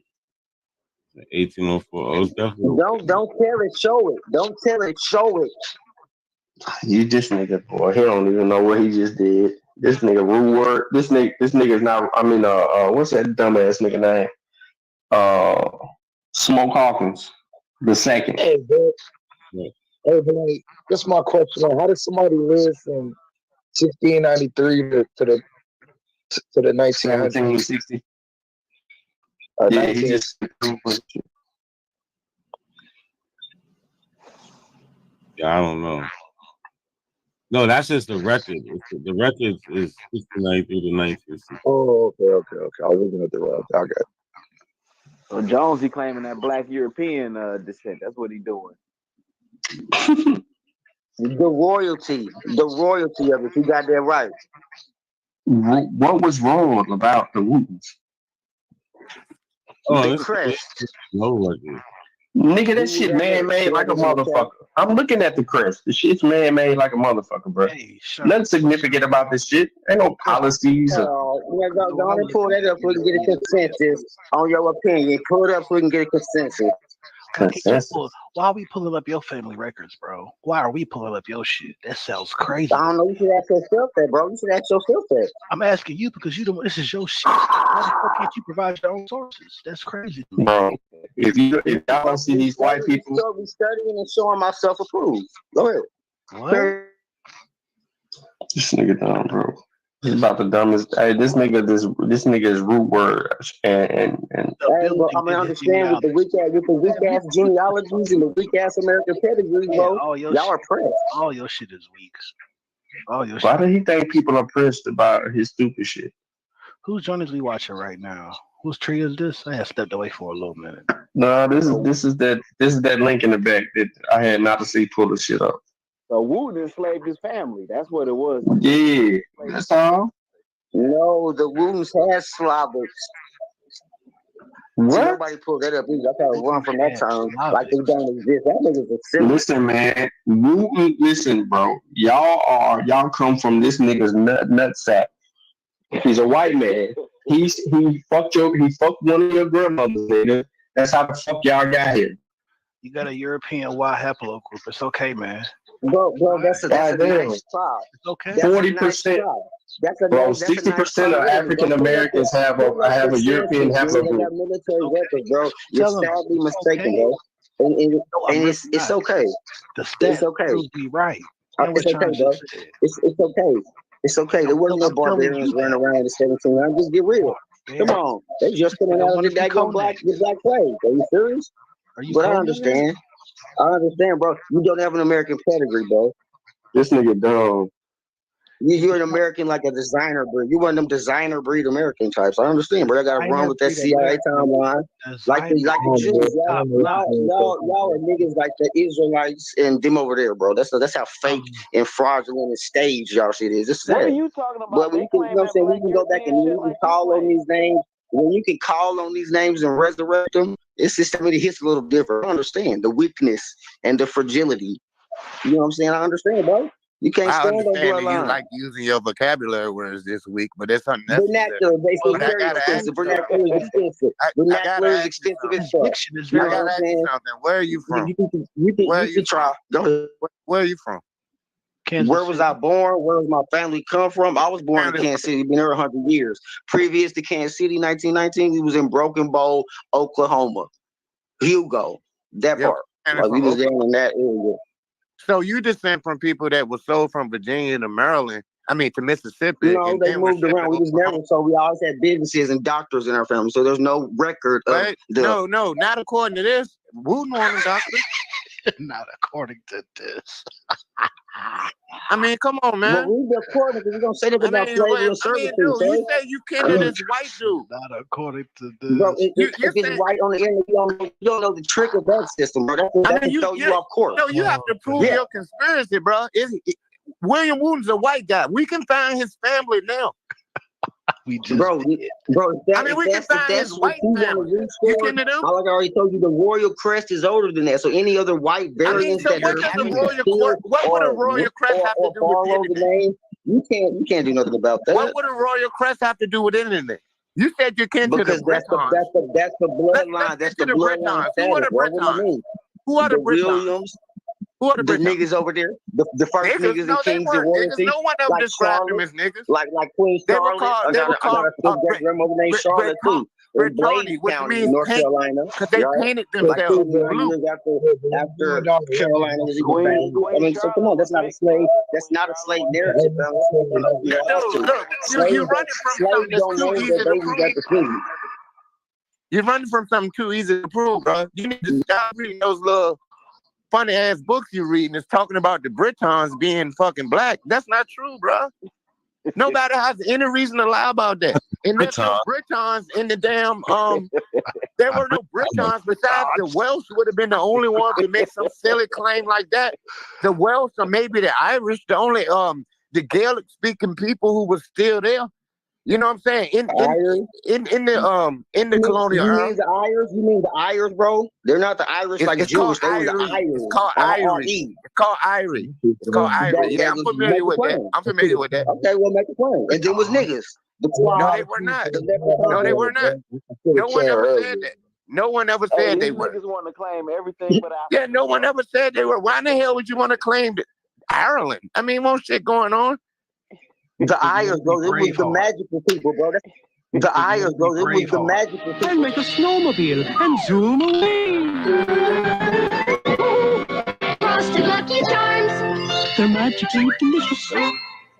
Speaker 7: 1804. Oh, it's definitely.
Speaker 5: Don't tell it, show it. Don't tell it, show it.
Speaker 3: You just nigga, boy, he don't even know what he just did. This nigga rude word. This nigga's not. I mean, what's that dumbass nigga name? Smoke Hawkins, the second.
Speaker 12: Hey, bro. Yeah. Hey, bro. That's my question. How did somebody live from 1693 to the 1900s?
Speaker 3: 1760. Yeah, he just.
Speaker 7: Yeah, I don't know. No, that's just the record. The record is 69 through the 1960.
Speaker 12: Oh, okay. I was looking at the wrong. I got it.
Speaker 2: So Jonesy claiming that Black European descent. That's what he doing.
Speaker 5: The royalty of it. You got that right.
Speaker 3: What was wrong about the Wootens?
Speaker 5: The crest.
Speaker 7: No record.
Speaker 3: Nigga, that shit man-made like a motherfucker. I'm looking at the crest. The shit's man-made like a motherfucker, bro. Hey, nothing significant about this shit. Ain't no policies.
Speaker 5: Go and pull that up so we can get a consensus on your opinion. Pull it up so we can get a consensus.
Speaker 23: Why are we pulling up your family records, bro? Why are we pulling up your shit? That sounds crazy.
Speaker 5: I don't know. You should ask yourself that, bro. You should ask yourself that.
Speaker 23: I'm asking you because this is your shit. Why the fuck can't you provide your own sources? That's crazy.
Speaker 3: Bro, if y'all don't see these white people,
Speaker 5: so we studying and showing myself approved. Go ahead.
Speaker 23: What?
Speaker 3: This nigga dumb, bro. He's about the dumbest. Hey, this nigga is root word and.
Speaker 5: Hey, bro, I mean, understand with the weak ass genealogies and the weak ass American pedigrees, bro. Y'all are pressed.
Speaker 23: All your shit is weak.
Speaker 3: Why do he think people are pressed about his stupid shit?
Speaker 23: Who's jointly watching right now? Whose tree is this? I had stepped away for a little minute.
Speaker 3: No, this is that link in the back that I had not to see pull the shit up.
Speaker 2: So Wooten enslaved his family. That's what it was.
Speaker 3: Yeah, that's all.
Speaker 5: No, the Wootens had Slavics.
Speaker 3: What?
Speaker 5: See, nobody pulled that up either. I thought run from that term like they don't exist. That nigga's a silly.
Speaker 3: Listen, man. Listen, bro. Y'all come from this nigga's nut sack. He's a white man. He fucked one of your grandmothers, nigga. That's how the fuck y'all got here.
Speaker 23: You got a European Y haplogroup. It's okay, man.
Speaker 5: Bro, that's a nice try.
Speaker 23: It's okay.
Speaker 5: That's a
Speaker 3: 40%.
Speaker 5: nice try. That's a
Speaker 3: Bro,
Speaker 5: nice, that's a
Speaker 3: 60%
Speaker 5: nice try.
Speaker 3: of
Speaker 5: Literally,
Speaker 3: African
Speaker 5: bro.
Speaker 3: Americans have a European
Speaker 5: census, dude. They
Speaker 3: haplogroup.
Speaker 5: got military records, bro. You're
Speaker 23: Tell 'em
Speaker 5: sadly
Speaker 23: it's
Speaker 5: mistaken,
Speaker 23: okay.
Speaker 5: bro. And
Speaker 23: No, I'm really
Speaker 5: it's
Speaker 23: not.
Speaker 5: okay.
Speaker 23: The
Speaker 5: It's
Speaker 23: stats
Speaker 5: okay.
Speaker 23: will be right. And
Speaker 5: It's
Speaker 23: what
Speaker 5: okay,
Speaker 23: Charles
Speaker 5: bro.
Speaker 23: just said.
Speaker 5: It's okay. It's okay. There wasn't no
Speaker 23: I'm telling
Speaker 5: barbarians
Speaker 23: you
Speaker 5: running
Speaker 23: that.
Speaker 5: around in 1700. Just get real. Come on. They just coming
Speaker 23: They
Speaker 5: out of
Speaker 23: want
Speaker 5: the
Speaker 23: to be
Speaker 5: daggone black flag. Are you serious?
Speaker 23: Are you
Speaker 5: But I
Speaker 23: co-managed?
Speaker 5: understand. I understand, bro. You don't have an American pedigree, bro.
Speaker 3: This nigga dumb.
Speaker 5: You're an American, like a designer breed. You one of them designer breed American types. I understand, but I gotta run with that CIA timeline. Like the Jews, y'all are niggas like the Israelites and them over there, bro. That's how fake and fraudulent and staged y'all shit is. This is
Speaker 2: What
Speaker 5: that.
Speaker 2: are you talking about?
Speaker 5: But when you can, you know what I'm saying, we can go back and you can call on these names. When you can call on these names and resurrect them, it's just somebody hits a little different. I understand the weakness and the fragility. You know what I'm saying? I understand, bro. You can't
Speaker 10: I
Speaker 5: stand those
Speaker 10: understand that you
Speaker 5: bloodlines.
Speaker 10: like using your vocabulary words this week, but it's unnecessary.
Speaker 5: Vernacular, basically,
Speaker 10: But I
Speaker 5: very
Speaker 10: gotta ask
Speaker 5: expensive.
Speaker 10: you
Speaker 5: Vernacular is
Speaker 10: something.
Speaker 5: expensive.
Speaker 10: I
Speaker 5: Vernacular
Speaker 10: gotta
Speaker 5: is
Speaker 10: ask you
Speaker 5: expensive
Speaker 10: something.
Speaker 5: as fuck.
Speaker 23: Diction is
Speaker 5: You
Speaker 10: I
Speaker 5: know
Speaker 10: gotta
Speaker 5: what I'm
Speaker 10: ask you
Speaker 5: saying?
Speaker 10: something. Where are you from?
Speaker 5: You can try. Go ahead.
Speaker 10: Where are you from?
Speaker 23: Kansas
Speaker 5: Where was
Speaker 23: City.
Speaker 5: I born? Where was my family come from? I was born in Kansas City. Been here 100 years. Previous to Kansas City, 1919, we was in Broken Bow, Oklahoma. Hugo, that
Speaker 10: Yep.
Speaker 5: part.
Speaker 10: And
Speaker 5: Like
Speaker 10: from
Speaker 5: we was down
Speaker 10: Oklahoma.
Speaker 5: in that area.
Speaker 10: So you descend from people that were sold from Virginia to Maryland. I mean to Mississippi,
Speaker 5: No,
Speaker 10: and
Speaker 5: they
Speaker 10: then were
Speaker 5: moved
Speaker 10: shipped to
Speaker 5: around. We was
Speaker 10: Oklahoma.
Speaker 5: never so we always had businesses and doctors in our family. So there's no record of
Speaker 10: Right?
Speaker 5: the
Speaker 10: No, not according to this. Woo Norman doctor.
Speaker 23: Not according to this.
Speaker 10: I mean, come on, man.
Speaker 5: Well, read the according because we're gonna say that about slavery and servitude.
Speaker 10: Dude, you
Speaker 5: So
Speaker 10: say you kin to this white dude.
Speaker 23: Not according to
Speaker 5: bro,
Speaker 23: this.
Speaker 5: if it's right on the end, you don't know the trick of that system, bro. That can throw you off course.
Speaker 10: No, you have to prove your conspiracy, bro. William Wooten's a white guy. We can find his family now.
Speaker 23: We just
Speaker 5: bro, we can find
Speaker 10: his white family. You kin to them?
Speaker 5: Like I already told you, the royal crest is older than that. So any other white variants
Speaker 10: so
Speaker 5: that
Speaker 10: what
Speaker 5: are
Speaker 10: does
Speaker 5: having
Speaker 10: the what would a royal crest have to do with
Speaker 5: the name, you can't do nothing about that.
Speaker 10: What would a royal crest have to do with anything? You said you kin to the
Speaker 5: Because
Speaker 10: Britons.
Speaker 5: that's the bloodline. That's the bloodline.
Speaker 10: Who are the Britons? Who are the Britons?
Speaker 5: Williams.
Speaker 10: Who are the
Speaker 5: niggas over there? The first niggas and kings and royalty.
Speaker 10: No one ever
Speaker 5: like
Speaker 10: described them
Speaker 5: Charlotte,
Speaker 10: as niggas.
Speaker 5: Like Queen Charlotte. I got a great grandmother named Charlotte too. In Blaine County, North Carolina.
Speaker 10: Because they painted themselves blue.
Speaker 5: After Carolina was even banned. I mean, so come on, that's not a slave. That's not a slave narrative, fellas.
Speaker 10: You're running from something that's too easy to prove. You're running from something too easy to prove, bro. You need to stop reading those little funny ass books you're reading. It's talking about the Britons being fucking black. That's not true, bro. Nobody has any reason to lie about that. And there's no Britons in the damn there were no Britons besides the Welsh would have been the only ones to make some silly claim like that. The Welsh or maybe the Irish, the only the Gaelic speaking people who were still there. You know what I'm saying? In the colonial
Speaker 5: You
Speaker 10: era.
Speaker 5: mean the Irish? You mean the Irish, bro? They're not the Irish like Jewish. They were the Irish.
Speaker 10: It's called Irish. It's called Irish. It's called Irish. Yeah, I'm familiar with that. I'm familiar with that.
Speaker 5: Okay, well, make a claim. And then was niggas.
Speaker 10: No, they were not. No, they were not. No one ever said that. No one ever said they were.
Speaker 2: Niggas want to claim everything but Africa.
Speaker 10: Yeah, no one ever said they were. Why in the hell would you want to claim Ireland? I mean, more shit going on.
Speaker 5: The Irish, bro. It was the magical people, bro. The Irish, bro. It was the magical people.
Speaker 4: I'll make a snowmobile and zoom away. Frosted Lucky Charms. They're magically delicious.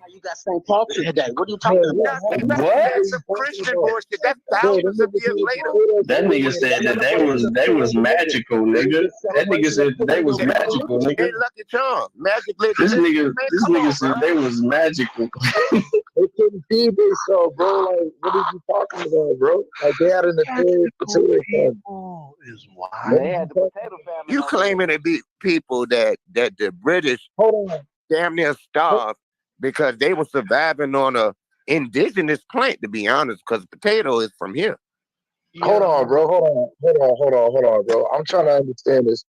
Speaker 5: You got St. Patrick's Day. What are you talking about?
Speaker 10: That's some Christian bullshit. That's thousands of years later.
Speaker 3: That nigga said that they was magical, nigga. That nigga said they was magical, nigga.
Speaker 10: They Lucky Charms. Magic
Speaker 3: This nigga said they was magical.
Speaker 12: They couldn't feed themselves, bro. Like, what are you talking about, bro? Like, they had an affair potato famine.
Speaker 23: Is why
Speaker 2: they had the potato famine.
Speaker 10: You claiming to be people that the British damn near starved because they were surviving on a indigenous plant, to be honest, because potato is from here.
Speaker 12: Hold on, bro. Hold on, bro. I'm trying to understand this.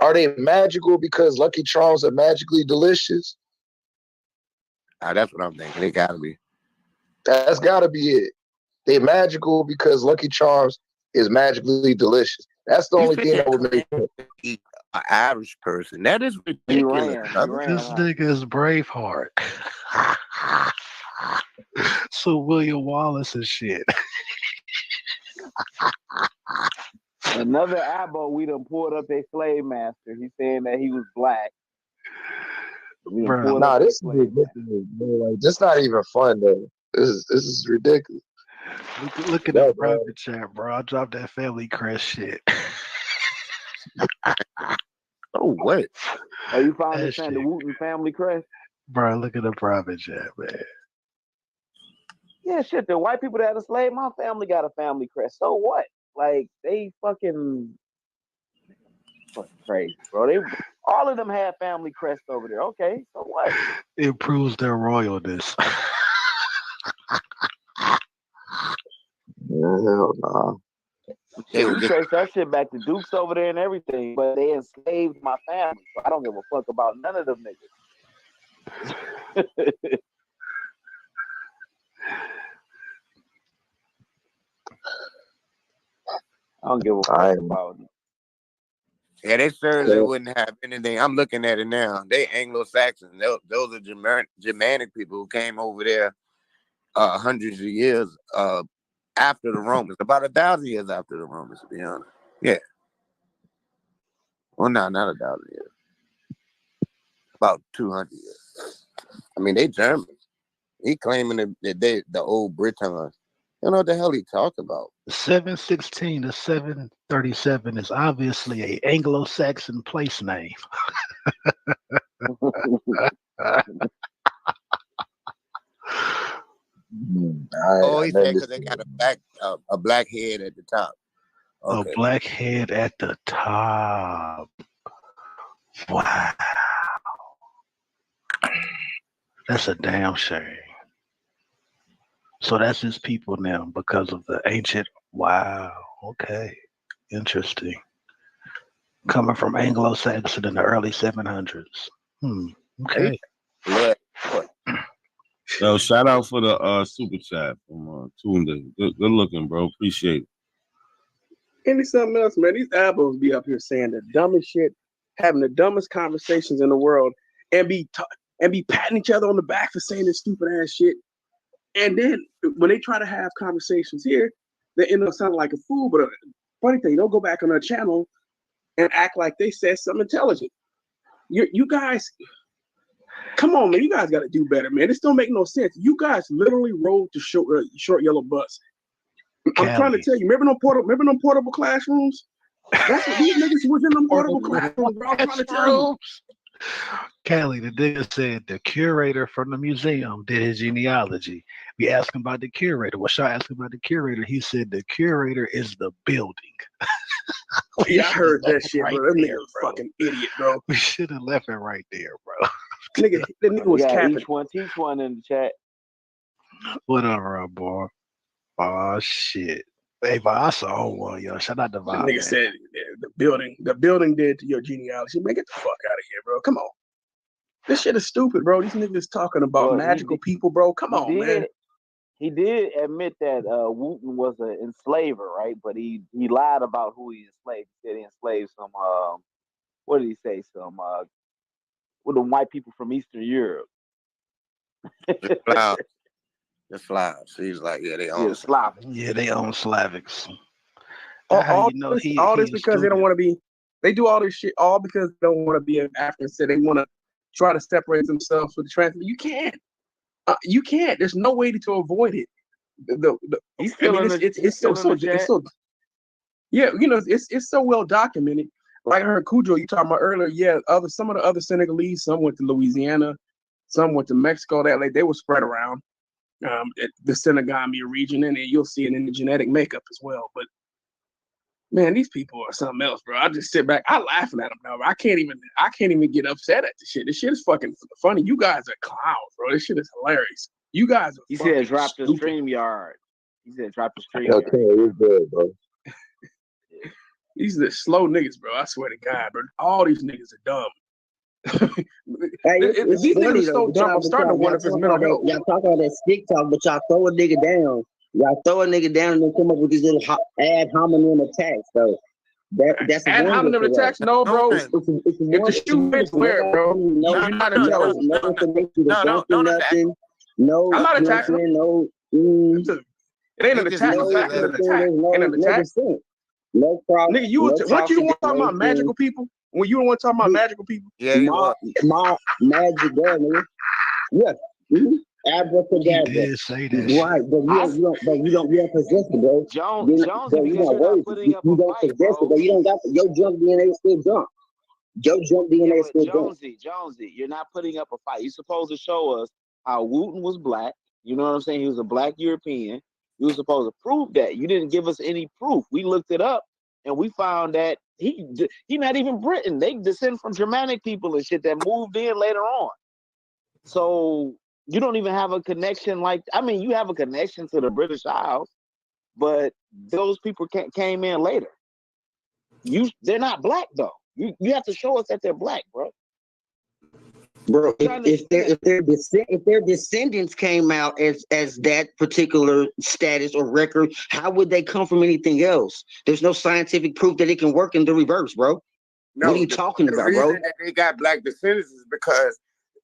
Speaker 12: Are they magical because Lucky Charms are magically delicious?
Speaker 10: That's what I'm thinking. They gotta be.
Speaker 12: That's gotta be it. They magical because Lucky Charms is magically delicious. That's the only thing that would make sense.
Speaker 10: Eat Irish person. That is
Speaker 2: He
Speaker 10: ridiculous.
Speaker 2: ran. He
Speaker 10: brother.
Speaker 2: ran.
Speaker 23: This nigga is Braveheart. So William Wallace and shit.
Speaker 2: Another Abo we done pulled up a slave master. He's saying that he was black. We done pulled
Speaker 12: Nah,
Speaker 2: up a
Speaker 12: this is
Speaker 2: slave
Speaker 12: ridiculous, bro. Like, this not even fun, though. This is ridiculous.
Speaker 23: Look at
Speaker 12: Yo,
Speaker 23: the
Speaker 12: bro.
Speaker 23: private chat, bro. I dropped that family crest shit.
Speaker 10: Oh, what?
Speaker 2: Oh, you found
Speaker 23: That
Speaker 2: this saying the
Speaker 23: shit.
Speaker 2: Wooten family crest?
Speaker 23: Bro, look at the private chat, man.
Speaker 2: Yeah, shit. The white people that had a slave, my family got a family crest. So what? Like they fucking crazy, bro. They all of them had family crest over there. Okay, so what?
Speaker 23: It proves their royalness.
Speaker 12: Hell nah.
Speaker 2: Yeah, we trace that shit back to Dukes over there and everything, but they enslaved my family. So I don't give a fuck about none of them niggas. I don't give a fuck about it.
Speaker 10: Yeah, they certainly wouldn't have anything. I'm looking at it now. They Anglo-Saxons. Those are Germanic people who came over there hundreds of years after the Romans, about 1,000 years after the Romans, to be honest. Yeah. Well, no, not 1,000 years. About 200 years. I mean, they German. He claiming that they the old Britons. You know what the hell he talk about?
Speaker 23: 716 to 737 is obviously a Anglo-Saxon place name.
Speaker 10: Oh, he said because they got a black head at the top. Okay.
Speaker 23: A black head at the top. Wow. That's a damn shame. So that's his people now because of the ancient. Wow. Okay. Interesting. Coming from Anglo-Saxon in the early 700s. Okay.
Speaker 7: Yo, shout out for the super chat from Tunde. Good looking, bro. Appreciate it.
Speaker 15: And it's something else, man. These albums be up here saying the dumbest shit, having the dumbest conversations in the world, and be patting each other on the back for saying this stupid ass shit. And then when they try to have conversations here, they end up sounding like a fool. But funny thing, they'll go back on their channel and act like they said something intelligent. You guys, come on, man. You guys got to do better, man. This don't make no sense. You guys literally rode the short yellow bus. I'm trying to tell you. Remember them portable classrooms? That's what these niggas was in them portable classrooms. Bro. I'm trying to tell you.
Speaker 23: Callie, the nigga said the curator from the museum did his genealogy. We asked him about the curator. What should I ask him about the curator? He said the curator is the building.
Speaker 15: Yeah, I heard that shit, bro. That nigga was fucking idiot, bro.
Speaker 23: We should have left it right there, bro.
Speaker 15: That nigga was capping.
Speaker 2: Teach one in the chat.
Speaker 23: Whatever, boy. Oh shit. Hey, but I saw one, yo. Shout out to
Speaker 15: The
Speaker 23: Vibe.
Speaker 15: nigga said the building did to your genealogy. Man, get the fuck out of here, bro. Come on. This shit is stupid, bro. These niggas talking about magical people, bro. Come on, man.
Speaker 2: He did admit that Wooten was an enslaver, right? But he lied about who he enslaved. He said he enslaved some what did he say? Some with the white people from Eastern Europe.
Speaker 10: The Slavs. He's like, yeah, they own
Speaker 2: Slavics.
Speaker 23: Yeah, they own Slavics.
Speaker 15: All this because they don't want to be. They do all this shit all because they don't want to be an African. So they want to try to separate themselves with the trans. You can't. You can't. There's no way to avoid it. It's so. Yeah, you know, it's so well documented. Like I heard Cujo, you talking about earlier. Yeah, some of the other Senegalese, some went to Louisiana, some went to Mexico. That like they were spread around the Senegambia region, and then you'll see it in the genetic makeup as well. But man, these people are something else, bro. I just sit back, I laughing at them now. I can't even get upset at the shit. This shit is fucking funny. You guys are clowns, bro. This shit is hilarious. You guys are.
Speaker 2: He said, "Drop the StreamYard." He said, "Drop the StreamYard."
Speaker 12: Okay, you're good, bro.
Speaker 15: These are the slow niggas, bro. I swear to God, bro. All these niggas are dumb.
Speaker 5: These
Speaker 15: niggas are so dumb. I'm starting to wonder if it's mental health.
Speaker 5: Y'all talk all that stick talk, but y'all throw a nigga down. Y'all throw a nigga down and then come up with these little ad hominem attacks, though. That's
Speaker 15: and how many attacks? No, bro. If the shoe fits, wear it, bro.
Speaker 5: No information to jump in nothing. No,
Speaker 15: I'm not attacking.
Speaker 5: No.
Speaker 15: It ain't an attack.
Speaker 5: No,
Speaker 15: It's an attack. Ain't an attack.
Speaker 5: No problem.
Speaker 15: Nigga, weren't you the one talking about magical people? When you the one talking about magical people?
Speaker 10: Yeah,
Speaker 5: my magic girl, nigga. Yes. Abracadabra.
Speaker 23: He did say that.
Speaker 5: Right, but you don't possess it, bro.
Speaker 16: Jonesy, because you're not putting up a
Speaker 5: don't
Speaker 16: fight,
Speaker 5: possess it,
Speaker 16: bro.
Speaker 5: but you don't got your junk DNA still junk. Your junk DNA
Speaker 16: Yeah,
Speaker 5: still
Speaker 16: but
Speaker 5: junk.
Speaker 16: Jonesy, you're not putting up a fight. You're supposed to show us how Wooten was black. You know what I'm saying? He was a black European. You were supposed to prove that. You didn't give us any proof. We looked it up and we found that he not even Britain. They descend from Germanic people and shit that moved in later on. So you don't even have a connection you have a connection to the British Isles, but those people came in later. They're not black though. You have to show us that they're black, bro.
Speaker 5: Bro, if their descendants came out as that particular status or record, how would they come from anything else? There's no scientific proof that it can work in the reverse, bro.
Speaker 10: No,
Speaker 5: what are you talking about, bro?
Speaker 10: The reason that they got black descendants is because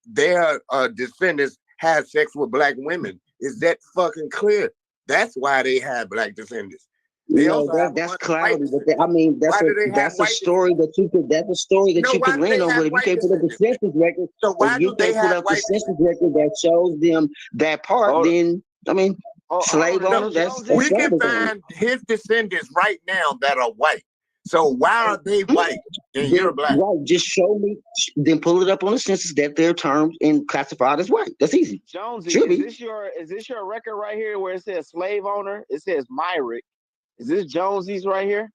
Speaker 10: their descendants had sex with black women. Is that fucking clear? That's why they had black descendants.
Speaker 5: That's cloudy, but that's a story that you could lean on. But if you can't put up the census record, the census record that shows them that part, then slave owners.
Speaker 10: We can find his descendants right now that are white. So why are they white and you're black?
Speaker 5: Right, just show me, then pull it up on the census that they're termed and classified as white. That's easy.
Speaker 16: Jonesy, is this your record right here where it says slave owner? It says Myrick. Is this Jonesy's right here?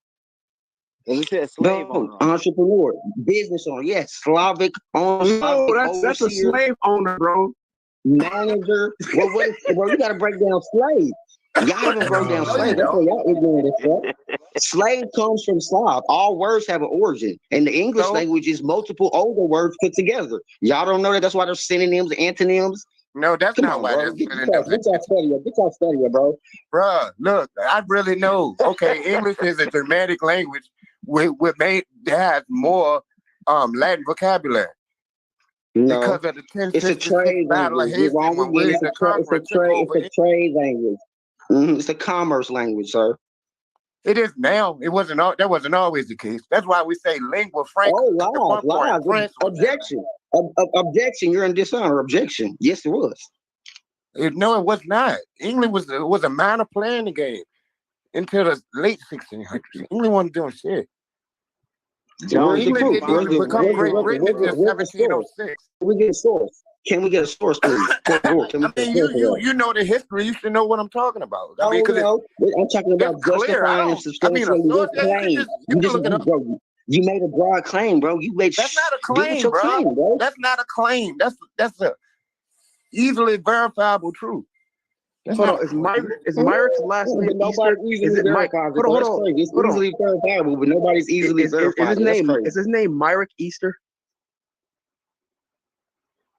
Speaker 16: Does it say slave owner?
Speaker 5: Entrepreneur, business owner, yes, Slavic owner.
Speaker 15: No, that's a slave owner, bro.
Speaker 5: Manager. Well, you got to break down slave. Y'all haven't broke down slave. That's why y'all ignorant as fuck. Slave comes from Slav. All words have an origin, and the English language is multiple older words put together. Y'all don't know that. That's why there's synonyms, antonyms.
Speaker 10: No, that's not why there's synonyms.
Speaker 5: Get y'all study, bro.
Speaker 10: Bruh, look, I really know. Okay, English is a Germanic language that has more Latin vocabulary.
Speaker 5: No,
Speaker 10: because of the
Speaker 5: it's a trade language. It's a trade language. It's a commerce language, sir.
Speaker 10: It is now. It wasn't. That wasn't always the case. That's why we say lingua franca.
Speaker 5: Oh, lies. Objection. Objection. You're in dishonor. Objection. Yes, it was.
Speaker 10: No, it was not. England was a minor player in the game until the late 1600s. England wasn't doing shit. England didn't even become Great Britain until 1706.
Speaker 5: Can we get a source? Can we get a source, please?
Speaker 10: You know the history. You should know what I'm talking about. I mean,
Speaker 5: I'm talking about justifying and substantiating your claim. You made a broad claim, bro.
Speaker 10: That's not a claim, bro. That's not a claim. That's a easily verifiable truth.
Speaker 15: Hold on, is Myrick's last name Easter? Is it Mike? Hold on.
Speaker 5: It's easily verifiable, but nobody's easily verified.
Speaker 15: Is his name Myrick Easter?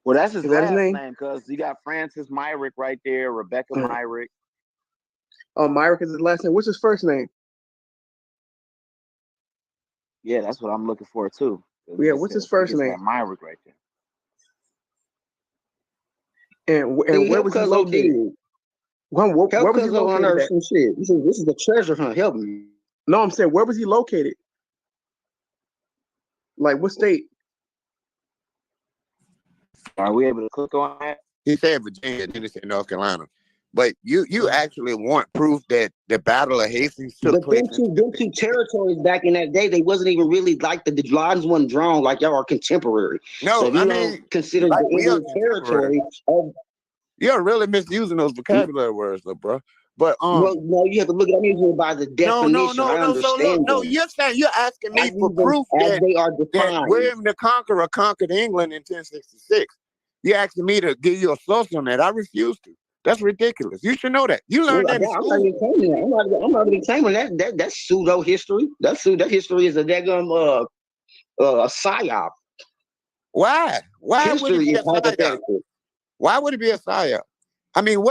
Speaker 16: Well, that's his last name because you got Francis Myrick right there, Rebecca Myrick.
Speaker 15: Oh, Myrick is his last name. What's his first name?
Speaker 16: Yeah, that's what I'm looking for too.
Speaker 15: Yeah, what's his first name?
Speaker 16: Myrick right
Speaker 15: there. And where was he located? Where was he located?
Speaker 5: Some shit. This is the treasure hunt. Help me.
Speaker 15: No, I'm saying, where was he located? Like, what state?
Speaker 16: Are we able to click on that?
Speaker 10: He said Virginia, then he said North Carolina. But you actually want proof that the Battle of Hastings took place.
Speaker 5: Them two territories back in that day, they wasn't even really like the lines wasn't drawn like y'all are contemporary.
Speaker 10: No,
Speaker 5: so I mean, consider
Speaker 10: like
Speaker 5: the Indian territory of.
Speaker 10: You're really misusing those vocabulary words, though, bro. But
Speaker 5: well, no, you have to look at them by the definition.
Speaker 10: No, you're asking me for proof that William the Conqueror conquered England in 1066. You're asking me to give you a source on that. I refuse to. That's ridiculous. You should know that. You learned that in school.
Speaker 5: I'm not even claiming that. That's pseudo history. That history is a daggum a psyop.
Speaker 10: Why? Why would it be a psyop? Why would it be a psyop? I mean,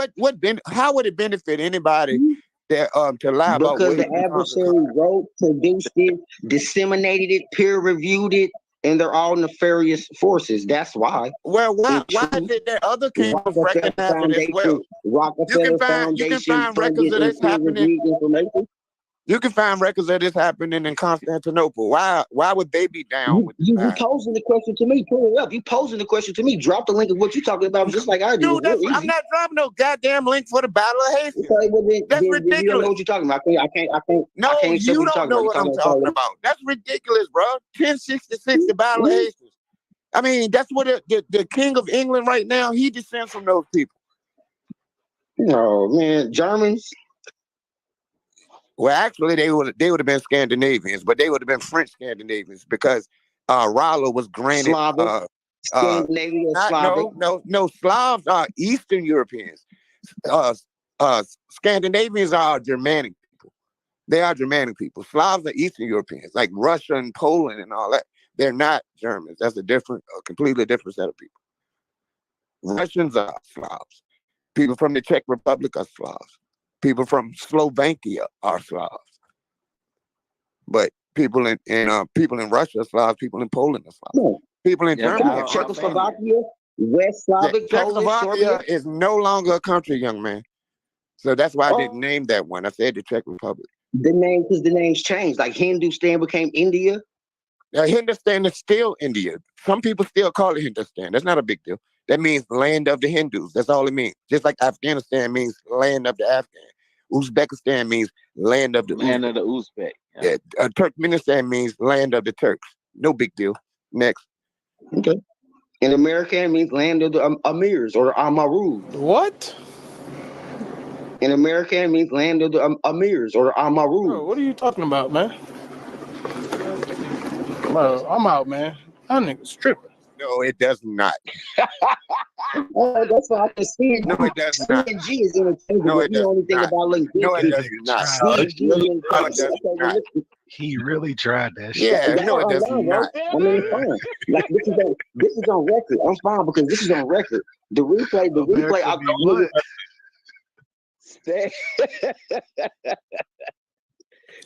Speaker 10: how would it benefit anybody that to lie about
Speaker 5: Because
Speaker 10: where
Speaker 5: the
Speaker 10: he was from.
Speaker 5: adversary wrote, produced it, disseminated it, peer reviewed it, and they're all nefarious forces. That's why.
Speaker 10: Well, why
Speaker 5: In
Speaker 10: did that other king was
Speaker 5: Rockefeller
Speaker 10: recognizing it as well?
Speaker 5: Rockefeller
Speaker 10: You can
Speaker 5: Foundation
Speaker 10: find records
Speaker 5: funded
Speaker 10: of
Speaker 5: and
Speaker 10: this
Speaker 5: peer
Speaker 10: happening.
Speaker 5: reviewed information.
Speaker 10: You can find records of this happening in Constantinople. Why would they be down with the
Speaker 5: You
Speaker 10: lie?
Speaker 5: posing the question to me. Pull it up. You posing the question to me. Drop the link of what you're talking about, just like I do.
Speaker 10: Dude, I'm not dropping no goddamn link for the Battle of Hastings.
Speaker 5: Okay, well,
Speaker 10: That's
Speaker 5: then you don't know
Speaker 10: ridiculous.
Speaker 5: what you're talking about. I can't
Speaker 10: No,
Speaker 5: accept
Speaker 10: you
Speaker 5: what you're
Speaker 10: don't
Speaker 5: talking
Speaker 10: know
Speaker 5: about.
Speaker 10: what I'm talking about. That's ridiculous, bro. 1066, the Battle of Hastings. I mean, that's what the King of England right now, he descends from those people.
Speaker 5: No, man, Germans.
Speaker 10: Well, actually, they would have been Scandinavians, but they would have been French Scandinavians because Rollo was granted.
Speaker 5: Slavic. Scandinavian, Slavic.
Speaker 10: No. Slavs are Eastern Europeans. Scandinavians are Germanic people. They are Germanic people. Slavs are Eastern Europeans, like Russia and Poland and all that. They're not Germans. That's a completely different set of people. Russians are Slavs. People from the Czech Republic are Slavs. People from Slovakia are Slavs. But people in Russia are Slavs. People in Poland are Slavs.
Speaker 5: No.
Speaker 10: People in Germany are
Speaker 5: Czechoslovakia, West Slavic, Polish,
Speaker 10: Czechoslovakia
Speaker 5: Serbia
Speaker 10: is no longer a country, young man. So that's why I didn't name that one. I said the Czech Republic.
Speaker 5: The name, because the names changed. Like Hindustan became India.
Speaker 10: Hindustan is still India. Some people still call it Hindustan. That's not a big deal. That means land of the Hindus. That's all it means. Just like Afghanistan means land of the Afghan. Uzbekistan means land of the
Speaker 16: Uzbek.
Speaker 10: Yeah. Turkmenistan means land of the Turks. No big deal. Next.
Speaker 5: Okay. In America, it means land of the Amirs or Amaru.
Speaker 17: What?
Speaker 5: In America, it means land of the Amirs or Amaru.
Speaker 17: Bro, what are you talking about, man? Bro, I'm out, man. That nigga's tripping.
Speaker 10: No, it does not.
Speaker 5: That's why I can see it.
Speaker 10: No, it does not.
Speaker 5: CNG is interchangeable.
Speaker 10: No, it
Speaker 5: You know
Speaker 10: does
Speaker 5: anything
Speaker 10: not.
Speaker 5: about LinkedIn?
Speaker 10: No, it does not.
Speaker 23: He really tried that shit.
Speaker 10: Yeah, no, it does not.
Speaker 5: I mean, it's fine. Like this is on record. I'm fine because this is on record. The replay.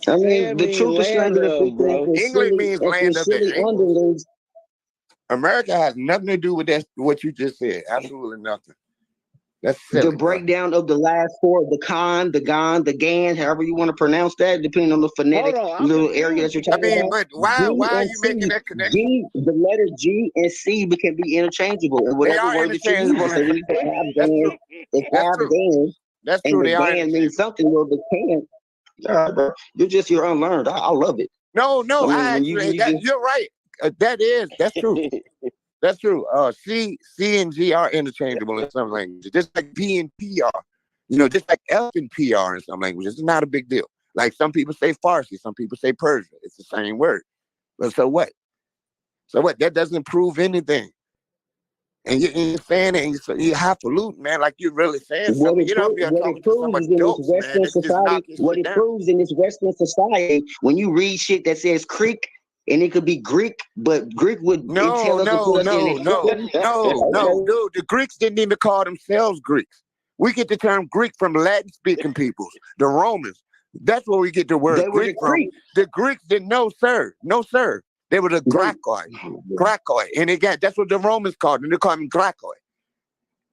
Speaker 5: I mean, the truth is stranger than
Speaker 10: English means land of the
Speaker 5: underlings.
Speaker 10: America has nothing to do with that. What you just said, absolutely nothing. That's silly,
Speaker 5: the breakdown of the last four, the con, the gon, the gan, however you want to pronounce that, depending on the phonetic little area that you're talking about.
Speaker 10: But why are you making that connection?
Speaker 5: G, the letter G and C can be interchangeable in whatever word that you use. So when you say Afghan, it's Afghan.
Speaker 10: That's true.
Speaker 5: And the gan means something. Well, the can. Bro, you're unlearned. I love it.
Speaker 10: No,
Speaker 5: I mean,
Speaker 10: you're right. That's true. That's true. C and G are interchangeable in some languages, just like P and P are. Just like F and P are in some languages. It's not a big deal. Like some people say Farsi, some people say Persian. It's the same word. But so what? So what? That doesn't prove anything. And you're saying it, so you highfalutin, man, like you're really saying something. You don't be talking to some adults, man.
Speaker 5: What it proves in this Western society, when you read shit that says Creek, and it could be Greek, but Greek would tell us to put us in it.
Speaker 10: No, dude. The Greeks didn't even call themselves Greeks. We get the term Greek from Latin-speaking peoples, the Romans. That's where we get the word Greek from. The Greeks didn't know, sir. No, sir. They were the Graikoi. And that's what the Romans called them. They called them Graikoi.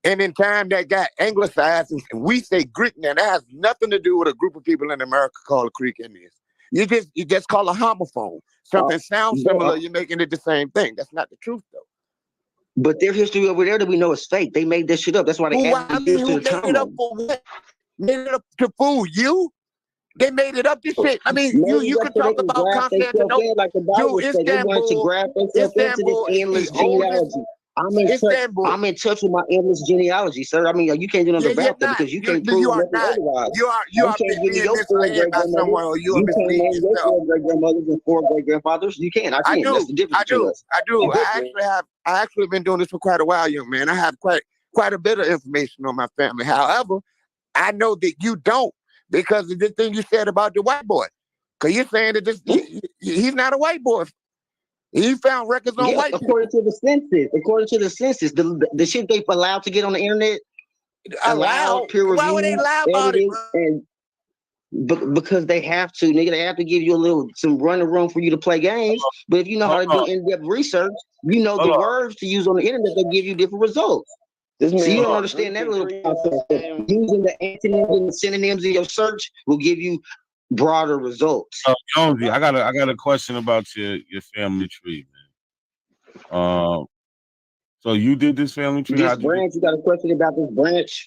Speaker 10: And in time that got anglicized, and we say Greek now. That has nothing to do with a group of people in America called Creek Indians. You just call a homophone. Something sounds similar, you're making it the same thing. That's not the truth, though.
Speaker 5: But their history over there that we know is fake. They made this shit up. That's why they added it to the
Speaker 10: timeline. Made it up for what? Made it up to fool you? They made it up to shit. I mean, you can talk about Constantinople.
Speaker 5: Like the Bible said, they wanted to grab themselves into this endless genealogy. I'm in touch with my endless genealogy, sir. I mean, you can't do nothing about that because you can't prove nothing otherwise.
Speaker 10: You are being misled by someone, or you are misleading yourself.
Speaker 5: You can't name your 4 great-grandmothers and 4 great-grandfathers. You can't. I do. That's the difference between us.
Speaker 10: I do. I actually been doing this for quite a while, young man. I have quite a bit of information on my family. However, I know that you don't because of the thing you said about the white boy. Because you're saying that he's not a white boy. He found records on white people.
Speaker 5: According to the census, the shit they allowed to get on the internet,
Speaker 10: allowed. Why would they lie about it, bro?
Speaker 5: Because they have to, nigga. They have to give you some running room for you to play games. But if you know how to do in-depth research, you know the words to use on the internet. They give you different results.
Speaker 16: This
Speaker 5: So you
Speaker 16: man
Speaker 5: don't understand that little process. Using the antonyms and the synonyms in your search will give you broader results.
Speaker 7: Jonesy, I got a question about your family tree, man. So you did this family tree?
Speaker 5: This branch, you got a question about this branch?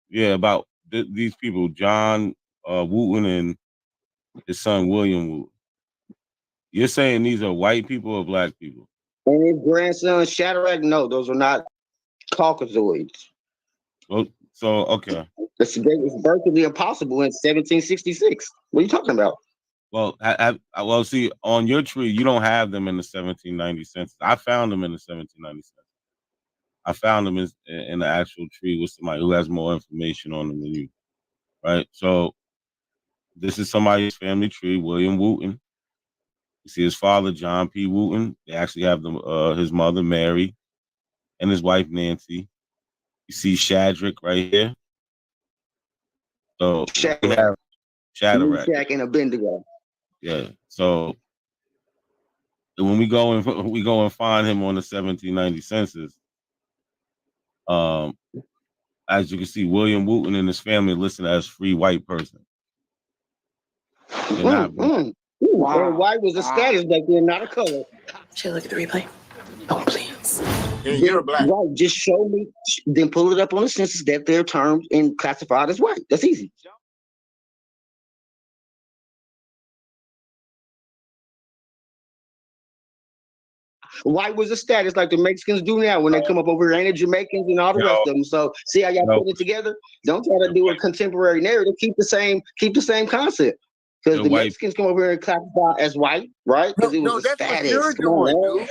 Speaker 7: Yeah, about these people, John Wooten and his son William Wooten. You're saying these are white people or black people?
Speaker 5: And his grandson Shadrach? No, those are not Caucasoids.
Speaker 7: Well, so okay.
Speaker 5: It's virtually impossible in 1766. What are you talking about?
Speaker 7: Well, well, see, on your tree, you don't have them in the 1790 census. I found them in the 1790 census. I found them in the actual tree with somebody who has more information on them than you, right? So this is somebody's family tree, William Wooten. You see his father, John P. Wooten. They actually have his mother, Mary, and his wife, Nancy. You see Shadrach right here. So we have Shadrach.
Speaker 5: Meshach and Abednego.
Speaker 7: Yeah. So when we go and find him on the 1790 census, as you can see, William Wooten and his family listed as free white person.
Speaker 5: Wow. And white was a status back then, not a color.
Speaker 14: Should I look at the replay? Oh, please.
Speaker 5: You're black. Right. Just show me, then pull it up on the census that they're termed and classified as white. That's easy. White was a status like the Mexicans do now when they come up over here, ain't it? Jamaicans and all the rest of them. So see how y'all put it together? Don't try to do a contemporary narrative. Keep the same concept. Because the Mexicans come over here and classify as white, right? Because it was a status.
Speaker 10: What you're doing, dude.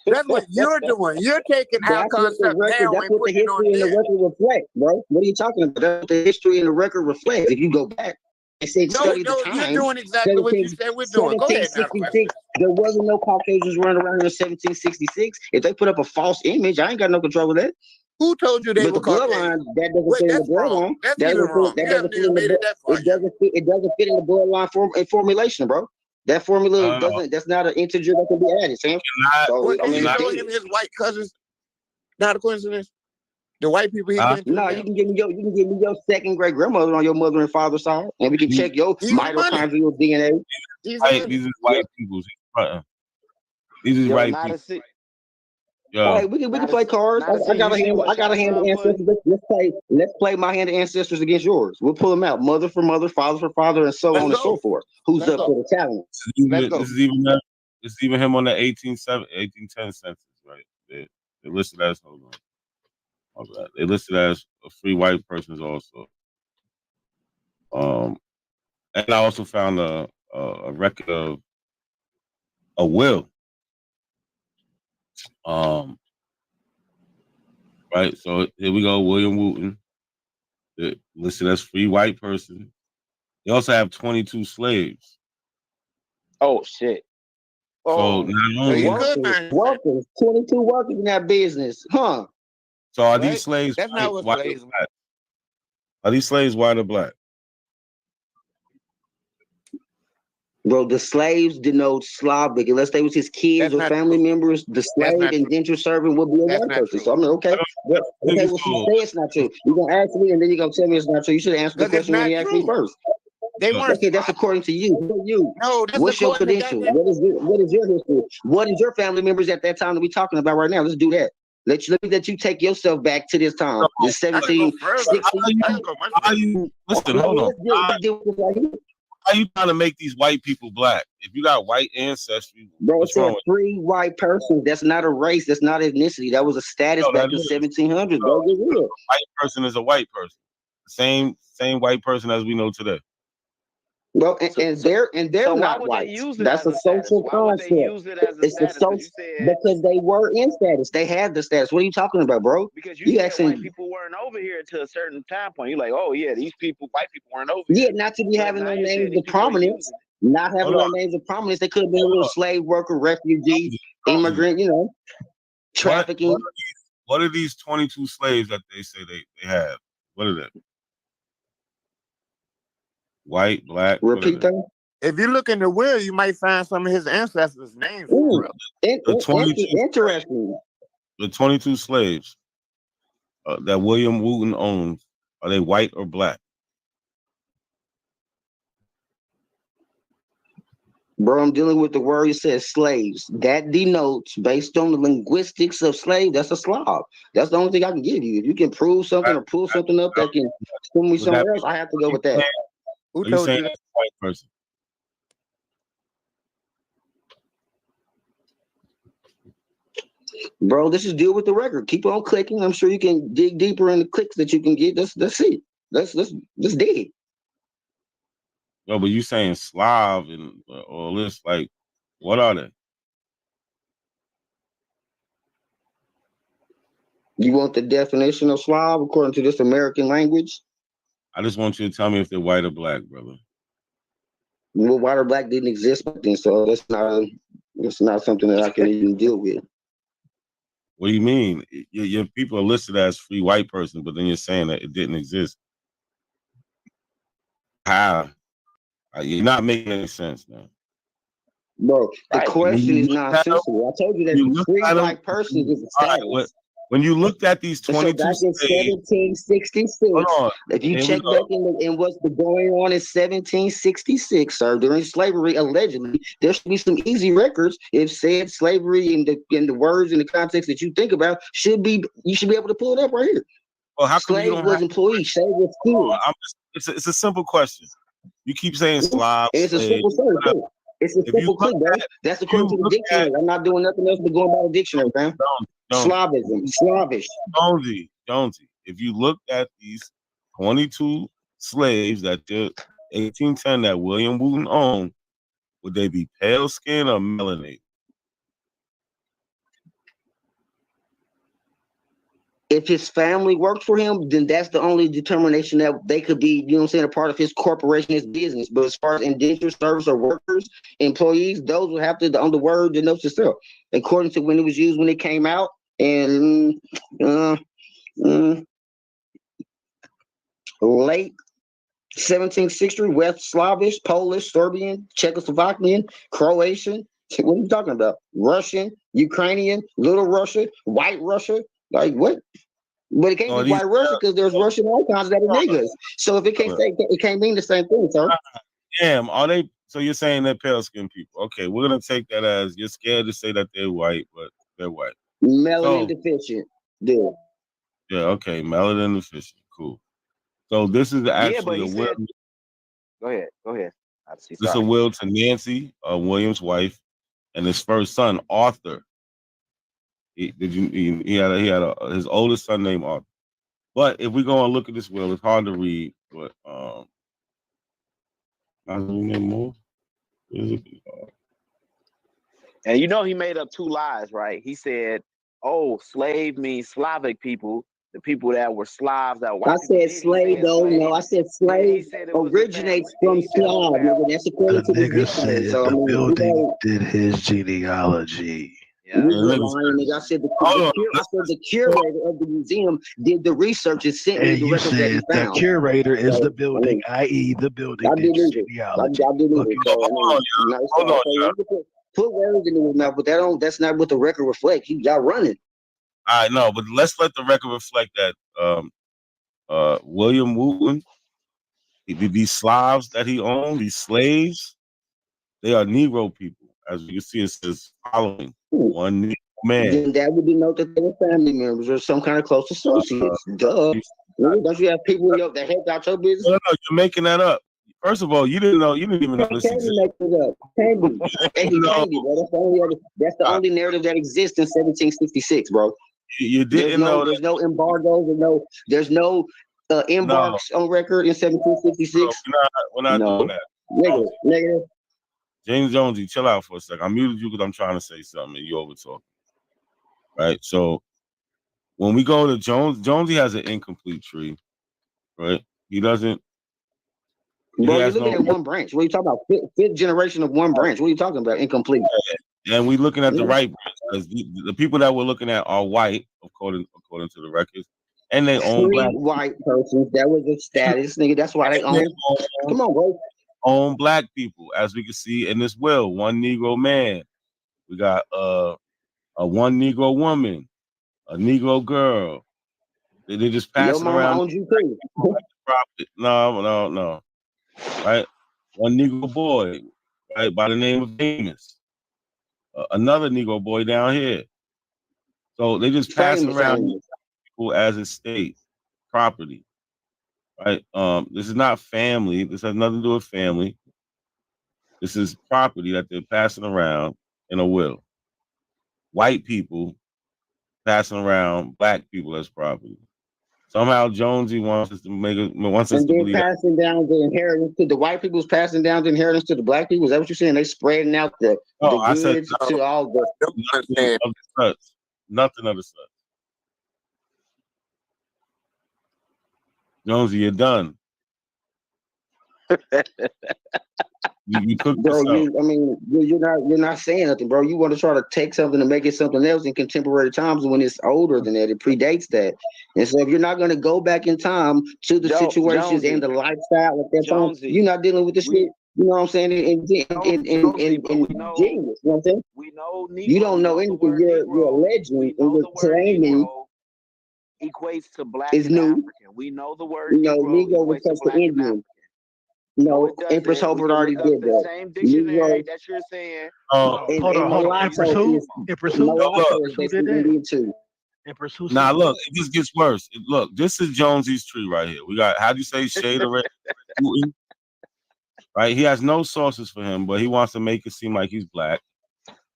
Speaker 10: That's what you're doing. You're taking our concept now and putting it on
Speaker 5: there. That's what the history and the record reflect, bro. What are you talking about? That's what the history and the record reflects. If you go back and say study the times,
Speaker 10: you're doing exactly what you said we're doing. Go ahead.
Speaker 5: 1766, there wasn't no Caucasians running around here in 1766. If they put up a false image, I ain't got no control of that.
Speaker 10: Who told you they were Caucasian?
Speaker 5: That doesn't fit in the bloodline.
Speaker 10: That's even wrong.
Speaker 5: It doesn't fit in the bloodline formulation, bro. That formula doesn't. That's not an integer that can be added, Sam.
Speaker 10: Showing him his white cousins. Not a coincidence. The white people he been to.
Speaker 5: No, you can give me your second great grandmother on your mother and father's side, and we can check your mitochondrial DNA.
Speaker 7: These is white people. These is white people.
Speaker 5: Hey, we can play cards. I got a hand of ancestors. Let's play my hand of ancestors against yours. We'll pull them out, mother for mother, father for father, and so on and so forth. Who's up for the challenge?
Speaker 7: This is even him on the 1810 census, right? They listed as they listed as a free white persons also. And I also found a record of a will. Right, so here we go. William Wooten, listed as free white person. They also have 22 slaves.
Speaker 16: Oh shit!
Speaker 7: So not only
Speaker 5: workers, 22 workers in that business, huh?
Speaker 7: So are these slaves?
Speaker 10: That's not what slaves.
Speaker 7: Are these slaves white or black?
Speaker 5: Bro, the slaves denote Slavic. Unless they was his kids or family members, the slave indentured servant would be a white person. So I'm like, okay. Well, she say it's not true. You're gonna ask me and then you're gonna tell me it's not true. You should have answered the question when you asked me first.
Speaker 10: They weren't.
Speaker 5: Okay, that's according to you.
Speaker 10: No,
Speaker 5: what's your credential? What is your history? What is your family members at that time that we're talking about right now? Let's do that. Let you take yourself back to this time. The 1760s.
Speaker 7: Listen, hold on. How you trying to make these white people black? If you got white ancestry,
Speaker 5: bro, it's a free white person. That's not a race. That's not ethnicity. That was a status back in 1700s. Bro, get real.
Speaker 7: White person is a white person. Same white person as we know today.
Speaker 5: Well, and they're not white. That's a social concept. It's a social because they were in status. They had the status. What are you talking about, bro?
Speaker 16: Because you said white people weren't over here to a certain time point. You're like, oh yeah, white people weren't over here.
Speaker 5: Yeah, not to be having no names of prominence. Not having no names of prominence. They could have been a little slave worker, refugee, immigrant, trafficking.
Speaker 7: What are these 22 slaves that they say they have? What are they? white, black.
Speaker 5: Repeat that.
Speaker 10: If you look in the will, you might find some of his ancestors' names.
Speaker 5: Ooh,
Speaker 7: The 22,
Speaker 5: interesting.
Speaker 7: the 22 slaves that William Wooten owns, are they white or black?
Speaker 5: Bro, I'm dealing with the word. It says slaves. That denotes, based on the linguistics of slave, that's a Slav. That's the only thing I can give you. If you can prove something or pull something up that can send me somewhere else, I have to go with that.
Speaker 10: Who
Speaker 7: Are you
Speaker 10: told
Speaker 7: saying
Speaker 10: you that?
Speaker 7: that's a white person?
Speaker 5: Bro, this is deal with the record. Keep on clicking. I'm sure you can dig deeper in the clicks that you can get. That's it. Let's dig.
Speaker 7: No, but you saying Slav and or this, like, what are they?
Speaker 5: You want the definition of Slav according to this American language?
Speaker 7: I just want you to tell me if they're white or black, brother.
Speaker 5: Well, white or black didn't exist back then, so that's not something that I can even deal with.
Speaker 7: What do you mean? Your people are listed as free white person, but then you're saying that it didn't exist. How? You're not making any sense, man.
Speaker 5: Bro, the
Speaker 7: Right.
Speaker 5: question is nonsensical. I told you that free white person is a status.
Speaker 7: When you looked at these
Speaker 5: So
Speaker 7: 22
Speaker 5: back in
Speaker 7: slaves,
Speaker 5: 1766, if you check back in what's going on in 1766, sir, during slavery, allegedly, there should be some easy records. If said slavery in the words in the context that you think about you should be able to pull it up right here.
Speaker 7: well, how come you
Speaker 5: Slave
Speaker 7: don't
Speaker 5: was
Speaker 7: have?
Speaker 5: employee, slave was student.
Speaker 7: It's a simple question. You keep saying Slav.
Speaker 5: It's a simple story, too. It's a simple click, bro. That's according to the dictionary. I'm not doing nothing else but going by the dictionary, man. Slavism, Slavish.
Speaker 7: Jonesy. If you look at these 22 slaves that 1810 that William Wooten owned, would they be pale skin or melanated?
Speaker 5: If his family worked for him, then that's the only determination that they could be, you know what I'm saying, a part of his corporation, his business. But as far as indentured service or workers, employees, those would have to, on the word, denotes itself. According to when it was used, when it came out, and late 17th century, West Slavish, Polish, Serbian, Czechoslovakian, Croatian. What are you talking about? Russian, Ukrainian, Little Russia, White Russia. Like what? But it can't be White Russia because there's Russian icons that are niggas. So if it can't say, it can't mean the same thing, sir.
Speaker 7: Damn, are they? So you're saying they're pale skinned people? Okay, we're gonna take that as you're scared to say that they're white, but they're white.
Speaker 5: Melanin deficient, dude.
Speaker 7: Yeah, okay, melanin deficient. Cool. So this is actually a will.
Speaker 16: Go ahead.
Speaker 7: This is a will to Nancy, William's wife, and his first son, Arthur. He had his oldest son named Arthur. But if we go and look at this will, it's hard to read. But
Speaker 16: and you know he made up two lies, right? He said, "Oh, slave means Slavic people, the people that were Slavs that were."
Speaker 5: I said slave, though. No, I said slave originates from Slav. Nigga. That's according to the
Speaker 23: Nigga
Speaker 5: dictionary.
Speaker 23: said
Speaker 5: So I
Speaker 23: the
Speaker 5: mean,
Speaker 23: building did his genealogy.
Speaker 5: I said the curator of the museum did the research and sent me
Speaker 23: And
Speaker 5: the
Speaker 23: you
Speaker 5: records that he
Speaker 23: said the
Speaker 5: found.
Speaker 23: curator is
Speaker 5: So,
Speaker 23: the building, i.e. the building did his genealogy.
Speaker 5: I did it. So, put words in his mouth, but that's not what the record reflects. Y'all running.
Speaker 7: I know, but let's let the record reflect that William Wooten, these Slavs that he owned, these slaves, they are Negro people. As you can see, it says following one Negro man.
Speaker 5: Then that would denote that they were family members or some kind of close associates. Duh. Don't you have people that help out your business?
Speaker 7: No, you're making that up. First of all, you didn't even know this
Speaker 5: existed. Make it up. Can't be. Can't be, bro. That's the only narrative that exists in 1766, bro.
Speaker 7: You didn't know.
Speaker 5: There's no embargoes and there's no embarks on record in 1766.
Speaker 7: No, we're not doing that.
Speaker 5: Negative.
Speaker 7: James Jonesy, chill out for a second. I muted you because I'm trying to say something and you over talking. Right. So when we go to Jonesy has an incomplete tree, right? He doesn't.
Speaker 5: Bro, you're looking at one branch. What are you talking about? Fifth generation of one branch. What are you talking about? Incomplete.
Speaker 7: And we're looking at the right branch because the people that we're looking at are white, according to the records. and they own
Speaker 5: Free
Speaker 7: black
Speaker 5: white persons. That was a status, nigga. That's why they own. Come on, bro.
Speaker 7: Own black people, as we can see in this will. One Negro man. We got a one Negro woman, a Negro girl. They just
Speaker 5: Your
Speaker 7: passing
Speaker 5: mama
Speaker 7: around
Speaker 5: owns you too.
Speaker 7: property. No. Right? One Negro boy, right, by the name of Amos. Another Negro boy down here. So they just passing around people as estate property. Right? This is not family. This has nothing to do with family. This is property that they're passing around in a will. White people passing around black people as property. Somehow Jonesy wants us to believe
Speaker 5: passing down the inheritance to the white people's passing down the inheritance to the black people. Is that what you're saying? They spreading out the goods to all the
Speaker 7: nothing of the such. Nothing of the such. Jonesy, you're done. You cooked
Speaker 5: bro.
Speaker 7: yourself.
Speaker 5: You're not saying nothing, bro. You want to try to take something and make it something else in contemporary times when it's older than that. It predates that. And so if you're not going to go back in time to the situations and the lifestyle at that time, you're not dealing with the shit. You know what I'm saying? In genius. You know what I'm saying?
Speaker 16: We know Negro,
Speaker 5: you don't know anything. You're a legend, and you're claiming
Speaker 16: equates to black
Speaker 5: is new.
Speaker 16: African. We know the word
Speaker 5: Negro was
Speaker 16: equates to black and African.
Speaker 5: No, Empress Hobart already did that.
Speaker 16: Same dictionary that you're saying.
Speaker 23: Hold on. Empress who? Empress who?
Speaker 7: Look. Nah, look, it just gets worse. Look, this is Jonesy's tree right here. We got, how do you say, shade of red? Right? He has no sources for him, but he wants to make it seem like he's black.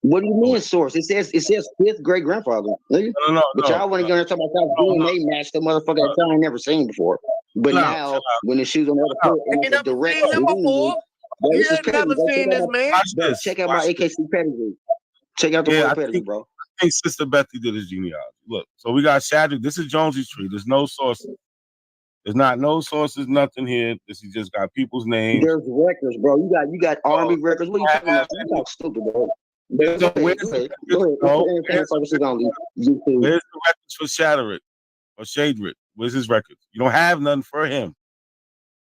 Speaker 5: What do you mean source? It says fifth great grandfather. But y'all want to go and talk about how DNA matched the motherfucker that y'all ain't never seen before. But now when the shoes on the other foot and it's a direct
Speaker 10: never seen this man.
Speaker 5: Check out my AKC pedigree. Check out the pedigree, bro.
Speaker 7: I think Sister Bethy did his genealogy. Look, so we got Shadrach. This is Jonesy's tree. There's no sources. There's not no sources, nothing here. This is just got people's names.
Speaker 5: There's records, bro. You got army records. What are you talking about? You talk stupid, bro. Where's the
Speaker 7: records for Shadrach or Shadrach? Where's his records? You don't have nothing for him.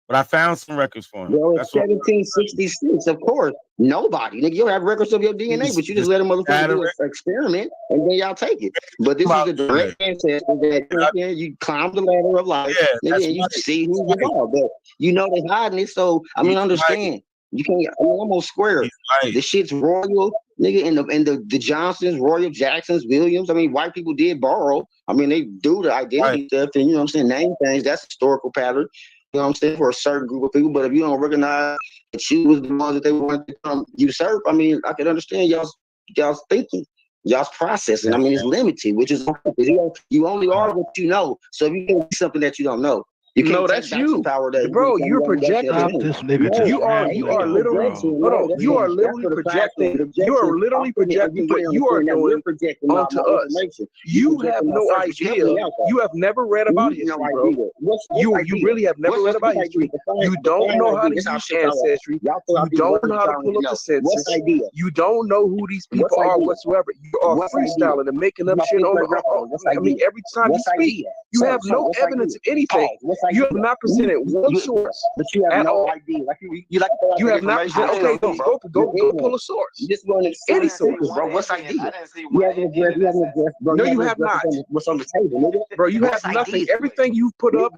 Speaker 7: But I found some records for him.
Speaker 5: Bro, it's 1766, of course. Nobody. Nigga, you have records of your DNA, but you just let a motherfucker do an experiment and then y'all take it. But this is the direct ancestor that you climb the ladder of life, and you see who you are. But you know they're hiding it, so understand. You can't. I'm on square. The shit's royal, nigga, and the Johnsons, Royal Jacksons, Williams. White people did borrow. They do the identity stuff, and you know what I'm saying, name things. That's historical pattern. You know what I'm saying, for a certain group of people. But if you don't recognize that you was the ones that they wanted to come usurp, I can understand y'all's thinking, y'all's processing. It's limited, which is you only are what you know. So if you can do something that you don't know. You can't
Speaker 15: that's you, bro. You're projecting. You are literally. Hold on. You are literally projecting. You are literally projecting what you are doing onto us. You have no idea. You have never read about history, bro. You really have never read about history. You don't know how to use ancestry. You don't know how to pull up the census. You don't know who these people are whatsoever. You are freestyling and making up shit on. Every time you speak, you have no evidence of anything. You have not presented one source,
Speaker 5: but you have no idea.
Speaker 15: You have not. Okay, go pull a source.
Speaker 5: You just want
Speaker 15: any source,
Speaker 5: bro. What's idea? You haven't addressed, bro.
Speaker 15: No, you have not.
Speaker 5: What's on the table, nigga?
Speaker 15: Bro, you have nothing. Everything you put up,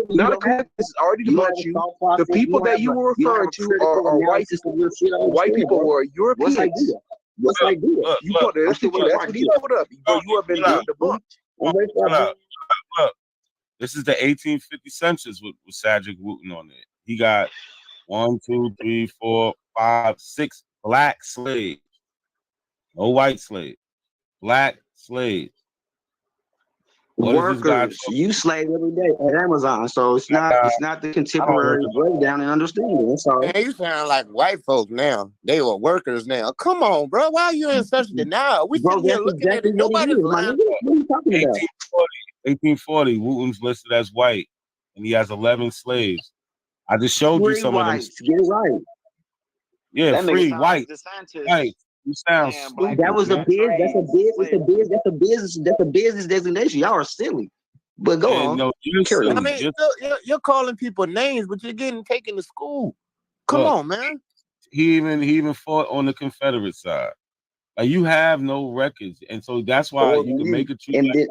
Speaker 15: not a comment. This is already about you. The people that you were referring to are white people. White people who are Europeans.
Speaker 5: What's idea?
Speaker 15: You put that's what he put up. Bro, you have been debunked.
Speaker 7: Look. This is the 1850 census with Shadrach Wooten on it. He got 1, 2, 3, 4, 5, 6 black slaves. No white slaves. Black slaves.
Speaker 5: Workers, you slave every day at Amazon, so it's not the contemporary breakdown and understanding. That's all.
Speaker 10: Man, you sound like white folks now. They were workers now. Come on, bro. Why are you in such denial? We sitting here looking at it. Nobody's lying.
Speaker 5: What are you talking about?
Speaker 7: 1840, Wooten's listed as white, and he has 11 slaves. I just showed you some of them.
Speaker 5: Get it right.
Speaker 7: Yeah, free white. Right. You sound stupid.
Speaker 5: That was a biz. That's a business designation. Y'all are silly. But go on.
Speaker 7: No,
Speaker 5: Carry on.
Speaker 10: I mean, you're calling people names, but you're getting taken to school. Come
Speaker 7: Look,
Speaker 10: on, man.
Speaker 7: He even fought on the Confederate side. Like, you have no records, and so that's why you can make a tree.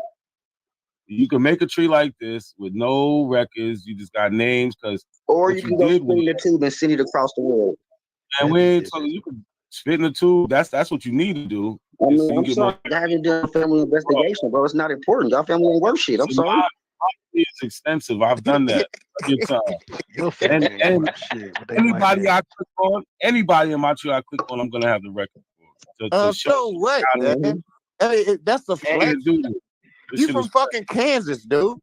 Speaker 7: You can make a tree like this with no records. You just got names because.
Speaker 5: Or you can go spit in the tube and send it across the world.
Speaker 7: And so you can spit in the tube. That's what you need to do.
Speaker 5: I mean,
Speaker 7: so
Speaker 5: I'm sorry, I haven't done family investigation, bro. It's not important. Y'all family ain't worth shit. I'm sorry.
Speaker 7: It's extensive. I've done that a good time. And anybody I click on, anybody in my tree I click on, I'm gonna have the record to show.
Speaker 10: So what, man? Hey, that's a flex. You from fucking Kansas, dude.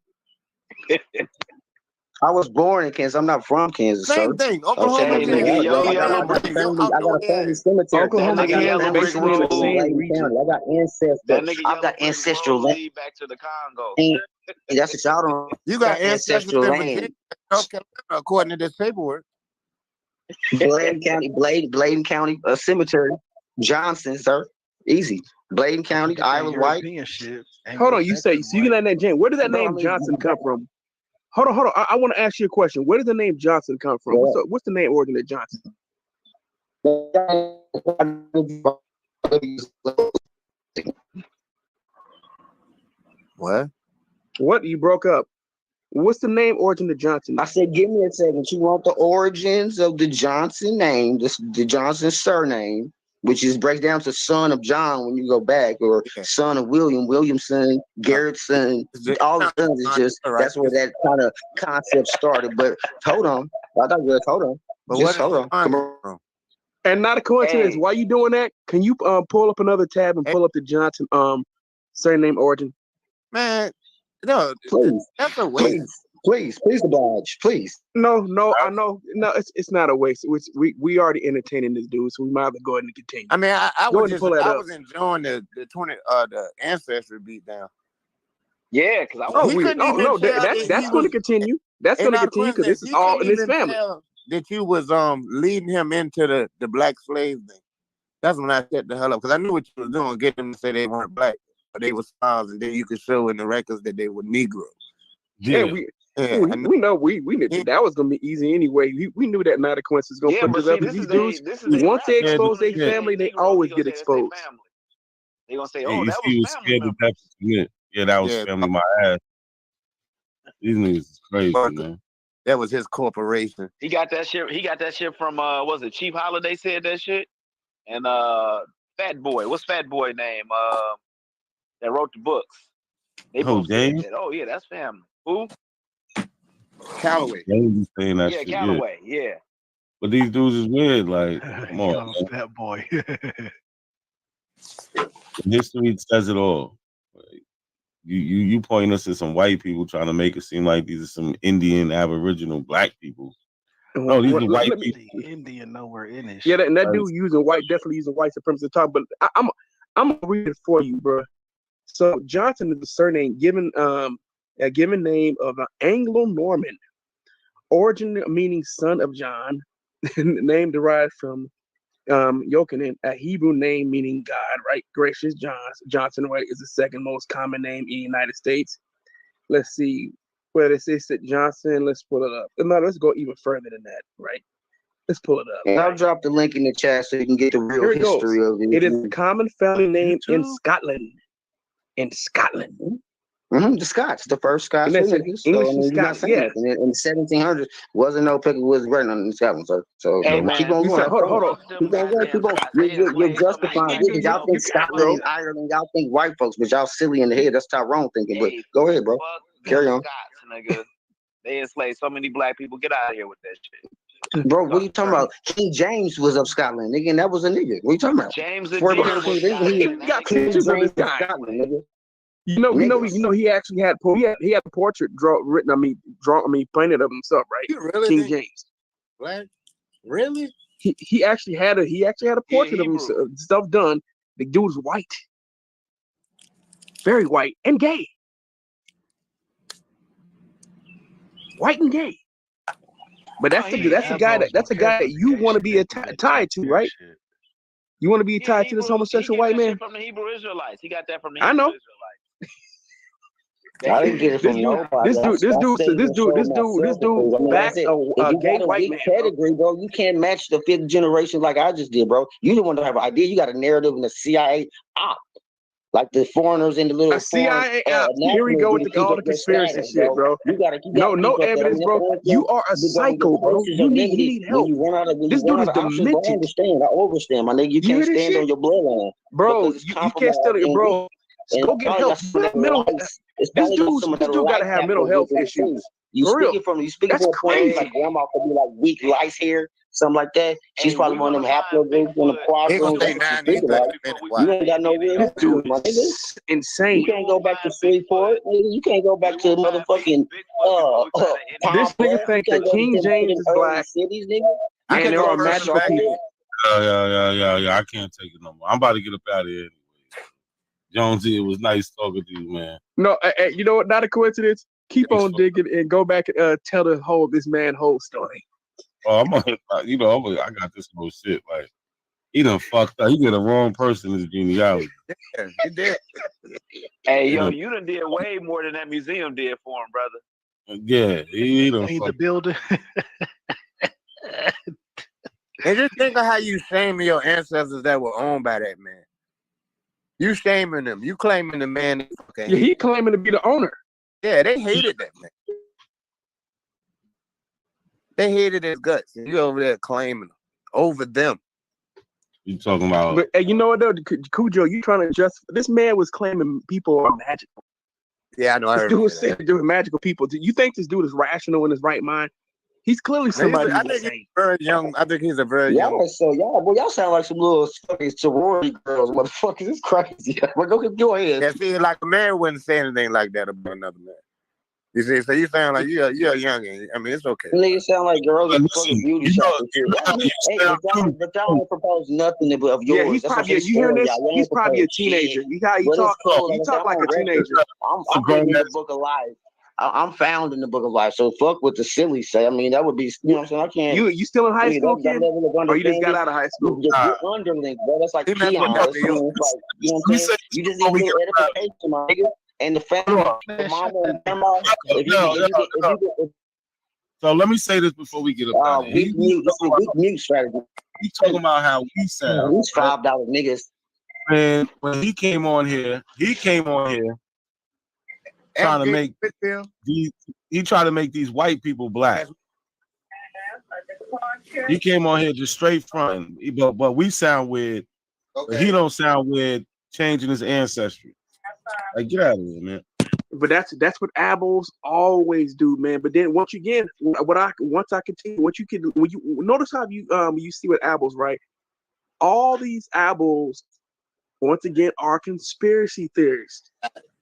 Speaker 5: I was born in Kansas. I'm not from Kansas,
Speaker 10: Same
Speaker 5: sir.
Speaker 10: thing. Oklahoma,
Speaker 5: I got a family cemetery.
Speaker 15: Oklahoma, Kansas, basically in the same region.
Speaker 5: I got ancestors. I've got ancestral land.
Speaker 16: Back to the Congo.
Speaker 5: And that's what y'all don't.
Speaker 10: You got ancestral
Speaker 5: land.
Speaker 10: Virginia, North Carolina, according to this paperwork.
Speaker 5: Bladen County cemetery. Johnson, sir. Easy. Bladen County, Iowa White.
Speaker 15: Hold on, you can let that Jane. Where did that name Johnson come from? Hold on. I want to ask you a question. Where did the name Johnson come from? What's the name origin of Johnson?
Speaker 10: What?
Speaker 15: What? You broke up. What's the name origin of Johnson?
Speaker 5: I said, give me a second. You want the origins of the Johnson name, the Johnson surname, which is breaks down to son of John when you go back, or son of William, Williamson, Garrettson. All the sons is just that's where that kind of concept started. But hold on, I thought you hold on.
Speaker 10: But
Speaker 5: just hold on. Come on.
Speaker 15: And not a coincidence. Why you doing that? Can you pull up another tab and pull up the Johnson surname origin?
Speaker 10: Man, no,
Speaker 5: please,
Speaker 10: that's a waste.
Speaker 5: Please oblige, please.
Speaker 15: No, I know. No, it's not a waste. We already entertaining this dude, so we might have to go ahead and continue.
Speaker 10: I mean, I was enjoying the ancestry beat down.
Speaker 16: Yeah, because
Speaker 15: that's going to continue. That's going to continue because this is all in his family.
Speaker 10: That you was leading him into the black slave thing. That's when I set the hell up, because I knew what you was doing, get them to say they weren't black, but they were Styles, and then you could show in the records that they were Negro.
Speaker 15: Yeah, we know we knew that was gonna be easy anyway. We knew that not a coincidence gonna put this up. These dudes, once they expose their family, they always get exposed.
Speaker 16: They gonna say,
Speaker 7: "Oh,
Speaker 16: that
Speaker 7: he was
Speaker 16: family
Speaker 7: scared to death to commit." Yeah, that was family. My ass. These niggas is crazy, man.
Speaker 10: That was his corporation.
Speaker 16: He got that shit from was it Chief Holiday said that shit? And Fat Boy. What's Fat Boy name? That wrote the books. They both said that. Oh yeah, that's family. Who?
Speaker 10: Calloway.
Speaker 7: Saying that shit,
Speaker 16: Calloway, yeah.
Speaker 7: But these dudes is weird. Like, come on,
Speaker 23: Fat Boy.
Speaker 7: History says it all. Like, you point us to some white people trying to make it seem like these are some Indian, Aboriginal, black people. No, these are white people.
Speaker 23: Indian nowhere in it.
Speaker 15: Yeah, that dude definitely using white supremacy to talk. But I'm gonna read it for you, bro. So Johnson is the surname given a given name of an Anglo-Norman origin, meaning son of John. Name derived from Yochanan, a Hebrew name meaning God, right? Gracious Johnson, right, is the second most common name in the United States. Let's see where it says that Johnson. Let's pull it up. No, let's go even further than that, right? Let's pull it up.
Speaker 5: And I'll drop the link in the chat so you can get the real history of it.
Speaker 15: It is a common family name in Scotland.
Speaker 5: The Scots, the first Scots.
Speaker 15: English and Scots,
Speaker 5: yeah. In the 1700s, wasn't no pickle was written on the Scotland, so
Speaker 15: hey,
Speaker 5: keep on going.
Speaker 15: Hold on.
Speaker 5: Keep on. You're justifying it. Y'all think Scotland and Ireland, y'all think white folks, but y'all silly in the head. That's Tyrone thinking. But go ahead, bro. Carry on.
Speaker 16: Scots, nigga. They enslaved so many black people. Get out of here with that shit.
Speaker 5: Bro, what are you talking about? King James was of Scotland, nigga, and that was a nigga. What are you talking about?
Speaker 16: James
Speaker 5: he got pictures of this guy. Scotland, nigga.
Speaker 15: You know, he actually had he had a portrait painted of himself, right?
Speaker 10: You really
Speaker 15: King James.
Speaker 10: Black? Really?
Speaker 15: He actually had a portrait of himself done. The dude was white, very white and gay, white and gay. But that's a guy that you want to be tied to, right? You want to be tied to this homosexual white man?
Speaker 16: From the Hebrew Israelites, he got that from the
Speaker 15: Hebrew
Speaker 16: Israelites.
Speaker 5: I didn't get it from nobody.
Speaker 15: This dude backed a gay white man.
Speaker 5: Pedigree, bro. You can't match the fifth generation like I just did, bro. You the one to have an idea. You got a narrative in the CIA op. Like the foreigners in the little
Speaker 15: CIA. Here we go with all the conspiracy shit, bro.
Speaker 5: You gotta
Speaker 15: no evidence, bro. You are a psycho, bro. You need help. This dude is demented.
Speaker 5: I understand. I overstand, my nigga. You can't stand on your bloodline,
Speaker 15: bro. You can't stand on your bro. Go get help. This dude gotta have mental health issues.
Speaker 5: You speaking
Speaker 15: That's
Speaker 5: from a point
Speaker 15: crazy.
Speaker 5: like grandma could be like weak lice hair, something like that. She's probably one of them haplogroups in the quadrants. You ain't got no real history, my nigga.
Speaker 15: Insane.
Speaker 5: You can't go back to Freeport. You can't go back to motherfucking
Speaker 15: this nigga think that King James is black
Speaker 5: cities, nigga.
Speaker 15: And there are magical people.
Speaker 7: Yeah. I can't take it no more. I'm about to get up out of here anyway. Jonesy, it was nice talking to you, man.
Speaker 15: No, you know what? Not a coincidence. Keep on digging and go back and tell the whole story.
Speaker 7: Oh, I got this whole shit. Like, he done fucked up. He did the wrong person in his genealogy.
Speaker 16: Yeah, he did. Hey, yo, you done did way more than that museum did for him, brother.
Speaker 7: Yeah, he done
Speaker 23: Ain't the
Speaker 7: fucked
Speaker 23: building.
Speaker 10: And just think of how you shame your ancestors that were owned by that man. You shaming them. You claiming the man.
Speaker 15: Yeah, he claiming to be the owner.
Speaker 10: Yeah, they hated that man. They hated his guts. And you over there claiming them over them.
Speaker 7: You talking about?
Speaker 15: But hey, you know what though, Cujo, you trying to just this man was claiming people are magical.
Speaker 10: Yeah, I know.
Speaker 15: This dude was saying doing magical people. Do you think this dude is rational in his right mind? He's clearly somebody.
Speaker 10: I think he's very young. I think he's a very young.
Speaker 5: Y'all sound like some little fucking sorority girls, motherfuckers. It's crazy. Go ahead.
Speaker 10: Yeah, see, like a man wouldn't say anything like that about another man. You see, so you sound like you're a youngin. I mean, it's okay.
Speaker 5: Nigga sound like girls in fucking beauty shops. But y'all don't propose nothing of yours.
Speaker 15: Yeah, he's probably. You hearing this? He's probably a teenager. You how you talk? He talk like a teenager.
Speaker 5: I'm in the book of life. I'm found in the book of life. So fuck what the silly say. I mean, that would be, you know what I'm saying? I can't.
Speaker 15: You still in high school, kid? Or you just got out of high school?
Speaker 5: You're underling, bro. That's like peon. You know what I'm saying? You just need to edification, my nigga. And the family, the mama and grandma.
Speaker 7: So let me say this before we get up.
Speaker 5: Weak mute strategy.
Speaker 7: He talking about how we sound.
Speaker 5: These $5 niggas.
Speaker 7: Man, when he came on here trying to make he tried to make these white people black. He came on here just straight front, but we sound weird. But he don't sound weird changing his ancestry. Like, get out of here, man.
Speaker 15: But that's what Abels always do, man. But then once I continue, what you can when you notice how you see what Abels, right? All these Abels, once again, are conspiracy theorists.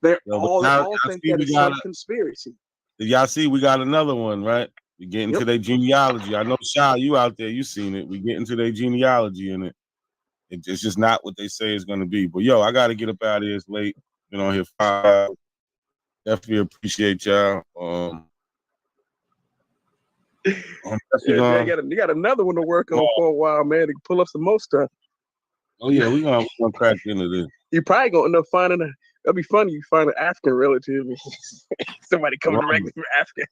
Speaker 15: They all think that it's some conspiracy.
Speaker 7: Y'all see, we got another one, right? We get into their genealogy. I know, Shy, you out there, you seen it. We get into their genealogy in it. It's just not what they say it's going to be. But yo, I got to get up out of here. It's late. Been on here 5. Definitely appreciate y'all.
Speaker 15: You got another one to work on for a while, man, to pull up some more stuff.
Speaker 7: Oh yeah, we're gonna crack into this.
Speaker 15: You probably gonna end up finding that'd be funny. You find an African relative, somebody coming directly from Africa.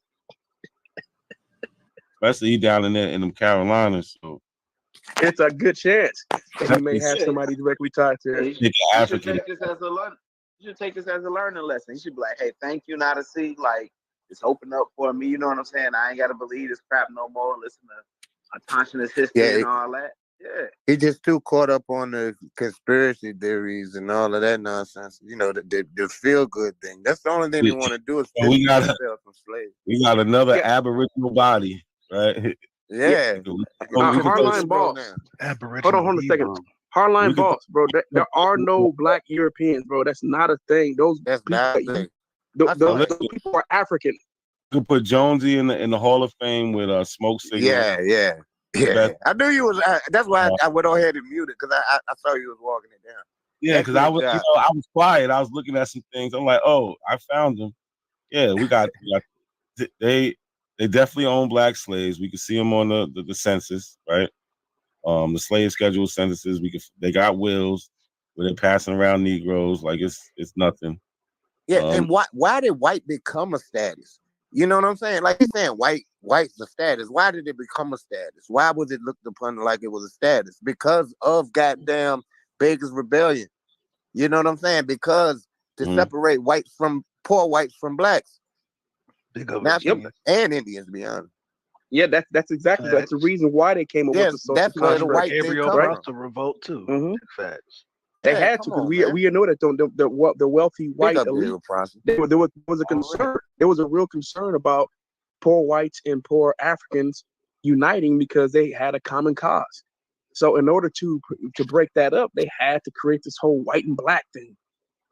Speaker 7: Especially he down in there in them Carolinas, so
Speaker 15: it's a good chance that he may have somebody directly tied to it.
Speaker 16: You should take this as a learning lesson. You should be like, hey, thank you, not a see. Like, it's opened up for me. You know what I'm saying? I ain't got to believe this crap no more. Listen to autonomous history and all that. Yeah.
Speaker 10: He just too caught up on the conspiracy theories and all of that nonsense. You know, the feel good thing. That's the only thing they want to do is
Speaker 7: we got another Aboriginal body, right?
Speaker 10: Yeah.
Speaker 15: Hardline boss. Hold on a second. Hardline boss, bro. There are no black Europeans, bro. That's not a thing. Those people are African.
Speaker 7: You could put Jonesy in the Hall of Fame with Smoke Signal.
Speaker 10: Yeah. I knew you was. That's why I went ahead and muted because I saw you was walking it down.
Speaker 7: Yeah, because I was, I was quiet. I was looking at some things. I'm like, oh, I found them. Yeah, we got they definitely own black slaves. We can see them on the census, right? The slave schedule censuses. They got wills where they're passing around Negroes like it's nothing.
Speaker 10: Yeah, and why did white become a status? You know what I'm saying? Like you're saying white's a status. Why did it become a status? Why was it looked upon like it was a status? Because of goddamn Baker's Rebellion. You know what I'm saying? Because to separate whites from poor whites from blacks. And Indians, to be honest.
Speaker 15: Yeah, that's exactly that's the reason why they came up with the social
Speaker 10: that's where the
Speaker 15: contract.
Speaker 10: white thing
Speaker 23: Gabriel
Speaker 10: come
Speaker 23: about
Speaker 10: from.
Speaker 23: to revolt too.
Speaker 15: Mhm.
Speaker 23: Facts.
Speaker 15: They
Speaker 10: Yeah,
Speaker 15: had to because we know that the wealthy white
Speaker 10: up,
Speaker 15: elite.
Speaker 10: Bill Prosser.
Speaker 15: There was a concern. There was a real concern about poor whites and poor Africans uniting because they had a common cause. So in order to break that up, they had to create this whole white and black thing,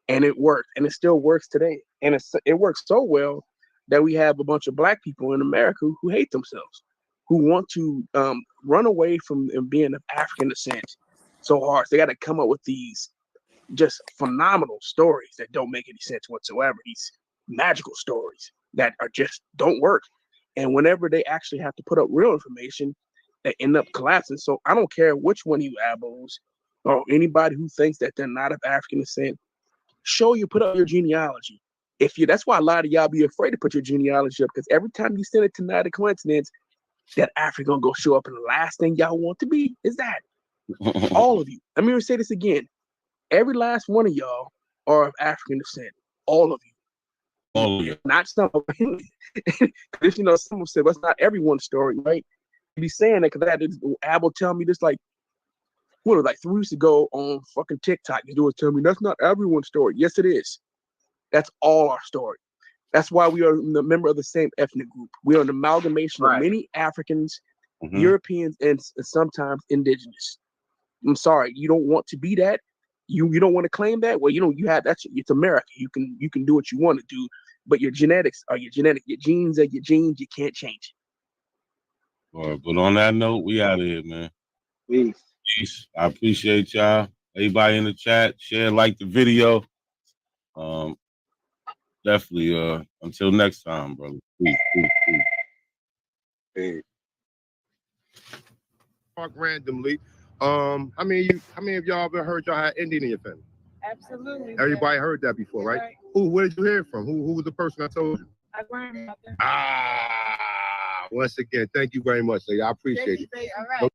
Speaker 15: and it worked, and it still works today. And it works so well that we have a bunch of black people in America who hate themselves, who want to run away from being of African descent so hard. So they got to come up with these just phenomenal stories that don't make any sense whatsoever. These magical stories that are just don't work. And whenever they actually have to put up real information, they end up collapsing. So I don't care which one of you abos or anybody who thinks that they're not of African descent, put up your genealogy. That's why a lot of y'all be afraid to put your genealogy up, because every time you send it to not a coincidence, that Africa gonna go show up, and the last thing y'all want to be is that. All of you. Let me say this again. Every last one of y'all are of African descent. All of you.
Speaker 7: All of you.
Speaker 15: Not some of you. Because someone said, well, it's not everyone's story, right? You be saying that because I had Abel tell me this like 3 weeks ago on fucking TikTok. He was telling me that's not everyone's story. Yes, it is. That's all our story. That's why we are a member of the same ethnic group. We are an amalgamation of many Africans, Europeans, and sometimes indigenous. I'm sorry, you don't want to be that. You don't want to claim that. Well, you have that's it's America. You can do what you want to do, but your genetics are your genetic. Your genes are your genes. You can't change it.
Speaker 7: All right, but on that note, we out of here, man.
Speaker 16: Peace.
Speaker 7: I appreciate y'all. Everybody in the chat, share, like the video. Definitely. Until next time, brother. Peace.
Speaker 6: Talk randomly. How many of y'all ever heard y'all had Indian in your family?
Speaker 25: Absolutely.
Speaker 6: Everybody heard that before, right? Where did you hear it from? Who was the person I told you?
Speaker 25: My grandmother.
Speaker 6: Once again, thank you very much, lady. I appreciate it.
Speaker 25: All right.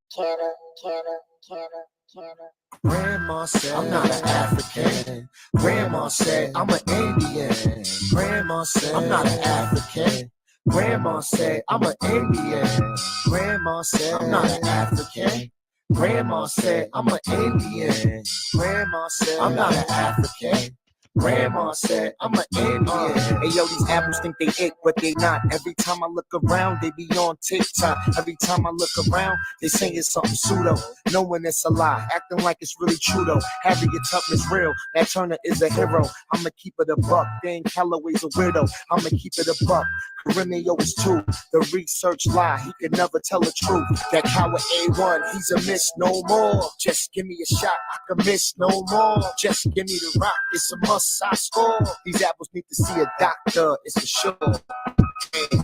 Speaker 21: Grandma said I'm not an African. Grandma said I'm an Indian. Grandma said I'm not an African. Grandma said I'm an Indian. Grandma said I'm not an African. Grandma said I'm an Indian. Grandma said I'm not an African. Grandma said I'm an Indian. Hey yo, these apples think they it, but they not. Every time I look around, they be on TikTok. Every time I look around, they saying something pseudo, knowing it's a lie, acting like it's really true though. Harriet Tubman's real, that Turner is a hero. I'ma keep it a buck. Dan Calloway's a weirdo. I'ma keep it a buck. Remio is too. The research lie, he could never tell the truth. That coward A1, he's a miss no more. Just give me a shot, I can miss no more. Just give me the rock, it's a must, I score. These apples need to see a doctor, it's for sure.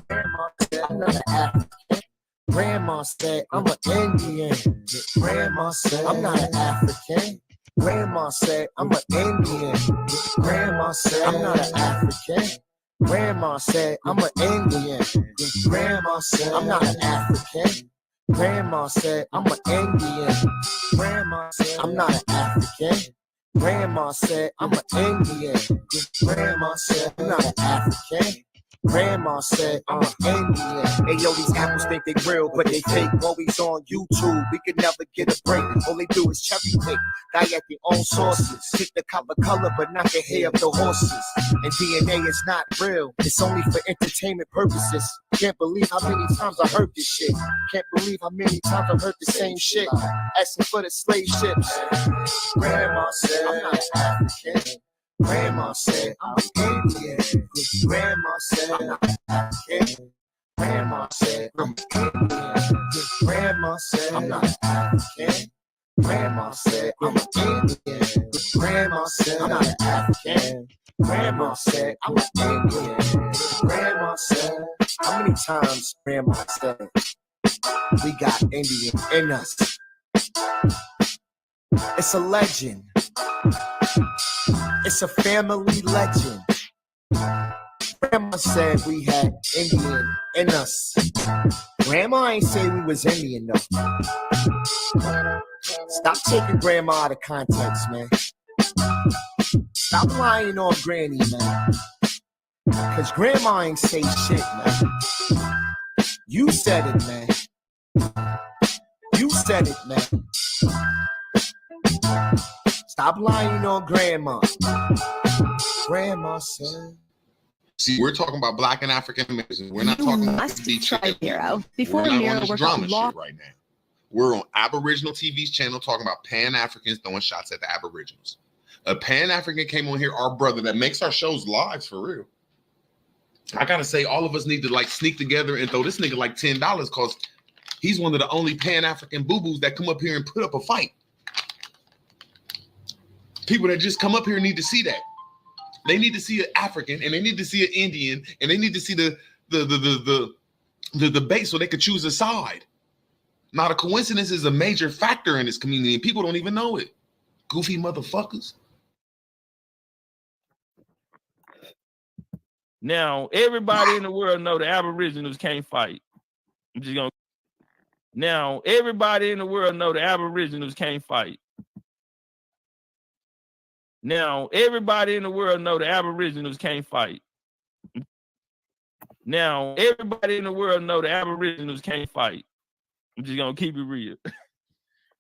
Speaker 21: Grandma said I'm not an African. Grandma said I'm an Indian. Grandma said I'm not an African. Grandma said I'm an Indian. Grandma said I'm not an African. Grandma said I'm an Indian. Grandma said I'm not an African. Grandma said I'm an Indian. Grandma said I'm not an African. Grandma said I'm an Indian. Grandma said I'm not an African. Grandma said I'm an Indian. Hey yo, these apples think they real, but they fake. Always on YouTube, we can never get a break. All they do is cherry pick, die at their own sources. Pick the copper color, but not the hair of the horses. And DNA is not real, it's only for entertainment purposes. Can't believe how many times I heard this shit. Can't believe how many times I heard the same shit. Asking for the slave ships. Grandma said I'm not African. Grandma said I'm an Indian. Grandma said I'm not African. Grandma said I'm an Indian. Grandma said I'm not African. Grandma said I'm an Indian. Grandma said I'm not an African. Grandma said I'm an Indian. Grandma said, how many times Grandma said we got Indian in us? It's a legend. It's a family legend. Grandma said we had Indian in us. Grandma ain't say we was Indian though. Stop taking grandma out of context, man. Stop lying on granny, man. Cause grandma ain't say shit, man. You said it, man. You said it, man. Stop lying on grandma. Grandma said.
Speaker 22: See, we're talking about Black and African Americans. We're not talking about
Speaker 8: Miro.
Speaker 22: We're not on this drama shit right now. We're on Aboriginal TV's channel talking about Pan-Africans throwing shots at the Aboriginals. A Pan-African came on here, our brother, that makes our shows live for real. I gotta say, all of us need to like sneak together and throw this nigga like $10 because he's one of the only Pan-African boo-boos that come up here and put up a fight. People that just come up here need to see that. They need to see an African and they need to see an Indian and they need to see the debate so they could choose a side. Not a coincidence is a major factor in this community and people don't even know it. Goofy motherfuckers.
Speaker 11: Now, everybody in the world know the Aboriginals can't fight. I'm just gonna. Now, everybody in the world know the Aboriginals can't fight. Now, everybody in the world know the Aboriginals can't fight. Now, everybody in the world know the Aboriginals can't fight. I'm just gonna keep it real.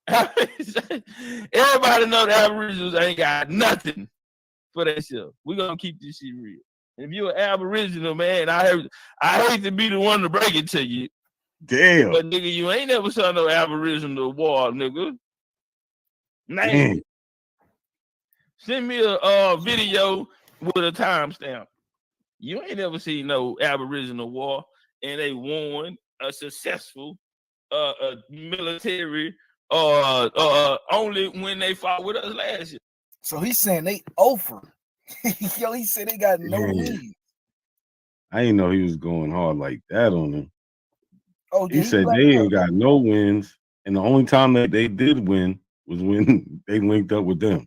Speaker 11: Everybody know the Aboriginals ain't got nothing for that shit. We're gonna keep this shit real. If you're an Aboriginal, man, I hate to be the one to break it to you.
Speaker 1: Damn.
Speaker 11: But nigga, you ain't never saw no Aboriginal war, nigga. Name. Send me a video with a timestamp. You ain't never seen no Aboriginal war, and they won a successful military only when they fought with us last year.
Speaker 13: So he's saying they over. Yo, he said they got no wins.
Speaker 1: I didn't know he was going hard like that on them.
Speaker 13: Oh,
Speaker 1: he said they ain't got no wins, and the only time that they did win was when they linked up with them.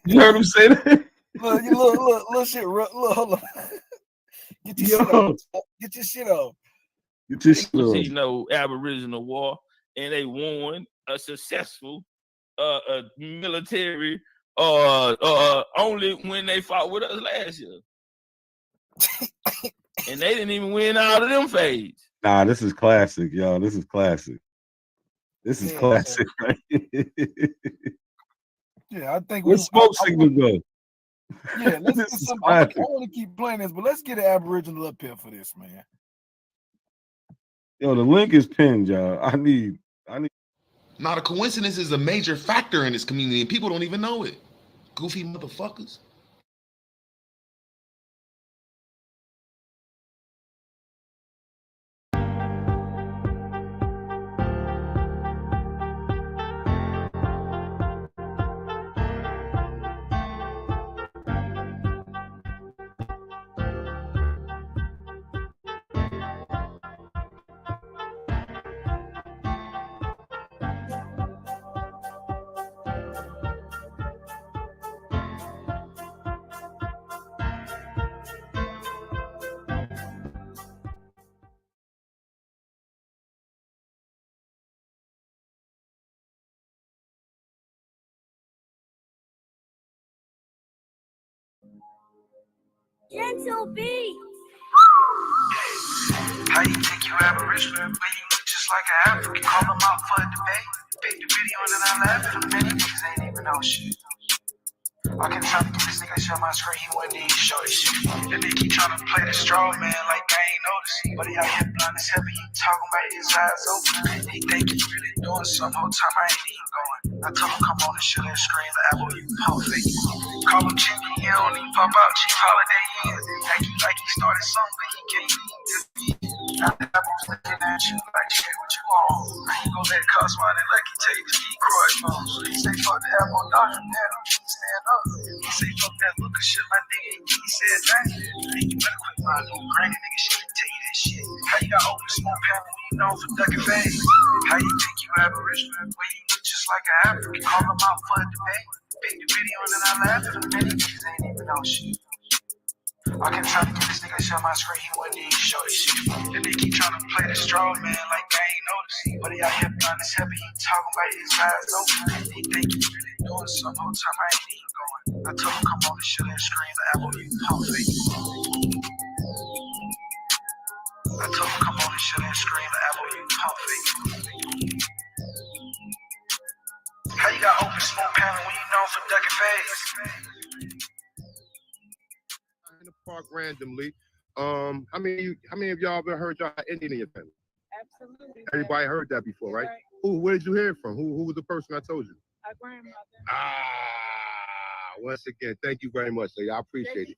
Speaker 1: You heard him say that?
Speaker 13: Look, shit. Look, hold on. Get your shit off. Get your shit off.
Speaker 1: Get your shit off.
Speaker 11: See no Aboriginal war, and they won a successful military only when they fought with us last year. And they didn't even win out of them phase.
Speaker 1: Nah, this is classic, y'all. This is classic. This is classic, right?
Speaker 13: Yeah, I think
Speaker 1: Where's smoke signal go?
Speaker 13: Yeah, let's get some. I want to keep playing this, but let's get an Aboriginal up here for this, man.
Speaker 1: Yo, the link is pinned, y'all. I need.
Speaker 22: Not a coincidence is a major factor in this community and people don't even know it. Goofy motherfuckers.
Speaker 4: Gentle beat. How you think you Aboriginal when you look just like an African? Call them out for a debate. Big the video and then I laugh at them. Many niggas ain't even know shit. I can try to get this nigga share my screen. He wouldn't even show this shit. Then they keep trying to play the straw man like I ain't noticing. But he out here blind as hell. He talking about his eyes open. He think he really doing some whole time I ain't even going. I told him come on and show that screen. The apple you pump fake. Call him Jimmy. He don't even pop out. Cheap holiday ends. Acting like he started something, but he can't even just be. Now the apple's looking at you like shit. What you want? I ain't gonna let cost money like he take the decoy phone. So he say fuck the apple doctor. Now he stand up. He say fuck that look of shit, my nigga. He said dang. You better quit lying, no granny nigga. She can tell you that shit. How you got open smoke panel when you known for ducking bags? How you think you Aboriginal when you look just like an African? Call them out for a debate. Big the video and then I laugh at them. Many niggas ain't even know shit. I kept trying to get this nigga shut my screen, he wouldn't even show this shit. And they keep trying to play the straw man like they ain't noticed. But he out here blind as heavy, he talking about his eyes open. He think he really doing some whole time I ain't even going. I told him come on and shut that screen, the apple you pump fake. I told him come on and shut that screen, the apple you pump fake. How you got open smoke panel when you known for ducking phase?
Speaker 6: In the park randomly. How many of y'all ever heard y'all had Indian in your family?
Speaker 8: Absolutely.
Speaker 6: Everybody heard that before, right? Who? Where did you hear it from? Who was the person I told you?
Speaker 8: Our grandmother.
Speaker 6: Once again, thank you very much, lady. I appreciate it.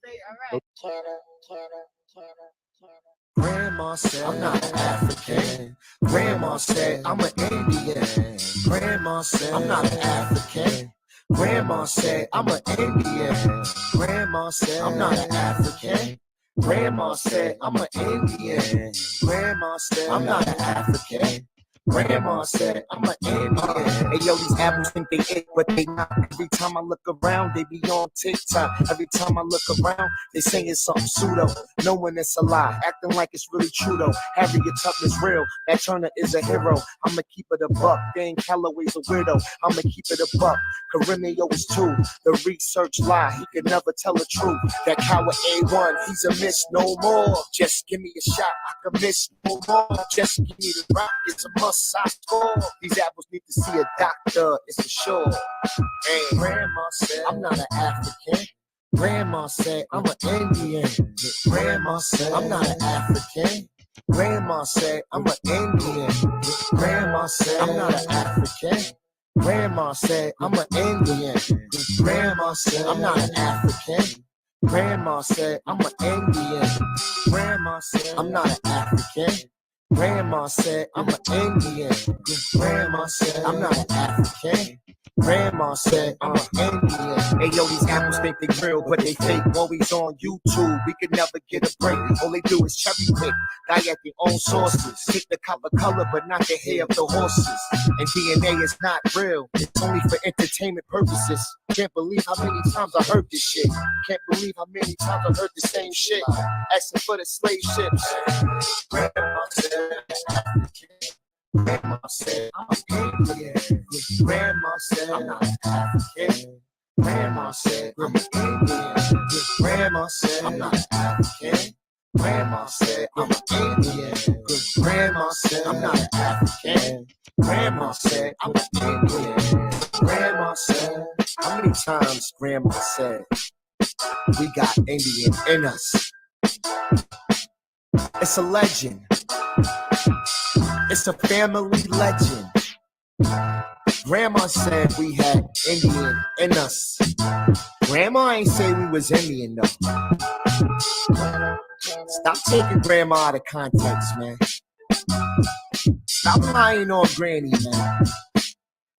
Speaker 21: Grandma said I'm not an African. Grandma said I'm an Indian. Grandma said I'm not an African. Grandma said I'm an Indian. Grandma said I'm not an African. Grandma said I'm an Indian. Grandma said I'm not an African. Grandma said I'm an Indian. Hey yo, these apples think they it, but they not. Every time I look around, they be on TikTok. Every time I look around, they saying something pseudo, knowing it's a lie, acting like it's really true though. Harriet Tubman's real, that Turner is a hero. I'ma keep it a buck. Dan Calloway's a weirdo. I'ma keep it a buck. Carimio is too. The research lie, he could never tell the truth. That coward A1, he's a miss no more. Just give me a shot, I can miss no more. Just give me the rock, it's a must. I score. These apples need to see a doctor, it's for sure. Hey, Grandma said I'm not an African. Grandma said I'm an Indian. Grandma said I'm not an African. Grandma said I'm an Indian. Grandma said I'm not an African. Grandma said I'm an Indian. Grandma said I'm not an African. Grandma said I'm an Indian. Grandma said I'm not an African. Grandma said I'm an Indian. Grandma said I'm not an African. Grandma said I'm an Indian. Hey yo, these apples think they real, but they fake. Always on YouTube, we could never get a break. All they do is cherry pick, die at their own sources. Pick the copper color, but not the hair of the horses. And DNA is not real, it's only for entertainment purposes. Can't believe how many times I heard this shit. Can't believe how many times I heard the same shit. Asking for the slave ships. Grandma said Grandma said I'm an Indian. Grandma said I'm not an African. Grandma said I'm an Indian. Grandma said I'm not an African. Grandma said I'm an Indian. Grandma said I'm not an African. Grandma said I'm an Indian. Grandma said, how many times Grandma said we got Indian in us? It's a legend. It's a family legend. Grandma said we had Indian in us. Grandma ain't say we was Indian though. Stop taking Grandma out of context, man. Stop lying on Granny, man.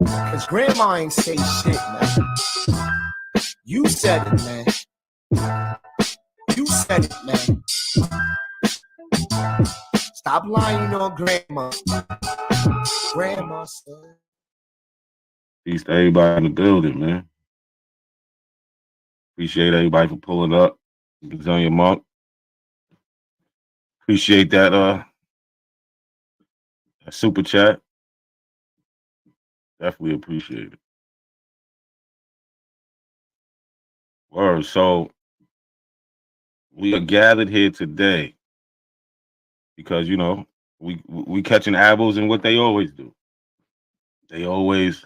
Speaker 21: Cause Grandma ain't say shit, man. You said it, man. You said it, man. Stop lying on Grandma. Grandma said.
Speaker 7: Peace to everybody in the building, man. Appreciate everybody for pulling up. It's on your mark. Appreciate that super chat. Definitely appreciate it. Word. So we are gathered here today because we catching apples in what they always do. They always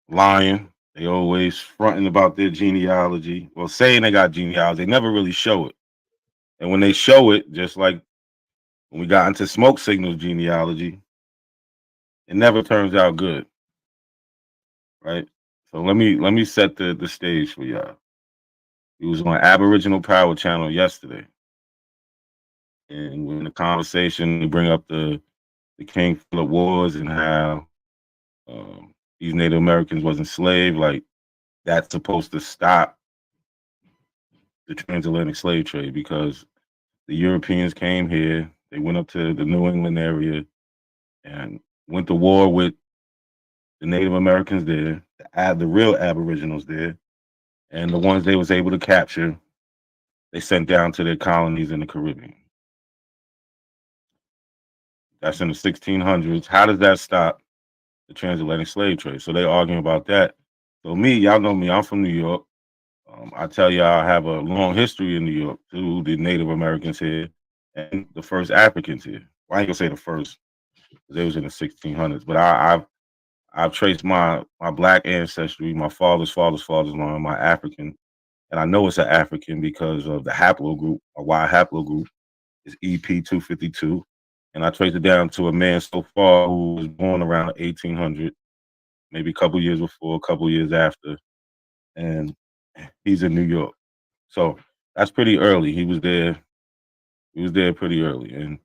Speaker 7: lying. They always fronting about their genealogy. Well, saying they got genealogy. They never really show it. And when they show it, just like when we got into Smoke Signal's genealogy, it never turns out good. Right? So let me set the stage for y'all. He was on Aboriginal Power Channel yesterday. And in the conversation, we bring up the King Philip Wars and how these Native Americans was enslaved. Like, that's supposed to stop the transatlantic slave trade because the Europeans came here. They went up to the New England area and went to war with the Native Americans there, the real Aboriginals there, and the ones they was able to capture they sent down to their colonies in the Caribbean. That's in the 1600s. How does that stop the transatlantic slave trade? So they're arguing about that. So me, y'all know me, I'm from New York. I tell you, I have a long history in New York through the Native Americans here and the first Africans here. Well, I ain't gonna say the first, because they was in the 1600s, but I've traced my black ancestry, my father's line, my African, and I know it's an African because of the haplogroup, a Y haplogroup is EP252, and I traced it down to a man so far who was born around 1800, maybe a couple years before, a couple years after, and he's in New York. So that's pretty early. He was there pretty early, and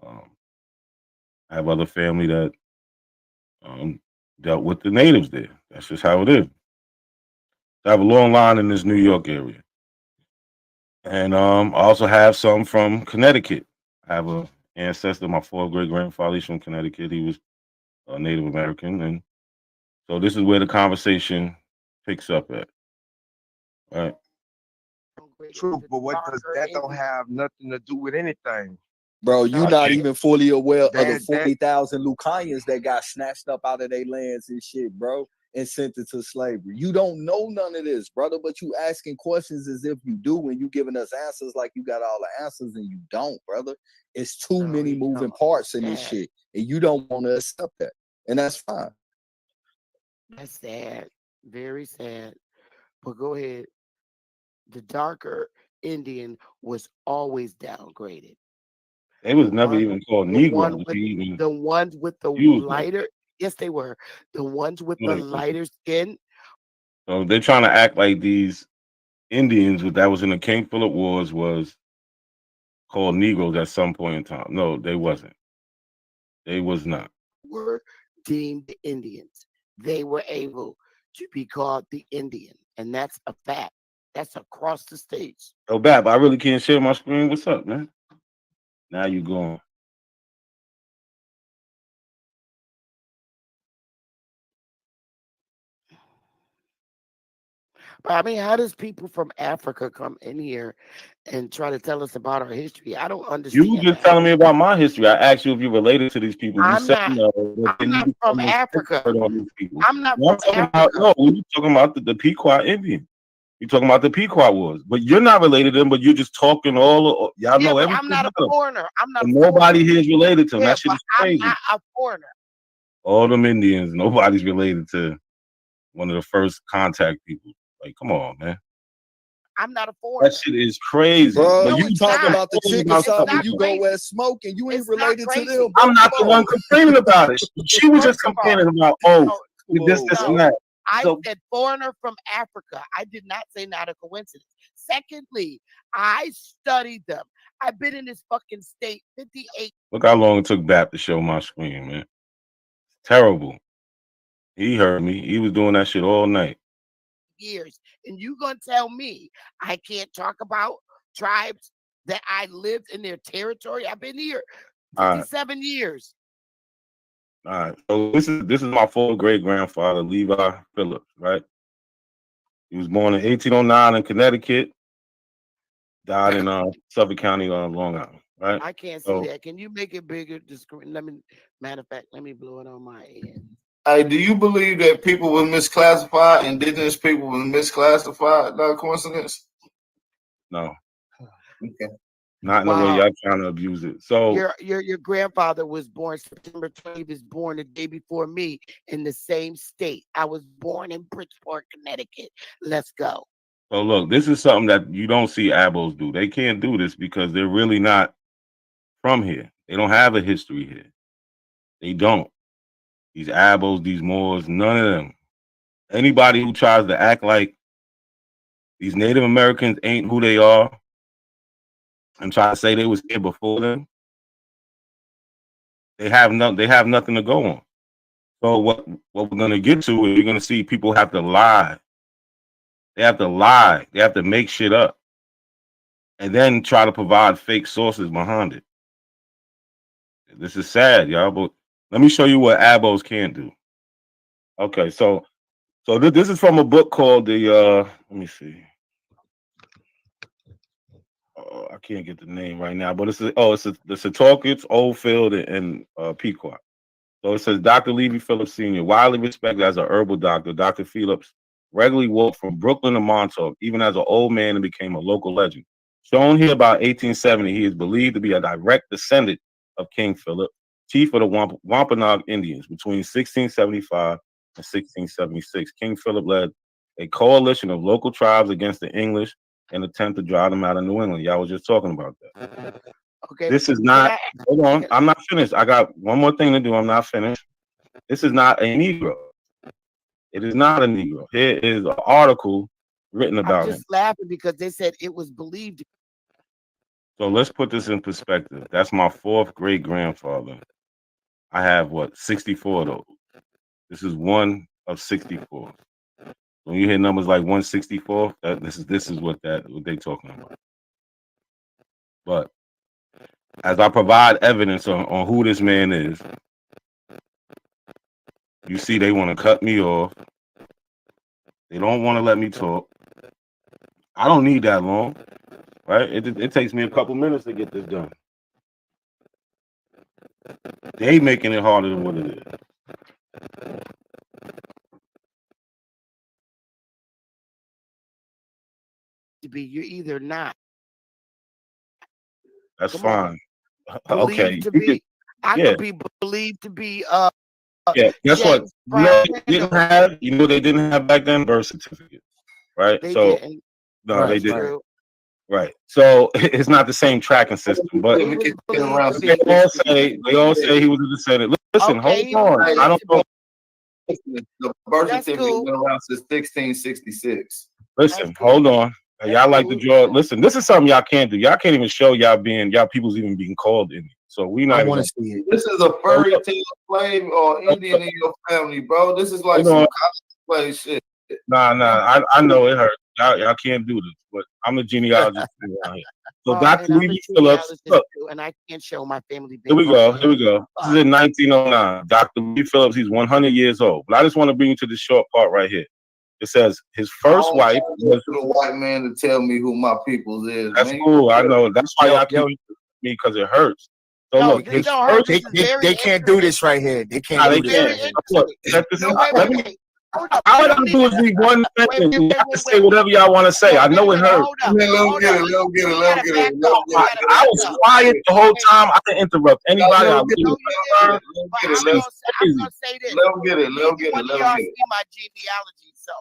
Speaker 7: I have other family that dealt with the natives there. That's just how it is. I have a long line in this New York area, and I also have some from Connecticut. I have a ancestor, my fourth great grandfather. He's from Connecticut. He was a Native American, and so this is where the conversation picks up at. Right.
Speaker 8: True, but what does that don't have nothing to do with anything?
Speaker 18: Bro, you're not even fully aware of the
Speaker 8: That-
Speaker 18: 40,000 Lucanians that got snatched up out of their lands and shit, bro, and sent into slavery. You don't know none of this, brother, but you asking questions as if you do, and you giving us answers like you got all the answers, and you don't, brother. It's too many moving parts in this shit, and you don't want to accept that, and that's fine.
Speaker 19: That's sad, very sad. But go ahead. The darker Indian was always downgraded.
Speaker 7: They was never even called Negroes.
Speaker 19: The ones with the lighter, yes, they were. The ones with the lighter skin.
Speaker 7: So they're trying to act like these Indians that was in the King Philip Wars was called Negroes at some point in time. No, they wasn't. They was not.
Speaker 19: Were deemed Indians. They were able to be called the Indian, and that's a fact. That's across the states.
Speaker 7: Oh, Bab, I really can't share my screen. What's up, man? Now you going.
Speaker 19: But I mean, how does people from Africa come in here and try to tell us about our history? I don't understand.
Speaker 7: You just telling me about my history. I asked you if you related to these people. You
Speaker 19: I'm
Speaker 7: said
Speaker 19: not,
Speaker 7: no.
Speaker 19: I'm not from Africa. I'm not
Speaker 7: No,
Speaker 19: from
Speaker 7: I'm talking
Speaker 19: Africa.
Speaker 7: about, no, you're talking about the Pequot Indian. You're talking about the Pequot Wars, but you're not related to them. But you're just talking all. Y'all
Speaker 19: Yeah,
Speaker 7: know
Speaker 19: but
Speaker 7: everything.
Speaker 19: I'm not a
Speaker 7: about them.
Speaker 19: foreigner. I'm not.
Speaker 7: But
Speaker 19: A
Speaker 7: nobody
Speaker 19: foreigner.
Speaker 7: here is related to them.
Speaker 19: Yeah,
Speaker 7: That shit
Speaker 19: but
Speaker 7: is crazy.
Speaker 19: I'm not a foreigner.
Speaker 7: All them Indians, nobody's related to one of the first contact people. Like, come on, man.
Speaker 19: I'm not a foreigner.
Speaker 7: That shit is crazy.
Speaker 18: Bro,
Speaker 7: But
Speaker 18: you talk about the chicken shop
Speaker 7: stuff
Speaker 18: and you go where smoking. You ain't related to them.
Speaker 7: I'm not the one complaining about it. She was just complaining about, this, and that.
Speaker 19: I
Speaker 7: So,
Speaker 19: said foreigner from Africa. I did not say not a coincidence. Secondly, I studied them. I've been in this fucking state 58
Speaker 7: look how long it took Bap to show my screen, man. Terrible. He heard me. He was doing that shit all night.
Speaker 19: years. And you gonna tell me I can't talk about tribes that I lived in their territory? I've been here
Speaker 7: All right.
Speaker 19: 57 years.
Speaker 7: All right. So this is my full great grandfather, Levi Phillips, right? He was born in 1809 in Connecticut, died in Suffolk County, Long Island, right?
Speaker 19: I can't see
Speaker 7: So,
Speaker 19: that. Can you make it bigger? Matter of fact, let me blow it on my end.
Speaker 20: Hey, do you believe that people were misclassified, indigenous people were misclassified? Not a coincidence?
Speaker 7: no.
Speaker 20: Okay.
Speaker 7: Not in the way y'all trying to abuse it. So
Speaker 19: Your grandfather was born September 20th. He was born the day before me in the same state. I was born in Bridgeport, Connecticut. Let's go.
Speaker 7: So look, this is something that you don't see Abos do. They can't do this because they're really not from here. They don't have a history here. They don't. These Abos, these Moors, none of them. Anybody who tries to act like these Native Americans ain't who they are and try to say they was here before them, they have nothing to go on. So what we're gonna get to is you're gonna see people have to lie. They have to lie. They have to make shit up. And then try to provide fake sources behind it. This is sad, y'all, but let me show you what Abos can't do. Okay, so this is from a book called let me see. I can't get the name right now, but it's the Setauket, Oldfield, and Pequot. So it says Dr. Levy Phillips Sr., widely respected as a herbal doctor. Dr. Phillips regularly walked from Brooklyn to Montauk, even as an old man, and became a local legend. Shown here about 1870, he is believed to be a direct descendant of King Philip, chief of the Wampanoag Indians. Between 1675 and 1676, King Philip led a coalition of local tribes against the English and attempt to drive them out of New England. Y'all was just talking about that.
Speaker 19: Okay.
Speaker 7: This is not, hold on, I'm not finished. I got one more thing to do. I'm not finished. This is not a Negro. It is not a Negro. Here is an article written
Speaker 19: I'm
Speaker 7: about him.
Speaker 19: just laughing because they said it was believed.
Speaker 7: So let's put this in perspective. That's my fourth great grandfather. I have 64 of those. This is one of 64. When you hear numbers like 164, this is what they're talking about. But as I provide evidence on who this man is, you see they want to cut me off. They don't want to let me talk. I don't need that long, right? It takes me a couple minutes to get this done. They making it harder than what it is.
Speaker 19: To be, you're either not.
Speaker 7: That's
Speaker 19: Come
Speaker 7: fine.
Speaker 19: Believed
Speaker 7: Okay.
Speaker 19: to be. I
Speaker 7: Yeah.
Speaker 19: could be believed to be.
Speaker 7: Yeah. Guess what?
Speaker 19: James
Speaker 7: You know what they didn't have? You know they didn't have back then? Birth certificate, right?
Speaker 19: They
Speaker 7: So
Speaker 19: didn't.
Speaker 7: no, they
Speaker 19: That's
Speaker 7: didn't.
Speaker 19: true.
Speaker 7: Right. So it's not the same tracking system, but
Speaker 19: He was
Speaker 7: they
Speaker 19: believed to be.
Speaker 7: all say he was a descendant. Listen,
Speaker 19: Okay,
Speaker 7: hold on. I don't know.
Speaker 20: The birth
Speaker 19: That's
Speaker 20: certificate
Speaker 19: cool.
Speaker 20: been around since 1666.
Speaker 7: Listen, hold on. Y'all like to draw. Listen, this is something y'all can't do. Y'all can't even show y'all people's even being called Indian. So we not.
Speaker 20: I
Speaker 7: even
Speaker 20: want to see it. This is a fairy tale slave or Indian in your family, bro. This is like some cosplay shit.
Speaker 7: Nah. I know it hurts. Y'all can't do this, but I'm a genealogist around here. So Dr.
Speaker 19: And I'm a
Speaker 7: Levy Phillips.
Speaker 19: genealogist
Speaker 7: Look,
Speaker 19: too, and I can't show my family.
Speaker 7: here we go. Here we go. This is in 1909. Dr. Levy Phillips. He's 100 years old. But I just want to bring you to the short part right here. It says his first wife was
Speaker 20: the white man to tell me who my people's is.
Speaker 7: That's
Speaker 20: man.
Speaker 7: cool. I know. That's why y'all keep me because it hurts. So
Speaker 19: No,
Speaker 7: look,
Speaker 19: this
Speaker 7: his
Speaker 19: don't hurt.
Speaker 7: first.
Speaker 19: This is very
Speaker 13: They can't do this right here. They can't
Speaker 7: Nah,
Speaker 13: do
Speaker 7: they
Speaker 13: this
Speaker 7: can't.
Speaker 13: right here.
Speaker 7: Look, check this out. Let me.
Speaker 19: Hold up.
Speaker 7: All I gotta do is read one sentence. You have to say whatever y'all want to say. I know it hurts.
Speaker 20: Let him get it. Let him get it. Let him get it. Let him get it.
Speaker 7: I was quiet the whole time. I didn't interrupt anybody. I really
Speaker 20: Let him get it.
Speaker 19: I'm gonna say this.
Speaker 20: Let him get it. Let him get it.
Speaker 19: One of
Speaker 20: Let
Speaker 19: y'all
Speaker 20: him get
Speaker 19: see
Speaker 20: it.
Speaker 19: my genealogy, so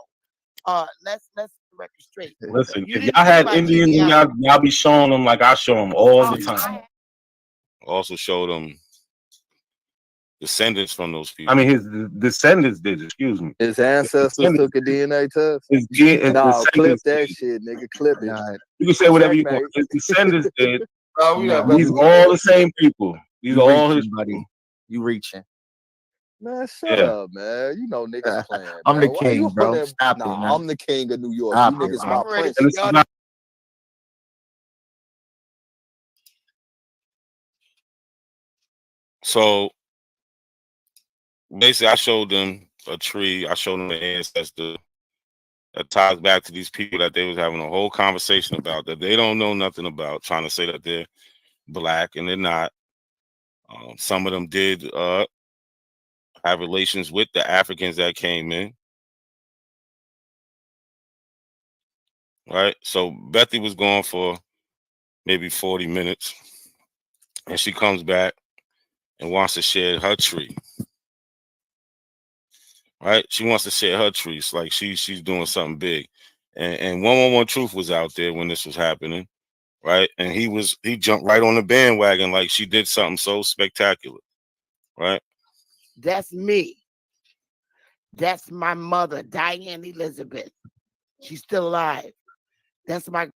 Speaker 19: let's record straight.
Speaker 7: Listen,
Speaker 19: You
Speaker 7: if
Speaker 19: didn't
Speaker 7: y'all
Speaker 19: see
Speaker 7: had
Speaker 19: my
Speaker 7: Indians, and
Speaker 19: genealogy.
Speaker 7: y'all be showing them like I show them all the time. Also showed them descendants from those people. I mean, his descendants did. Excuse me.
Speaker 18: His ancestors took a DNA test.
Speaker 7: Nah,
Speaker 18: clip that shit, nigga. Clip it.
Speaker 7: You can say whatever you
Speaker 18: Checkmate.
Speaker 7: want. His descendants did.
Speaker 20: Oh,
Speaker 7: These are all the same people. These are all his
Speaker 13: buddy. You reaching.
Speaker 18: Man, shut up, man. You know niggas playing.
Speaker 13: I'm the
Speaker 18: Why
Speaker 13: king,
Speaker 18: you
Speaker 13: bro.
Speaker 18: on that-
Speaker 13: Stop
Speaker 18: nah,
Speaker 13: it, man.
Speaker 18: I'm the king of New York.
Speaker 13: Stop
Speaker 18: You
Speaker 13: it,
Speaker 18: niggas
Speaker 13: bro.
Speaker 18: my
Speaker 19: I'm ready
Speaker 18: prince.
Speaker 19: to
Speaker 7: And this is not. So basically, I showed them a tree. I showed them the ancestor that ties back to these people that they was having a whole conversation about that they don't know nothing about, trying to say that they're black and they're not. Some of them did have relations with the Africans that came in. Right. So Bethy was gone for maybe 40 minutes. And she comes back and wants to share her tree. Right? She wants to share her trees. Like she's doing something big. And 111 Truth was out there when this was happening. Right? And he jumped right on the bandwagon like she did something so spectacular. Right?
Speaker 19: That's me. That's my mother, Diane Elizabeth. She's still alive. That's my.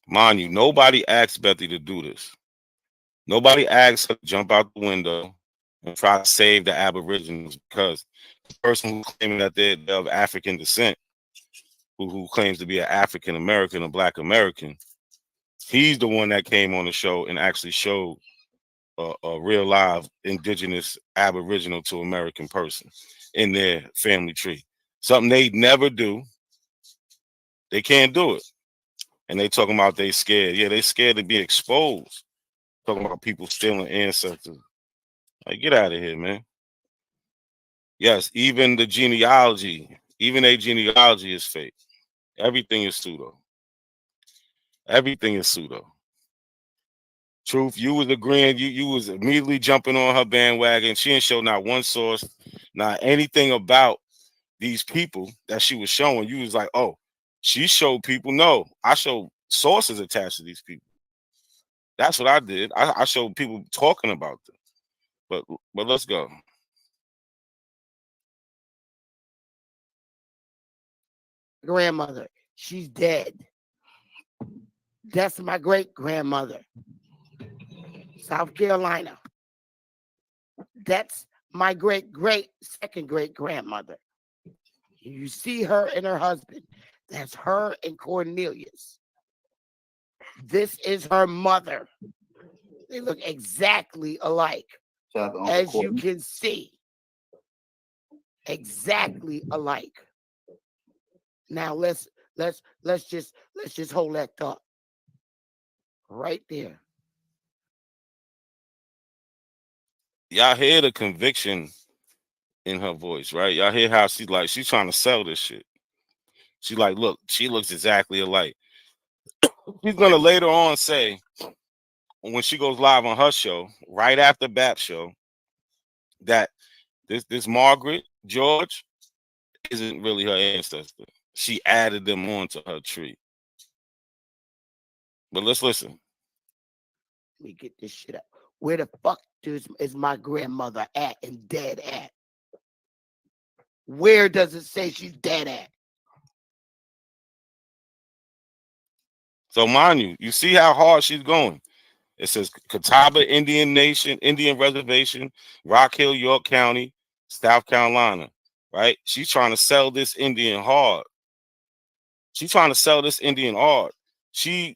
Speaker 7: Mind you, nobody asked Bethy to do this. Nobody asked her to jump out the window and try to save the Aboriginals, because the person who's claiming that they're of African descent, who claims to be an African American or Black American, he's the one that came on the show and actually showed a real live indigenous Aboriginal to American person in their family tree. Something they never do.
Speaker 2: They can't do it. And they talking about they scared. Yeah, they scared to be exposed. Talking about people stealing ancestors. Like, get out of here, man. Yes, even the genealogy, even a genealogy is fake. Everything is pseudo. Everything is pseudo. Truth, you was agreeing, you was immediately jumping on her bandwagon. She didn't show not one source, not anything about these people that she was showing. You was like, oh, she showed people. No, I showed sources attached to these people. That's what I did. I showed people talking about them. But let's go.
Speaker 19: Grandmother, she's dead. That's my great grandmother, South Carolina. That's my great second great grandmother. You see her and her husband. That's her and Cornelius. This is her mother. They look exactly alike, as you can see. Exactly alike. Now let's just hold that thought right there.
Speaker 2: Y'all hear the conviction in her voice, right? Y'all hear how she's trying to sell this shit. She like, look, she looks exactly alike. She's gonna later on say, when she goes live on her show, right after BAP show, that this Margaret George isn't really her ancestor. She added them onto her tree. But let's listen.
Speaker 19: Let me get this shit up. Where the fuck is my grandmother at and dead at? Where does it say she's dead at?
Speaker 2: So mind you, you see how hard she's going. It says Catawba Indian Nation, Indian Reservation, Rock Hill, York County, South Carolina, right? She's trying to sell this Indian hard. She's trying to sell this Indian hard. She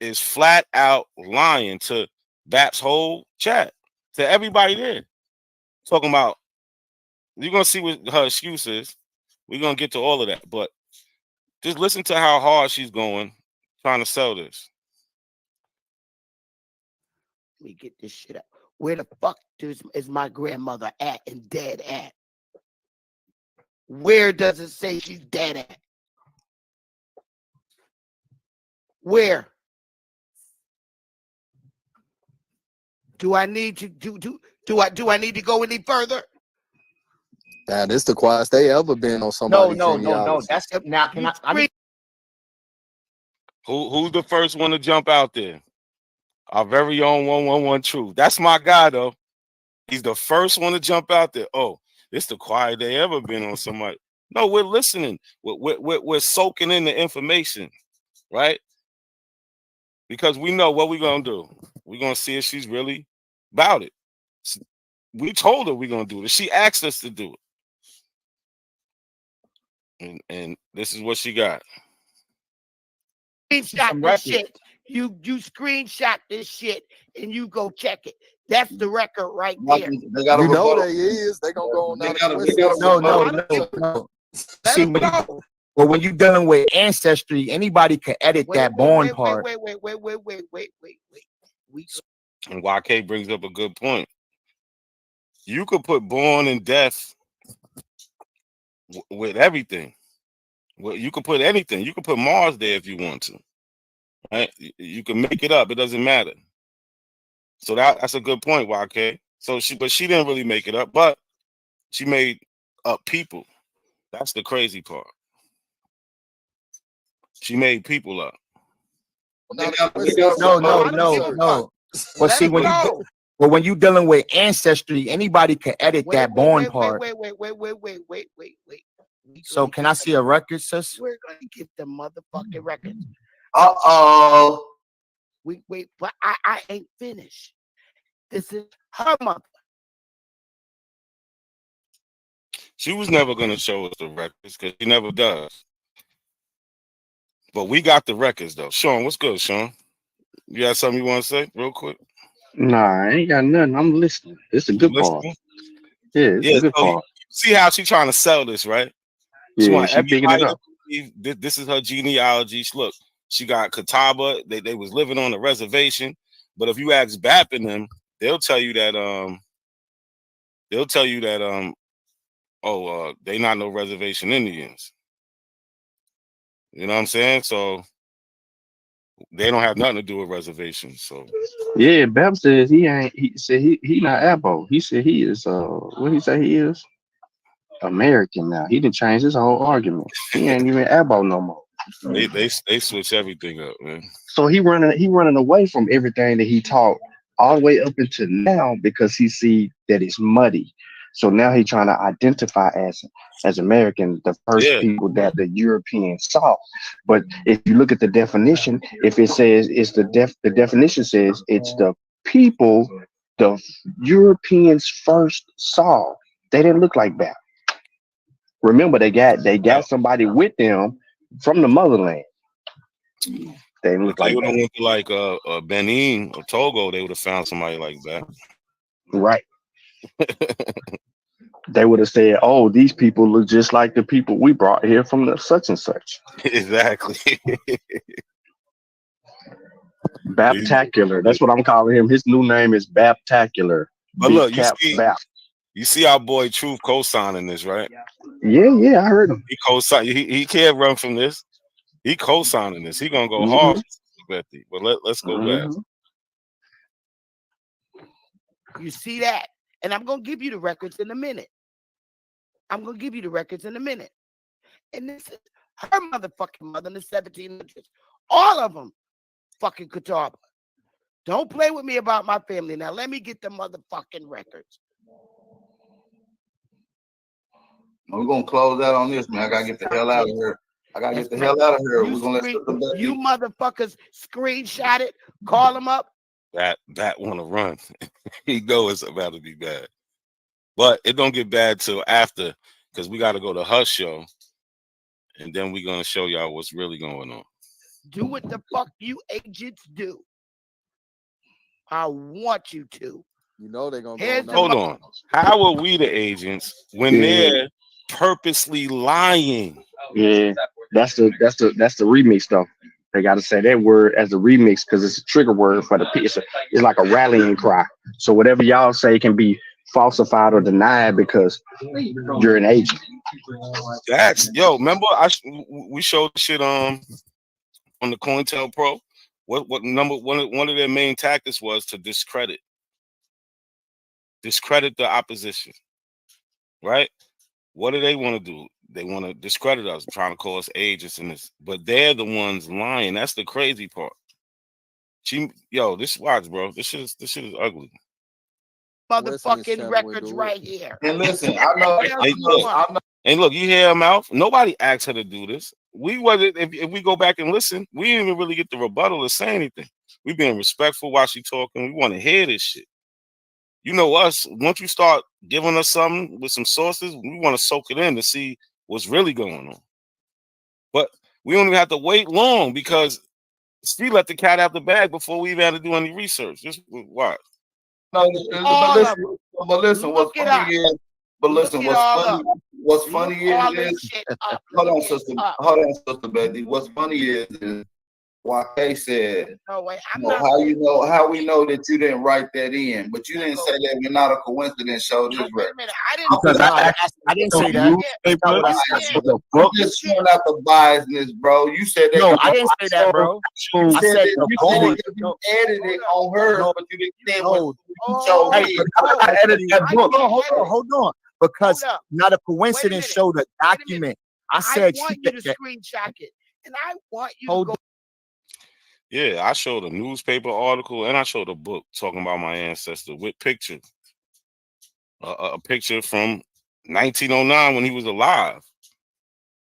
Speaker 2: is flat out lying to BAP's whole chat, to everybody there. Talking about, you're going to see what her excuse is. We're going to get to all of that. But just listen to how hard she's going, trying to sell this.
Speaker 19: Let me get this shit up. Where the fuck is my grandmother at and dead at? Where does it say she's dead at? Where? Do I need to do I need to go any further?
Speaker 18: Nah, this the quietest they ever been on somebody.
Speaker 3: No. That's now. Can I
Speaker 2: Who's the first one to jump out there? Our very own 111 Truth. That's my guy, though. He's the first one to jump out there. Oh, it's the quietest they ever been on somebody. No, we're listening. We're soaking in the information, right? Because we know what we're going to do. We're going to see if she's really about it. We told her we're going to do it. She asked us to do it. And this is what she got.
Speaker 19: Screenshot this shit. You screenshot this shit and you go check it. That's the record right there.
Speaker 18: They got they is. They gonna go on
Speaker 3: No. See, when you're dealing with ancestry, anybody can edit that born part.
Speaker 19: Wait.
Speaker 2: And YK brings up a good point. You could put born and death with everything. Well, you could put anything. You could put Mars there if you want to. Right? You can make it up. It doesn't matter. So that's a good point, YK. But she didn't really make it up, but she made up people. That's the crazy part. She made people up.
Speaker 3: No. Well, see, when you dealing with ancestry, anybody can edit that born part.
Speaker 19: Wait.
Speaker 3: So can I see a record, sis?
Speaker 19: We're gonna get the motherfucking record. Wait, but I ain't finished. This is her mother.
Speaker 2: She was never gonna show us the records because she never does. But we got the records though. Sean, what's good, Sean? You got something you want to say real quick?
Speaker 1: Nah, I ain't got nothing. I'm listening. It's a good part. Yeah, it's a good part.
Speaker 2: See how she trying to sell this, right?
Speaker 1: She bigging it up.
Speaker 2: This is her genealogy. Look, she got Catawba. They was living on a reservation. But if you ask BAP and them, they'll tell you that they not no reservation Indians. You know what I'm saying? So they don't have nothing to do with reservations. So
Speaker 9: Yeah, Bab says he ain't. He said he not Abo. He said he is. What he say he is? American now. He didn't change his whole argument. He ain't even Abo no more.
Speaker 2: they switch everything up, man.
Speaker 9: So he running away from everything that he taught all the way up until now because he see that it's muddy. So now he trying to identify as American, the first people that the Europeans saw. But if you look at the definition, if it says it's the definition says it's the people the Europeans first saw. They didn't look like that. Remember, they got somebody with them from the motherland. They look
Speaker 2: They
Speaker 9: like
Speaker 2: would have
Speaker 9: that.
Speaker 2: went to like Benin or Togo. They would have found somebody like that.
Speaker 9: Right. They would have said, "Oh, these people look just like the people we brought here from the such and such."
Speaker 2: Exactly.
Speaker 9: Baptacular. That's what I'm calling him. His new name is Baptacular.
Speaker 2: But
Speaker 9: Big
Speaker 2: look,
Speaker 9: Cap Bap.
Speaker 2: you see our boy Truth co-signing this, right?
Speaker 9: Yeah, I heard him.
Speaker 2: He co-sign. He can't run from this. He co-signing this. He gonna go hard. But let's go back.
Speaker 19: You see that? And I'm gonna give you the records in a minute. And this is her motherfucking mother in the 1700s. All of them fucking Catawba. Don't play with me about my family. Now let me get the motherfucking records.
Speaker 20: We're gonna close out on this, man. I gotta get the hell out of here. We're gonna let
Speaker 19: you motherfuckers screenshot it, call them up.
Speaker 2: That want to run. He know it's about to be bad, but it don't get bad till after, because we got to go to her show, and then we're gonna show y'all what's really going on.
Speaker 19: Do what the fuck you agents do. I want you to.
Speaker 18: You know they're gonna
Speaker 2: Hold on. How are we the agents when they're purposely lying?
Speaker 9: Yeah, that's the remix stuff. They got to say that word as a remix because it's a trigger word for the piece. It's like a rallying cry. So whatever y'all say can be falsified or denied because you're an agent.
Speaker 2: Remember we showed shit on the COINTELPRO. What number one of their main tactics was to discredit the opposition, right? What do they want to do? They want to discredit us, trying to call us agents in this, but they're the ones lying. That's the crazy part. This watch, bro. This shit is ugly.
Speaker 19: Motherfucking records right here.
Speaker 20: And listen, I know.
Speaker 2: And look, you hear her mouth. Nobody asked her to do this. We wasn't. If we go back and listen, we didn't even really get the rebuttal to say anything. We being respectful while she talking. We want to hear this shit. You know us. Once you start giving us something with some sources, we want to soak it in to see what's really going on. But we don't even have to wait long because she let the cat out the bag before we even had to do any research. Just watch.
Speaker 20: No, but listen, what's funny is, what's funny is, hold on, sister Betty. What's funny is YK said,
Speaker 19: no, wait,
Speaker 20: how we know that you didn't write that in, but you didn't say that we're not a coincidence. Show this record.
Speaker 3: I didn't say that.
Speaker 20: I'm just showing out the biasness, bro. You said that.
Speaker 3: No, I didn't say that, bro.
Speaker 20: I said that you edited on her, but you didn't say what you chose.
Speaker 3: I edited that book. Hold on. Because not a coincidence showed a document. I said
Speaker 19: I want you to screenshot it, and I want you to go.
Speaker 2: Yeah, I showed a newspaper article and I showed a book talking about my ancestor with pictures. A picture from 1909 when he was alive.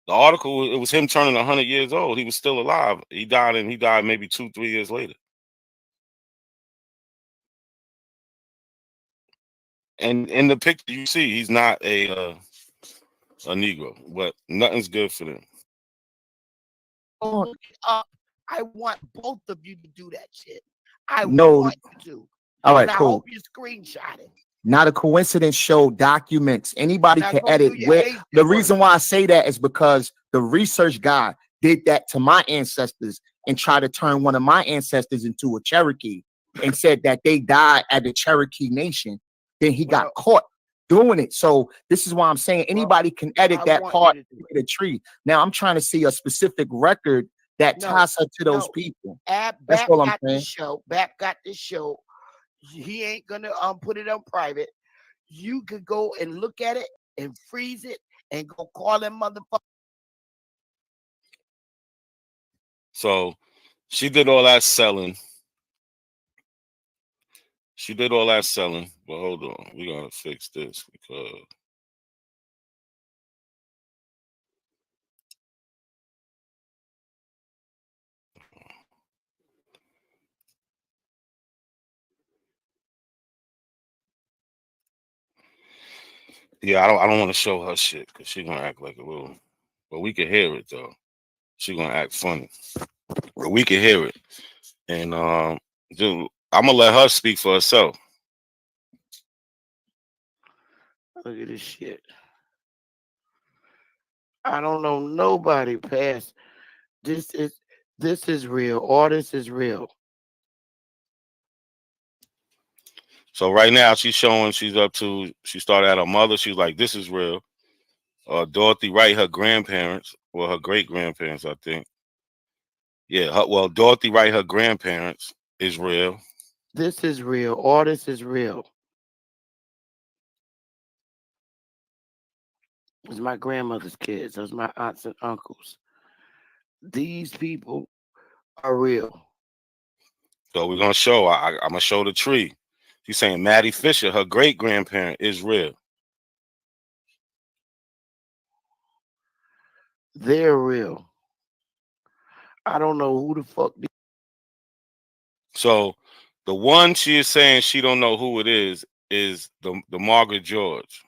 Speaker 2: The article, it was him turning 100 years old. He was still alive. He died maybe 2-3 years later. And in the picture you see, he's not a Negro, but nothing's good for them.
Speaker 19: Look it up. I want both of you to do that shit. I want you to.
Speaker 3: All right,
Speaker 19: and
Speaker 3: cool.
Speaker 19: I hope you screenshot it.
Speaker 3: Not a coincidence show documents. Anybody can edit. The reason why I say that is because the research guy did that to my ancestors and tried to turn one of my ancestors into a Cherokee and said that they died at the Cherokee Nation, then he got caught doing it. So this is why I'm saying anybody can edit that part of the tree. Now I'm trying to see a specific record that ties her to those people. That's
Speaker 19: Back
Speaker 3: all I'm
Speaker 19: got
Speaker 3: saying.
Speaker 19: the show. Back got the show. He ain't gonna put it on private. You could go and look at it and freeze it and go call them motherfuckers.
Speaker 2: So she did all that selling. She did all that selling. But hold on, we gotta fix this because yeah, I don't want to show her shit because she gonna act like a little. But we can hear it though. She gonna act funny. But we can hear it, and dude, I'm gonna let her speak for herself.
Speaker 19: Look at this shit. I don't know nobody past this is real. All this is real.
Speaker 2: So right now she's showing she started at her mother. She's like, this is real. Dorothy Wright, her grandparents, well, her great grandparents, I think. Yeah, Dorothy Wright, her grandparents is real.
Speaker 19: This is real. All this is real. It's my grandmother's kids. Those my aunts and uncles. These people are real.
Speaker 2: So we're gonna show. I'm gonna show the tree. She's saying Maddie Fisher, her great grandparent, is real.
Speaker 19: They're real. I don't know who the fuck.
Speaker 2: So the one she is saying she don't know who it is the Margaret George.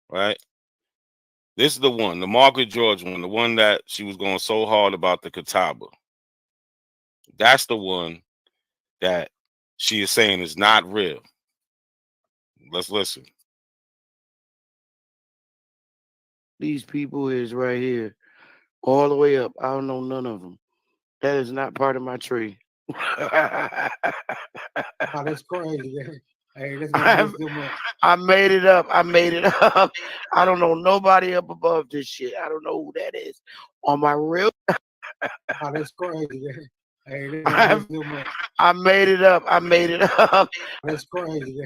Speaker 2: Right? This is the one, the Margaret George one, the one that she was going so hard about the Catawba. That's the one that she is saying is not real. Let's listen.
Speaker 19: These people is right here, all the way up. I don't know none of them. That is not part of my tree.
Speaker 5: Oh, that's crazy. Hey, that's gonna be too much.
Speaker 19: I made it up. I made it up. I don't know nobody up above this shit. I don't know who that is. On my real.
Speaker 5: Oh, that's crazy. Hey, that's gonna be too much.
Speaker 19: I made it up. I made it up.
Speaker 5: That's crazy.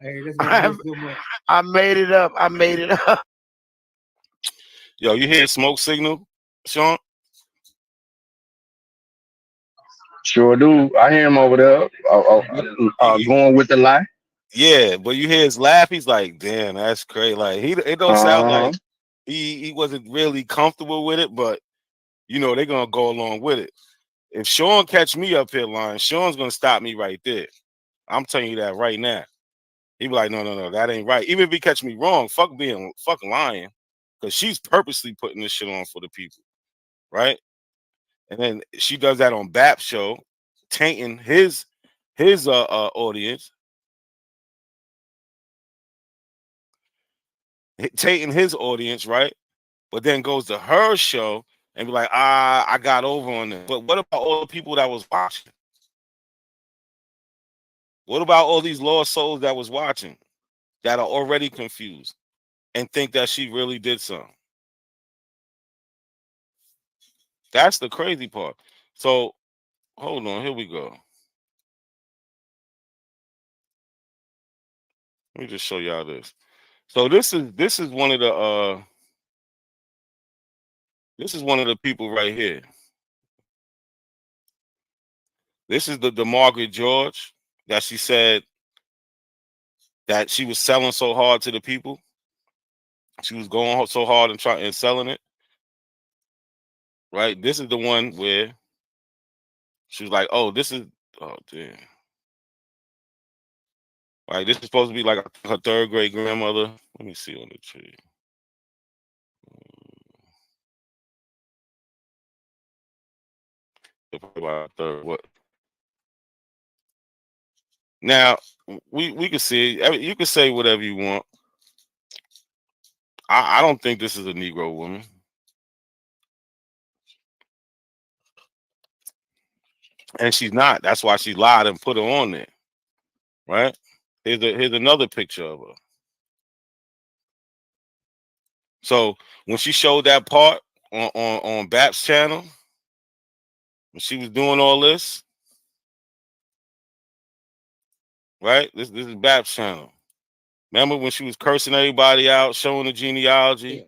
Speaker 5: Hey, that's gonna be too much.
Speaker 19: I made it up. I made it up.
Speaker 2: Yo, you hear smoke signal, Sean?
Speaker 9: Sure do. I hear him over there going with the lie.
Speaker 2: Yeah, but you hear his laugh. He's like, "Damn, that's crazy." Like it don't sound like he wasn't really comfortable with it, but you know they're gonna go along with it. If Sean catch me up here lying, Sean's gonna stop me right there. I'm telling you that right now. He be like, no, that ain't right. Even if he catch me wrong, fuck lying, because she's purposely putting this shit on for the people, right? And then she does that on BAP show, tainting his audience, tainting his audience, right? But then goes to her show and be like, I got over on them. But what about all the people that was watching? What about all these lost souls that was watching that are already confused and think that she really did something? That's the crazy part. So hold on, here we go. Let me just show y'all this. So this is one of the people right here. This is the Margaret George that she said that she was selling so hard to the people. She was going so hard and selling it. Right? This is the one where she was like, oh damn. Right, this is supposed to be like her third great grandmother. Let me see on the tree. What? Now we can see. You can say whatever you want. I don't think this is a Negro woman. And she's not. That's why she lied and put her on there. Right? Here's another picture of her. So when she showed that part on BAP's channel, when she was doing all this, right? This is BAP's channel. Remember when she was cursing everybody out, showing the genealogy?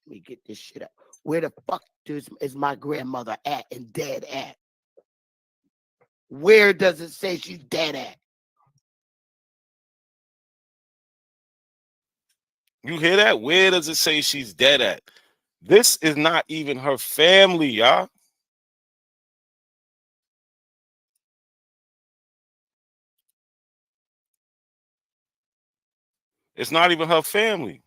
Speaker 19: Let me get this shit up. Where the fuck is my grandmother at and dead at? Where does it say she's dead at?
Speaker 2: You hear that? Where does it say she's dead at? This is not even her family, y'all. It's not even her family.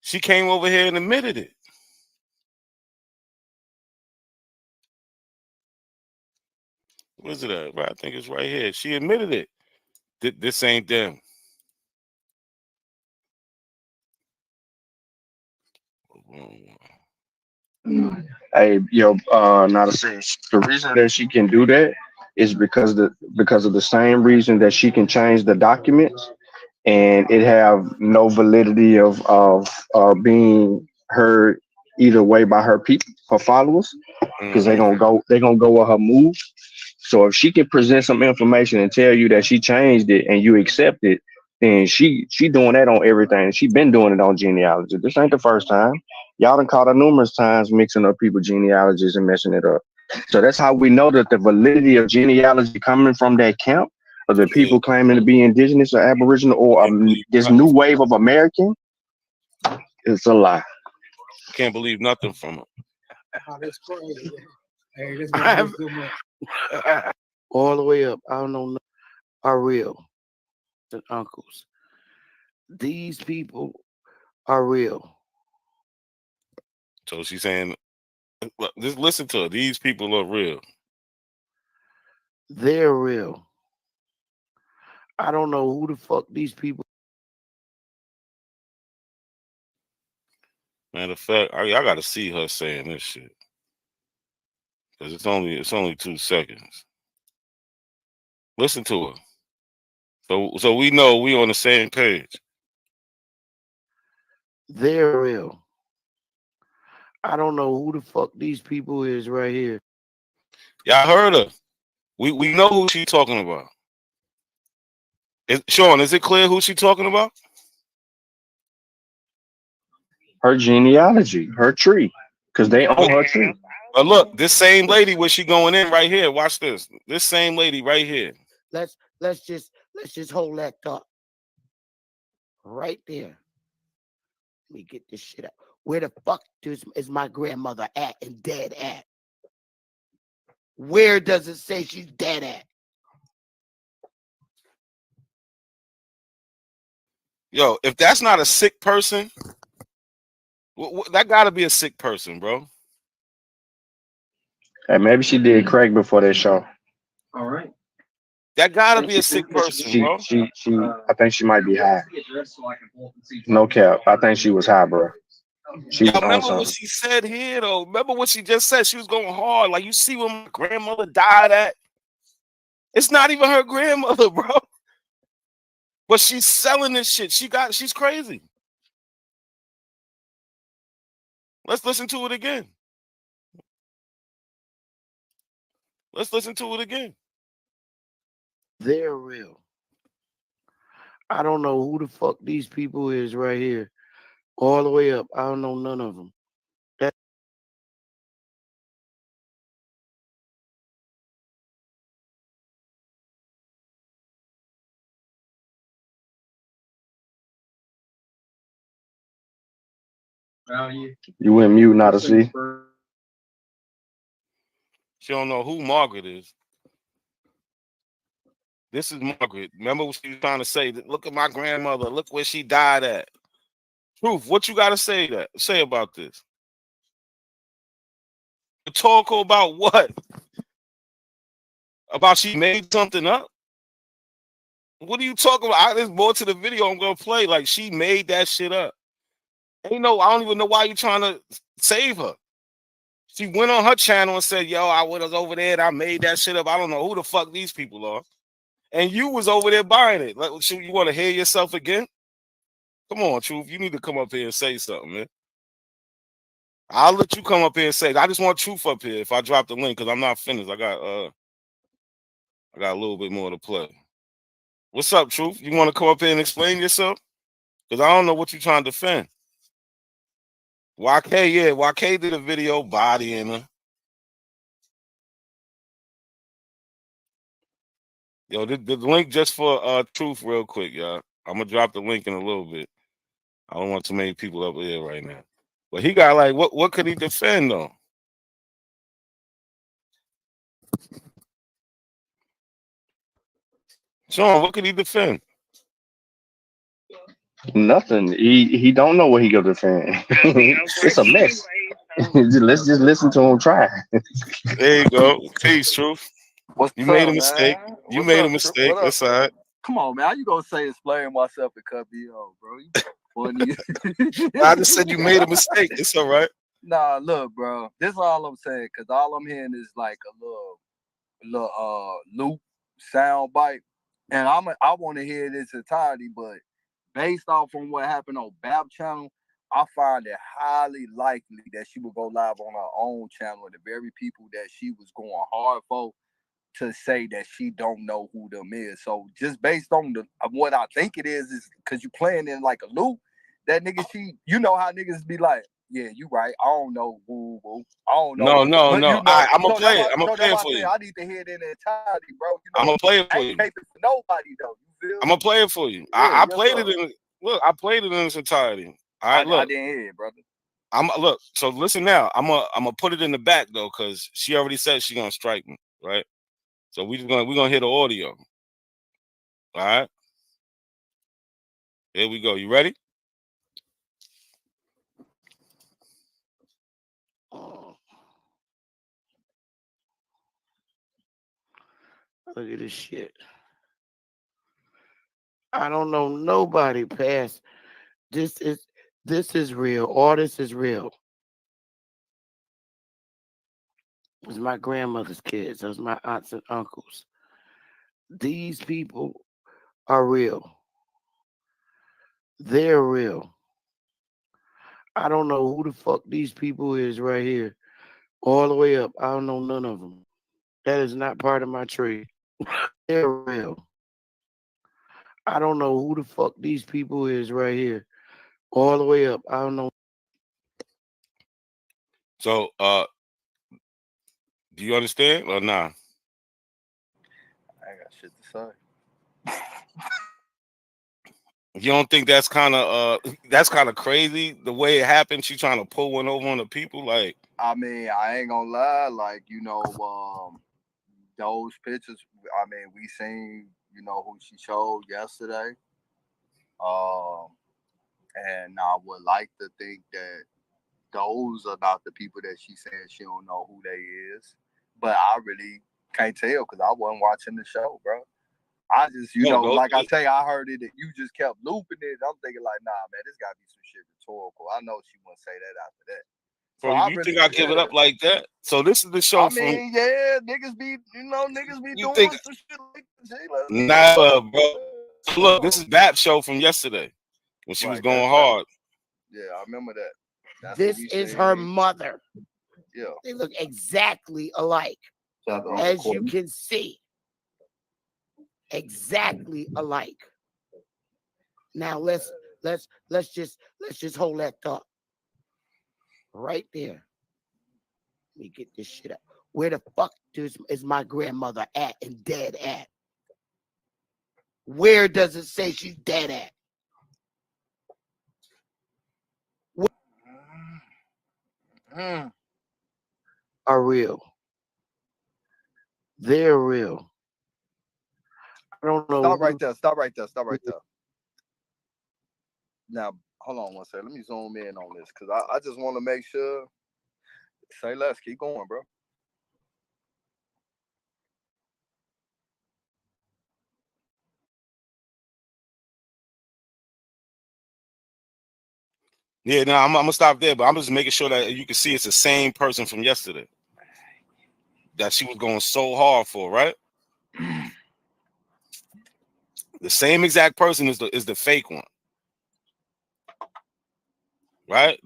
Speaker 2: She came over here and admitted it. Where's it at? Right, I think it's right here. She admitted it. This ain't them.
Speaker 9: Hey, not to say the reason that she can do that is because of the same reason that she can change the documents and it have no validity of being heard either way by her people, her followers, because they're gonna go with her move. So if she can present some information and tell you that she changed it and you accept it, then she doing that on everything. She been doing it on genealogy. This ain't the first time. Y'all done caught her numerous times mixing up people's genealogies and messing it up. So that's how we know that the validity of genealogy coming from that camp of the people claiming to be indigenous or aboriginal or this new wave of American, it's a lie.
Speaker 2: Can't believe nothing from her.
Speaker 5: Oh, that's crazy. Hey, this gonna be a good one.
Speaker 19: All the way up. I don't know. Are real. The uncles. These people are real.
Speaker 2: So she's saying, just listen to her. These people are real.
Speaker 19: They're real. I don't know who the fuck these people.
Speaker 2: Matter of fact, I got to see her saying this shit because it's only 2 seconds. Listen to her. So we know we on the same page.
Speaker 19: They're real. I don't know who the fuck these people is right here.
Speaker 2: Y'all heard her. We know who she talking about. Sean, is it clear who she talking about?
Speaker 9: Her genealogy, her tree, because they own her tree.
Speaker 2: But look, this same lady where she going in right here. Watch this. This same lady right here.
Speaker 19: Let's just hold that thought right there. Let me get this shit up. Where the fuck is my grandmother at and dead at? Where does it say she's dead at?
Speaker 2: Yo, if that's not a sick person, that got to be a sick person, bro.
Speaker 9: Hey, maybe she did crack before that show.
Speaker 12: All right.
Speaker 2: That got to be a sick person, bro.
Speaker 9: I think she might be high. No cap. I think she was high, bro. She was on
Speaker 2: Remember
Speaker 9: something.
Speaker 2: what she said here, though? Remember what she just said? She was going hard. Like, you see where my grandmother died at? It's not even her grandmother, bro. But she's selling this shit. She's crazy. Let's listen to it again. Let's listen to it again.
Speaker 19: They're real. I don't know who the fuck these people is right here. All the way up. I don't know none of them.
Speaker 9: You went mute, not to see.
Speaker 2: She don't know who Margaret is. This is Margaret. Remember what she was trying to say? Look at my grandmother. Look where she died at. Truth, what you got to say about this? Talk about what? About she made something up? What are you talking about? There's more to the video I'm going to play. Like, she made that shit up. I don't even know why you're trying to save her. She went on her channel and said, yo, I was over there and I made that shit up. I don't know who the fuck these people are. And you was over there buying it. Like, you want to hear yourself again? Come on, Truth. You need to come up here and say something, man. I'll let you come up here and say. I just want Truth up here if I drop the link because I'm not finished. I got a little bit more to play. What's up, Truth? You want to come up here and explain yourself? Because I don't know what you're trying to defend. YK, yeah, YK did a video bodying her. Yo, the link just for Truth real quick, y'all. I'm gonna drop the link in a little bit. I don't want too many people up here right now. But he got like what could he defend though? Sean, what could he defend?
Speaker 9: Nothing. He don't know what he gonna defend. It's a mess. Let's just listen to him try.
Speaker 2: There you go. Peace, Truth.
Speaker 18: What's
Speaker 2: You made a
Speaker 18: up,
Speaker 2: mistake.
Speaker 18: man?
Speaker 2: You
Speaker 18: What's
Speaker 2: made a
Speaker 18: up, Trip?
Speaker 2: mistake.
Speaker 18: What up,
Speaker 2: That's all right.
Speaker 18: Come on, man. How you gonna say explain myself and cut me off, bro? You funny.
Speaker 2: I just said you made a mistake. It's all right.
Speaker 18: Nah, look, bro. This is all I'm saying, cause all I'm hearing is like a little loop sound bite. And I want to hear this entirety, but based off from what happened on Bab channel, I find it highly likely that she would go live on her own channel, and the very people that she was going hard for to say that she don't know who them is. So just based on what I think it is because you playing in like a loop, that nigga, you know how niggas be like, yeah, you right. I don't know who. I don't know.
Speaker 2: No.
Speaker 18: But you know,
Speaker 2: I'm gonna play it. I'm
Speaker 18: no,
Speaker 2: gonna play
Speaker 18: that's
Speaker 2: it
Speaker 18: why
Speaker 2: for
Speaker 18: I say
Speaker 2: you.
Speaker 18: I need to hear it in entirety, bro. You
Speaker 2: I'm
Speaker 18: know,
Speaker 2: gonna play it
Speaker 18: I
Speaker 2: for
Speaker 18: ain't
Speaker 2: you.
Speaker 18: caping for nobody though. You feel
Speaker 2: I'm
Speaker 18: me?
Speaker 2: gonna play it for you.
Speaker 18: Yeah,
Speaker 2: I
Speaker 18: yes,
Speaker 2: played
Speaker 18: sir.
Speaker 2: it in. Look, I played it in its entirety. All right, look.
Speaker 18: I didn't hear it, brother.
Speaker 2: Look. So listen now. I'm gonna put it in the back though, because she already said she's gonna strike me, right? So we're gonna hear the audio. All right. Here we go. You ready?
Speaker 19: Look at this shit. I don't know nobody past this is real. All this is real. It's my grandmother's kids. Those my aunts and uncles. These people are real. They're real. I don't know who the fuck these people is right here. All the way up. I don't know none of them. That is not part of my trade. They're real. I don't know who the fuck these people is right here. All the way up. I don't know.
Speaker 2: So do you understand or nah?
Speaker 18: I ain't got shit to say.
Speaker 2: You don't think that's kind of crazy the way it happened? She trying to pull one over on the people, like.
Speaker 18: I mean, I ain't gonna lie, like, those pictures, I mean, we seen, who she showed yesterday. And I would like to think that those are not the people that she said she don't know who they is. But I really can't tell because I wasn't watching the show, bro. I just, like I say, I heard it that you just kept looping it. I'm thinking like, nah, man, this gotta be some shit rhetorical. I know she wouldn't say that after that. So
Speaker 2: Bro, you think I give it up like that? So this is the show from.
Speaker 18: Yeah, niggas be doing
Speaker 2: think,
Speaker 18: some shit like
Speaker 2: nah, bro. Look, this is Bap's show from yesterday when she was going hard.
Speaker 18: Yeah, I remember that.
Speaker 19: This is her mother.
Speaker 18: Yeah.
Speaker 19: They look exactly alike. As you can see. Exactly alike. Now let's just hold that thought. Right there. Let me get this shit up. Where the fuck is my grandmother at and dead at? Where does it say she's dead at? Are real. They're real. I don't know.
Speaker 18: Stop right there. Now, hold on one second. Let me zoom in on this because I just want to make sure. Say less. Keep going, bro.
Speaker 2: Yeah, no, I'm gonna stop there, but I'm just making sure that you can see it's the same person from yesterday that she was going so hard for, right? The same exact person is the fake one, right?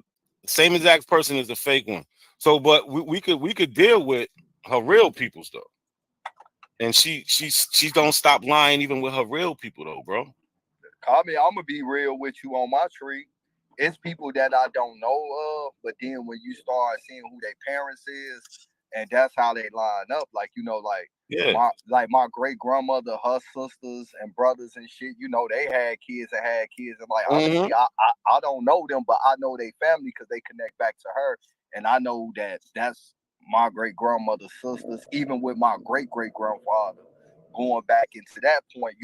Speaker 2: The same exact person is the fake one. So, but we could deal with her real peoples though, and she don't stop lying even with her real people though, bro.
Speaker 18: I mean, I'm gonna be real with you on my tree. It's people that I don't know of, but then when you start seeing who their parents is, and that's how they line up. Like
Speaker 2: Yeah.
Speaker 18: my great grandmother, her sisters and brothers and shit. They had kids and had kids, and like honestly, I don't know them, but I know they family because they connect back to her, and I know that that's my great grandmother's sisters. Even with my great great grandfather. Going back into that point,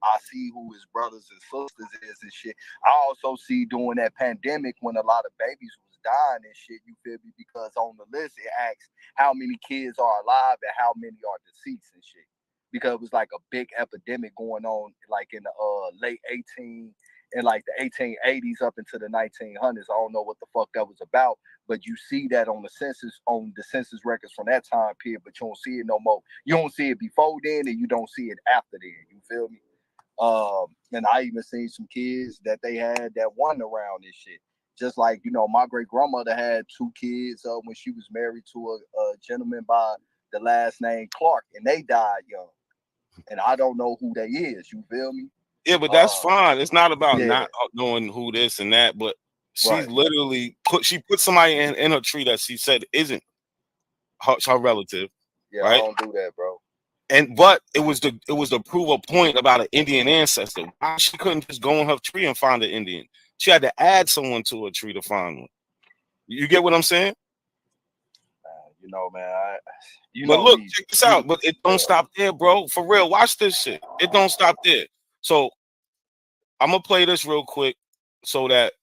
Speaker 18: I see who his brothers and sisters is and shit. I also see during that pandemic when a lot of babies was dying and shit, you feel me? Because on the list it asks how many kids are alive and how many are deceased and shit. Because it was like a big epidemic going on like in the late 1880s up into the 1900s. I don't know what the fuck that was about, but you see that on the census records from that time period, but you don't see it no more. You don't see it before then, and you don't see it after then. You feel me? And I even seen some kids that they had that won around this shit. Just like my great grandmother had 2 kids when she was married to a gentleman by the last name Clark, and they died young. And I don't know who they is. You feel me?
Speaker 2: Yeah, but that's fine. It's not about
Speaker 18: yeah.
Speaker 2: not knowing who this and that, but she's
Speaker 18: Right.
Speaker 2: literally put somebody in her tree that she said isn't her relative,
Speaker 18: Yeah,
Speaker 2: right?
Speaker 18: I don't do that, bro.
Speaker 2: But it was to prove a point about an Indian ancestor. Why she couldn't just go on her tree and find an Indian? She had to add someone to her tree to find one. You get what I'm saying?
Speaker 18: Man,
Speaker 2: but look, check this out. But it don't stop there, bro. For real, watch this shit. It don't stop there. So I'm gonna play this real quick so that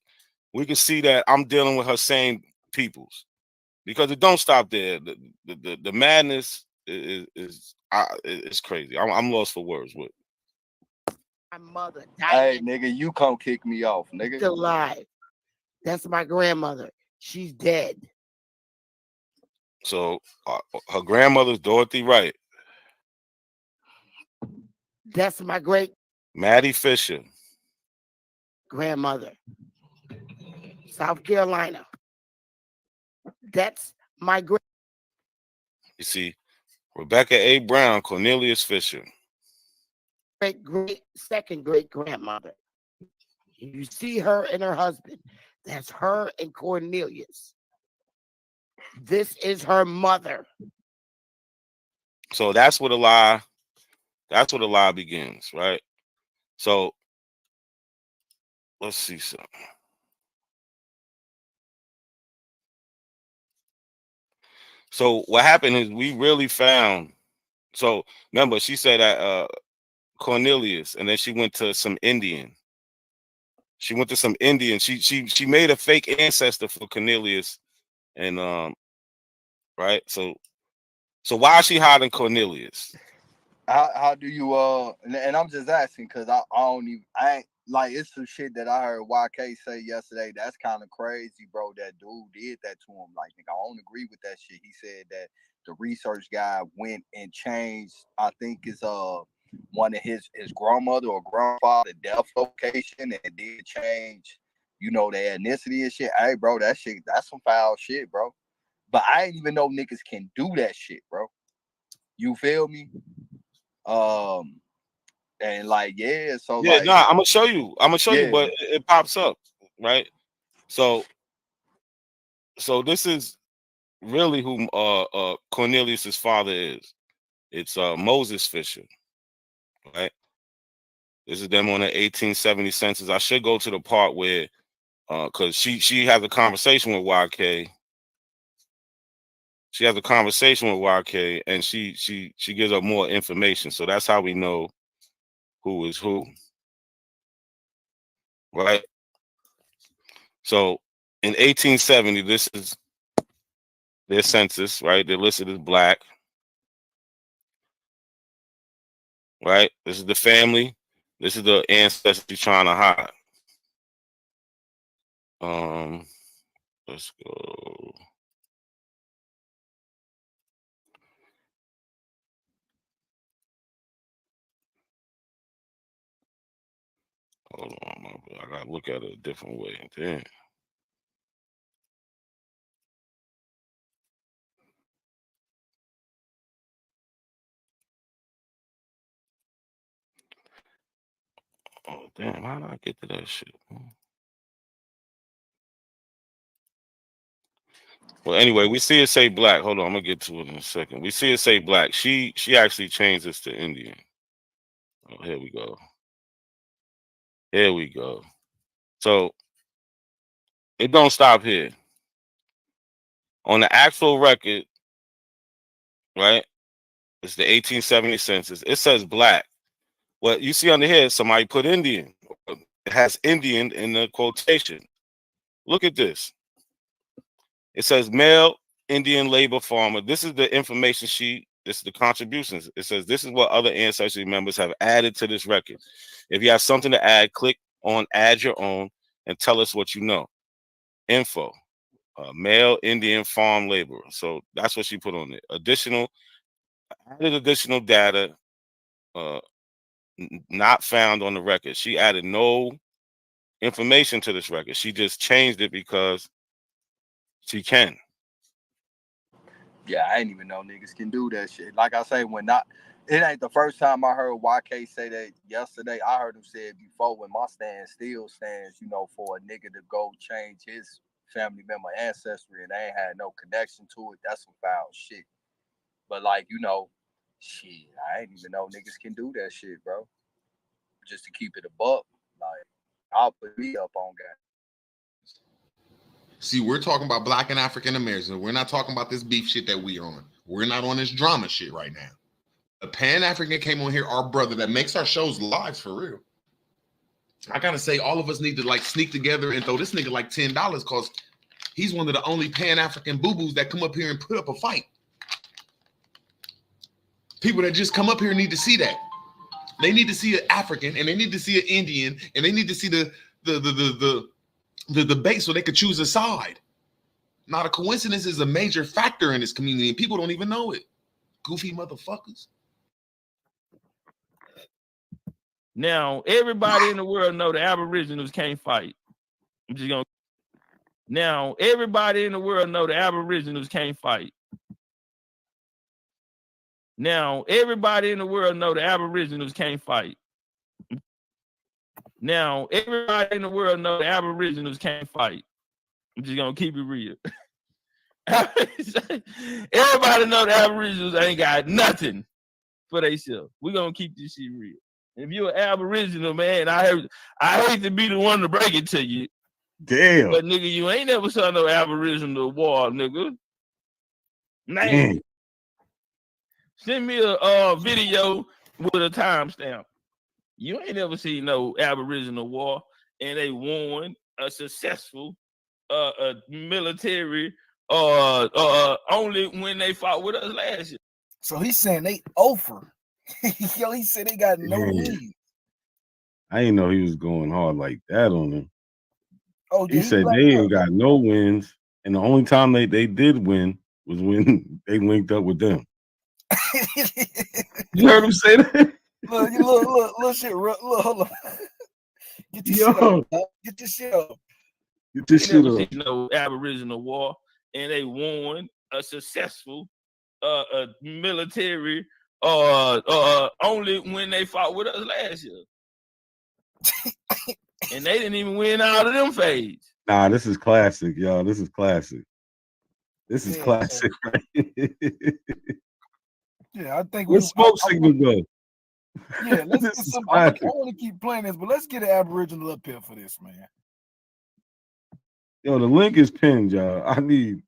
Speaker 2: we can see that I'm dealing with her same peoples, because it don't stop there. The madness is crazy. I'm lost for words with.
Speaker 19: My mother
Speaker 18: Hey,
Speaker 19: died.
Speaker 18: nigga, you come kick me off, nigga.
Speaker 19: Still alive. That's my grandmother. She's dead.
Speaker 2: So her grandmother's Dorothy Wright.
Speaker 19: That's my great
Speaker 2: Maddie Fisher.
Speaker 19: grandmother. South Carolina. That's my great.
Speaker 2: You see, Rebecca A. Brown, Cornelius Fisher.
Speaker 19: Great second great grandmother. You see her and her husband. That's her and Cornelius. This is her mother.
Speaker 2: So that's where the lie. That's where the lie begins, right? So let's see something. So what happened is we really found. So remember, she said that Cornelius, and then she went to some Indian. She went to some Indian. She made a fake ancestor for Cornelius, and right. So why is she hiding Cornelius?
Speaker 18: How do you and I'm just asking because I ain't like it's some shit that I heard YK say yesterday. That's kind of crazy, bro. That dude did that to him. Like, nigga, I don't agree with that shit. He said that the research guy went and changed, I think it's one of his grandmother or grandfather death location and did change, their ethnicity and shit. Hey, bro, that's some foul shit, bro. But I didn't even know niggas can do that shit, bro. You feel me? And like, yeah, so
Speaker 2: Yeah,
Speaker 18: like,
Speaker 2: nah, I'm gonna show you. I'm gonna show you,
Speaker 18: yeah.
Speaker 2: but it pops up, right? So this is really who Cornelius's father is. It's Moses Fisher, right? This is them on the 1870 census. I should go to the part where because she has a conversation with YK. She has a conversation with YK, and she gives up more information. So that's how we know who is who, right? So in 1870, this is their census, right? They're listed as black, right? This is the family. This is the ancestry trying to hide. Let's go. Hold on, I gotta look at it a different way. Damn. Oh damn! How did I get to that shit? Well, anyway, we see it say black. Hold on, I'm gonna get to it in a second. We see it say black. She actually changed this to Indian. Oh, here we go. Here we go. So it don't stop here. On the actual record, right? It's the 1870 census. It says black. What you see under here, somebody put Indian. It has Indian in the quotation. Look at this. It says male Indian labor farmer. This is the information sheet. This is the contributions. It says this is what other ancestry members have added to this record. If you have something to add, click on add your own and tell us what you know. Info, male Indian farm laborer. So that's what she put on it. Added additional data not found on the record. She added no information to this record. She just changed it because she can.
Speaker 18: Yeah, I didn't even know niggas can do that shit. Like I say, it ain't the first time I heard YK say that yesterday. I heard him say it before when my stand still stands, for a nigga to go change his family member ancestry and they ain't had no connection to it. That's some foul shit. But shit, I ain't even know niggas can do that shit, bro. Just to keep it a buck. Like, I'll put me up on that.
Speaker 22: See, we're talking about Black and African Americans. We're not talking about this beef shit that we on. We're not on this drama shit right now. A Pan-African came on here, our brother, that makes our shows live for real. I gotta say, all of us need to sneak together and throw this nigga $10 because he's one of the only Pan-African boo-boos that come up here and put up a fight. People that just come up here need to see that. They need to see an African and they need to see an Indian and they need to see the debate so they could choose a side. Not a coincidence is a major factor in this community and people don't even know it. Goofy motherfuckers.
Speaker 11: Now, everybody in the world know the Aboriginals can't fight. Now, everybody in the world know the Aboriginals can't fight. Now, everybody in the world know the Aboriginals can't fight. Now, everybody in the world know the Aboriginals can't fight. I'm just gonna keep it real. Everybody know the Aboriginals ain't got nothing for themselves. We're gonna keep this shit real. If you're an Aboriginal, man, I hate to be the one to break it to you.
Speaker 1: Damn.
Speaker 11: But nigga, you ain't never saw no Aboriginal war, nigga. Man. Send me a video with a timestamp. You ain't never seen no Aboriginal war, and they won a successful military only when they fought with us last year.
Speaker 13: So he's saying they over. Yo, he said they got no wins.
Speaker 1: I didn't know he was going hard like that on them.
Speaker 13: Oh,
Speaker 1: he said they ain't got no wins, and the only time they did win was when they linked up with them. You heard him say that?
Speaker 13: Look, shit. Look, hold on. Get this shit up. Get this shit up.
Speaker 1: Get this shit up.
Speaker 11: No Aboriginal war, and they won a successful military only when they fought with us last year. And they didn't even win out of them phase.
Speaker 1: Nah, this is classic, y'all. This is classic. This is classic.
Speaker 13: Yeah, I think
Speaker 1: Let's smoke signal go.
Speaker 13: Yeah, let's get some. I want to keep playing this, but let's get an Aboriginal up here for this, man.
Speaker 1: Yo, the link is pinned, y'all. I need.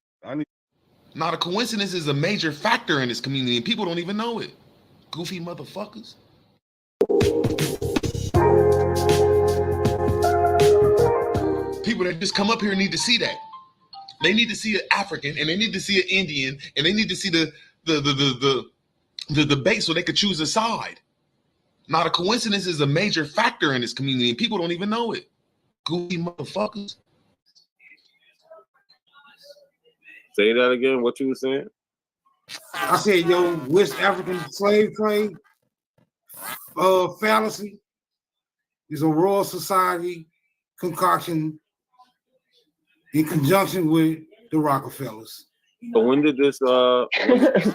Speaker 22: Not a coincidence is a major factor in this community and people don't even know it. Goofy motherfuckers. People that just come up here need to see that. They need to see an African and they need to see an Indian and they need to see the debate so they could choose a side. Not a coincidence is a major factor in this community and people don't even know it. Goofy motherfuckers.
Speaker 2: Say that again. What you were saying?
Speaker 5: I said, yo, West African slave trade fallacy is a Royal Society concoction in conjunction with the Rockefellers.
Speaker 2: So when did this
Speaker 9: the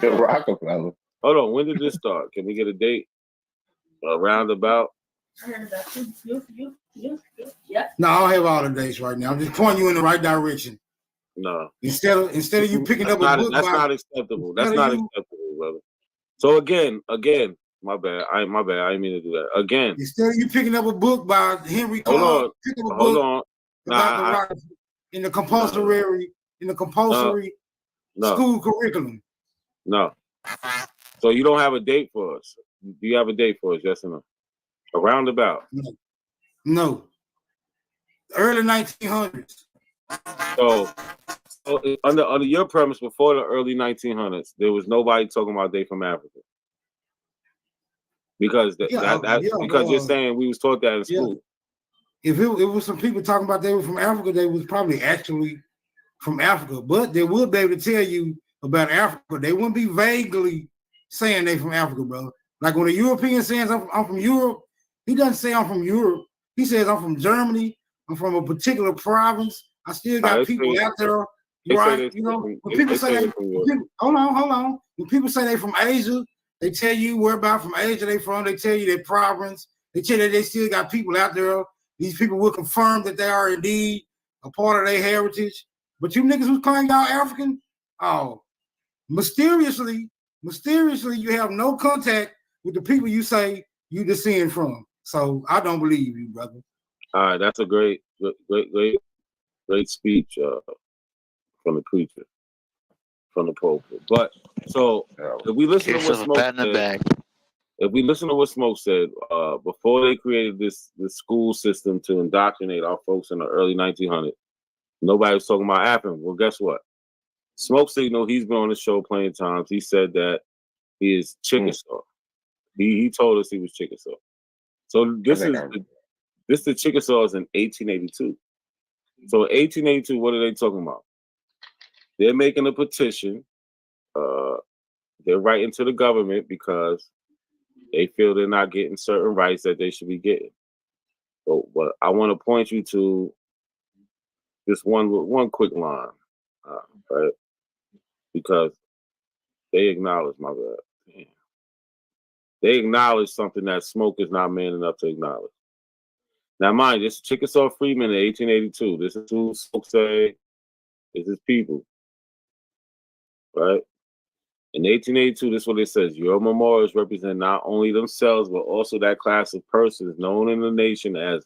Speaker 9: Rockefeller?
Speaker 2: Hold on, when did this start? Can we get a date? Roundabout?
Speaker 5: No, I don't have all the dates right now. I'm just pointing you in the right direction.
Speaker 2: No.
Speaker 5: Instead of you picking up a book,
Speaker 2: that's not acceptable. That's not acceptable, brother. So again, my bad. I didn't mean to do that. Again,
Speaker 5: instead of you picking up a book by Henry Clark, pick up a book about the Rockefellers in the compulsory school curriculum.
Speaker 2: No. So you don't have a date for us? Do you have a date for us? Yes or no? A roundabout?
Speaker 5: No. Early 1900s.
Speaker 2: So under your premise, before the early 1900s, there was nobody talking about they from Africa. Because you're saying we was taught that in school.
Speaker 5: If it was some people talking about they were from Africa, they was probably actually from Africa. But they would be able to tell you about Africa. They wouldn't be vaguely saying they from Africa, brother. Like when a European says I'm from Europe, he doesn't say I'm from Europe. He says I'm from Germany. I'm from a particular province. I still got people out there, right? You know, when people say hold on. When people say they from Asia, they tell you where about from Asia they from. They tell you their province. They tell you they still got people out there. These people will confirm that they are indeed a part of their heritage. But you niggas who's calling y'all African, mysteriously, you have no contact with the people you say you descend from. So I don't believe you, brother.
Speaker 2: All right, that's a great speech from the preacher, from the pulpit. But so if we listen to what Smoke said, before they created this school system to indoctrinate our folks in the early 1900s, nobody was talking about African. Well, guess what? Smoke Signal, he's been on the show plenty of times. He said that he is Chickasaw. He told us he was Chickasaw. So this the Chickasaws in 1882. So in 1882, what are they talking about? They're making a petition. They're writing to the government because they feel they're not getting certain rights that they should be getting. But I want to point you to just one quick line, right? Because they acknowledge my bad. Damn. They acknowledge something that Smoke is not man enough to acknowledge. Now, mind, this Chickasaw Freeman in 1882. This is who Smoke say is his people, right? In 1882, this is what it says. Your memorials represent not only themselves, but also that class of persons known in the nation as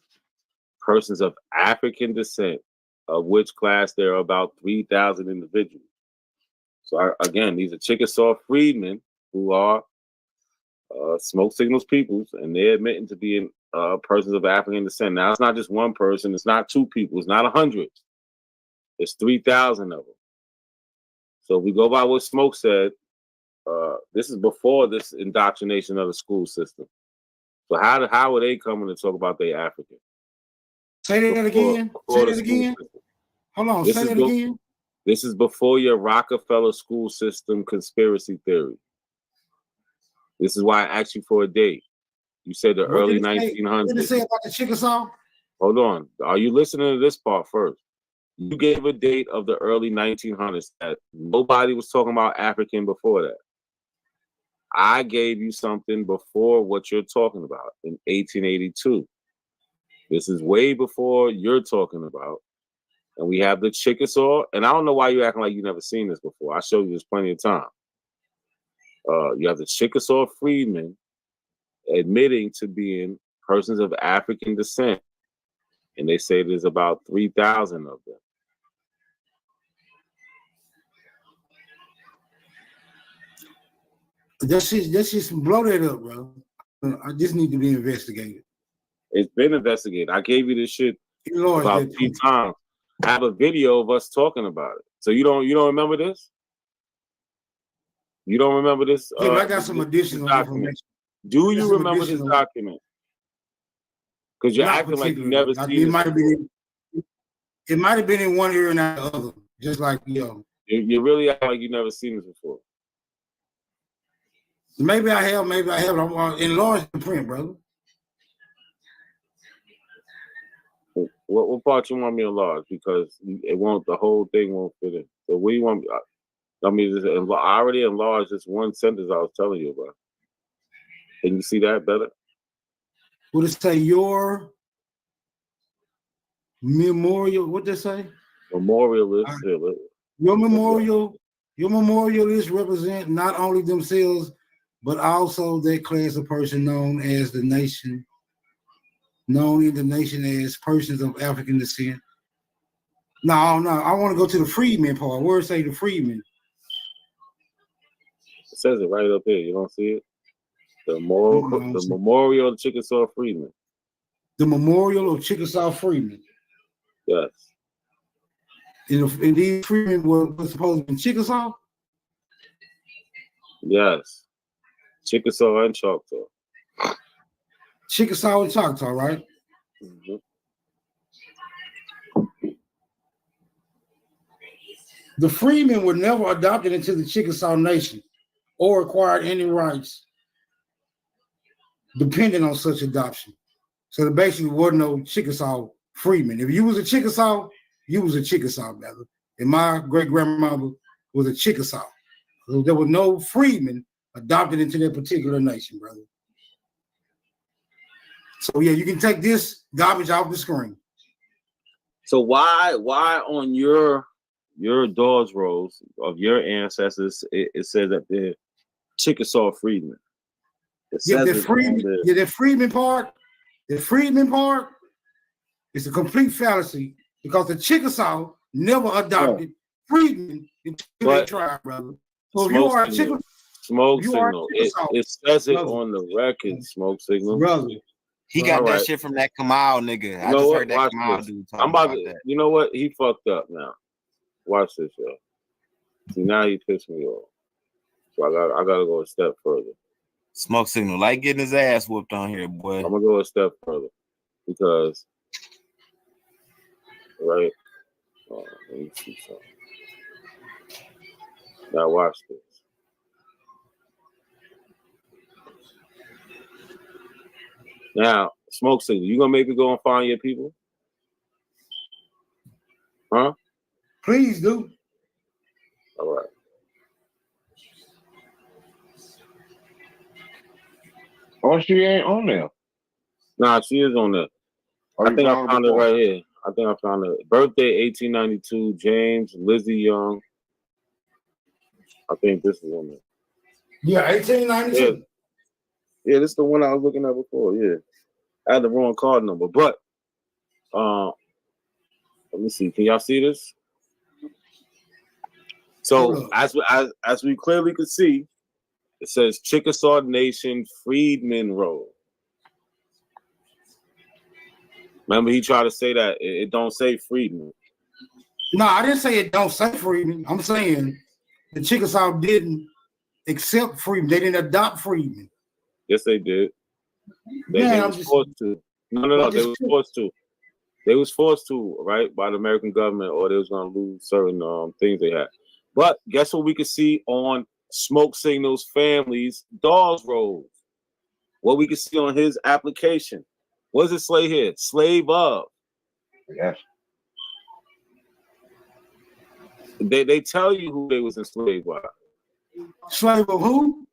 Speaker 2: persons of African descent, of which class there are about 3,000 individuals. So again, these are Chickasaw freedmen who are Smoke Signal's peoples, and they're admitting to being persons of African descent. Now, it's not just one person. It's not two people. It's not 100. It's 3,000 of them. So if we go by what Smoke said, this is before this indoctrination of the school system. So how are they coming to talk about they African?
Speaker 5: Say that again. Say that again. Hold on. Say that again.
Speaker 2: This is before your Rockefeller school system conspiracy theory. This is why I asked you for a date. You said the early 1900s.
Speaker 5: What did it say about the Chickasaw?
Speaker 2: Hold on. Are you listening to this part first? You gave a date of the early 1900s that nobody was talking about African before that. I gave you something before what you're talking about in 1882. This is way before you're talking about. And we have the Chickasaw. And I don't know why you're acting like you've never seen this before. I showed you this plenty of time. You have the Chickasaw freedmen admitting to being persons of African descent. And they say there's about 3,000 of them.
Speaker 5: That's just blow that up, bro. I just need to be investigated.
Speaker 2: It's been investigated. I gave you this shit about 3 times. I have a video of us talking about it. So you don't remember this? You don't remember this?
Speaker 5: Yeah, but I got some additional information.
Speaker 2: Do you remember this document? Because you're acting like you never seen it.
Speaker 5: It might have been in one ear and not the other. Just like,
Speaker 2: You really act like you never seen this before.
Speaker 5: Maybe I have, maybe I haven't. I'm enlarged the print, brother.
Speaker 2: What part you want me to enlarge? Because it won't. The whole thing won't fit in. So what do you want? I mean, I already enlarged this one sentence I was telling you about. Can you see that better?
Speaker 5: Would it say your memorial? What they say?
Speaker 2: Memorialist.
Speaker 5: Your memorialists represent not only themselves, but also that class of person known in the nation as persons of African descent. No, I want to go to the freedmen part. Where it say the freedmen?
Speaker 2: It says it right up here. You don't see it? The memorial of Chickasaw Freedmen.
Speaker 5: The memorial of Chickasaw Freedmen.
Speaker 2: Yes.
Speaker 5: And these freedmen were supposed to be in Chickasaw?
Speaker 2: Yes. Chickasaw and Choctaw.
Speaker 5: Chickasaw and Choctaw, right?
Speaker 2: Mm-hmm.
Speaker 5: The freedmen were never adopted into the Chickasaw Nation or acquired any rights depending on such adoption. So there basically wasn't no Chickasaw freedmen. If you was a Chickasaw, you was a Chickasaw, brother. And my great-grandmother was a Chickasaw. So there was no freedmen adopted into that particular nation, brother. So yeah, you can take this garbage off the screen.
Speaker 2: So why on your Dawes rolls of your ancestors it says that they're Chickasaw freedmen?
Speaker 5: The freedman part is a complete fallacy because the Chickasaw never adopted freedmen into their tribe, brother. So if you are a Chickasaw,
Speaker 2: Smoke Signal. It says it on the record, Smoke Signal.
Speaker 5: Brother.
Speaker 12: He got that shit from that Kamal nigga. I just heard that Kamal dude talking about that.
Speaker 2: You know what? He fucked up now. Watch this, yo. See, now he pissed me off. So I gotta go a step further.
Speaker 12: Smoke Signal, like getting his ass whooped on here, boy.
Speaker 2: I'm gonna go a step further because, right? Let me see something. Now watch this. Now, Smoke Signal, you gonna make me go and find your people? Huh?
Speaker 5: Please do.
Speaker 2: All right.
Speaker 9: Oh, she ain't on there.
Speaker 2: Nah, she is on there. I think I found it right here. I think I found it. Birthday 1892, James, Lizzie Young. I think this is on there.
Speaker 5: Yeah, 1892.
Speaker 2: Yeah, this is the one I was looking at before. Yeah. I had the wrong card number, but let me see. Can y'all see this? So as we clearly could see, it says Chickasaw Nation Freedmen Road. Remember, he tried to say that it don't say freedmen.
Speaker 5: No, I didn't say it don't say freedmen. I'm saying the Chickasaw didn't accept freedmen. They didn't adopt freedmen.
Speaker 2: Yes, they did. They was forced to. No. They was forced to. They was forced to, right, by the American government, or they was gonna lose certain things they had. But guess what we could see on Smoke Signal's family's Dawes rolls? What we could see on his application. What does it say here? Slave of.
Speaker 9: Yes.
Speaker 2: They tell you who they was enslaved by.
Speaker 5: Slave of who?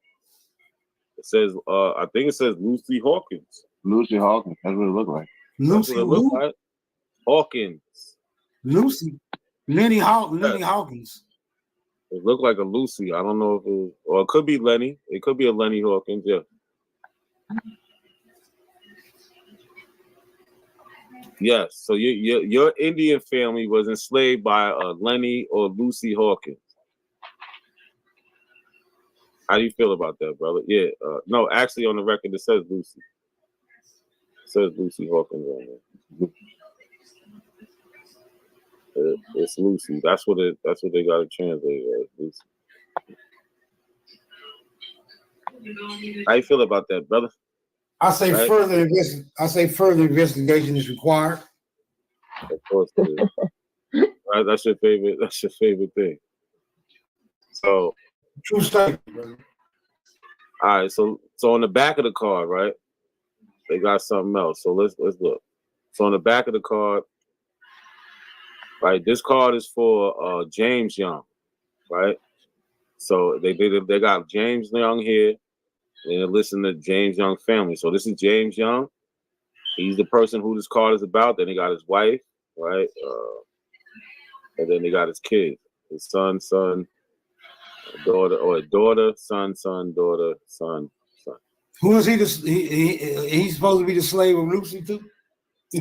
Speaker 2: It says, I think it says Lucy Hawkins.
Speaker 9: Lucy Hawkins. That's what it looked like.
Speaker 5: Lucy who?
Speaker 2: Like. Hawkins.
Speaker 5: Lucy. Lenny Hawkins.
Speaker 2: It looked like a Lucy. I don't know if it was, or it could be Lenny. It could be a Lenny Hawkins, yeah. Yes. So your Indian family was enslaved by Lenny or Lucy Hawkins. How do you feel about that, brother? Yeah. No, actually, on the record it says Lucy. It says Lucy Hawkins on there. It's Lucy. That's what they got to translate as, Lucy. How you feel about that, brother?
Speaker 5: I say
Speaker 2: right?
Speaker 5: further investigation is required.
Speaker 2: Of course, right, that's your favorite thing.
Speaker 10: So
Speaker 5: true statement, brother.
Speaker 10: All right, so on the back of the card, right? They got something else. So let's look. So on the back of the card, right? This card is for James Young, right? So they got James Young here, and they're listing the James Young family. So this is James Young. He's the person who this card is about. Then they got his wife, right? And then they got his kids, his son, daughter, or daughter, son, daughter, son.
Speaker 5: Who is he? He's supposed to be the slave of Lucy too.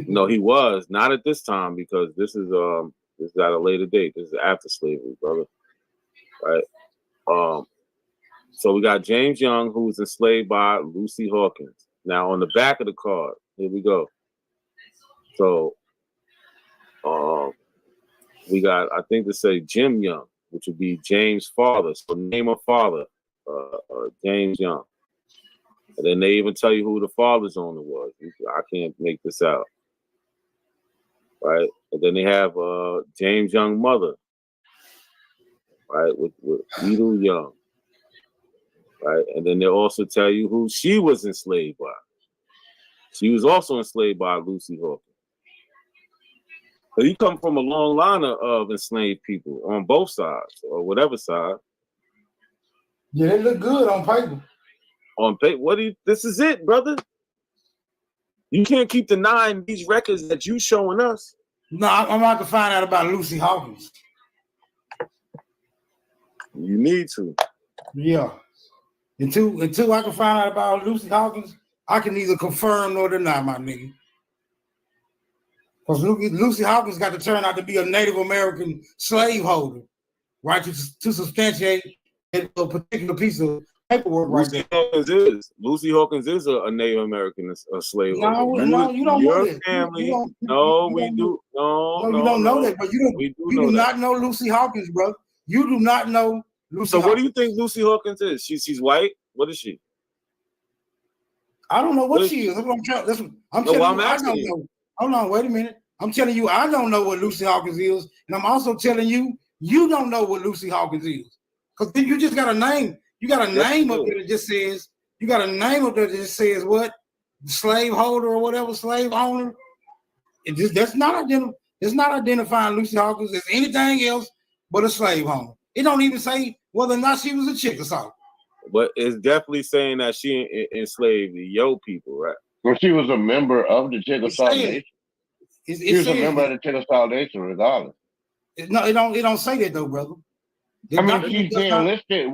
Speaker 10: No, he was not at this time because this is at a later date. This is after slavery, brother. Right. So we got James Young, who's enslaved by Lucy Hawkins. Now on the back of the card, here we go. So we got, I think to say Jim Young, which would be James' father. So name of father, James Young. And then they even tell you who the father's owner was. I can't make this out. Right? And then they have James Young mother, right, with Edel Young. Right? And then they also tell you who she was enslaved by. She was also enslaved by Lucy Hawkins. So you come from a long line of enslaved people on both sides, or whatever side.
Speaker 5: Yeah, they look good on paper.
Speaker 10: On paper, this is it, brother. You can't keep denying these records that you showing us.
Speaker 5: No, I'm about to find out about Lucy Hawkins.
Speaker 10: You need to.
Speaker 5: Yeah. Until I can find out about Lucy Hawkins, I can neither confirm nor deny, my nigga. Because Lucy Hawkins got to turn out to be a Native American slaveholder, right? To substantiate a particular piece of paperwork right there.
Speaker 10: Lucy Hawkins is a Native American slave.
Speaker 5: No, you don't
Speaker 10: your
Speaker 5: know that.
Speaker 10: Family.
Speaker 5: You
Speaker 10: do. No,
Speaker 5: you don't know that, but you do not know Lucy Hawkins, bro. You do not know Lucy
Speaker 10: So
Speaker 5: Hawkins.
Speaker 10: what do you think Lucy Hawkins is? She's white? What is she?
Speaker 5: I don't know what she is. I'm telling you, I don't know. Hold on, wait a minute. I'm telling you, I don't know what Lucy Hawkins is, and I'm also telling you, you don't know what Lucy Hawkins is. Because you just got a name. You got a name up there that just says, you got a name up there that just says what? Slaveholder or whatever, slave owner. That's not identifying Lucy Hawkins as anything else but a slave owner. It don't even say whether or not she was a Chickasaw.
Speaker 10: But it's definitely saying that she enslaved the Yo people, right?
Speaker 14: Well, she was a member of the Chickasaw Nation. She was a member of the Chickasaw Nation, regardless.
Speaker 5: It don't say that though, brother.
Speaker 14: I mean, she's being listed.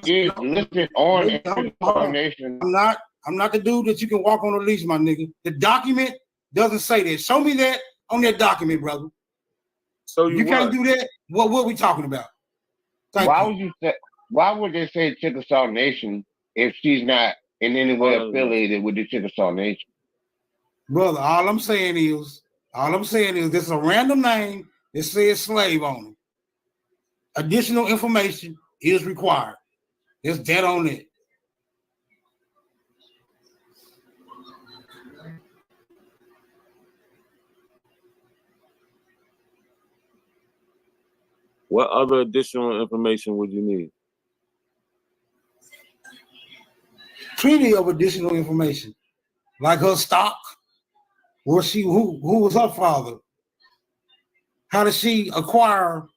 Speaker 14: She is listed on the Chickasaw Nation.
Speaker 5: I'm not the dude that you can walk on a leash, my nigga. The document doesn't say that. Show me that on that document, brother.
Speaker 10: So
Speaker 5: you can't do that. What are we talking about?
Speaker 14: Why would they say Chickasaw Nation if she's not in any way affiliated with the Chickasaw Nation?
Speaker 5: Brother, all I'm saying is this is a random name that says slave owner. Additional information is required. It's dead on it.
Speaker 10: What other additional information would you need?
Speaker 5: Plenty of additional information, like her stock, who was her father? How did she acquire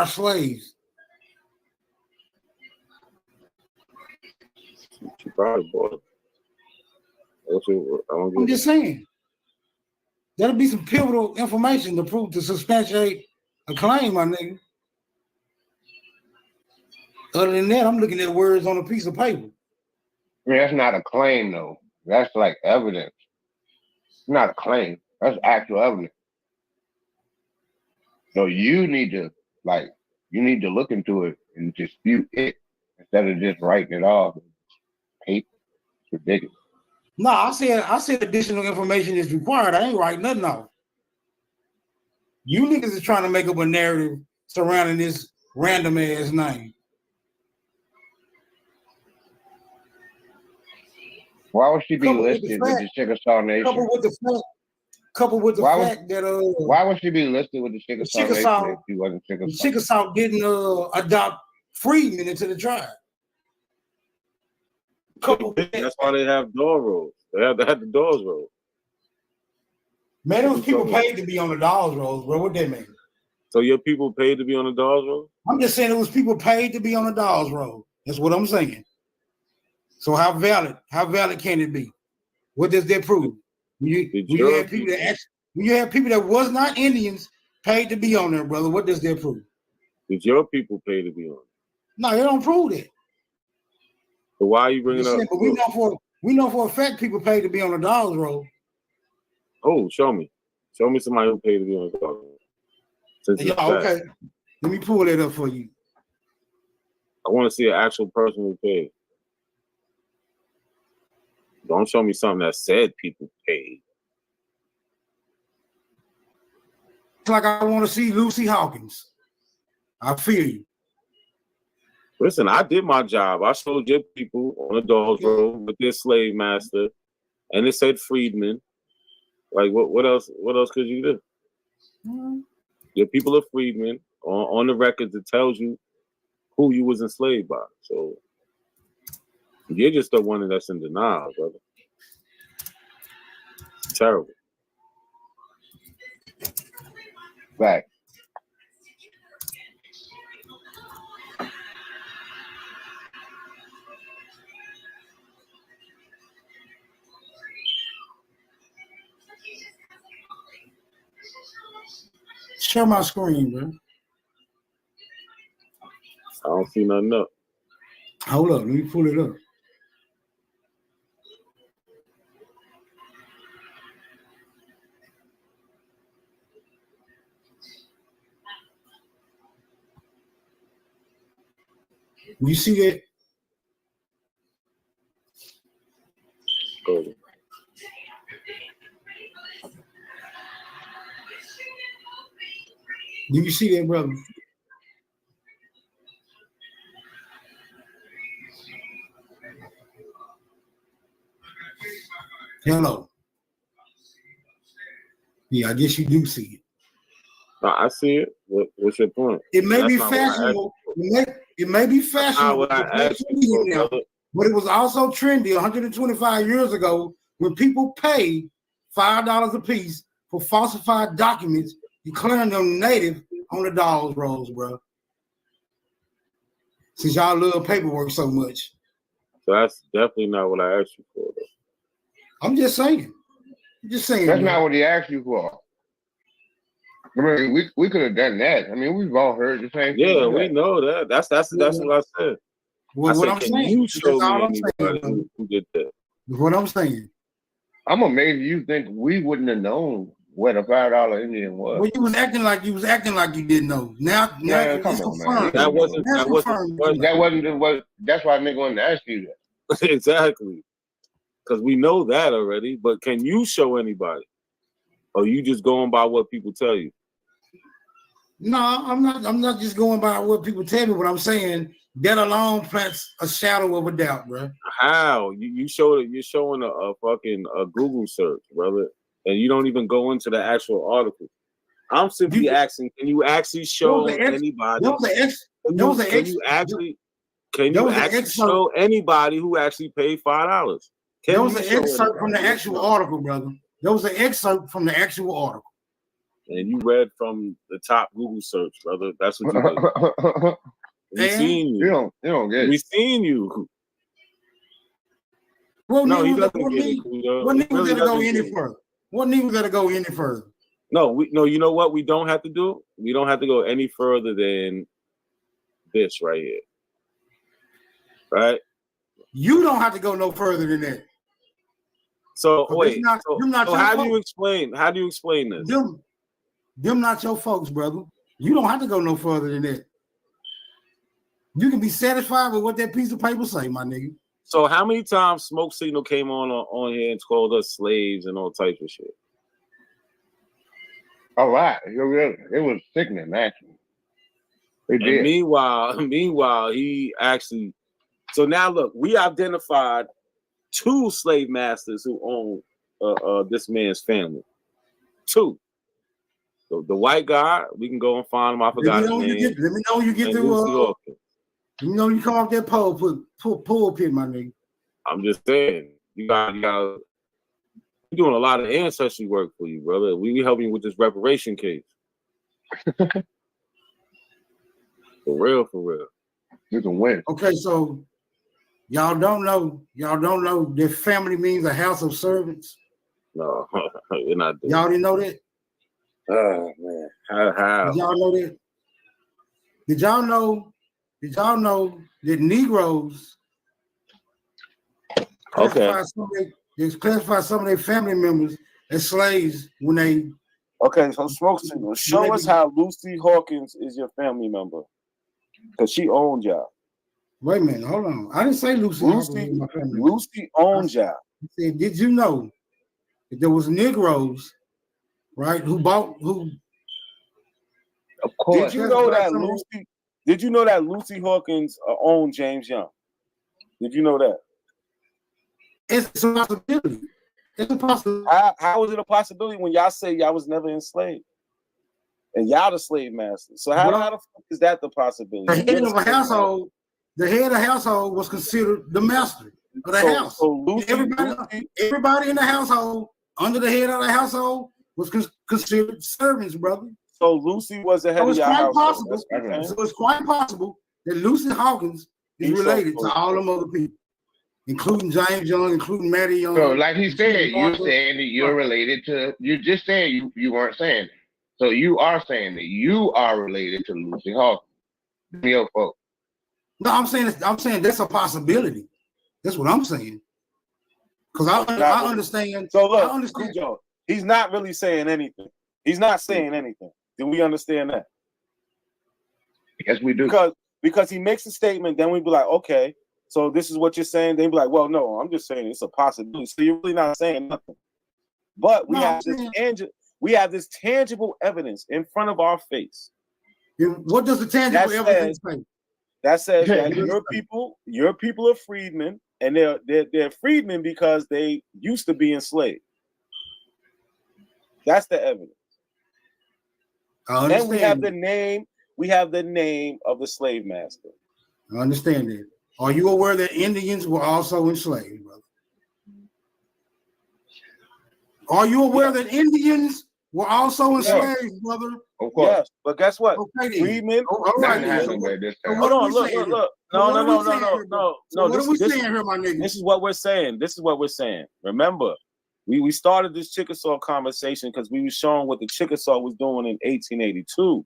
Speaker 5: slaves?
Speaker 10: She probably bought it.
Speaker 5: I'm just saying. That'll be some pivotal information to substantiate a claim, my nigga. Other than that, I'm looking at words on a piece of paper.
Speaker 14: I mean, that's not a claim, though. That's like evidence. It's not a claim. That's actual evidence. So you need to look into it and dispute it instead of just writing it off. Paper. It's ridiculous.
Speaker 5: No, I said additional information is required. I ain't writing nothing off. You niggas is trying to make up a narrative surrounding this random ass name.
Speaker 14: Why would she be listed with the Chickasaw Nation?
Speaker 5: Coupled with the fact that
Speaker 14: why would she be listed with the Chickasaw Nation if she wasn't Chickasaw?
Speaker 5: The Chickasaw didn't adopt freedmen into the tribe.
Speaker 10: That's why they have door rolls. They have to have the doors rolled.
Speaker 5: Man, there was people paid to be on the Dawes rolls, bro. What that mean?
Speaker 10: So your people paid to be on the Dawes roll?
Speaker 5: I'm just saying it was people paid to be on the Dawes roll. That's what I'm saying. So how valid can it be? What does that prove? When you have people that was not Indians paid to be on there, brother, what does that prove?
Speaker 10: Did your people pay to be on?
Speaker 5: No, they don't prove that.
Speaker 10: So why are you bringing up?
Speaker 5: But we know for a fact people paid to be on the Dawes roll.
Speaker 10: Oh, show me. Show me somebody who paid to be on the Dawes roll.
Speaker 5: Yeah, okay. Let me pull that up for you.
Speaker 10: I want to see an actual person who paid. Don't show me something that said people paid.
Speaker 5: It's like I want to see Lucy Hawkins. I feel you.
Speaker 10: Listen, I did my job. I showed your people on the Dawes roll with their slave master, and it said freedmen. Like what else? What else could you do?
Speaker 5: Mm-hmm.
Speaker 10: Your people are freedmen. On the records, it tells you who you was enslaved by. So you're just the one that's in denial, brother. It's terrible.
Speaker 14: Right.
Speaker 5: Share my screen, bro.
Speaker 10: I don't see nothing up.
Speaker 5: Hold up, let me pull it up. You see that?
Speaker 10: Go.
Speaker 5: Do you see that, brother? Hello. Yeah, I guess you do see it.
Speaker 10: No, I see it. What's your point?
Speaker 5: It may be fashionable. It may be fashionable, but it was also trendy 125 years ago when people paid $5 a piece for falsified documents declaring them native on the Dawes rolls, bro. Since y'all love paperwork so much.
Speaker 10: So that's definitely not what I asked you for, though.
Speaker 5: I'm just saying. That's
Speaker 14: not what he asked you for. I mean, we could have done that. I mean, we've all heard the same thing.
Speaker 10: Yeah, we know that. That's what I said.
Speaker 5: Well, what I'm
Speaker 10: can
Speaker 5: saying.
Speaker 10: you show
Speaker 5: That's all
Speaker 10: me
Speaker 5: I'm
Speaker 10: anybody
Speaker 5: saying,
Speaker 10: who did that?
Speaker 5: What I'm saying.
Speaker 14: I'm amazed you think we wouldn't have known what a $5 Indian was.
Speaker 5: Well, you was acting like you didn't know. Now
Speaker 14: man,
Speaker 5: it's
Speaker 14: come on,
Speaker 5: confirmed.
Speaker 14: man.
Speaker 10: That wasn't
Speaker 14: what. That's why nigga wanted to ask you that.
Speaker 10: Exactly. Because we know that already. But can you show anybody? Or you just going by what people tell you?
Speaker 5: No, I'm not. I'm not just going by what people tell me. What I'm saying, that alone plants a shadow of a doubt, bro.
Speaker 10: How you show it? You're showing a fucking Google search, brother, and you don't even go into the actual article. I'm simply asking, can you actually show anybody? Can you actually show anybody who actually paid $5?
Speaker 5: There was an excerpt from the actual article, brother. There was an excerpt from the actual article.
Speaker 10: And you read from the top Google search, brother. That's what you did. We seen you.
Speaker 14: You don't get it.
Speaker 10: We seen you.
Speaker 5: Well,
Speaker 10: no, he doesn't
Speaker 5: what
Speaker 10: get
Speaker 5: need,
Speaker 10: it.
Speaker 5: What need was gonna go any further? What need was gonna go any further?
Speaker 10: No, you know what we don't have to do? We don't have to go any further than this right here. Right?
Speaker 5: You don't have to go no further than that.
Speaker 10: So wait,
Speaker 5: so
Speaker 10: how do you explain this?
Speaker 5: Them not your folks, brother. You don't have to go no further than that. You can be satisfied with what that piece of paper say, my nigga.
Speaker 10: So how many times Smoke Signal came on here and called us slaves and all types of shit?
Speaker 14: A lot. It was sickening, actually.
Speaker 10: And meanwhile, he actually. So now look, we identified 2 slave masters who own this man's family. 2. So the white guy, we can go and find him. I forgot his name.
Speaker 5: Let me know you get through. You know, you come off that pulpit, my nigga.
Speaker 10: I'm just saying, you got you're doing a lot of ancestry work for you, brother. We helping you with this reparation case. For real.
Speaker 14: You can win.
Speaker 5: Okay, so y'all don't know that family means a house of servants.
Speaker 10: No, you're not doing.
Speaker 5: Y'all didn't know that?
Speaker 10: Oh man, how?
Speaker 5: Did y'all know that? Did y'all know that Negroes classify some of their family members as slaves when they?
Speaker 10: Okay, so Smoke Signal, show us how Lucy Hawkins is your family member, because she owned y'all.
Speaker 5: Wait a minute, hold on. I didn't say Lucy Hawkins was my family member.
Speaker 10: Lucy owned y'all.
Speaker 5: I said, did you know that there was Negroes, right, who?
Speaker 14: Of course.
Speaker 10: Did you know that Lucy Hawkins owned James Young? Did you know that?
Speaker 5: It's a possibility. It's a possibility.
Speaker 10: How is it a possibility when y'all say y'all was never enslaved? And y'all the slave masters. So how the fuck is that the possibility?
Speaker 5: The head of a household, was considered the master of the house.
Speaker 10: So Lucy,
Speaker 5: everybody in the household, under the head of the household, was considered servants, brother.
Speaker 10: So Lucy was the head of your household.
Speaker 5: So it's quite possible that Lucy Hawkins is related to all them other people, including James Young, including Matty Young.
Speaker 14: So, like he said, you're saying that you're related to. You just said you weren't saying it. So you are saying that you are related to Lucy Hawkins. Your folks.
Speaker 5: No, I'm saying that's a possibility. That's what I'm saying. Because I understand.
Speaker 10: So look,
Speaker 5: I understand.
Speaker 10: Cujo, he's not really saying anything. He's not saying anything. Do we understand that?
Speaker 14: Yes, we do.
Speaker 10: Because he makes a statement, then we be like, okay, so this is what you're saying. Then be like, well, no, I'm just saying it's a possibility. So you're really not saying nothing. But we have this tangible evidence in front of our face.
Speaker 5: What does the tangible evidence say?
Speaker 10: That says that your people are freedmen, and they're freedmen because they used to be enslaved. That's the evidence. And we have the name of the slave master.
Speaker 5: I understand that. Are you aware that Indians were also enslaved, brother? Are you aware that Indians were also enslaved, brother?
Speaker 14: Of course.
Speaker 10: Yes, but guess what?
Speaker 5: Okay,
Speaker 10: freedmen.
Speaker 5: All right.
Speaker 10: Hold on. Look. No.
Speaker 5: What are we saying here, my nigga?
Speaker 10: This is what we're saying. Remember, we started this Chickasaw conversation because we were showing what the Chickasaw was doing in 1882.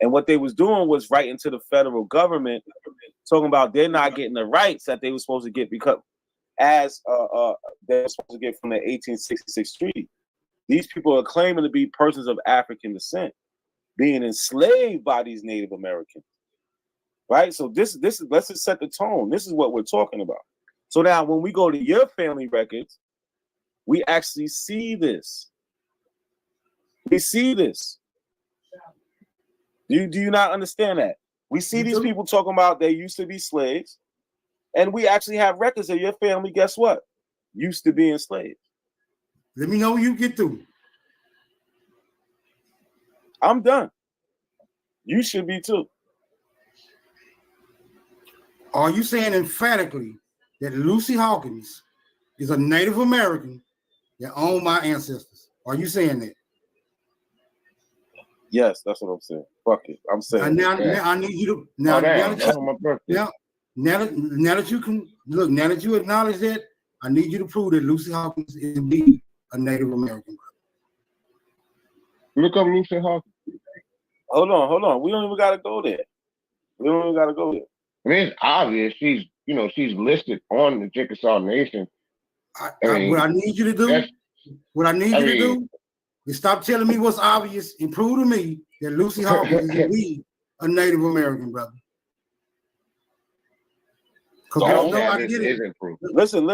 Speaker 10: And what they was doing was writing to the federal government, talking about they're not getting the rights that they were supposed to get because as they were supposed to get from the 1866 treaty. These people are claiming to be persons of African descent, being enslaved by these Native Americans. Right? So this is let's just set the tone. This is what we're talking about. So now when we go to your family records, we actually see this. We see this. Do you not understand that? We see these people talking about they used to be slaves, and we actually have records of your family, guess what? Used to be enslaved.
Speaker 5: Let me know when you get through.
Speaker 10: I'm done. You should be too.
Speaker 5: Are you saying emphatically that Lucy Hawkins is a Native American that owned my ancestors? Are you saying that?
Speaker 10: Yes, that's what I'm saying. Fuck it. I'm saying.
Speaker 5: Now I need you to now that you can look, now that you acknowledge that, I need you to prove that Lucy Hawkins is indeed a Native American.
Speaker 14: Look up Lucy Hawkins.
Speaker 10: Hold on. We don't even gotta go there. I mean,
Speaker 14: it's obvious. She's listed on the Chickasaw Nation.
Speaker 5: What I need you to do is stop telling me what's obvious and prove to me that Lucy Hawkins is indeed a Native American, brother.
Speaker 10: Listen.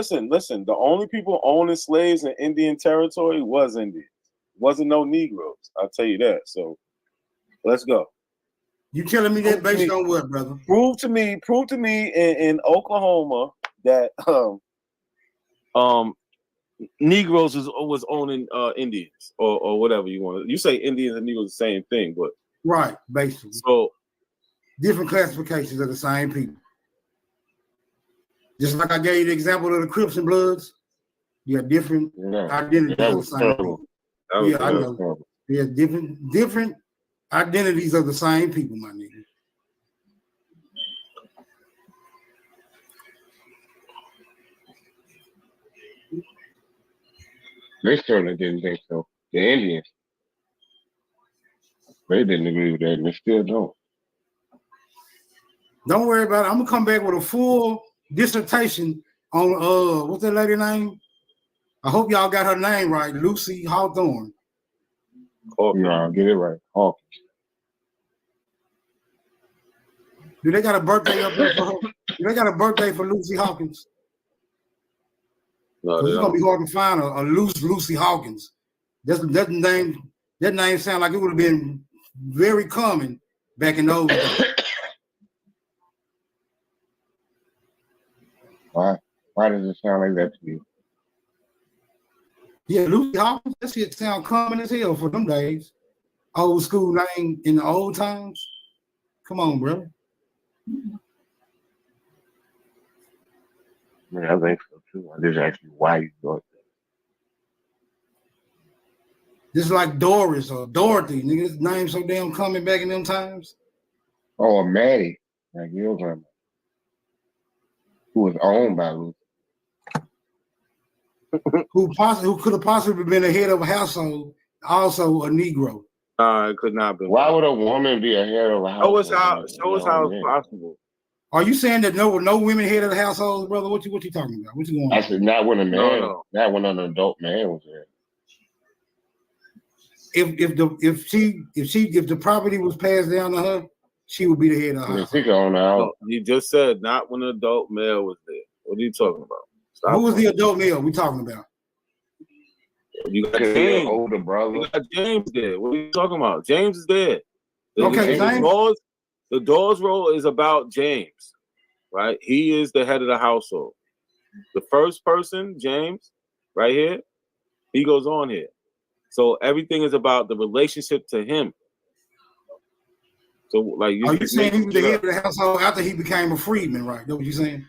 Speaker 10: The only people owning slaves in Indian territory was Indians. Wasn't no Negroes. I'll tell you that. So let's go.
Speaker 5: You telling me that based on what, brother?
Speaker 10: Prove to me in Oklahoma that Negroes was owning Indians or whatever you want. You say Indians and Negroes the same thing, but
Speaker 5: right, basically.
Speaker 10: So
Speaker 5: different classifications of the same people. Just like I gave you the example of the Crips and Bloods, you have different identities
Speaker 14: that
Speaker 5: of the
Speaker 14: was
Speaker 5: same
Speaker 14: terrible.
Speaker 5: people.
Speaker 14: That was
Speaker 5: Yeah, I know.
Speaker 14: terrible.
Speaker 5: Yeah, different identities of the same people, my nigga.
Speaker 14: They certainly didn't think so. The Indians, they didn't agree with that, and they still don't.
Speaker 5: Don't worry about it. I'm gonna come back with a full dissertation on what's that lady name? I hope y'all got her name right, Lucy Hawthorne.
Speaker 14: No, get it right. Hawkins.
Speaker 5: Do they got a birthday up there for her? Do they got a birthday for Lucy Hawkins?
Speaker 10: No,
Speaker 5: Because
Speaker 10: they
Speaker 5: it's gonna be
Speaker 10: don't.
Speaker 5: hard to find a loose Lucy Hawkins. That name sound like it would have been very common back in those days.
Speaker 14: Why? Why does it sound like that to you?
Speaker 5: Yeah, Lucy Hawkins, that shit sound common as hell for them days. Old school name in the old times. Come on, bro.
Speaker 14: Yeah, I think so too. I just asked you why you thought that.
Speaker 5: Just like Doris or Dorothy, niggas name so damn common back in them times.
Speaker 14: Oh, Maddie, like your grandma, who was owned by Lucy.
Speaker 5: who could have possibly been the head of a household, also a Negro.
Speaker 10: It could not be.
Speaker 14: Why would a woman be a head of a household?
Speaker 10: Show us how it's possible.
Speaker 5: Are you saying that no women head of the household, brother? What you talking about? What you going on?
Speaker 14: I said not when a man,
Speaker 10: No.
Speaker 14: not when an adult man was there.
Speaker 5: If the property was passed down to her, she would be the head of the household.
Speaker 10: No, you just said not when an adult male was there. What are you talking about? Stop
Speaker 5: Who was the
Speaker 10: playing.
Speaker 5: adult male we talking about?
Speaker 10: You got
Speaker 14: Your
Speaker 10: James.
Speaker 14: older brother.
Speaker 10: You got James there. What are you talking about? James is there.
Speaker 5: Okay, James.
Speaker 10: The Dawes role is about James, right? He is the head of the household. The first person, James, right here, he goes on here. So everything is about the relationship to him. So, like,
Speaker 5: Are you saying he was the head of the household after he became a freedman, right? That's what you saying?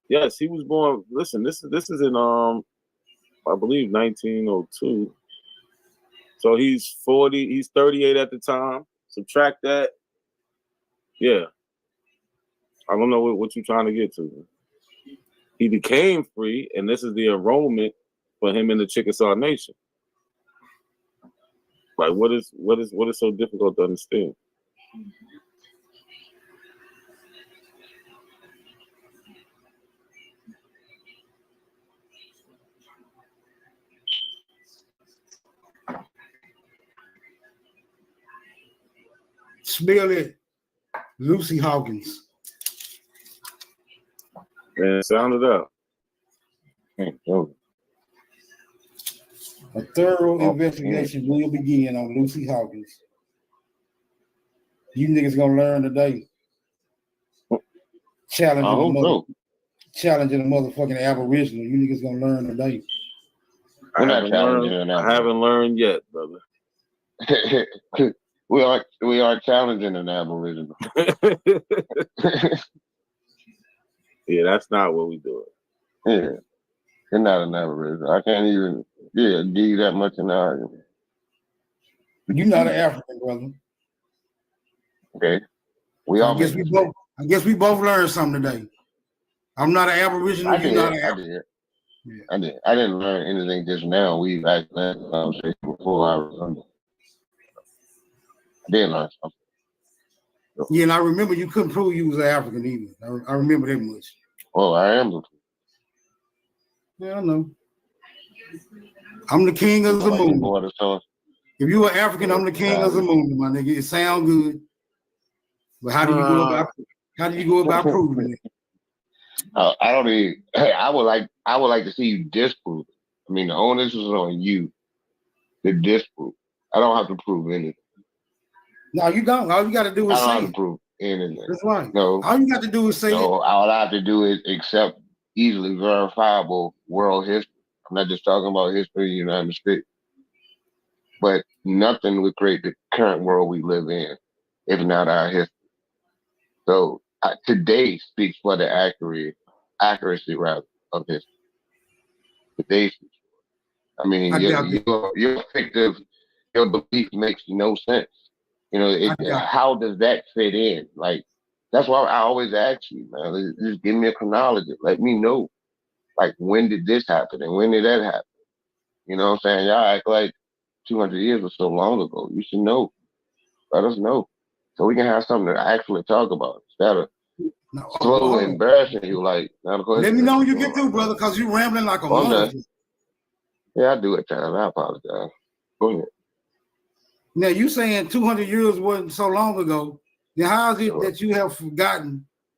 Speaker 10: Yes, he was born. Listen, this is in I believe 1902. So he's 40. He's 38 at the time. Subtract that. Yeah. I don't know what you're trying to get to. He became free, and this is the enrollment for him in the Chickasaw Nation. Like, what is so difficult to understand?
Speaker 5: Smell it, Lucy Hawkins.
Speaker 10: Man, sound it out.
Speaker 5: A thorough investigation will begin on Lucy Hawkins. You niggas gonna learn today. Challenging the motherfucking Aboriginal. You niggas gonna learn today.
Speaker 10: I haven't learned yet, brother.
Speaker 14: we are challenging an Aboriginal.
Speaker 10: Yeah, that's not what we do.
Speaker 14: Yeah, you're not an Aboriginal. I can't even give you that much in the argument.
Speaker 5: You're not an African, brother.
Speaker 14: Okay,
Speaker 5: I guess we both learned something today. I'm not an Aboriginal. You're not an African.
Speaker 14: I didn't learn anything just now. We've actually had a conversation before I was under. I did learn something.
Speaker 5: Yeah, and I remember you couldn't prove you was an African either. I remember that much.
Speaker 14: Oh, I am.
Speaker 5: Yeah, I know. I'm the king of the moon. If you are African, I'm the king of the moon, my nigga. It sound good, but how do you go about proving it?
Speaker 14: I don't even. Hey, I would like to see you disprove it. I mean, the onus is on you to disprove. I don't have to prove anything.
Speaker 5: No, you don't. All you got to do is
Speaker 14: I don't
Speaker 5: say
Speaker 14: have to
Speaker 5: it.
Speaker 14: prove anything.
Speaker 5: That's right.
Speaker 14: No.
Speaker 5: All you got to do is say it.
Speaker 14: All I have to do is accept easily verifiable world history. I'm not just talking about history in the United States. But nothing would create the current world we live in. if not our history. So today speaks for the accuracy rather of history. Today speaks. I mean, your fictive, your belief makes no sense. You know, how does that fit in? Like, that's why I always ask you, man. Just give me a chronology. Let me know, like, when did this happen and when did that happen? You know what I'm saying? Y'all act like 200 years was so long ago. You should know. Let us know so we can have something to actually talk about instead of slowly embarrassing you. Like, now the question.
Speaker 5: Let me know when you get through, brother, because you rambling like a monkey.
Speaker 14: Yeah, I do at times. I apologize. Go ahead.
Speaker 5: Now you saying 200 years wasn't so long ago. Then how is it that you have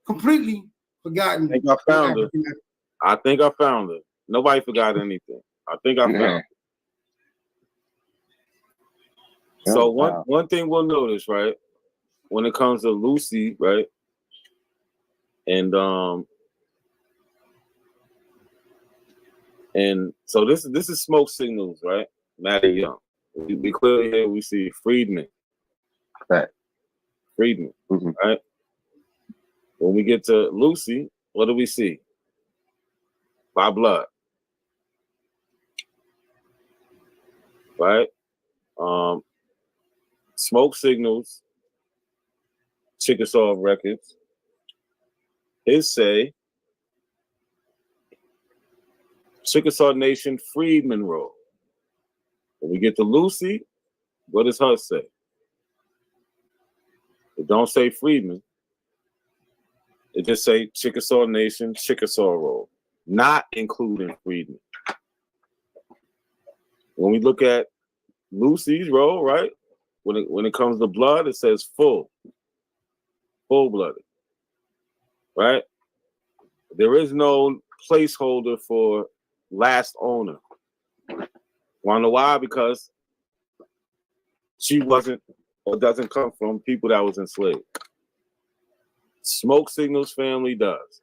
Speaker 5: completely forgotten?
Speaker 10: I think I found it. I think I found it. Nobody forgot anything. I think I found it. So one thing we'll notice, right, when it comes to Lucy, right, and so this is smoke signals, right? Maddie Young. We clearly here we see Freedman.
Speaker 14: Right.
Speaker 10: Freedman, right? When we get to Lucy, what do we see? By blood. Right? Smoke signals, Chickasaw Records. His say Chickasaw Nation Freedman Road. When we get to Lucy, what does her say? It don't say Freedman. It just say Chickasaw Nation, Chickasaw Road, not including Freedman. When we look at Lucy's road, right? When it comes to blood, it says full-blooded, right? There is no placeholder for last owner. Want to know why? Because she wasn't or doesn't come from people that was enslaved. Smoke Signals family does.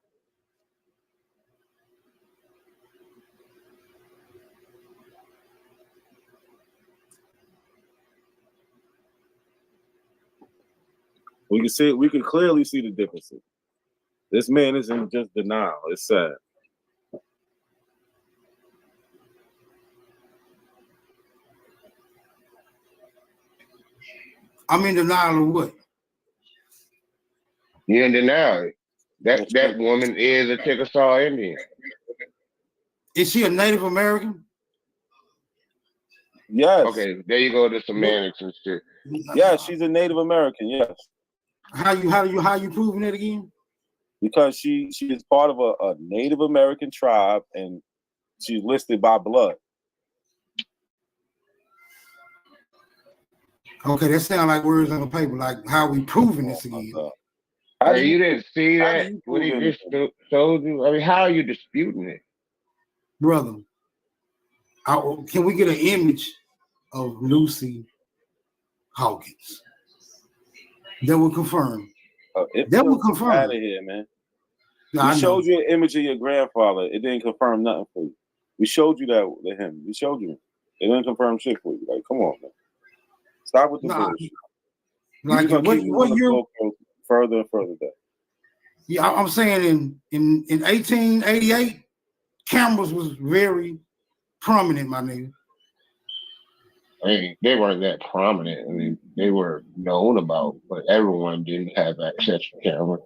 Speaker 10: We can clearly see the differences. This man is in just denial. It's sad.
Speaker 5: I'm in denial of what?
Speaker 14: You're in denial. That woman is a Chickasaw Indian.
Speaker 5: Is she a Native American?
Speaker 10: Yes.
Speaker 14: Okay, there you go to semantics and shit.
Speaker 10: Yeah, she's a Native American. Yes.
Speaker 5: How you proving it again?
Speaker 10: Because she is part of a Native American tribe and she's listed by blood.
Speaker 5: Okay, that sounds like words on the paper. Like how we proving this again?
Speaker 14: Hey, you didn't see that? What he just told you? I mean, how are you disputing it?
Speaker 5: Brother, can we get an image of Lucy Hawkins? That will confirm. That will confirm.
Speaker 10: Out of here, man.
Speaker 5: No,
Speaker 10: we showed you an image of your grandfather. It didn't confirm nothing for you. We showed you that with him. We showed you. It didn't confirm shit for you. Like, come on, man. Stop with the bullshit.
Speaker 5: Like what year?
Speaker 10: Further and further back.
Speaker 5: Yeah, I'm saying in 1888, cameras was very prominent, my nigga.
Speaker 14: I mean, they weren't that prominent. I mean, they were known about, but everyone didn't have access to camera.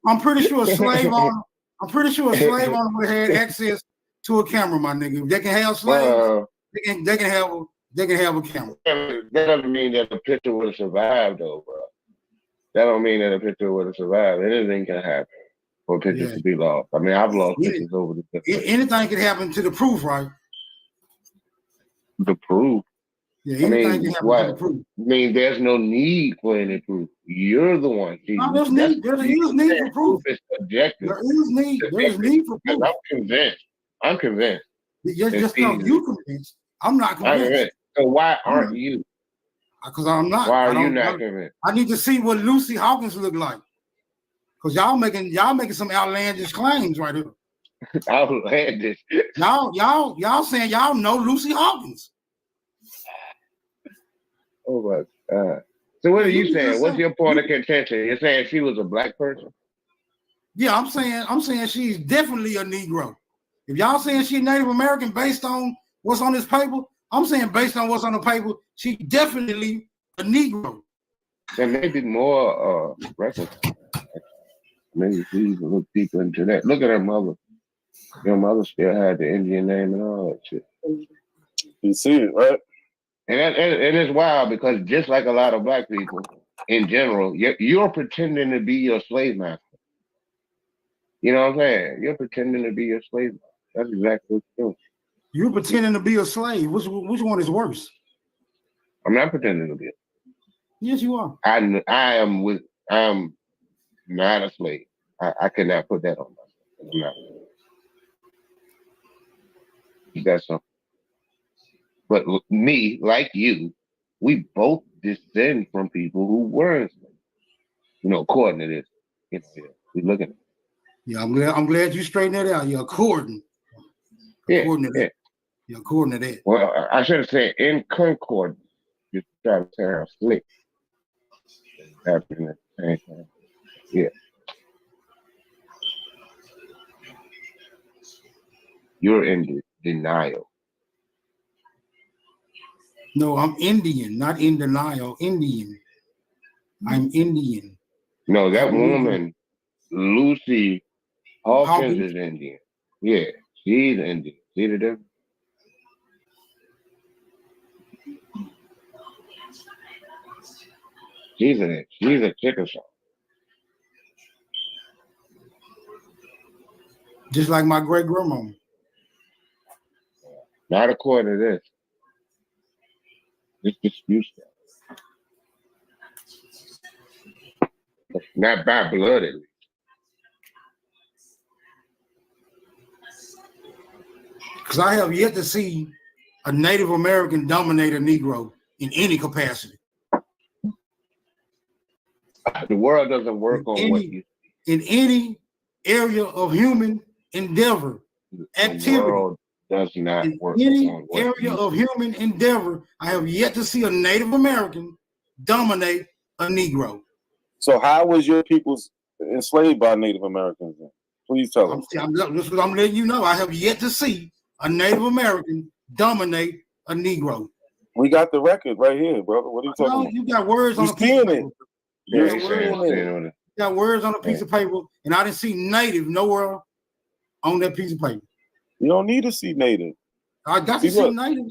Speaker 5: I'm pretty sure a slave owner. I'm pretty sure a slave owner would have had access to a camera, my nigga. If they can have slaves, they can have a camera.
Speaker 14: That doesn't mean that the picture would have survived, though, bro. That don't mean that a picture would have survived. Anything can happen for a picture to be lost. I mean, I've lost pictures over the picture.
Speaker 5: Anything can happen to the proof, right?
Speaker 14: The proof.
Speaker 5: Yeah, anything can happen to the proof.
Speaker 14: I mean, there's no need for any proof. You're the one.
Speaker 5: No, there's need for proof.
Speaker 14: It's subjective.
Speaker 5: There is need for proof.
Speaker 14: I'm convinced.
Speaker 5: Just because you convinced, I'm not convinced.
Speaker 14: So why aren't you?
Speaker 5: Because I'm not.
Speaker 14: Why are you not convinced?
Speaker 5: I need to see what Lucy Hawkins look like. Because y'all making some outlandish claims right here.
Speaker 14: Outlandish.
Speaker 5: Y'all saying y'all know Lucy Hawkins.
Speaker 14: Oh my God. So what are
Speaker 5: You
Speaker 14: you
Speaker 5: can
Speaker 14: saying?
Speaker 5: just
Speaker 14: What's
Speaker 5: say,
Speaker 14: your point of contention? You're saying she was a black person?
Speaker 5: yeah, I'm saying she's definitely a Negro. If y'all saying she's Native American based on what's on this paper, I'm saying based on what's on the paper, she definitely a Negro.
Speaker 14: There may be more records. Maybe please look deeper into that. Look at her mother. Your mother still had the Indian name and all that shit.
Speaker 10: You see it, right?
Speaker 14: And it's wild because just like a lot of black people in general, you're pretending to be your slave master. You know what I'm saying? You're pretending to be your slave master. That's exactly what you're doing.
Speaker 5: You're pretending to be a slave. Which one is worse?
Speaker 14: I'm not pretending to be.
Speaker 5: Yes, you are.
Speaker 14: I am not a slave. I cannot put that on myself. I'm not. That's something. But me, like you, we both descend from people who were enslaved. You know, according to this, we looking at it.
Speaker 5: Yeah, I'm glad you straightened that out. You're according to that. You're according to that.
Speaker 14: Well, I should have said in concordance. Just try to sound slick. Happening at the same time. Yeah. You're in denial.
Speaker 5: No, I'm Indian, not in denial. Indian. I'm Indian.
Speaker 14: No, that woman, Lucy Hawkins, is Indian. Yeah, she's Indian. See the difference? She's a Chickasaw.
Speaker 5: Just like my great grandmama.
Speaker 14: Not according to this. This disputes that. Not by blood, at least.
Speaker 5: Because I have yet to see a Native American dominate a Negro in any capacity.
Speaker 14: The world doesn't work on what you.
Speaker 5: In any area of human endeavor, activity.
Speaker 14: The world does not work
Speaker 5: Any
Speaker 14: on what
Speaker 5: area of human endeavor, I have yet to see a Native American dominate a Negro.
Speaker 10: So how was your people enslaved by Native Americans then? Please tell us.
Speaker 5: I'm letting you know. I have yet to see a Native American dominate a Negro.
Speaker 10: We got the record right here, brother. What are you talking about?
Speaker 5: You got words on a piece of paper. You got words on a piece of paper, and I didn't see Native nowhere on that piece of paper.
Speaker 10: You don't need to see Native.
Speaker 5: I got to see Native.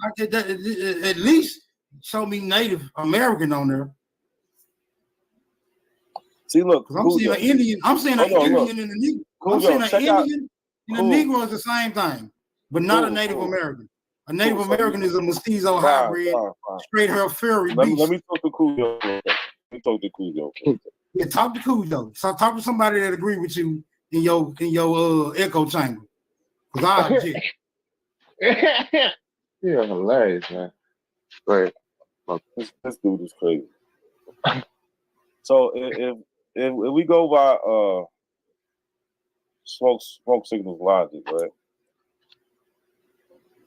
Speaker 5: At least show me Native American on there.
Speaker 10: See, look,
Speaker 5: I'm seeing an Indian. I'm seeing an Indian in the Negro. I'm saying an Indian and a Negro is the same thing, but not a Native American. A Native American is a mestizo hybrid, straight hair fairy beast.
Speaker 10: Let me talk to Cujo.
Speaker 5: Yeah, talk to Cujo. So talk to somebody that agree with you in your echo chamber. Cause I object.
Speaker 14: You're hilarious, man. Right.
Speaker 10: This dude is crazy. So if we go by smoke signals logic, right?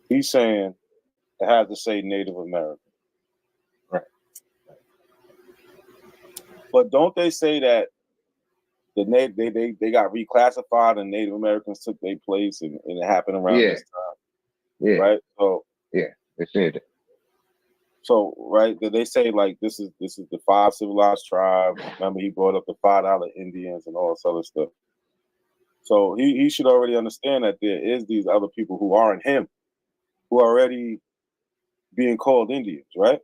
Speaker 10: He's saying it has to say Native American.
Speaker 14: Right.
Speaker 10: But don't they say that they got reclassified and Native Americans took their place and it happened around this time?
Speaker 14: Yeah.
Speaker 10: Right? So
Speaker 14: yeah, they said that.
Speaker 10: So right, they say like this is the 5 civilized tribes. Remember, he brought up the $5 Indians and all this other stuff. So he should already understand that there is these other people who aren't him, who are already being called Indians, right?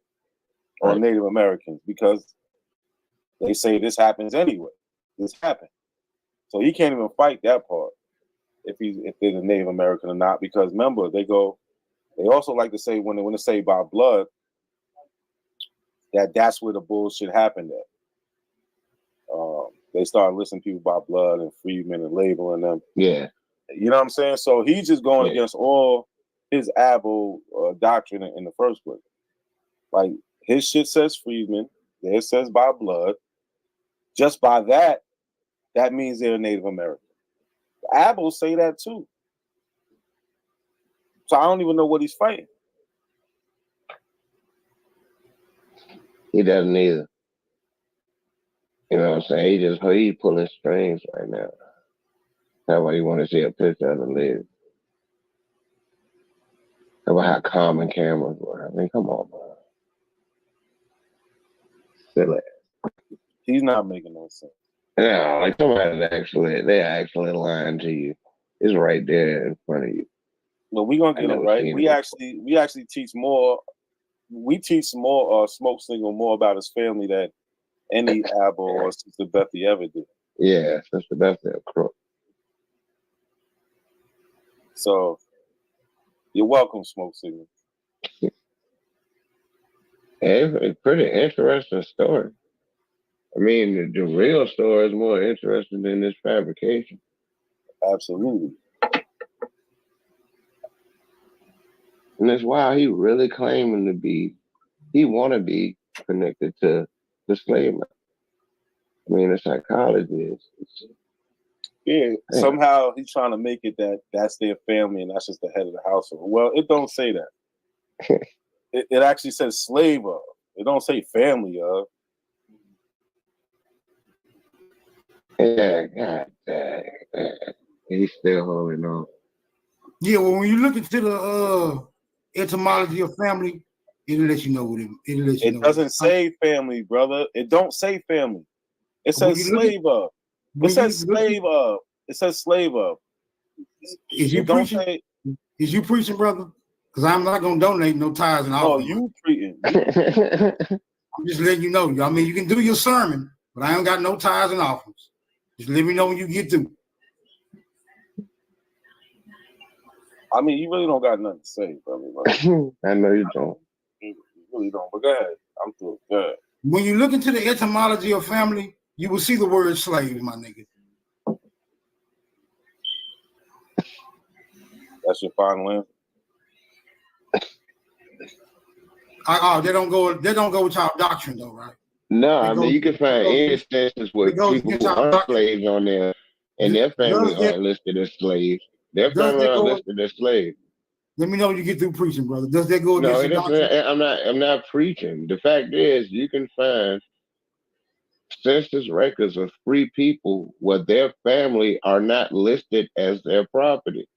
Speaker 10: Or Native Americans, because they say this happens anyway. This happened. So he can't even fight that part if there's a Native American or not, because remember, they also like to say when they say by blood, that's where the bullshit happened at. They started listing people by blood and freedmen and labeling them.
Speaker 14: Yeah.
Speaker 10: You know what I'm saying? So he's just going against all his Abo doctrine in the first place. Like his shit says freedmen, theirs says by blood. Just by that means they're Native American. The Abos say that too. So I don't even know what he's fighting.
Speaker 14: He doesn't either. You know what I'm saying? He pulling strings right now. That's why you want to see a picture of the lid. About how common cameras were. I mean, come on, bro. Silly.
Speaker 10: He's not making no sense.
Speaker 14: Yeah, like they're actually lying to you. It's right there in front of you.
Speaker 10: Well, we gonna get it right. We actually teach more. We teach more Smoke Signal more about his family than any Abba or Sister Bethy ever did.
Speaker 14: Yeah, Sister Bethy a crook.
Speaker 10: So you're welcome, Smoke Signal.
Speaker 14: It's a pretty interesting story. I mean, the real story is more interesting than this fabrication.
Speaker 10: Absolutely.
Speaker 14: And that's why he really claiming to be, he want to be connected to the slave market. I mean, the psychologist.
Speaker 10: Yeah, somehow he's trying to make it that that's their family and that's just the head of the household. Well, it don't say that. it actually says slave of. It don't say family of.
Speaker 14: Yeah, God dang. He's still holding on.
Speaker 5: Yeah, well, when you look into the etymology of family, it'll let you know what
Speaker 10: it doesn't say family, brother. It don't say family. It says slave of. It says slave of. It says slave of.
Speaker 5: Is you preaching? Is you preaching, brother? Because I'm not gonna donate no tithes and offerings.
Speaker 10: No, you preaching.
Speaker 5: I'm just letting you know. I mean, you can do your sermon, but I ain't got no tithes and offerings. Just let me know when you get to.
Speaker 10: I mean, you really don't got nothing to say, brother.
Speaker 14: I know you don't.
Speaker 10: You really don't. But go ahead. I'm through. Go ahead.
Speaker 5: When you look into the etymology of family, you will see the word slave, my nigga.
Speaker 10: That's your final answer.
Speaker 14: They
Speaker 5: don't go with our doctrine though, right?
Speaker 14: No, I mean you can find instances where people who are slaves on there and their family aren't listed as slaves. Their family aren't listed as slaves.
Speaker 5: Let me know when you get through preaching, brother. Does that go
Speaker 14: No,
Speaker 5: against the doctrine?
Speaker 14: I'm not preaching. The fact is you can find census records of free people where their family are not listed as their property.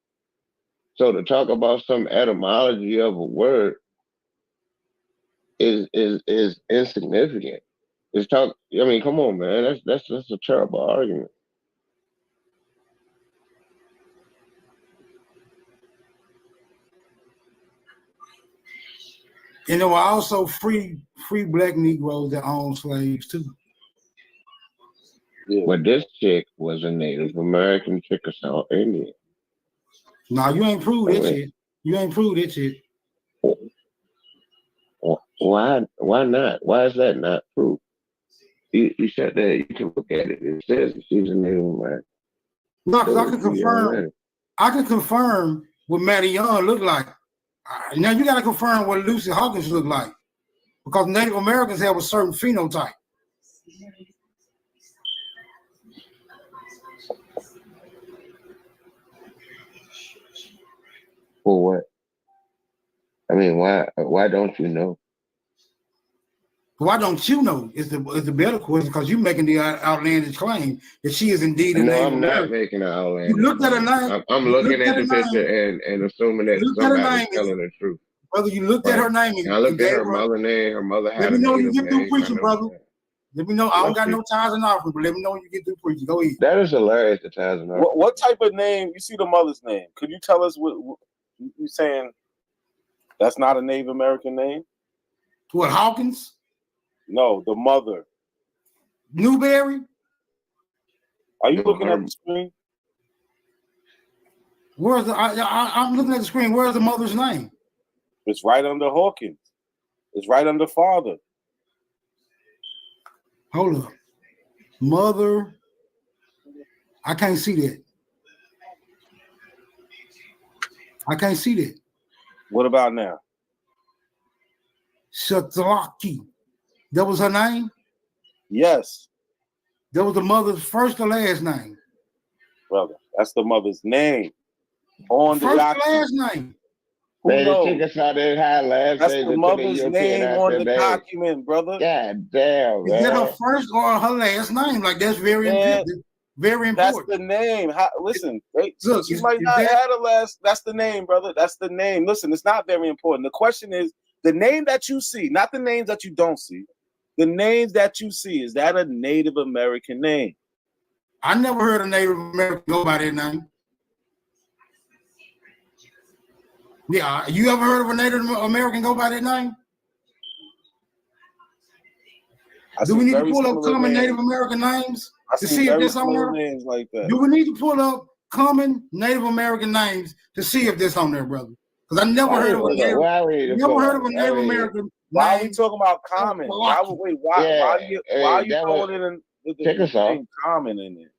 Speaker 14: So to talk about some etymology of a word is insignificant. I mean, come on, man. That's a terrible argument.
Speaker 5: And there were also free black Negroes that owned slaves too.
Speaker 14: Yeah. Well, this chick was a Native American Chickasaw Indian.
Speaker 5: No, you ain't proved that shit. You ain't proved that shit.
Speaker 14: Why not? Why is that not proof? You said that you can look at it. It says that she's a Native American.
Speaker 5: No, because I can confirm what Matty Young looked like. Now you got to confirm what Lucy Hawkins looked like, because Native Americans have a certain phenotype.
Speaker 14: For what? I mean, why don't you know?
Speaker 5: Why don't you know? Is the better question, because you're making the outlandish claim that she is indeed a Native American.
Speaker 14: No, I'm not making an outlandish.
Speaker 5: You looked at her name.
Speaker 14: I'm looking at the picture and assuming that somebody's telling the truth.
Speaker 5: Brother, you looked at her name.
Speaker 14: And I looked at her mother name. Her mother had a Native name.
Speaker 5: Let me know when you get through preaching, brother. Let me know. I don't got no tithes and offerings, but let me know when you get through preaching. Go ahead.
Speaker 14: That is hilarious, the tithes and offerings.
Speaker 10: What type of name? You see the mother's name. Could you tell us what you saying? That's not a Native American name?
Speaker 5: What, Hawkins?
Speaker 10: No, the mother.
Speaker 5: Newberry?
Speaker 10: Are you looking at the screen?
Speaker 5: Where's I'm looking at the screen. Where's the mother's name?
Speaker 10: It's right under Hawkins. It's right under father.
Speaker 5: Hold up. Mother. I can't see that. I can't see that.
Speaker 10: What about now?
Speaker 5: Shatlaki. That was her name?
Speaker 10: Yes.
Speaker 5: That was the mother's first or last name?
Speaker 10: Brother, that's the mother's name. On the
Speaker 5: first
Speaker 10: document.
Speaker 5: or last name?
Speaker 10: Who
Speaker 14: Man, they
Speaker 10: knows?
Speaker 14: took us out there and had last
Speaker 10: That's
Speaker 14: days
Speaker 10: the
Speaker 14: and put a
Speaker 10: mother's
Speaker 14: European
Speaker 10: name
Speaker 14: out
Speaker 10: on
Speaker 14: there,
Speaker 10: the
Speaker 14: baby.
Speaker 10: document, brother.
Speaker 14: God damn,
Speaker 5: Is that her
Speaker 14: man.
Speaker 5: first or her last name? Like that's very
Speaker 10: Man,
Speaker 5: important. Very
Speaker 10: That's
Speaker 5: important.
Speaker 10: the name. Listen,
Speaker 5: Look,
Speaker 10: she
Speaker 5: is
Speaker 10: might not
Speaker 5: that
Speaker 10: have a last. That's the name, brother. That's the name. Listen, it's not very important. The question is the name that you see, not the names that you don't see. The names that you see, is that a Native American name?
Speaker 5: I never heard a Native American go by that name. Yeah, you ever heard of a Native American go by that name? Do we need to pull up common Native American names to see if this on there?
Speaker 10: Names like that.
Speaker 5: Do we need to pull up common Native American names to see if this on there, brother? Because I never heard of a Native. Native American.
Speaker 10: Why are we talking about common? Why are you throwing in the name common in there?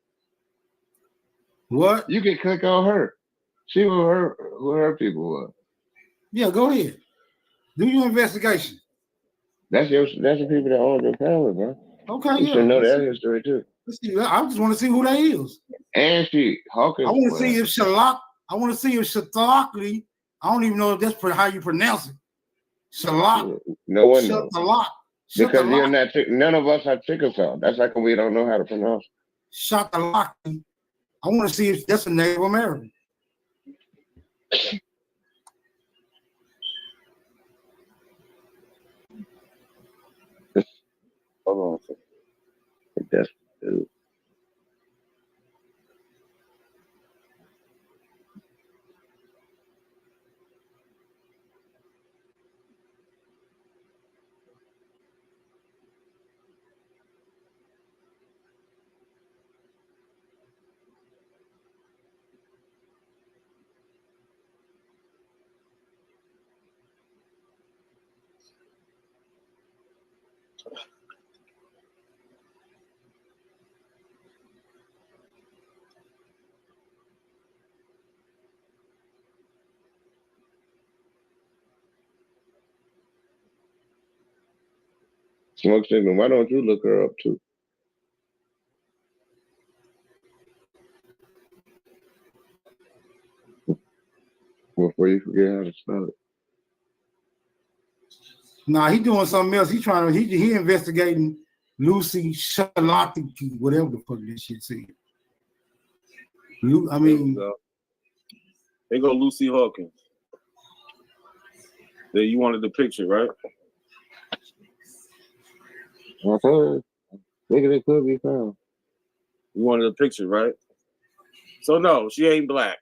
Speaker 5: What?
Speaker 14: You can click on her. See who her people were.
Speaker 5: Yeah, go ahead. Do your investigation.
Speaker 14: That's the people that own your family, bro.
Speaker 5: Okay,
Speaker 14: you
Speaker 5: yeah.
Speaker 14: should know that history too.
Speaker 5: Let's see. I just want to see who that is.
Speaker 14: And Hawkins.
Speaker 5: I want to see if Shalak. I want to see if Shatalakli. I don't even know if that's how you pronounce it. Shalak.
Speaker 14: No one knows.
Speaker 5: Shatalak.
Speaker 14: Because you're not. None of us have Chickasaw. That's like we don't know how to pronounce.
Speaker 5: Shatalakli. I want to see if that's a Native American.
Speaker 10: Hold on.
Speaker 14: That's Smoke Signal. Why don't you look her up too? Before you forget how to spell it.
Speaker 5: Nah, he doing something else. He trying to he investigating Lucy Shalaki, whatever the fuck this shit said. I mean,
Speaker 10: They go Lucy Hawkins. There, you wanted the picture, right?
Speaker 14: I told you. Nigga, they could be found.
Speaker 10: You wanted a picture, right? So no, she ain't black.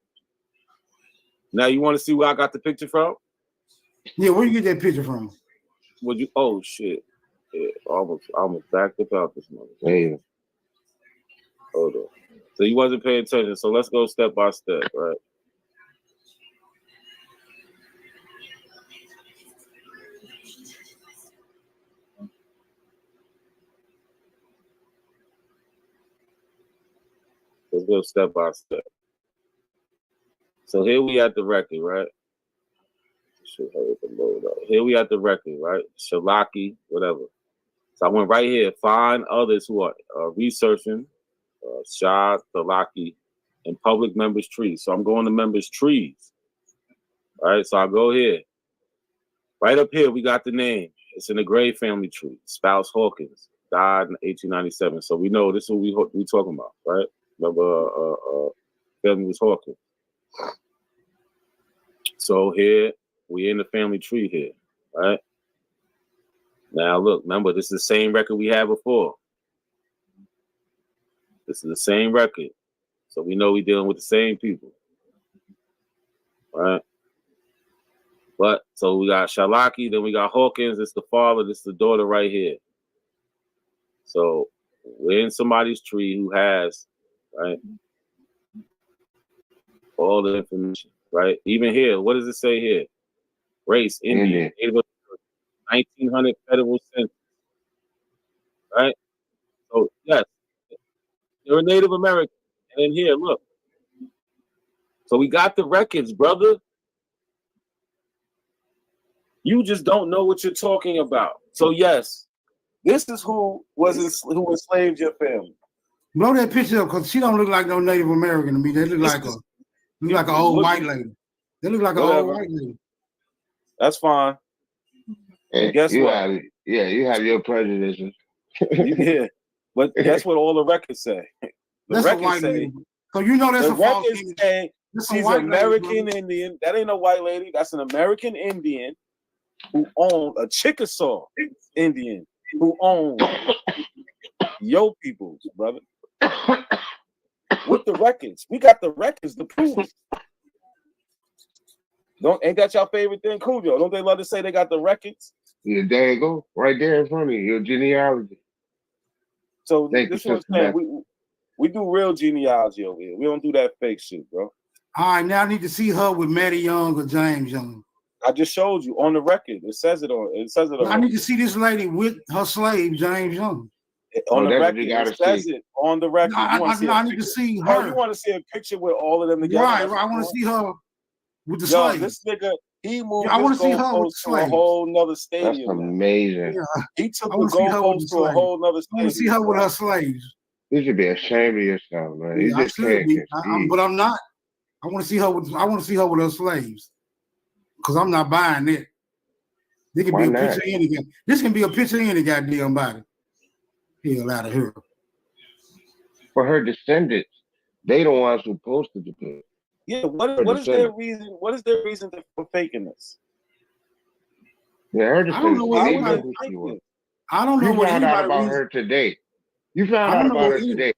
Speaker 10: Now you want to see where I got the picture from?
Speaker 5: Yeah, where you get that picture from?
Speaker 10: Would you? Oh shit! Yeah, almost backed up out this mother.
Speaker 14: Damn.
Speaker 10: Hold on. So you wasn't paying attention. So let's go step by step, right? Let's go step by step. So here we at the record, right? Should hurry up and load up. Here we at the record, right? Shalaki, whatever. So I went right here. Find others who are researching Shah, Shalaki, and public members' trees. So I'm going to members' trees. All right, so I go here. Right up here, we got the name. It's in the Gray family tree. Spouse Hawkins died in 1897. So we know this is what we talking about, right? Remember, family was Hawkins. So here, we in the family tree here, right? Now look, remember, this is the same record we had before. This is the same record. So we know we're dealing with the same people, right? But, so we got Shalaki, then we got Hawkins, it's the father, this is the daughter right here. So we're in somebody's tree who has, right, all the information, right? Even here, what does it say here? Race, Indian, Native 1900 federal census, right? So yes, they're a Native American. And then here, look. So we got the records, brother. You just don't know what you're talking about. So yes, this is who enslaved your family.
Speaker 5: Blow that picture up because she don't look like no Native American to me. They look like an old white lady. They look like an old white lady.
Speaker 10: That's fine.
Speaker 14: And
Speaker 10: guess
Speaker 14: you
Speaker 10: what?
Speaker 14: have you have your prejudices.
Speaker 10: Yeah, but guess what? All the records say. The
Speaker 5: That's a
Speaker 10: records
Speaker 5: white
Speaker 10: say.
Speaker 5: lady. So you know that's
Speaker 10: The
Speaker 5: a false
Speaker 10: records
Speaker 5: image.
Speaker 10: say
Speaker 5: That's a
Speaker 10: she's
Speaker 5: white lady,
Speaker 10: American
Speaker 5: brother.
Speaker 10: Indian. That ain't a white lady. That's an American Indian who owned a Chickasaw Indian who owned your peoples, brother. With the records, we got the records to prove it. Ain't that your favorite thing, Cujo? Don't they love to say they got the records?
Speaker 14: Yeah, there you go, right there in front of you, your genealogy.
Speaker 10: So
Speaker 14: Thank
Speaker 10: this
Speaker 14: you,
Speaker 10: is what I'm saying. We do real genealogy over here. We don't do that fake shit, bro.
Speaker 5: All right, now I need to see her with Maddie Young or James Young.
Speaker 10: I just showed you on the record. It says it on. It says it on.
Speaker 5: I need to see this lady with her slave James Young.
Speaker 10: On the record, it says it on the record.
Speaker 5: I need to see her.
Speaker 10: Oh, you want to see a picture with all of them together?
Speaker 5: Right, I want to see her with the
Speaker 10: Yo,
Speaker 5: slave.
Speaker 10: this nigga, he moved
Speaker 5: I want
Speaker 10: his
Speaker 5: to see her with
Speaker 10: goalpost to a
Speaker 5: slaves.
Speaker 10: whole nother stadium.
Speaker 14: That's amazing.
Speaker 5: Yeah.
Speaker 10: He took
Speaker 5: I
Speaker 10: the
Speaker 5: want to see her with
Speaker 10: goalpost
Speaker 5: the
Speaker 10: to a
Speaker 5: slaves.
Speaker 10: whole nother
Speaker 5: I
Speaker 10: stadium.
Speaker 5: want to see her with her slaves.
Speaker 14: You should be ashamed of yourself, man. You
Speaker 5: Yeah, I
Speaker 14: just
Speaker 5: should
Speaker 14: can't
Speaker 5: be,
Speaker 14: conceive.
Speaker 5: but I'm not. I want to see her with. I want to see her with her slaves, because I'm not buying it. This can
Speaker 14: Why
Speaker 5: be a
Speaker 14: not?
Speaker 5: picture of any. This can be a picture of any goddamn body. Hell out of here.
Speaker 14: For her descendants, they the ones who posted the picture.
Speaker 10: Yeah, what is their reason? What is their reason for faking this?
Speaker 14: Yeah, her
Speaker 5: I don't
Speaker 14: descendants.
Speaker 5: know what
Speaker 14: They know
Speaker 5: anybody.
Speaker 14: who she was.
Speaker 5: I don't know
Speaker 14: You
Speaker 5: what
Speaker 14: found out
Speaker 5: anybody
Speaker 14: about
Speaker 5: reason.
Speaker 14: her today. You found
Speaker 5: I
Speaker 14: out
Speaker 5: don't know
Speaker 14: about
Speaker 5: what
Speaker 14: her
Speaker 5: any.
Speaker 14: today.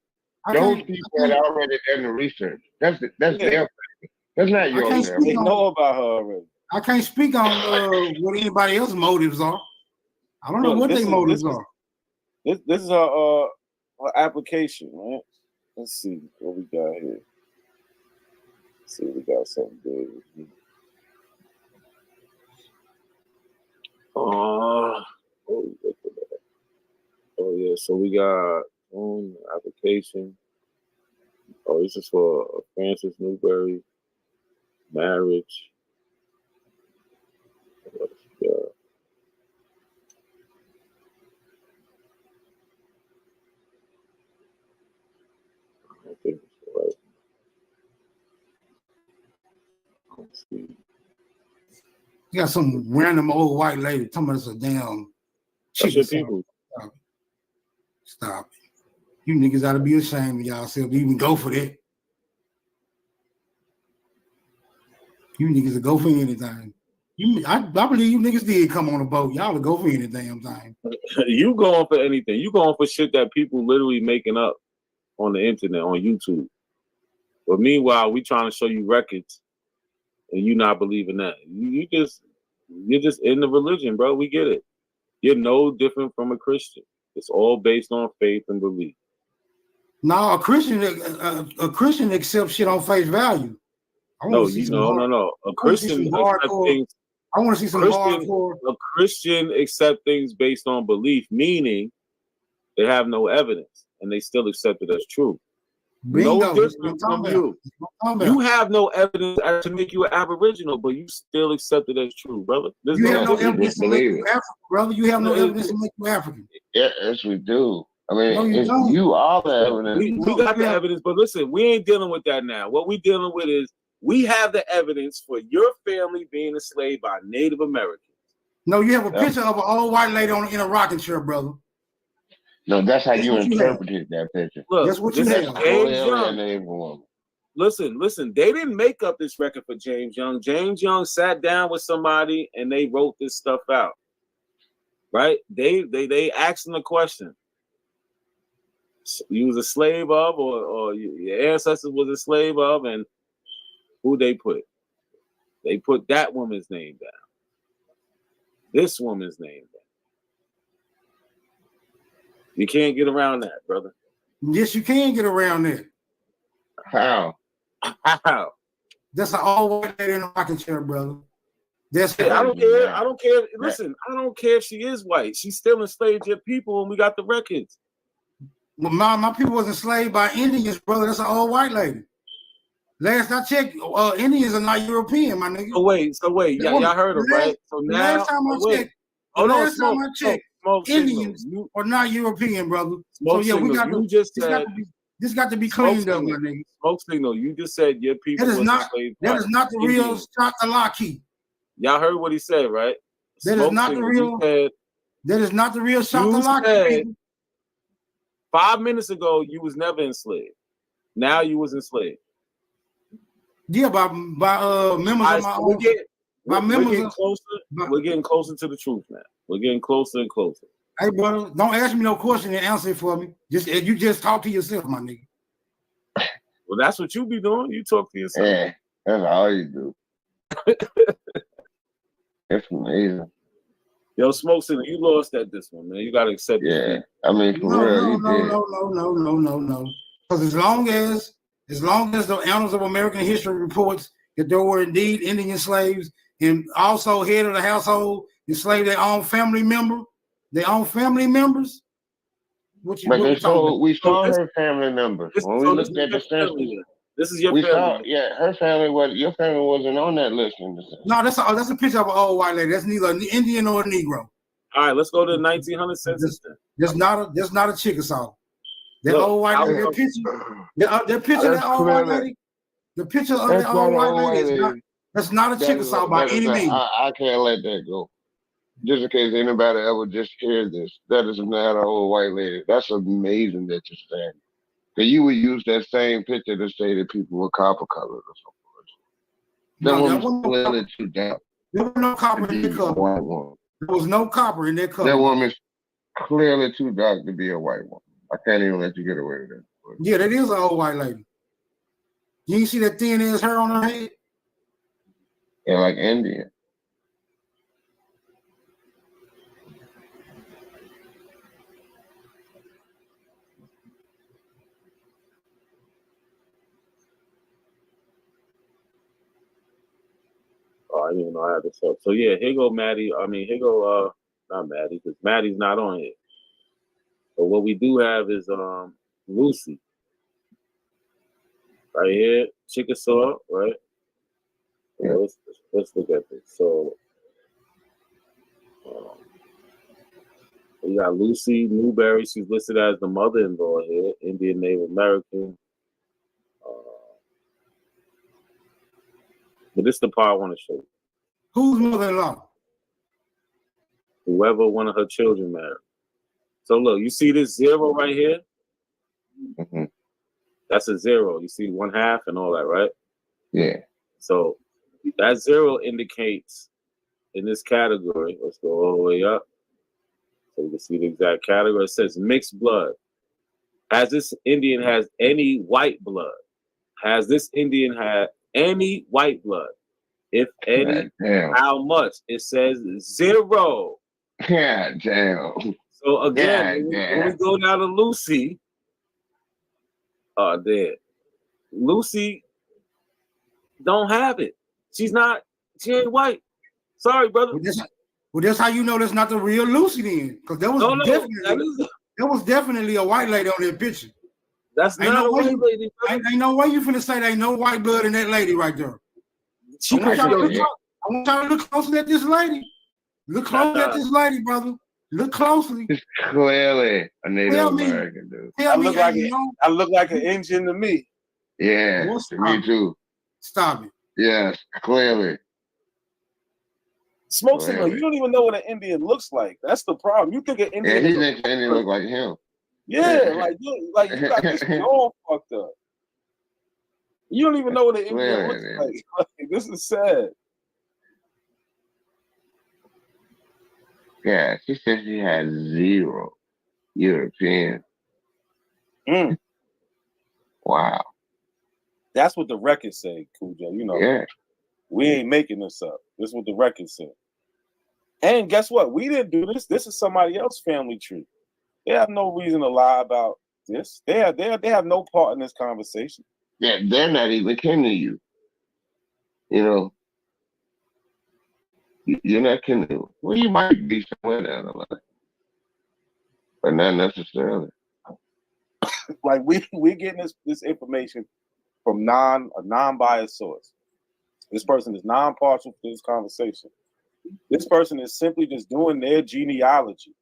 Speaker 5: I
Speaker 14: Those
Speaker 5: can't.
Speaker 14: people
Speaker 5: I
Speaker 14: had
Speaker 5: can't.
Speaker 14: already done the research. That's
Speaker 10: Yeah.
Speaker 14: their thing. That's not
Speaker 5: I
Speaker 14: yours.
Speaker 5: can't
Speaker 14: man.
Speaker 5: speak
Speaker 10: They
Speaker 5: on.
Speaker 10: know about her already.
Speaker 5: I can't speak on what anybody else's motives are. I don't know
Speaker 10: Look,
Speaker 5: what their motives are.
Speaker 10: This is her application, man. Let's see what we got here. Let's see, we got something good. Oh yeah, so we got application. Oh, this is for Francis Newberry marriage. What else we got? I don't think it's right. Let's see.
Speaker 5: You got some random old white lady talking about it's a damn
Speaker 10: That's your
Speaker 5: chicken.
Speaker 10: people.
Speaker 5: Stop it. You niggas ought to be ashamed of yourself to even go for that. You niggas will go for anything. I believe you niggas did come on a boat. Y'all will go for any damn thing.
Speaker 10: You going for anything. You going for shit that people literally making up on the internet, on YouTube. But meanwhile, we trying to show you records and you not believing that. You're just in the religion, bro. We get it. You're no different from a Christian. It's all based on faith and belief.
Speaker 5: No, a Christian accepts shit on face value.
Speaker 10: No. A Christian accepts things.
Speaker 5: I want to see some hardcore.
Speaker 10: A Christian accept things based on belief, meaning they have no evidence and they still accept it as true.
Speaker 5: Bingo.
Speaker 10: No different from you. You have no evidence to make you an Aboriginal, but you still accept it as true, brother.
Speaker 5: You have no evidence to make you African, brother. You have no evidence to make you African.
Speaker 14: Yes, we do. I mean,
Speaker 5: No, you don't.
Speaker 14: you are the evidence.
Speaker 10: We got the evidence, but listen, we ain't dealing with that now. What we dealing with is we have the evidence for your family being enslaved by Native Americans.
Speaker 5: No, you have a picture of an old white lady in a rocking chair, brother.
Speaker 14: No, that's how you interpreted that picture.
Speaker 10: Look,
Speaker 5: that's what you have.
Speaker 10: James Young. Listen, they didn't make up this record for James Young. James Young sat down with somebody and they wrote this stuff out. Right? They asked him the question. You was a slave of, or your ancestors was a slave of, and who they put? They put that woman's name down. This woman's name down. You can't get around that, brother.
Speaker 5: Yes, you can get around that.
Speaker 14: How?
Speaker 10: How?
Speaker 5: That's an old white lady in a rocking chair, brother. That's
Speaker 10: I don't care. I don't care. Listen, I don't care if she is white. She's still enslaved your people, and we got the records.
Speaker 5: Well, my people was enslaved by Indians, brother. That's an old white lady. Last I checked, Indians are not European, my nigga.
Speaker 10: So wait, y'all heard her, right? So now,
Speaker 5: last time I checked, Indians are not European, brother. So yeah, we got to. This got to be cleaned up, my nigga.
Speaker 10: Smoke signal. You just said your people.
Speaker 5: That is not the real Shakalaki.
Speaker 10: Y'all heard what he said, right?
Speaker 5: That is not the real. That is not the real Shakalaka people.
Speaker 10: 5 minutes ago, you was never enslaved. Now you was enslaved.
Speaker 5: Yeah, by members of my own.
Speaker 10: We're getting closer to the truth now. We're getting closer and closer.
Speaker 5: Hey, brother, don't ask me no question and answer it for me. You just talk to yourself, my nigga.
Speaker 10: Well, that's what you be doing. You talk to yourself.
Speaker 14: Yeah, that's all you do. It's amazing.
Speaker 10: Yo, Smoke Center, you lost at this one, man. You gotta accept it.
Speaker 14: Yeah, I mean, for real, you did.
Speaker 5: No. Because as long as the annals of American history reports that there were indeed Indian slaves and also head of the household enslaved their own family members.
Speaker 14: We saw her family members when we looked at the census.
Speaker 10: This is your
Speaker 14: we
Speaker 10: family.
Speaker 14: Saw, her family was. Your family wasn't on that list.
Speaker 5: No, that's a picture of an old white lady. That's neither an Indian or a Negro.
Speaker 10: All right, let's go to the 1900 census then.
Speaker 5: That's not a Chickasaw. That old white lady, that picture of that old white lady, the picture of that old white lady, that's not a Chickasaw by any means.
Speaker 14: I can't let that go. Just in case anybody ever just heard this, that is not an old white lady. That's amazing that you're saying. Because you would use that same picture to say that people were copper colored or something. That woman's clearly too dark.
Speaker 5: There was no copper in their color. There was no copper in their color.
Speaker 14: That woman's clearly too dark to be a white woman. I can't even let you get away with that.
Speaker 5: Yeah, that is an old white lady. You ain't see that thin ass hair on her head?
Speaker 14: Yeah, like Indian.
Speaker 10: Oh, I didn't even know I had this up. So yeah, here go Maddie. I mean, here go not Maddie, because Maddie's not on here. But what we do have is Lucy. Right here, Chickasaw, right? Yeah, let's look at this. So we got Lucy Newberry. She's listed as the mother-in-law here, Indian Native American. But this is the part I want to show you.
Speaker 5: Who's mother-in-law?
Speaker 10: Whoever one of her children married. So look, you see this 0 right here?
Speaker 14: Mm-hmm.
Speaker 10: That's a 0. You see 1/2 and all that, right?
Speaker 14: Yeah.
Speaker 10: So that 0 indicates in this category, let's go all the way up so you can see the exact category. It says mixed blood. Has this Indian has any white blood? Has this Indian had any white blood? If any, how much? It says 0.
Speaker 14: Yeah, damn.
Speaker 10: So again, when we go down to Lucy, there. Lucy don't have it. She ain't white. Sorry, brother.
Speaker 5: Well, that's how you know that's not the real Lucy then. Because there was definitely a white lady on that picture.
Speaker 10: That's not a white lady.
Speaker 5: Ain't no way you finna say there ain't no white blood in that lady right there. I want y'all to look closely at this lady. Look closely at this lady, brother. Look closely.
Speaker 14: It's clearly a Native American dude.
Speaker 2: I look like an Indian to me.
Speaker 14: Yeah, me too.
Speaker 5: Stop it.
Speaker 14: Yes, clearly.
Speaker 2: Smoke signal. You don't even know what an Indian looks like. That's the problem. You think an Indian?
Speaker 14: Yeah, he thinks an Indian look like him.
Speaker 2: Yeah, like you got this all fucked up. You don't even know what an Indian looks like. Like. This is sad.
Speaker 14: Yeah, she said she had 0 European. Wow.
Speaker 2: That's what the records say, Cujo. You know, we ain't making this up. This is what the records say. And guess what? We didn't do this. This is somebody else's family tree. They have no reason to lie about this. They have no part in this conversation.
Speaker 14: Yeah, they're not even kin to you. You know, you're not kin to. Well, you might be somewhere down the line, but not necessarily.
Speaker 2: Like we're getting this information from a non-biased source. This person is non-partial to this conversation. This person is simply just doing their genealogy,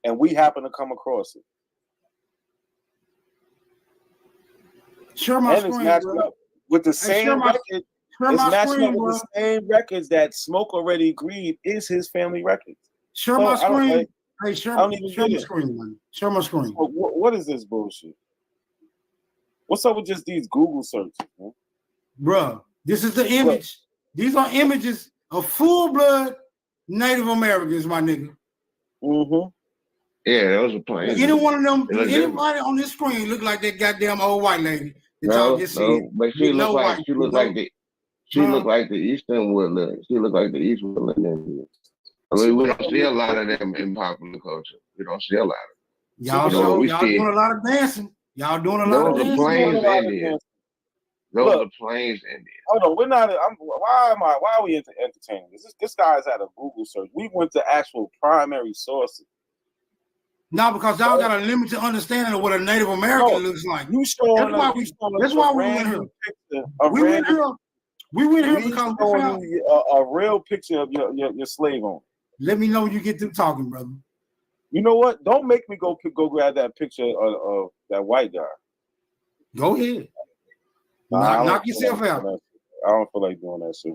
Speaker 2: and we happen to come across it.
Speaker 5: Share my
Speaker 2: and
Speaker 5: screen,
Speaker 2: it's matched
Speaker 5: bro.
Speaker 2: up with the same record
Speaker 5: Share
Speaker 10: It's
Speaker 5: my
Speaker 10: matching
Speaker 5: screen,
Speaker 10: up with
Speaker 5: bro.
Speaker 10: the same records that Smoke already agreed is his family records.
Speaker 5: Share
Speaker 10: So
Speaker 5: my
Speaker 10: I don't
Speaker 5: screen.
Speaker 10: like.
Speaker 5: Hey,
Speaker 10: I
Speaker 5: share
Speaker 10: don't even
Speaker 5: my
Speaker 10: get it.
Speaker 5: screen, man. Share my screen.
Speaker 10: What is this bullshit? What's up with just these Google searches, man?
Speaker 5: Bruh, this is the image. These are images of full-blood Native Americans, my nigga.
Speaker 10: Mm-hmm.
Speaker 14: Yeah, those are planes.
Speaker 5: Any one of them,
Speaker 14: They look different.
Speaker 5: anybody on this screen look like that goddamn old white lady that
Speaker 14: No,
Speaker 5: y'all just said.
Speaker 14: but she look like she look like the Eastern Woodland. She look like the East Woodland Indians. I mean, we don't see a lot of them in popular culture. We don't see a lot of them.
Speaker 5: Y'all
Speaker 14: we
Speaker 5: y'all
Speaker 14: see
Speaker 5: doing a lot of dancing. Y'all doing a lot of
Speaker 14: those are
Speaker 5: dancing.
Speaker 14: Plains Indians. Those are Plains Indians.
Speaker 10: Hold on, we're not. Why are we entertaining this? This guy's had a Google search. We went to actual primary sources.
Speaker 5: No, because y'all got a limited understanding of what a Native American looks like.
Speaker 10: You showing
Speaker 5: That's why we went here. We went here because we found
Speaker 10: a real picture of your slave owner.
Speaker 5: Let me know when you get through talking, brother.
Speaker 10: You know what? Don't make me go grab that picture of that white guy.
Speaker 5: Go ahead. Knock yourself out.
Speaker 10: I don't feel like doing that shit.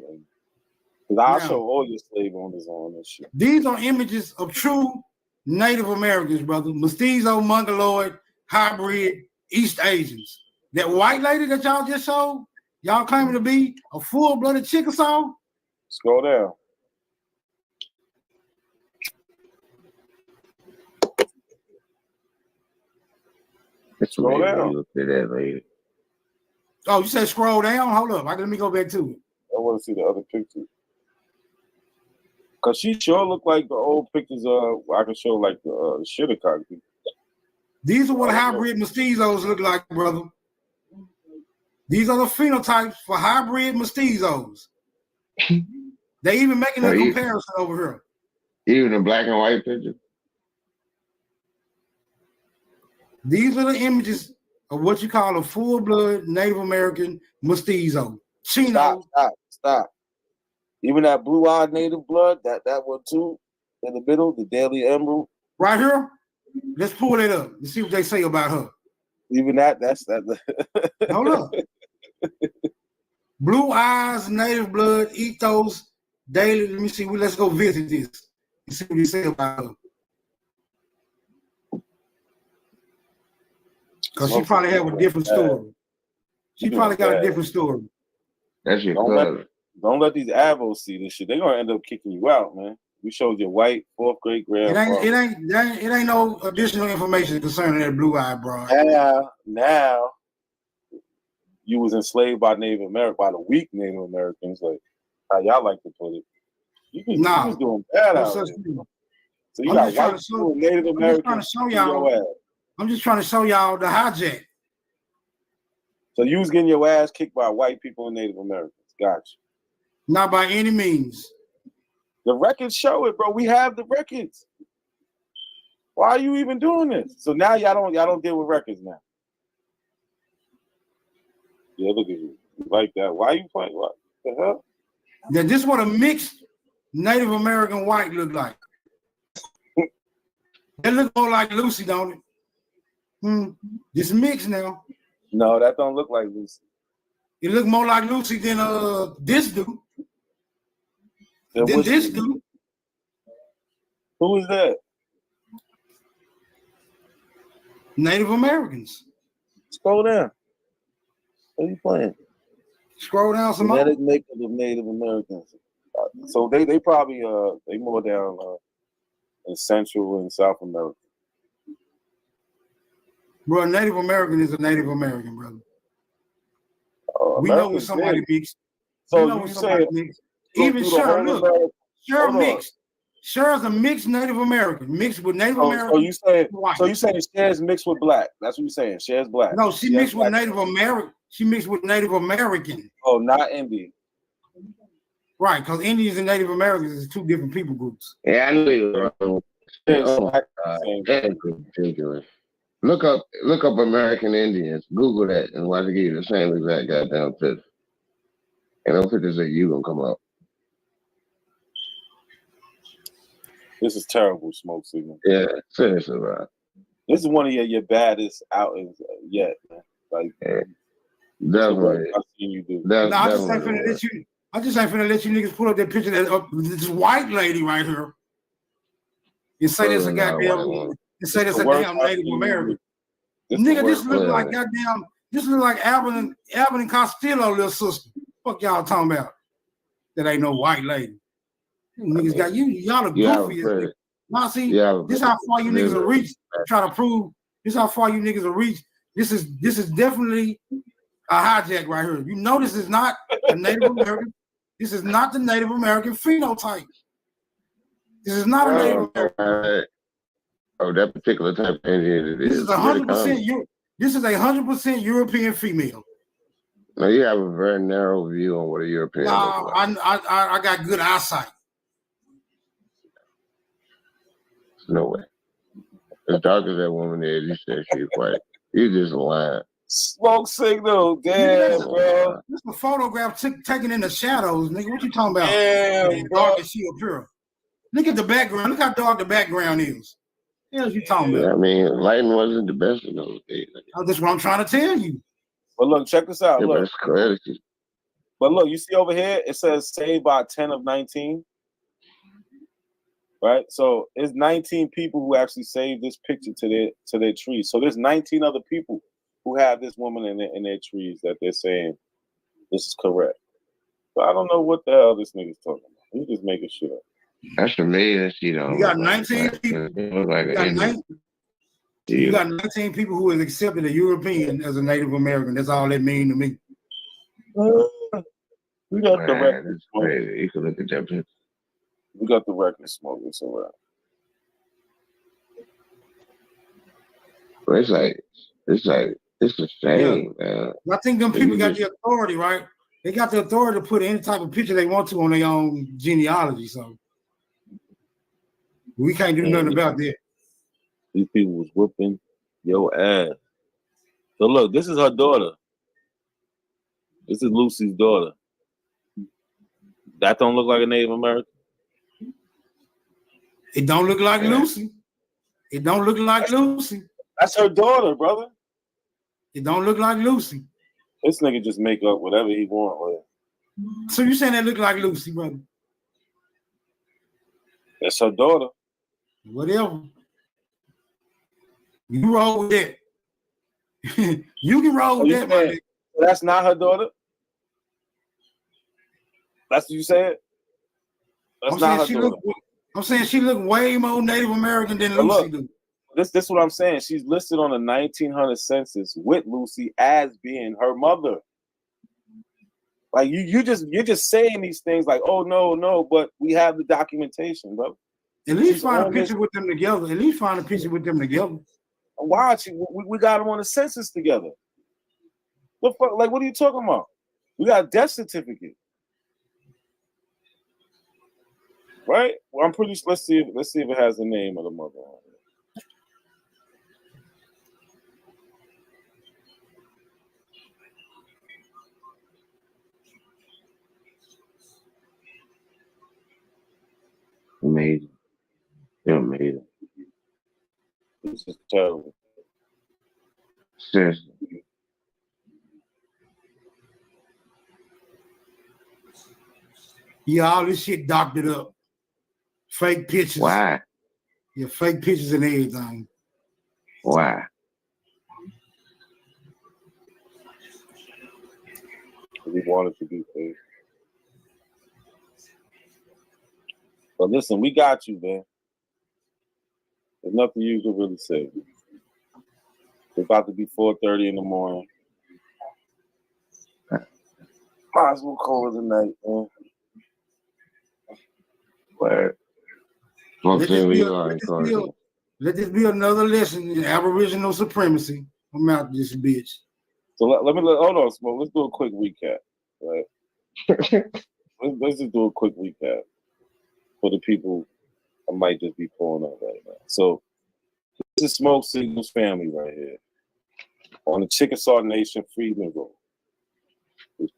Speaker 10: Because I'll show all your slave owners on this shit.
Speaker 5: These are images of true Native Americans, brother. Mestizo, Mongoloid, hybrid, East Asians. That white lady that y'all just showed, y'all claiming to be a full-blooded Chickasaw?
Speaker 10: Scroll down.
Speaker 14: Scroll down. Look at that lady.
Speaker 5: Oh, you said scroll down? Hold up. Let me go back to it.
Speaker 10: I want to see the other picture. Because she sure look like the old pictures I can show like the Shinnecock people.
Speaker 5: These are what hybrid mestizos look like, brother. These are the phenotypes for hybrid mestizos. They even making a comparison over here.
Speaker 14: Even the black and white picture.
Speaker 5: These are the images of what you call a full-blood Native American mestizo. Chino.
Speaker 10: Stop. Even that blue-eyed native blood, that one too, in the middle, the Daily Emerald.
Speaker 5: Right here? Let's pull it up and see what they say about her.
Speaker 10: Even that's that.
Speaker 5: Hold up. Blue eyes, native blood, ethos, daily. Let me see. Let's go visit this and see what they say about her. Because she probably have a different story. She probably got a different story.
Speaker 14: That's your cousin.
Speaker 10: Don't let these avos see this shit. They're gonna end up kicking you out, man. We showed your white fourth grade grandfather.
Speaker 5: It ain't no additional information concerning that blue-eyed broad.
Speaker 10: Now you was enslaved by Native American, by the weak Native Americans, like how y'all like to put it. You was doing bad out there. So you got white people, Native Americans.
Speaker 5: I'm just trying to show y'all the hijack.
Speaker 10: So you was getting your ass kicked by white people and Native Americans. Gotcha.
Speaker 5: Not by any means.
Speaker 10: The records show it, bro. We have the records. Why are you even doing this? So now y'all don't deal with records now. Yeah, look at you. You like that. Why are you playing? What the hell?
Speaker 5: Now, this is what a mixed Native American white look like. They look more like Lucy, don't it? This mixed now.
Speaker 10: No, that don't look like Lucy.
Speaker 5: It look more like Lucy than this dude. Than this dude.
Speaker 10: Who is that?
Speaker 5: Native Americans.
Speaker 10: Scroll down. What are you playing?
Speaker 5: Scroll down some more.
Speaker 10: Genetic makeup of Native Americans. So they probably they more down in Central and South America.
Speaker 5: Bro, Native American is a Native American, brother. We know when somebody mixed.
Speaker 10: So you say
Speaker 5: even Cher, look, Cher mixed. Cher's a mixed Native American, mixed with Native American.
Speaker 10: So you saying Cher's mixed with black? That's what you're saying. Cher's black.
Speaker 5: No, she mixed with Native American. She mixed with Native American.
Speaker 10: Oh, not Indian.
Speaker 5: Right, because Indians and Native Americans is two different people groups.
Speaker 14: Yeah, I knew you were wrong. Oh my God, that is ridiculous. Look up American Indians. Google that and watch it give you the same exact goddamn picture. And those pictures that you gonna come up.
Speaker 10: This is terrible, Smoke Signal.
Speaker 14: Yeah, seriously, bro.
Speaker 10: This is one of your baddest outings yet, man. Like,
Speaker 14: definitely.
Speaker 10: you do.
Speaker 5: No, I just ain't finna let you. I just ain't finna let you niggas pull up that picture of this white lady right here. You say this a goddamn. You say this a damn Native American. Nigga, this look like goddamn. This look like Alvin and Costello, little sister. Fuck y'all talking about? That ain't no white lady. Niggas got you. Y'all the goofiest. Now see, this how far you niggas will reach. Try to prove. This how far you niggas will reach. This is definitely a hijack right here. You know this is not a Native American. This is not the Native American phenotype. This is not a Native American.
Speaker 14: Oh, that particular type of Indian.
Speaker 5: This is 100%. This is 100% European female.
Speaker 14: No, you have a very narrow view on what a European looks like.
Speaker 5: I got good eyesight.
Speaker 14: No way. As dark as that woman is, you said she's white. You just lying.
Speaker 10: Smoke signal, damn, bro.
Speaker 5: This is a photograph taken in the shadows, nigga. What you talking about?
Speaker 10: Damn,
Speaker 5: dark as she appear. Look at the background. Look how dark the background is. What else you talking about?
Speaker 14: I mean, lighting wasn't the best in those days.
Speaker 5: That's what I'm trying to tell you.
Speaker 10: But look, check this out.
Speaker 14: Yeah,
Speaker 10: Look.
Speaker 14: that's crazy.
Speaker 10: But look, you see over here, it says saved by 10 of 19. Right? So it's 19 people who actually saved this picture to their trees. So there's 19 other people who have this woman in their trees that they're saying this is correct. But I don't know what the hell this nigga's talking about. He's just making shit up.
Speaker 14: That's amazing. You know,
Speaker 5: You got 19 people. You got 19 people who has accepted a European as a Native American. That's all that means to me.
Speaker 10: We got the record.
Speaker 14: You can look at that picture.
Speaker 10: We got the record smoke. It's all right.
Speaker 14: It's a shame, man.
Speaker 5: I think them people got the authority, right? They got the authority to put any type of picture they want to on their own genealogy. So we can't do nothing about that.
Speaker 10: These people was whooping your ass. So look, this is her daughter. This is Lucy's daughter. That don't look like a Native American.
Speaker 5: It don't look like Lucy. It don't look like Lucy.
Speaker 10: That's her daughter, brother.
Speaker 5: It don't look like Lucy.
Speaker 10: This nigga just make up whatever he want with.
Speaker 5: So you saying that look like Lucy, brother?
Speaker 10: That's her daughter.
Speaker 5: Whatever. You roll with that. You can roll with that, my nigga.
Speaker 10: That's not her daughter? That's what you said? That's not her daughter.
Speaker 5: I'm saying she look way more Native American than Lucy do.
Speaker 10: This is what I'm saying. She's listed on the 1900 census with Lucy as being her mother. Like you're just saying these things like, oh no, but we have the documentation, bro.
Speaker 5: At least find a picture with them together. At least find a picture with them together.
Speaker 10: Watch, we got them on the census together. What fuck? Like, what are you talking about? We got a death certificate, right? Well, I'm pretty. Let's see if it has the name of the mother on it.
Speaker 14: Amazing. You're amazing.
Speaker 10: This is terrible.
Speaker 14: Seriously.
Speaker 5: Yeah, all this shit doctored up. Fake pictures.
Speaker 14: Why?
Speaker 5: Yeah, fake pictures and everything.
Speaker 14: Why?
Speaker 10: We wanted to be fake. But listen, we got you, man. There's nothing you can really say. It's about to be 4:30 in the morning. Might as well call it a night, man.
Speaker 14: Where?
Speaker 5: Let this be another lesson in Aboriginal supremacy. I'm out this bitch.
Speaker 10: So hold on, Smoke. Let's do a quick recap, right? let's just do a quick recap for the people I might just be pulling up right now. So this is Smoke Signal's family right here on the Chickasaw Nation Freedman Road.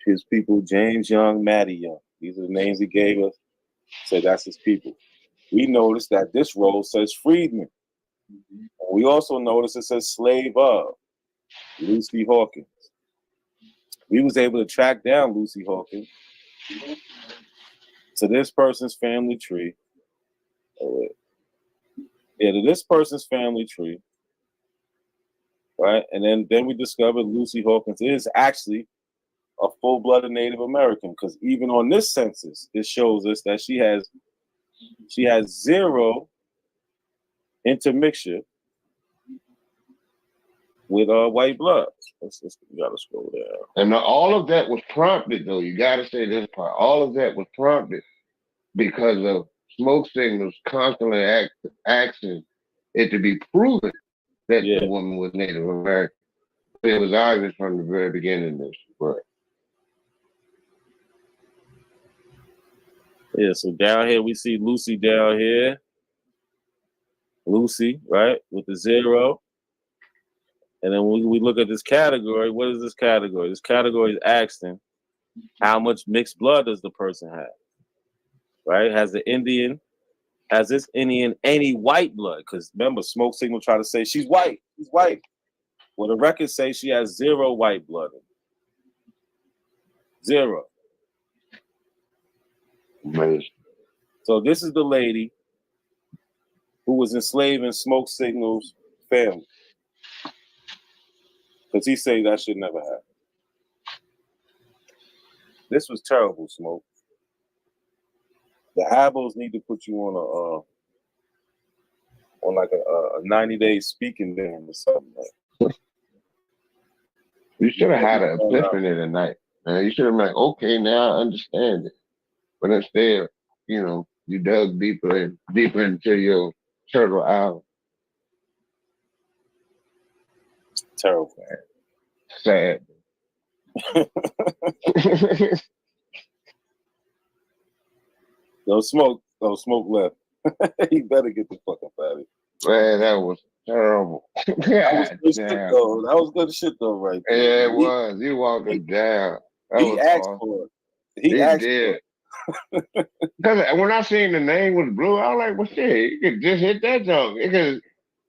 Speaker 10: His people, James Young, Matty Young. These are the names he gave us. Said that's his people. We noticed that this road says freedman. We also noticed it says slave of Lucy Hawkins. We was able to track down Lucy Hawkins to this person's family tree. Oh, wait. Yeah, to this person's family tree. Right? And then we discovered Lucy Hawkins is actually a full-blooded Native American, because even on this census, it shows us that she has zero intermixture with white blood. We gotta scroll down.
Speaker 14: And all of that was prompted, though. You gotta say this part. All of that was prompted because of smoke signals constantly asking it to be proven that the woman was Native American. It was obvious from the very beginning that she was.
Speaker 10: Yeah, so down here we see Lucy down here. Lucy, right, with the 0. And then when we look at this category, what is this category? This category is asking how much mixed blood does the person have? Right? Has this Indian any white blood? Because remember, smoke signal try to say she's white. She's white. Well, the records say she has 0 white blood. 0.
Speaker 14: Amazing.
Speaker 10: So this is the lady who was enslaving Smoke Signal's family. Because he say that should never happen. This was terrible, Smoke. The Abos need to put you on a 90-day speaking ban or something.
Speaker 14: You should have had an epiphany tonight, man. You should have been like, okay, now I understand it. But instead, you dug deeper into your turtle island.
Speaker 10: Terrible.
Speaker 14: Sad.
Speaker 10: No Smoke left. He better get the fuck up out of here.
Speaker 14: Man, that was terrible.
Speaker 10: That was good shit though, right there.
Speaker 14: Yeah, it was. He walked it down.
Speaker 10: He asked for it. He asked
Speaker 14: did. Because when I seen the name was blue, I was like, well, shit, you could just hit that junk. Because,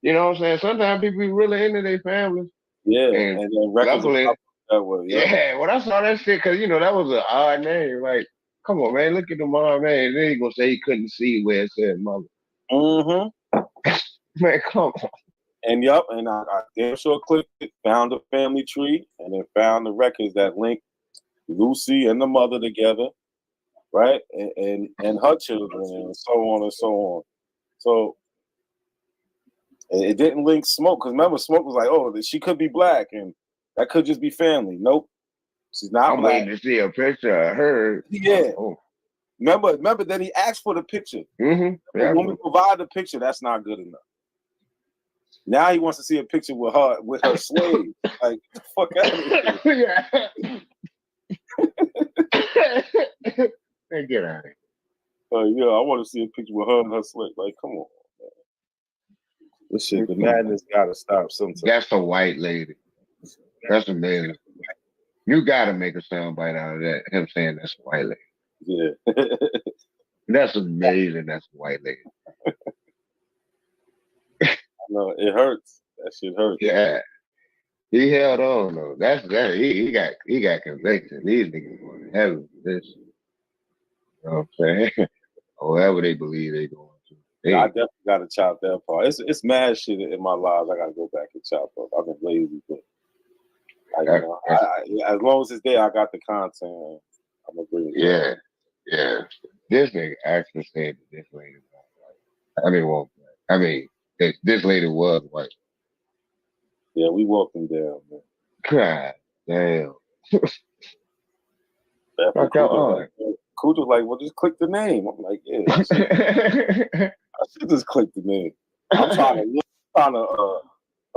Speaker 14: you know what I'm saying? Sometimes people be really into their families.
Speaker 10: Yeah, and then records that way.
Speaker 14: Yeah, when I saw that shit, because, that was an odd name. Like, come on, man, look at the mom, man. Then he gonna say he couldn't see where it said mother.
Speaker 10: Mm-hmm.
Speaker 14: Man, come on.
Speaker 10: And I damn sure clicked it, found the family tree, and then found the records that link Lucy and the mother together, right? And her children, and so on and so on. So it didn't link Smoke, because remember, Smoke was like, oh, she could be black, and that could just be family. Nope. She's not
Speaker 14: I'm
Speaker 10: black.
Speaker 14: waiting to see a picture of her.
Speaker 10: Yeah.
Speaker 14: Oh.
Speaker 10: Remember that he asked for the picture.
Speaker 14: Mm-hmm. Yeah.
Speaker 10: When we provide the picture, that's not good enough. Now he wants to see a picture with her slave. Like, get the fuck out of here.
Speaker 14: Hey, get out of here.
Speaker 10: Yeah, I want to see a picture with her and her slave. Like, come on, man. This shit, the madness gotta stop sometime.
Speaker 14: That's a white lady. That's amazing. You gotta make a soundbite out of that. Him saying that's a white lady.
Speaker 10: Yeah.
Speaker 14: That's amazing. That's a white lady.
Speaker 10: No, it hurts. That shit hurts.
Speaker 14: Yeah. He held on though. That's that. He got convicted. These niggas going to heaven for this. You know what I'm saying? Or whatever they believe they going to.
Speaker 10: I definitely got to chop that part. It's mad shit in my lives. I got to go back and chop up. I've been lazy, but as long as it's there, I got the content. I'm agreeing.
Speaker 14: Yeah, yeah. This nigga actually said that this lady was white. This lady was white.
Speaker 10: Yeah, we walked him down, man.
Speaker 14: God damn.
Speaker 10: Kuja's like, well, just click the name. I'm like, yeah. I should just click the name. I'm trying to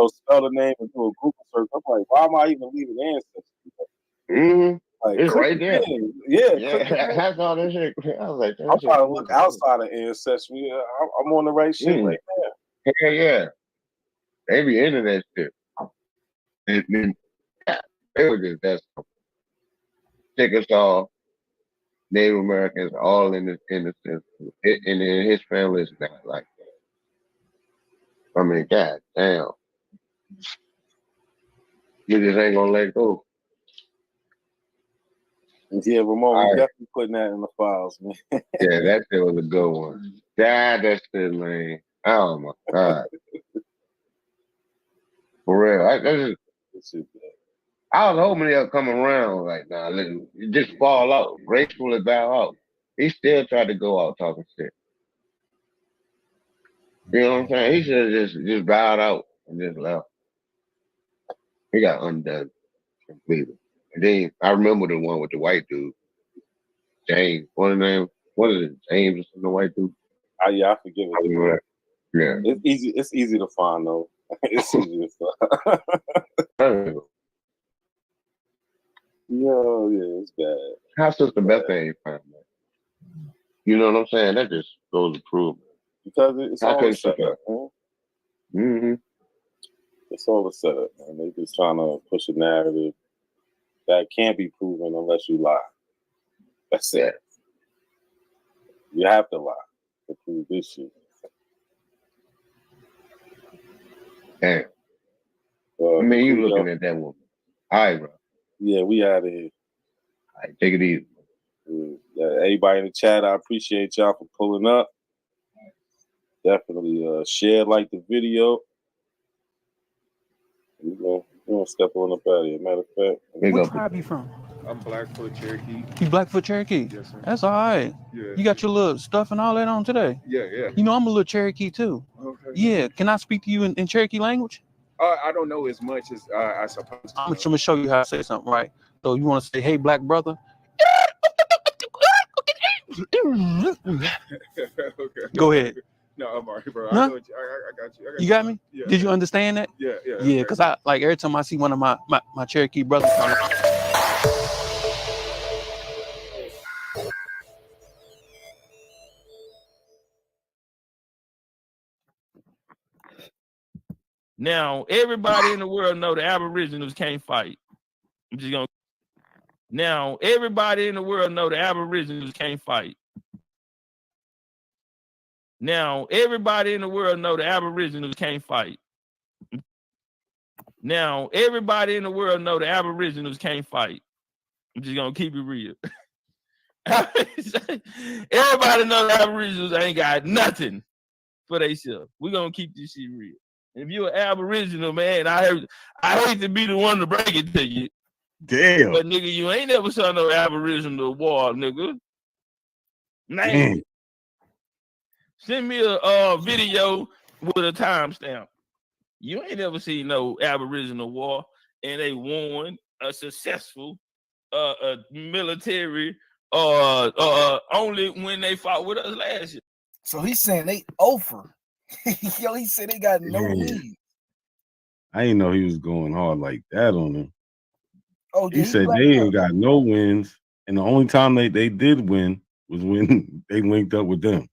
Speaker 10: spell the name and do a Google search. I'm like, why am I even leaving ancestry?
Speaker 14: Mm-hmm.
Speaker 10: Like,
Speaker 14: it's right there.
Speaker 10: Yeah.
Speaker 14: That's all this shit. I was like,
Speaker 10: I'm trying to look outside of ancestry. I'm on the right shit right there.
Speaker 14: Hell yeah. They be into that shit. They were just that simple. Chickasaw, Native Americans, all in the sense. And in his family, it's not like that. I mean, god damn. You just ain't gonna let go.
Speaker 10: Yeah, Ramon, we
Speaker 14: All right.
Speaker 10: definitely putting that in the files, man.
Speaker 14: Yeah, that shit was a good one. That shit, man. Oh my god. For real. I was hoping he'll come around like, nah, listen, you just fall out, gracefully bow out. He still tried to go out talking shit. You know what I'm saying? He should have just bowed out and just left. He got undone completely. And then I remember the one with the white dude, James. What is his name? What is it? James or something, the white dude?
Speaker 10: Yeah, I forget what it is.
Speaker 14: Yeah.
Speaker 10: It's easy. It's easy to find though. It's easy to find. Yo, yeah, it's bad.
Speaker 14: How Sister Beth ain't found that? You know what I'm saying? That just goes to prove it.
Speaker 10: Because it's
Speaker 14: How
Speaker 10: all
Speaker 14: could
Speaker 10: a setup, man.
Speaker 14: Mm-hmm.
Speaker 10: It's all a setup, man. They just trying to push a narrative that can't be proven unless you lie. That's it. You have to lie to prove this shit.
Speaker 14: Damn. I mean, you looking at that woman. All right, bro.
Speaker 10: Yeah, we out of here.
Speaker 14: All right, take it easy.
Speaker 10: Yeah, everybody in the chat, I appreciate y'all for pulling up. Definitely share, like the video. We're gonna step on up out of here. Matter of fact,
Speaker 15: What tribe you from?
Speaker 16: I'm Blackfoot Cherokee.
Speaker 15: You Blackfoot Cherokee?
Speaker 16: Yes, sir.
Speaker 15: That's all right.
Speaker 16: Yeah.
Speaker 15: You got your little stuff and all that on today?
Speaker 16: Yeah, yeah.
Speaker 15: You know, I'm a little Cherokee too.
Speaker 16: Okay.
Speaker 15: Yeah. Can I speak to you in Cherokee language?
Speaker 16: I don't know as much as I suppose.
Speaker 15: I'm gonna show you how to say something, right? So you want to say, "Hey, black brother."
Speaker 16: Okay.
Speaker 15: Go ahead.
Speaker 16: No, I'm alright, bro.
Speaker 15: Huh?
Speaker 16: I got you.
Speaker 15: You got me?
Speaker 16: Yeah.
Speaker 15: Did you understand that?
Speaker 16: Yeah, yeah.
Speaker 15: Yeah, because I like every time I see one of my Cherokee brothers.
Speaker 11: Now, everybody in the world know the Aboriginals can't fight. I'm just gonna. Now, everybody in the world know the Aboriginals can't fight. Now, everybody in the world know the Aboriginals can't fight. Now, everybody in the world know the Aboriginals can't fight. I'm just gonna keep it real. Everybody know the Aboriginals ain't got nothing for themselves. We're gonna keep this shit real. If you're an Aboriginal, man, I hate to be the one to break it to you.
Speaker 2: Damn.
Speaker 11: But nigga, you ain't never saw no Aboriginal war, nigga. Man. Send me a video with a timestamp. You ain't never seen no Aboriginal war, and they won a successful military only when they fought with us last year.
Speaker 13: So he's saying they over. Yo, he said they got no lead.
Speaker 7: I didn't know he was going hard like that on them.
Speaker 13: Oh,
Speaker 7: He said they ain't got no wins, and the only time they did win was when they linked up with them.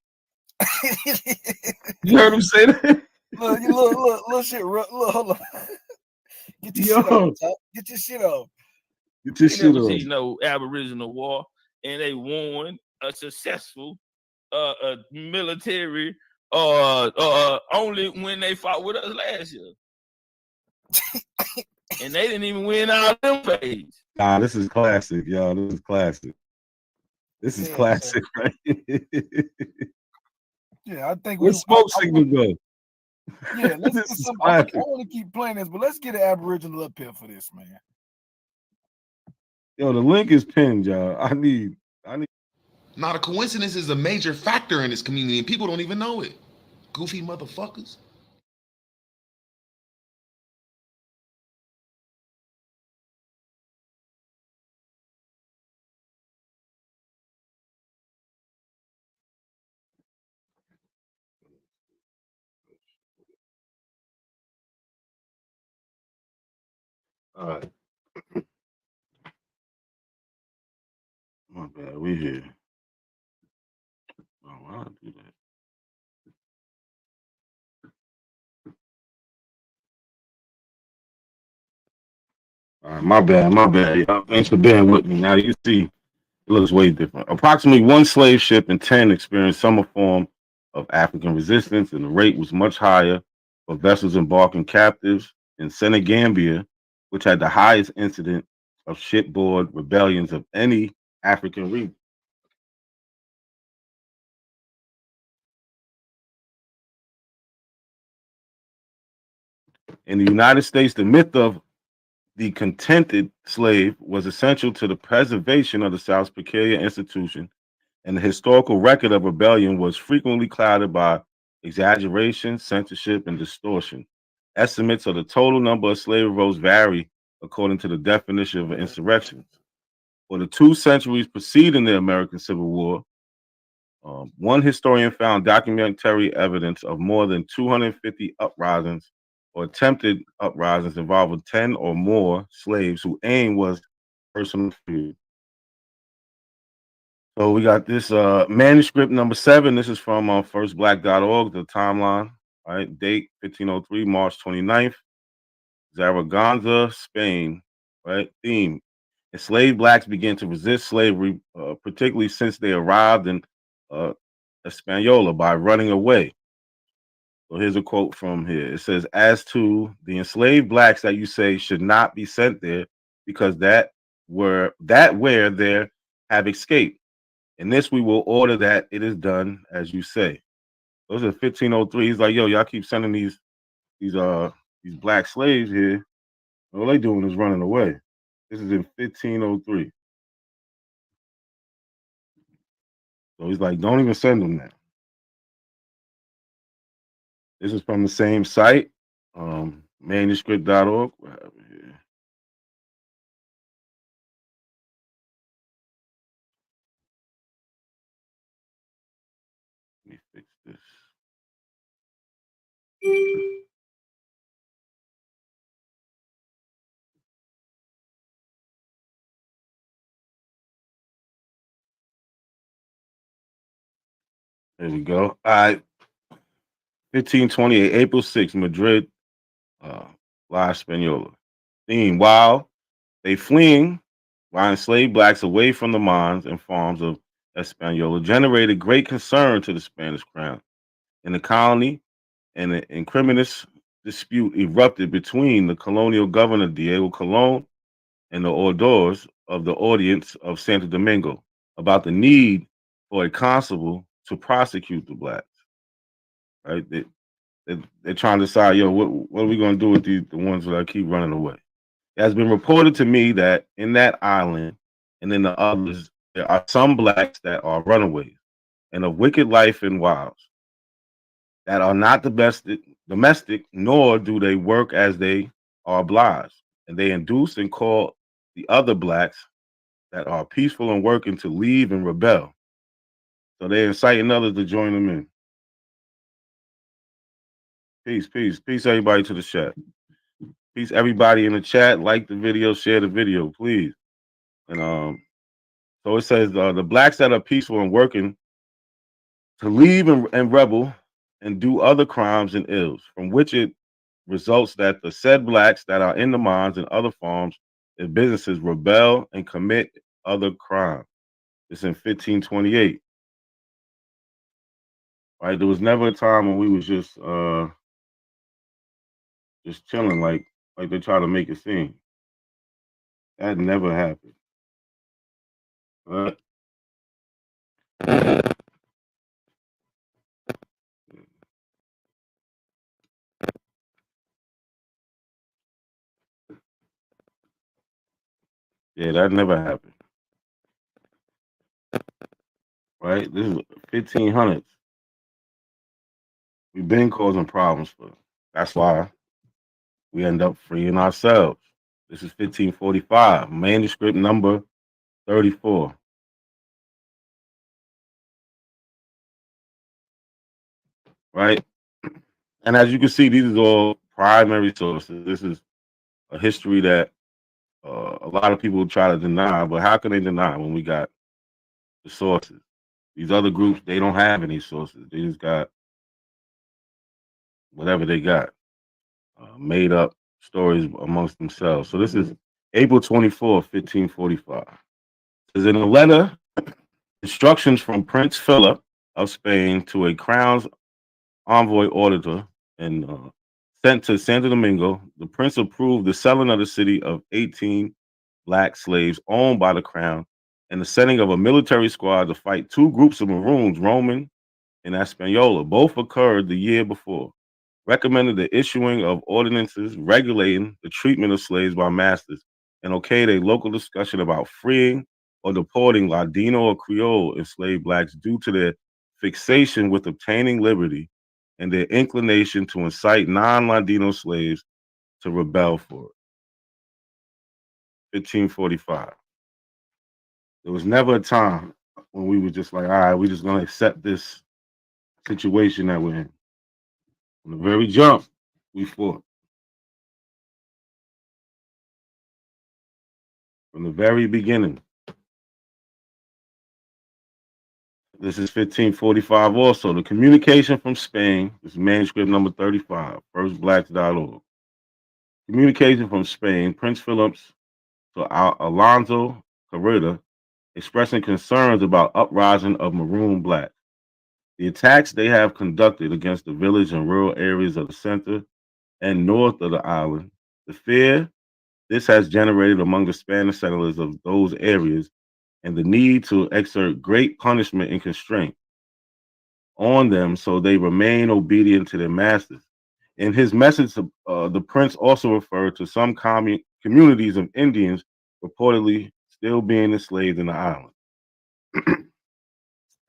Speaker 7: You heard him say that?
Speaker 13: Look, shit, look, hold on. Get your shit off, Top. Get your shit off.
Speaker 7: Get your shit
Speaker 11: never
Speaker 7: off.
Speaker 11: seen no Aboriginal war, and they won a successful military only when they fought with us last year. And they didn't even win all them phase.
Speaker 7: Nah, this is classic, y'all. This is classic. This is classic, right?
Speaker 13: Yeah, I think
Speaker 7: Where's smoke signal go?
Speaker 13: Yeah, let's get
Speaker 7: This is
Speaker 13: some. I
Speaker 7: classic.
Speaker 13: want to keep playing this, but let's get an Aboriginal up here for this, man.
Speaker 7: Yo, the link is pinned, y'all. I need.
Speaker 22: Not a coincidence is a major factor in this community, and people don't even know it. Goofy motherfuckers.
Speaker 7: All right. My bad. We here. Oh, why did I do that? All right, my bad, y'all. Thanks for being with me. Now you see, it looks way different. Approximately 1 slave ship in 10 experienced some form of African resistance, and the rate was much higher for vessels embarking captives in Senegambia, which had the highest incident of shipboard rebellions of any
Speaker 2: African region. In the United States, the myth of the contented slave was essential to the preservation of the South's peculiar institution, and the historical record of rebellion was frequently clouded by exaggeration, censorship, and distortion. Estimates of the total number of slave revolts vary according to the definition of an insurrection. For the 2 centuries preceding the American Civil War, one historian found documentary evidence of more than 250 uprisings or attempted uprisings involving 10 or more slaves whose aim was personal freedom. So we got this manuscript number 7. This is from firstblack.org, the timeline. All right, date 1503, March 29th, Zaragoza, Spain. Right, theme: enslaved blacks began to resist slavery, particularly since they arrived in Hispaniola by running away. So here's a quote from here. It says, "As to the enslaved blacks that you say should not be sent there, because that where there have escaped. In this we will order that it is done as you say." Those are 1503. He's like, yo, y'all keep sending these black slaves here. All they doing is running away. This is in 1503. So he's like, don't even send them that. This is from the same site, manuscript.org. Let me fix this. There we go. All right. 1528, April 6th, Madrid, La Española. Theme: while enslaved blacks away from the mines and farms of Española generated great concern to the Spanish crown. In the colony, an incriminous dispute erupted between the colonial governor Diego Colón and the oidores of the audience of Santo Domingo about the need for a constable to prosecute the blacks. Right? They're trying to decide, yo, what are we going to do with the ones that keep running away? It has been reported to me that in that island and in the others, there are some blacks that are runaways and of wicked life and wiles, that are not domestic, nor do they work as they are obliged. And they induce and call the other blacks that are peaceful and working to leave and rebel. So they're inciting others to join them in. Peace, everybody to the chat. Peace, everybody in the chat. Like the video, share the video, please. And so it says the blacks that are peaceful and working to leave and rebel and do other crimes and ills, from which it results that the said blacks that are in the mines and other farms and businesses rebel and commit other crimes. It's in 1528. Right? There was never a time when we was just chilling like they try to make it seem. That never happened. Yeah, that never happened. Right? This is 1500s. We've been causing problems for them. That's why we end up freeing ourselves. This is 1545, manuscript number 34. Right? And as you can see, these are all primary sources. This is a history that a lot of people try to deny, but how can they deny when we got the sources? These other groups, they don't have any sources. They just got whatever they got, made up stories amongst themselves. So this is April 24th, 1545. It says in a letter, instructions from Prince Philip of Spain to a crown's envoy auditor and sent to Santo Domingo, the prince approved the selling of the city of 18 black slaves owned by the crown and the sending of a military squad to fight two groups of Maroons, Roman and Hispaniola. Both occurred the year before. Recommended the issuing of ordinances regulating the treatment of slaves by masters, and okayed a local discussion about freeing or deporting Ladino or Creole enslaved blacks due to their fixation with obtaining liberty and their inclination to incite non-Ladino slaves to rebel for it. 1545. There was never a time when we were just like, all right, we're just going to accept this situation that we're in. From the very jump, we fought. From the very beginning. This is 1545 also. The communication from Spain, this is manuscript number 35, firstblacks.org. Communication from Spain, Prince Philip's to Alonso Carrera, expressing concerns about uprising of maroon blacks. The attacks they have conducted against the village and rural areas of the center and north of the island, the fear this has generated among the Spanish settlers of those areas, and the need to exert great punishment and constraint on them so they remain obedient to their masters. In his message, the prince also referred to some communities of Indians reportedly still being enslaved in the island.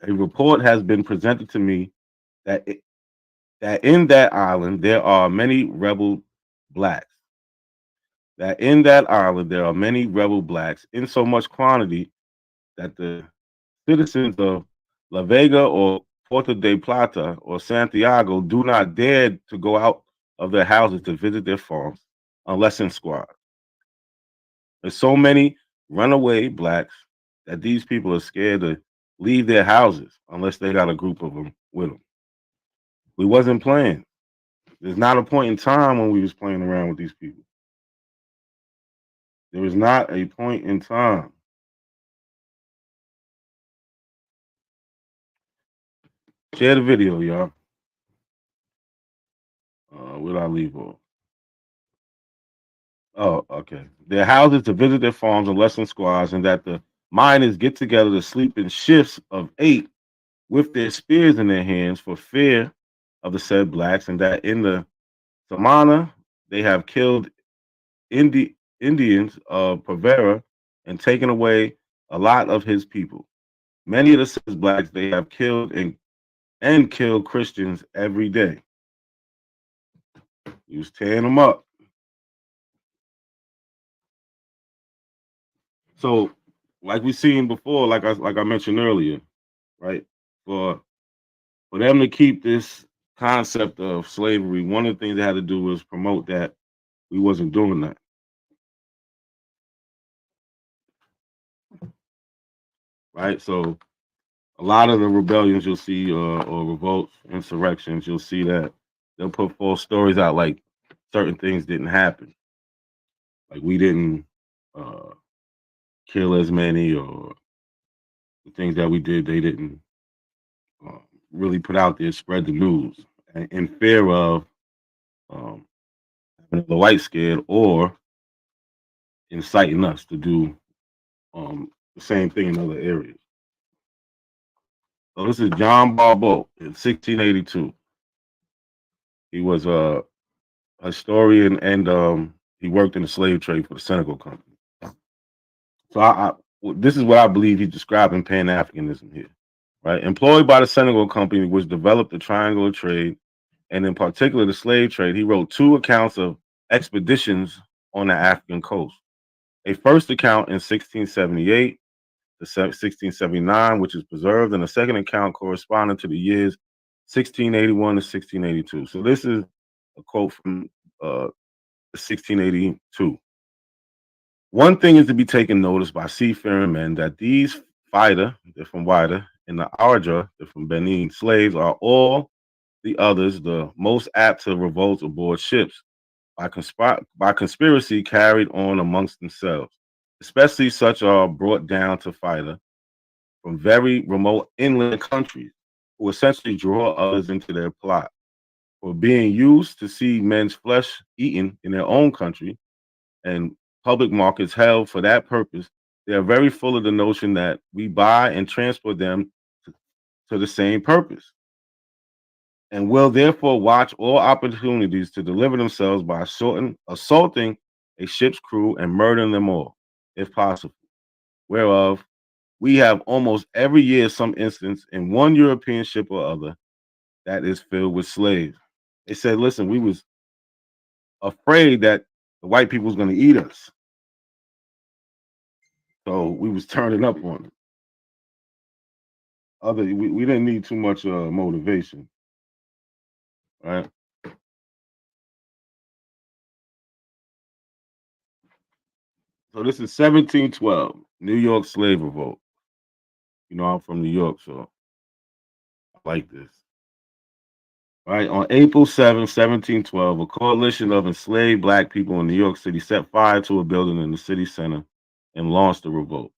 Speaker 2: A report has been presented to me that in that island there are many rebel blacks. That in that island there are many rebel blacks in so much quantity that the citizens of La Vega or Puerto de Plata or Santiago do not dare to go out of their houses to visit their farms unless in squads. There's so many runaway blacks that these people are scared to leave their houses unless they got a group of them with them. We wasn't playing. There's not a point in time when we was playing around with these people. There was not a point in time. Share the video, y'all. Where'd I leave off? Oh, okay. Their houses to visit their farms and lesson squads, and that the miners get together to sleep in shifts of 8 with their spears in their hands for fear of the said blacks, and that in the Samana they have killed Indians of Pavera and taken away a lot of his people. Many of the said blacks they have killed and kill Christians every day. He was tearing them up. So, like we seen before, like I mentioned earlier, right? For them to keep this concept of slavery, one of the things they had to do was promote that we wasn't doing that. Right? So a lot of the rebellions you'll see or revolts, insurrections, you'll see that they'll put false stories out like certain things didn't happen. Like we didn't kill as many, or the things that we did, they didn't really put out there, spread the news in fear of having the white scared or inciting us to do the same thing in other areas. So this is John Barbeau in 1682. He was a historian and he worked in the slave trade for the Senegal Company. So this is what I believe he's describing Pan-Africanism here. Right? Employed by the Senegal Company, which developed the triangular trade, and in particular the slave trade, he wrote 2 accounts of expeditions on the African coast. A first account in 1678 to 1679, which is preserved, and a second account corresponding to the years 1681 to 1682. So this is a quote from 1682. One thing is to be taken notice by seafaring men that these Fida, they're from Wida, and the Ardra, they're from Benin, slaves are all the others the most apt to revolt aboard ships by conspiracy carried on amongst themselves, especially such are brought down to Fida from very remote inland countries, who essentially draw others into their plot. For being used to see men's flesh eaten in their own country and public markets held for that purpose,
Speaker 4: They are very full of the notion that we buy and transport them to the same purpose, and will therefore watch all opportunities to deliver themselves by assaulting a ship's crew and murdering them all, if possible. Whereof we have almost every year some instance in one European ship or other that is filled with slaves. They said, listen, we was afraid that the white people was going to eat us. So we was turning up on them. We didn't need too much motivation, right? So this is 1712, New York slave revolt. You know, I'm from New York, so I like this. Right, on April 7, 1712, a coalition of enslaved black people in New York City set fire to a building in the city center and launched a revolt.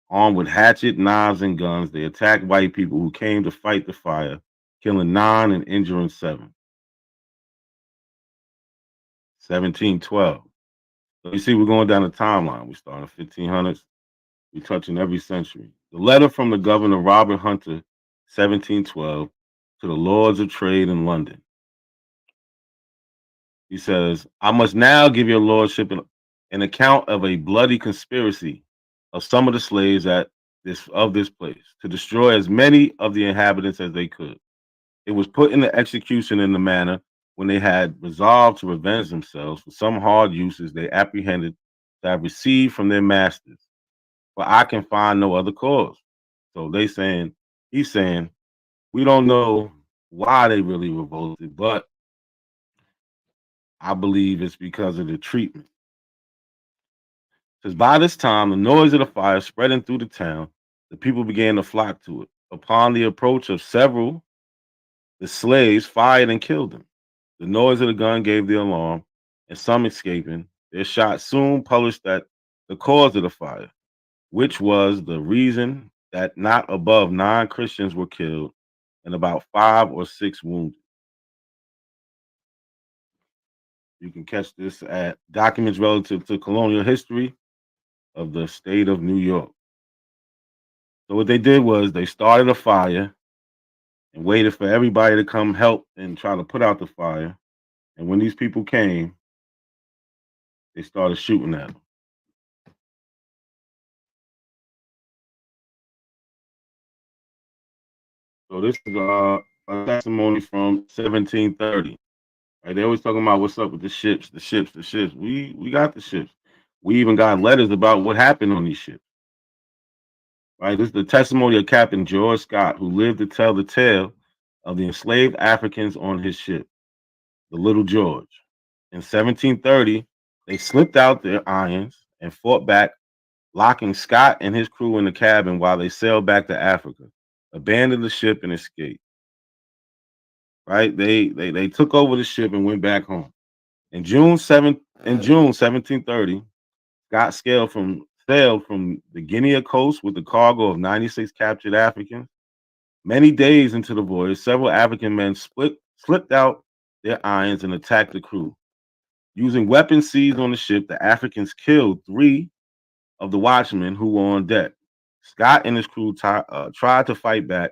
Speaker 4: Armed with hatchet, knives, and guns, they attacked white people who came to fight the fire, killing 9 and injuring 7. 1712. So you see, we're going down the timeline. We start in 1500s. We're touching every century. The letter from the governor Robert Hunter, 1712, to the Lords of Trade in London. He says, I must now give your lordship an account of a bloody conspiracy of some of the slaves of this place to destroy as many of the inhabitants as they could. It was put into execution in the manner when they had resolved to revenge themselves for some hard uses they apprehended to have received from their masters. For I can find no other cause. So he's saying, we don't know why they really revolted, but I believe it's because of the treatment. Because by this time, the noise of the fire spreading through the town, the people began to flock to it. Upon the approach of several, the slaves fired and killed them. The noise of the gun gave the alarm, and some escaping, their shot soon published that the cause of the fire, which was the reason that not above 9 Christians were killed and about 5 or 6 wounded. You can catch this at Documents Relative to Colonial History of the State of New York. So what they did was they started a fire and waited for everybody to come help and try to put out the fire. And when these people came, they started shooting at them. So this is a testimony from 1730. Right? They always talking about what's up with the ships, the ships, the ships. We got the ships. We even got letters about what happened on these ships. Right? This is the testimony of Captain George Scott, who lived to tell the tale of the enslaved Africans on his ship, the Little George. In 1730, they slipped out their irons and fought back, locking Scott and his crew in the cabin while they sailed back to Africa, abandoned the ship, and escaped. Right? They took over the ship and went back home. In June 1730, Scott sailed from the Guinea coast with a cargo of 96 captured Africans. Many days into the voyage, several African men slipped out their irons and attacked the crew. Using weapons seized on the ship, the Africans killed 3 of the watchmen who were on deck. Scott and his crew tried to fight back,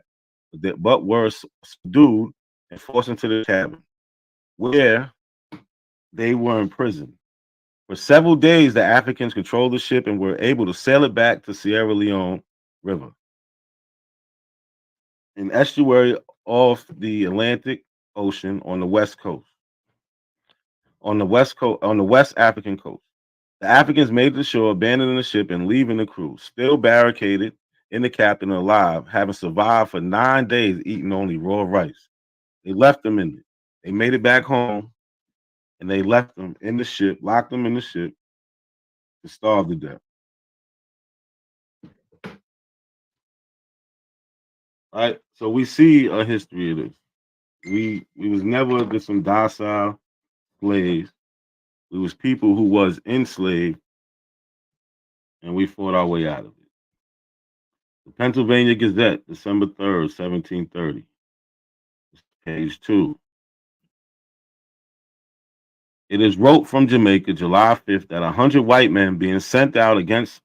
Speaker 4: but were subdued and forced into the cabin, where they were imprisoned. For several days, the Africans controlled the ship and were able to sail it back to Sierra Leone River, an estuary off the Atlantic Ocean on the west coast. On the West African coast, the Africans made it to shore, abandoning the ship and leaving the crew, still barricaded in the captain alive, having survived for 9 days, eating only raw rice. They left them in it. They made it back home, and they left them in the ship, locked them in the ship to starve to death. All right, so we see a history of this. We was never just some docile slaves. We was people who was enslaved, and we fought our way out of it. The Pennsylvania Gazette, December 3rd, 1730. Page 2. It is wrote from Jamaica, July 5th, that 100 white men being sent out against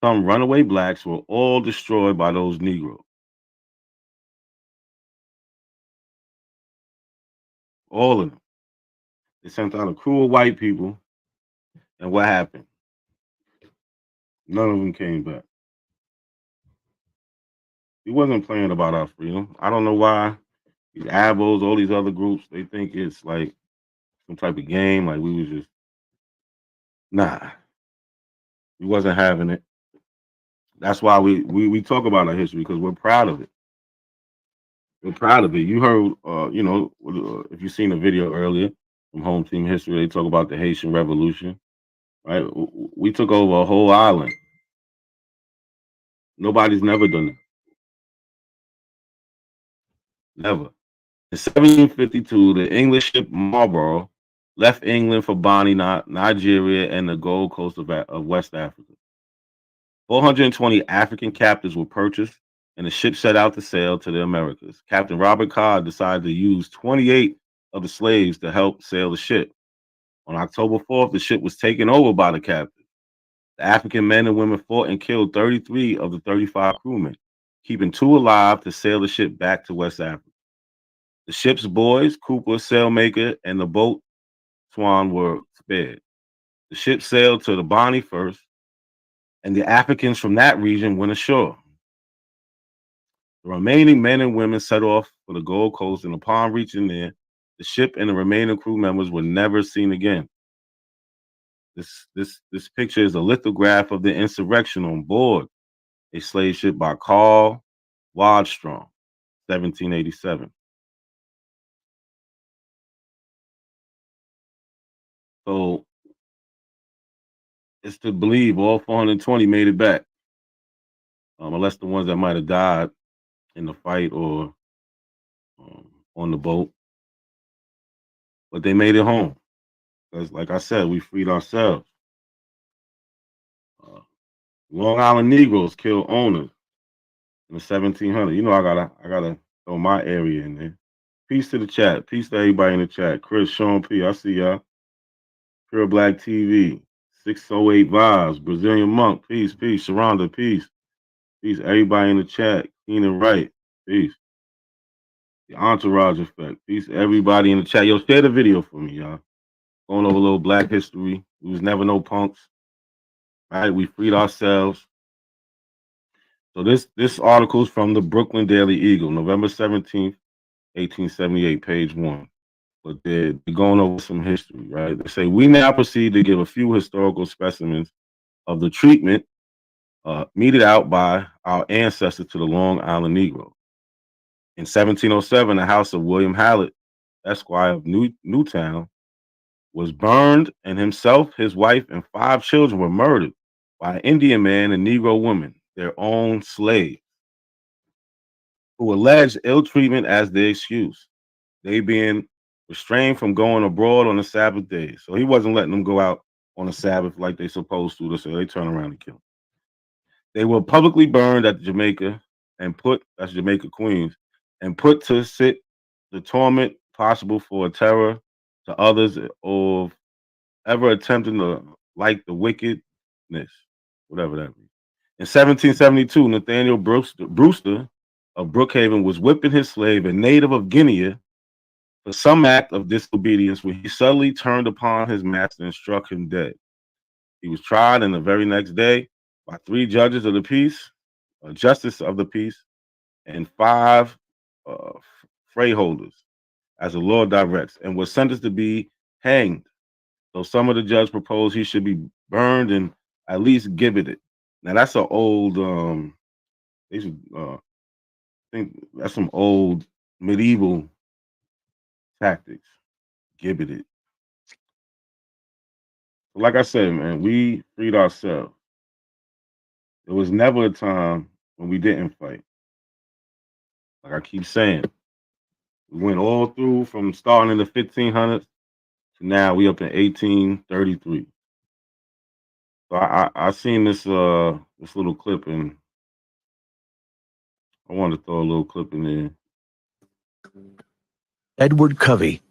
Speaker 4: Some runaway blacks were all destroyed by those Negroes. All of them. They sent out a crew of white people, and what happened? None of them came back. He wasn't playing about our freedom. I don't know why these abos, all these other groups, they think it's like some type of game. Like we was just nah. He wasn't having it. That's why we talk about our history because we're proud of it. We're proud of it. You heard, if you seen the video earlier from Home Team History, they talk about the Haitian Revolution, right? We took over a whole island. Nobody's never done it. Never. In 1752, the English ship Marlborough left England for Bonny, Nigeria, and the Gold Coast of West Africa. 420 African captives were purchased, and the ship set out to sail to the Americas. Captain Robert Codd decided to use 28 of the slaves to help sail the ship. On October 4th, the ship was taken over by the captain. The African men and women fought and killed 33 of the 35 crewmen, keeping 2 alive to sail the ship back to West Africa. The ship's boys, Cooper, sailmaker, and the boat Swan were spared. The ship sailed to the Bonny first, and the Africans from that region went ashore. The remaining men and women set off for the Gold Coast, and upon reaching there, the ship and the remaining crew members were never seen again. This picture is a lithograph of the insurrection on board a slave ship by Carl Wadstrom, 1787. So it's to believe all 420 made it back, unless the ones that might have died in the fight or on the boat. But they made it home. Because, like I said, we freed ourselves. Long Island Negroes killed owners in the 1700s. You know, I gotta throw my area in there. Peace to the chat. Peace to everybody in the chat. Chris, Sean P. I see y'all. Pure Black TV. 608 Vibes. Brazilian Monk. Peace, peace. Sharonda, peace. Peace. Everybody in the chat. Keenan Wright. Peace. The Entourage Effect. Peace. Everybody in the chat. Yo, share the video for me, y'all. Going over a little Black history. We was never no punks. All right, we freed ourselves. So this article is from the Brooklyn Daily Eagle, November 17th, 1878, page 1. But they're going over some history, right? They say, we now proceed to give a few historical specimens of the treatment meted out by our ancestors to the Long Island Negro. In 1707, the house of William Hallett, Esquire of Newtown, was burned, and himself, his wife, and 5 children were murdered by an Indian man and Negro woman, their own slave, who alleged ill treatment as their excuse, they being restrained from going abroad on the Sabbath day. So he wasn't letting them go out on the Sabbath like they supposed to, so they turn around and kill them. They were publicly burned at Jamaica and that's Jamaica, Queens, and put to sit the torment possible for a terror to others of ever attempting to like the wickedness, whatever that means. In 1772, Nathaniel Brewster of Brookhaven was whipping his slave, a native of Guinea, for some act of disobedience when he suddenly turned upon his master and struck him dead. He was tried, and the very next day by 3 judges of the peace, a justice of the peace, and 5 freeholders, as the law directs, and was sentenced to be hanged. So some of the judges proposed he should be burned and at least gibbeted. Now that's an old, they should think that's some old medieval tactics. Gibbeted. Like I said, man, we freed ourselves. There was never a time when we didn't fight. Like I keep saying, we went all through from starting in the 1500s to now we up in 1833. So I seen this this little clip, and I wanted to throw a little clip in there.
Speaker 6: Edward Covey.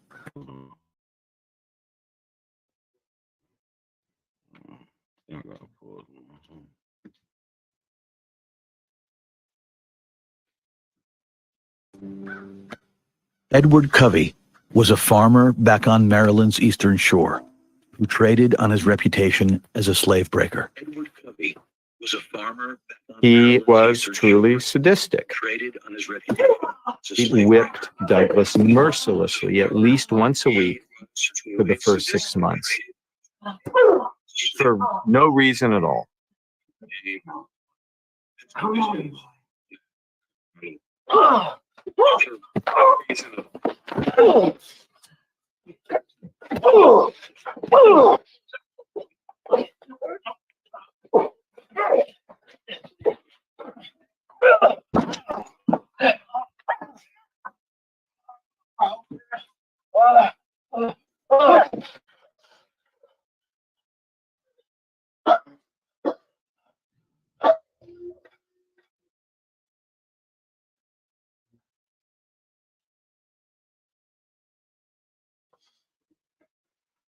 Speaker 6: Edward Covey was a farmer back on Maryland's eastern shore who traded on his reputation as a slave breaker. Edward Covey was a farmer.
Speaker 17: He was truly sadistic. He whipped Douglas mercilessly at least once a week for the first 6 months for no reason at all.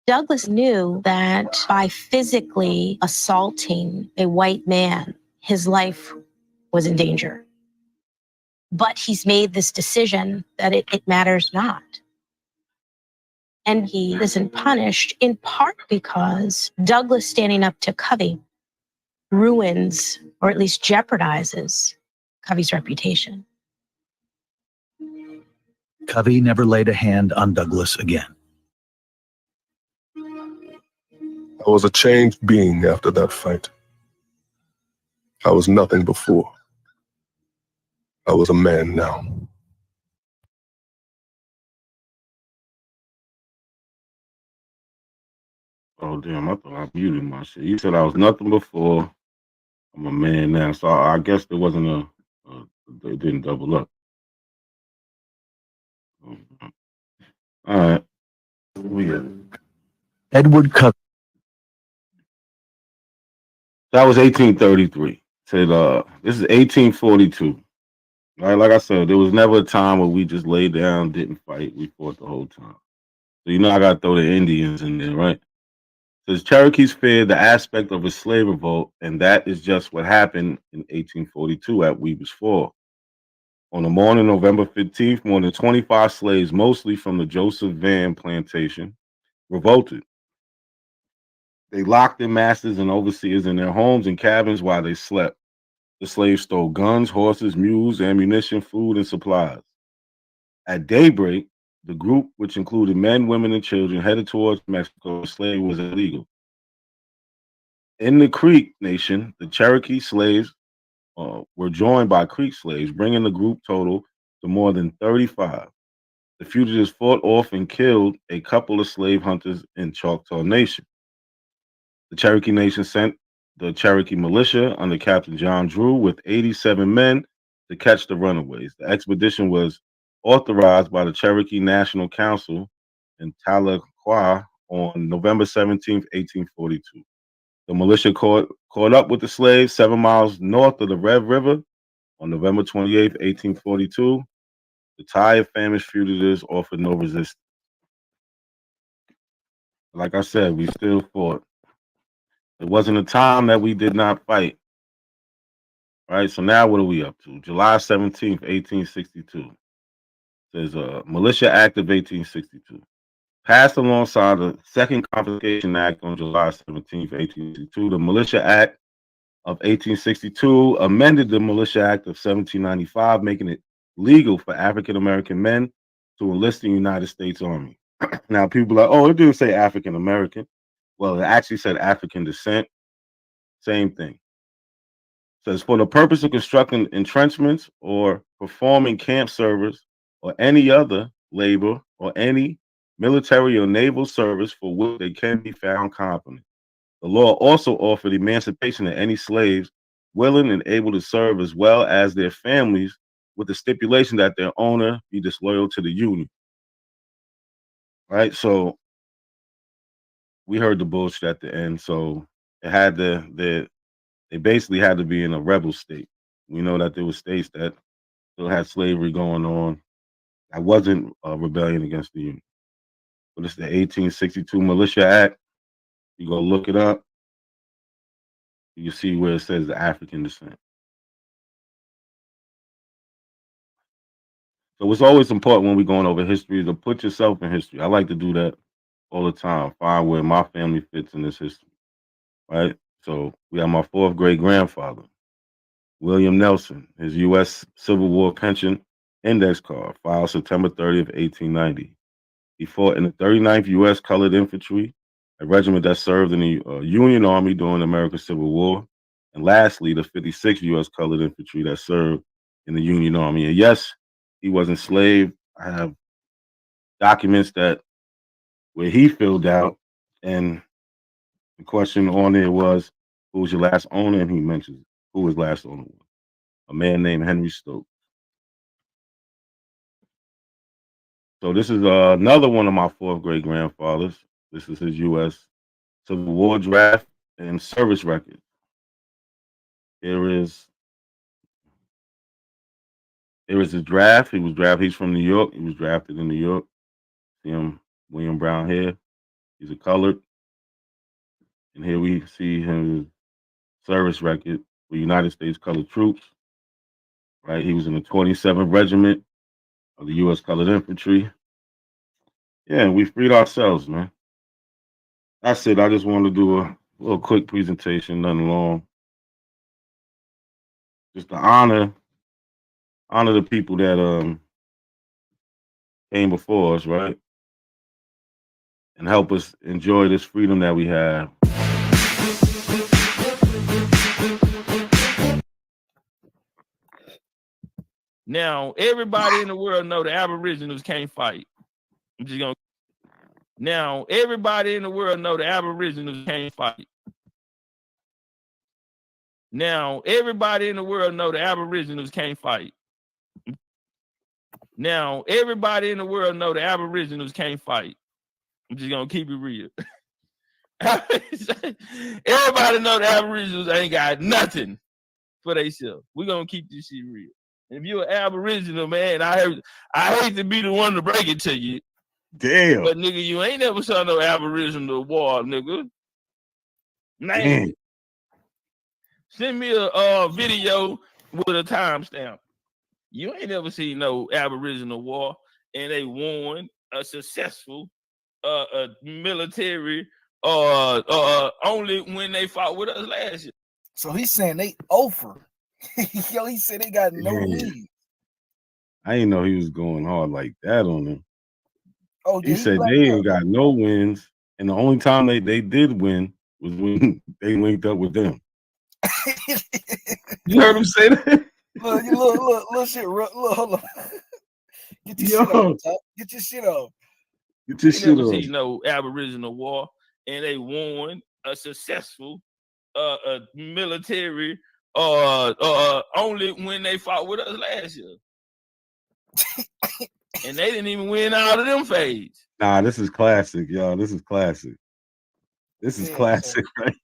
Speaker 23: Douglas knew that by physically assaulting a white man, his life was in danger. But he's made this decision that it matters not. And he isn't punished in part because Douglas standing up to Covey ruins, or at least jeopardizes, Covey's reputation.
Speaker 6: Covey never laid a hand on Douglas again.
Speaker 24: I was a changed being after that fight. I was nothing before. I was a man now.
Speaker 4: Oh damn! I thought I muted my shit. You said I was nothing before. I'm a man now, so I guess there wasn't it didn't double up. All right, we got it.
Speaker 6: Edward Covey.
Speaker 4: That was 1833. Said this is 1842. Right, like I said, there was never a time where we just laid down, didn't fight. We fought the whole time. So I gotta throw the Indians in there, right? Says Cherokees feared the aspect of a slave revolt, and that is just what happened in 1842 at Weber's Fall. On the morning of November 15th, more than 25 slaves, mostly from the Joseph Van plantation, revolted. They locked their masters and overseers in their homes and cabins while they slept. The slaves stole guns, horses, mules, ammunition, food, and supplies. At daybreak, the group, which included men, women, and children, headed towards Mexico. Slavery was illegal. In the Creek Nation, the Cherokee slaves were joined by Creek slaves, bringing the group total to more than 35. The fugitives fought off and killed a couple of slave hunters in Choctaw Nation. The Cherokee Nation sent the Cherokee militia under Captain John Drew with 87 men to catch the runaways. The expedition was authorized by the Cherokee National Council in Tahlequah on November 17, 1842. The militia caught up with the slaves 7 miles north of the Red River on November 28, 1842. The tired, famished fugitives offered no resistance. Like I said, we still fought. It wasn't a time that we did not fight. Right, so now what are we up to? July 17th, 1862. There's a Militia Act of 1862. Passed alongside the Second Confiscation Act on July 17th, 1862. The Militia Act of 1862 amended the Militia Act of 1795, making it legal for African American men to enlist in the United States Army. Now, people are like, oh, it didn't say African American. Well, it actually said African descent. Same thing. Says for the purpose of constructing entrenchments or performing camp service or any other labor or any military or naval service for which they can be found competent. The law also offered emancipation to any slaves willing and able to serve as well as their families, with the stipulation that their owner be disloyal to the Union. Right? So we heard the bullshit at the end. So it had they basically had to be in a rebel state. We know that there were states that still had slavery going on. That wasn't a rebellion against the Union. But it's the 1862 Militia Act. You go look it up. You see where it says the African descent. So it's always important when we're going over history to put yourself in history. I like to do that all the time. Find where my family fits in this history, right? So we have my fourth great grandfather, William Nelson, his U.S. Civil War pension index card, filed September 30th, 1890. He fought in the 39th U.S. Colored Infantry, a regiment that served in the Union Army during the American Civil War. And lastly, the 56th U.S. Colored Infantry that served in the Union Army. And yes, he was enslaved. I have documents that where he filled out, and the question on there was, who was your last owner? And he mentions who his last owner was. A man named Henry Stokes. So this is another one of my fourth great grandfathers. This is his U.S. Civil War draft and service record. Here is his draft. He was drafted. He's from New York. He was drafted in New York. See him, William Brown hair. He's a colored. And here we see his service record for United States Colored Troops. Right, he was in the 27th Regiment of the U.S. Colored Infantry. Yeah, we freed ourselves, man. That's it. I just wanted to do a little quick presentation, nothing long. Just to honor the people that came before us, right? And help us enjoy this freedom that we have.
Speaker 11: Now, everybody in the world know the Aboriginals can't fight. I'm just gonna. Now, everybody in the world know the Aboriginals can't fight. Now, everybody in the world know the Aboriginals can't fight. Now, everybody in the world know the Aboriginals can't fight. I'm just gonna keep it real. Everybody know the Aboriginals ain't got nothing for themselves. We're gonna keep this shit real. If you're an Aboriginal, man, I hate to be the one to break it to you.
Speaker 4: Damn.
Speaker 11: But nigga, you ain't never saw no Aboriginal war, nigga. Man. Send me a video with a timestamp. You ain't never seen no Aboriginal war, and they won a successful military only when they fought with us last year.
Speaker 13: So he's saying they over. Yo, he said they got no lead.
Speaker 4: I didn't know he was going hard like that on them.
Speaker 13: Oh,
Speaker 4: he said they ain't got no wins, and the only time they did win was when they linked up with them. You heard him say that?
Speaker 13: Look, shit, look, hold on. Get your shit off, Top. Get your shit off.
Speaker 4: Get your shit off.
Speaker 11: See no Aboriginal war, and they won a successful military only when they fought with us last year. And they didn't even win out of them phase.
Speaker 4: Nah, this is classic, y'all. This is classic. This is classic, right?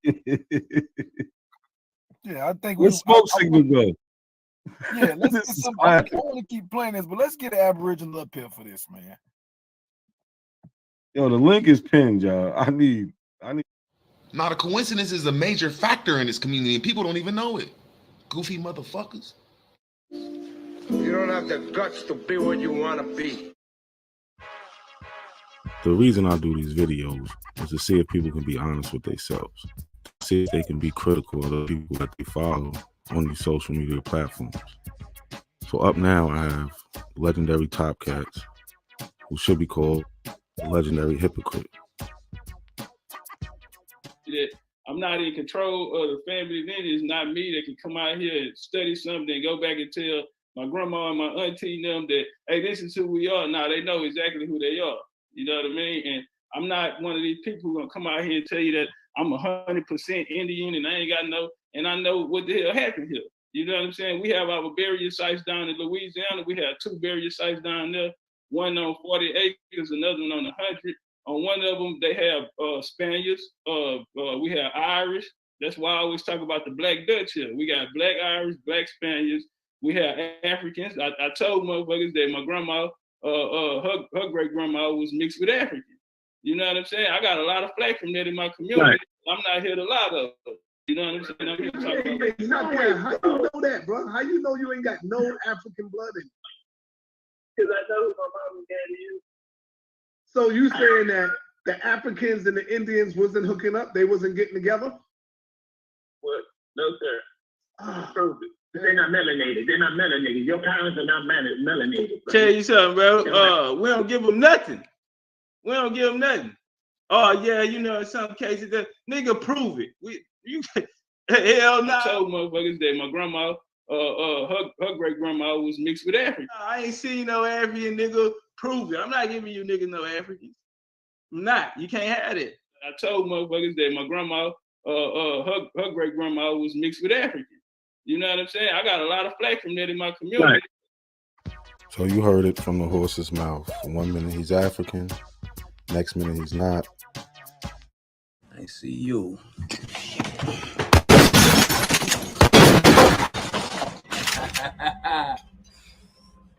Speaker 13: Yeah, I think
Speaker 4: Where's smoke signal go?
Speaker 13: Yeah, let's get some. I want to keep playing this, but let's get an Aboriginal up here for this, man.
Speaker 4: Yo, the link is pinned, y'all. I need.
Speaker 22: Not a coincidence is a major factor in this community, and people don't even know it. Goofy motherfuckers.
Speaker 3: You don't have the guts to be what you want to be.
Speaker 7: The reason I do these videos is to see if people can be honest with themselves. See if they can be critical of the people that they follow on these social media platforms. So up now I have legendary top cats who should be called legendary hypocrite.
Speaker 11: That I'm not in control of the family, then it's not me that can come out here and study something and go back and tell my grandma and my auntie and them that, hey, this is who we are. Now they know exactly who they are. You know what I mean? And I'm not one of these people who gonna come out here and tell you that I'm 100% Indian and I ain't got no, and I know what the hell happened here. You know what I'm saying? We have our burial sites down in Louisiana. We have 2 burial sites down there, one on 40 acres, another one on 100. On one of them, they have Spaniards. We have Irish. That's why I always talk about the Black Dutch here. We got Black Irish, Black Spaniards. We have Africans. I told motherfuckers that my grandma, her great grandma was mixed with African. You know what I'm saying? I got a lot of flack from that in my community. Right. I'm not here to lie though. You know what I'm saying? I'm here to talk about
Speaker 8: How you know that, bro? How you know you ain't got no African blood in you? Because I know who my mom and daddy is.
Speaker 19: So you saying that the Africans and the Indians wasn't hooking up? They wasn't getting together?
Speaker 8: What? No, sir. Prove it. They're not melanated. They're not melanated. Your parents are not melanated. Bro.
Speaker 11: Tell you something, bro. We don't give them nothing. We don't give them nothing. Oh yeah, you know, in some cases, that nigga prove it. Hell no. I told motherfuckers that my grandma, her great grandma was mixed with African. I ain't seen no African nigga. Prove it. I'm not giving you niggas no Africans. I'm not. You can't have it. I told motherfuckers that my grandma, her great grandma was mixed with African. You know what I'm saying? I got a lot of flack from that in my community. Right.
Speaker 7: So you heard it from the horse's mouth. 1 minute he's African, next minute he's not.
Speaker 20: I see you.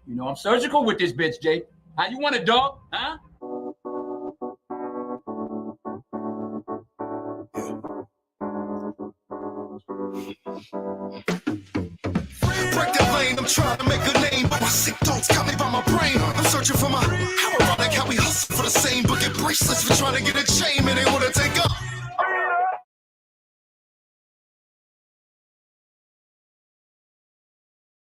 Speaker 21: You know, I'm surgical with this bitch, Jake. How you want it, dog? Huh?
Speaker 25: Break the lane, I'm trying to make a name, but my sick thoughts got me by my brain. I'm searching for my, how ironic how we hustle for the same, but get bracelets for trying to get a chain, man, they wanna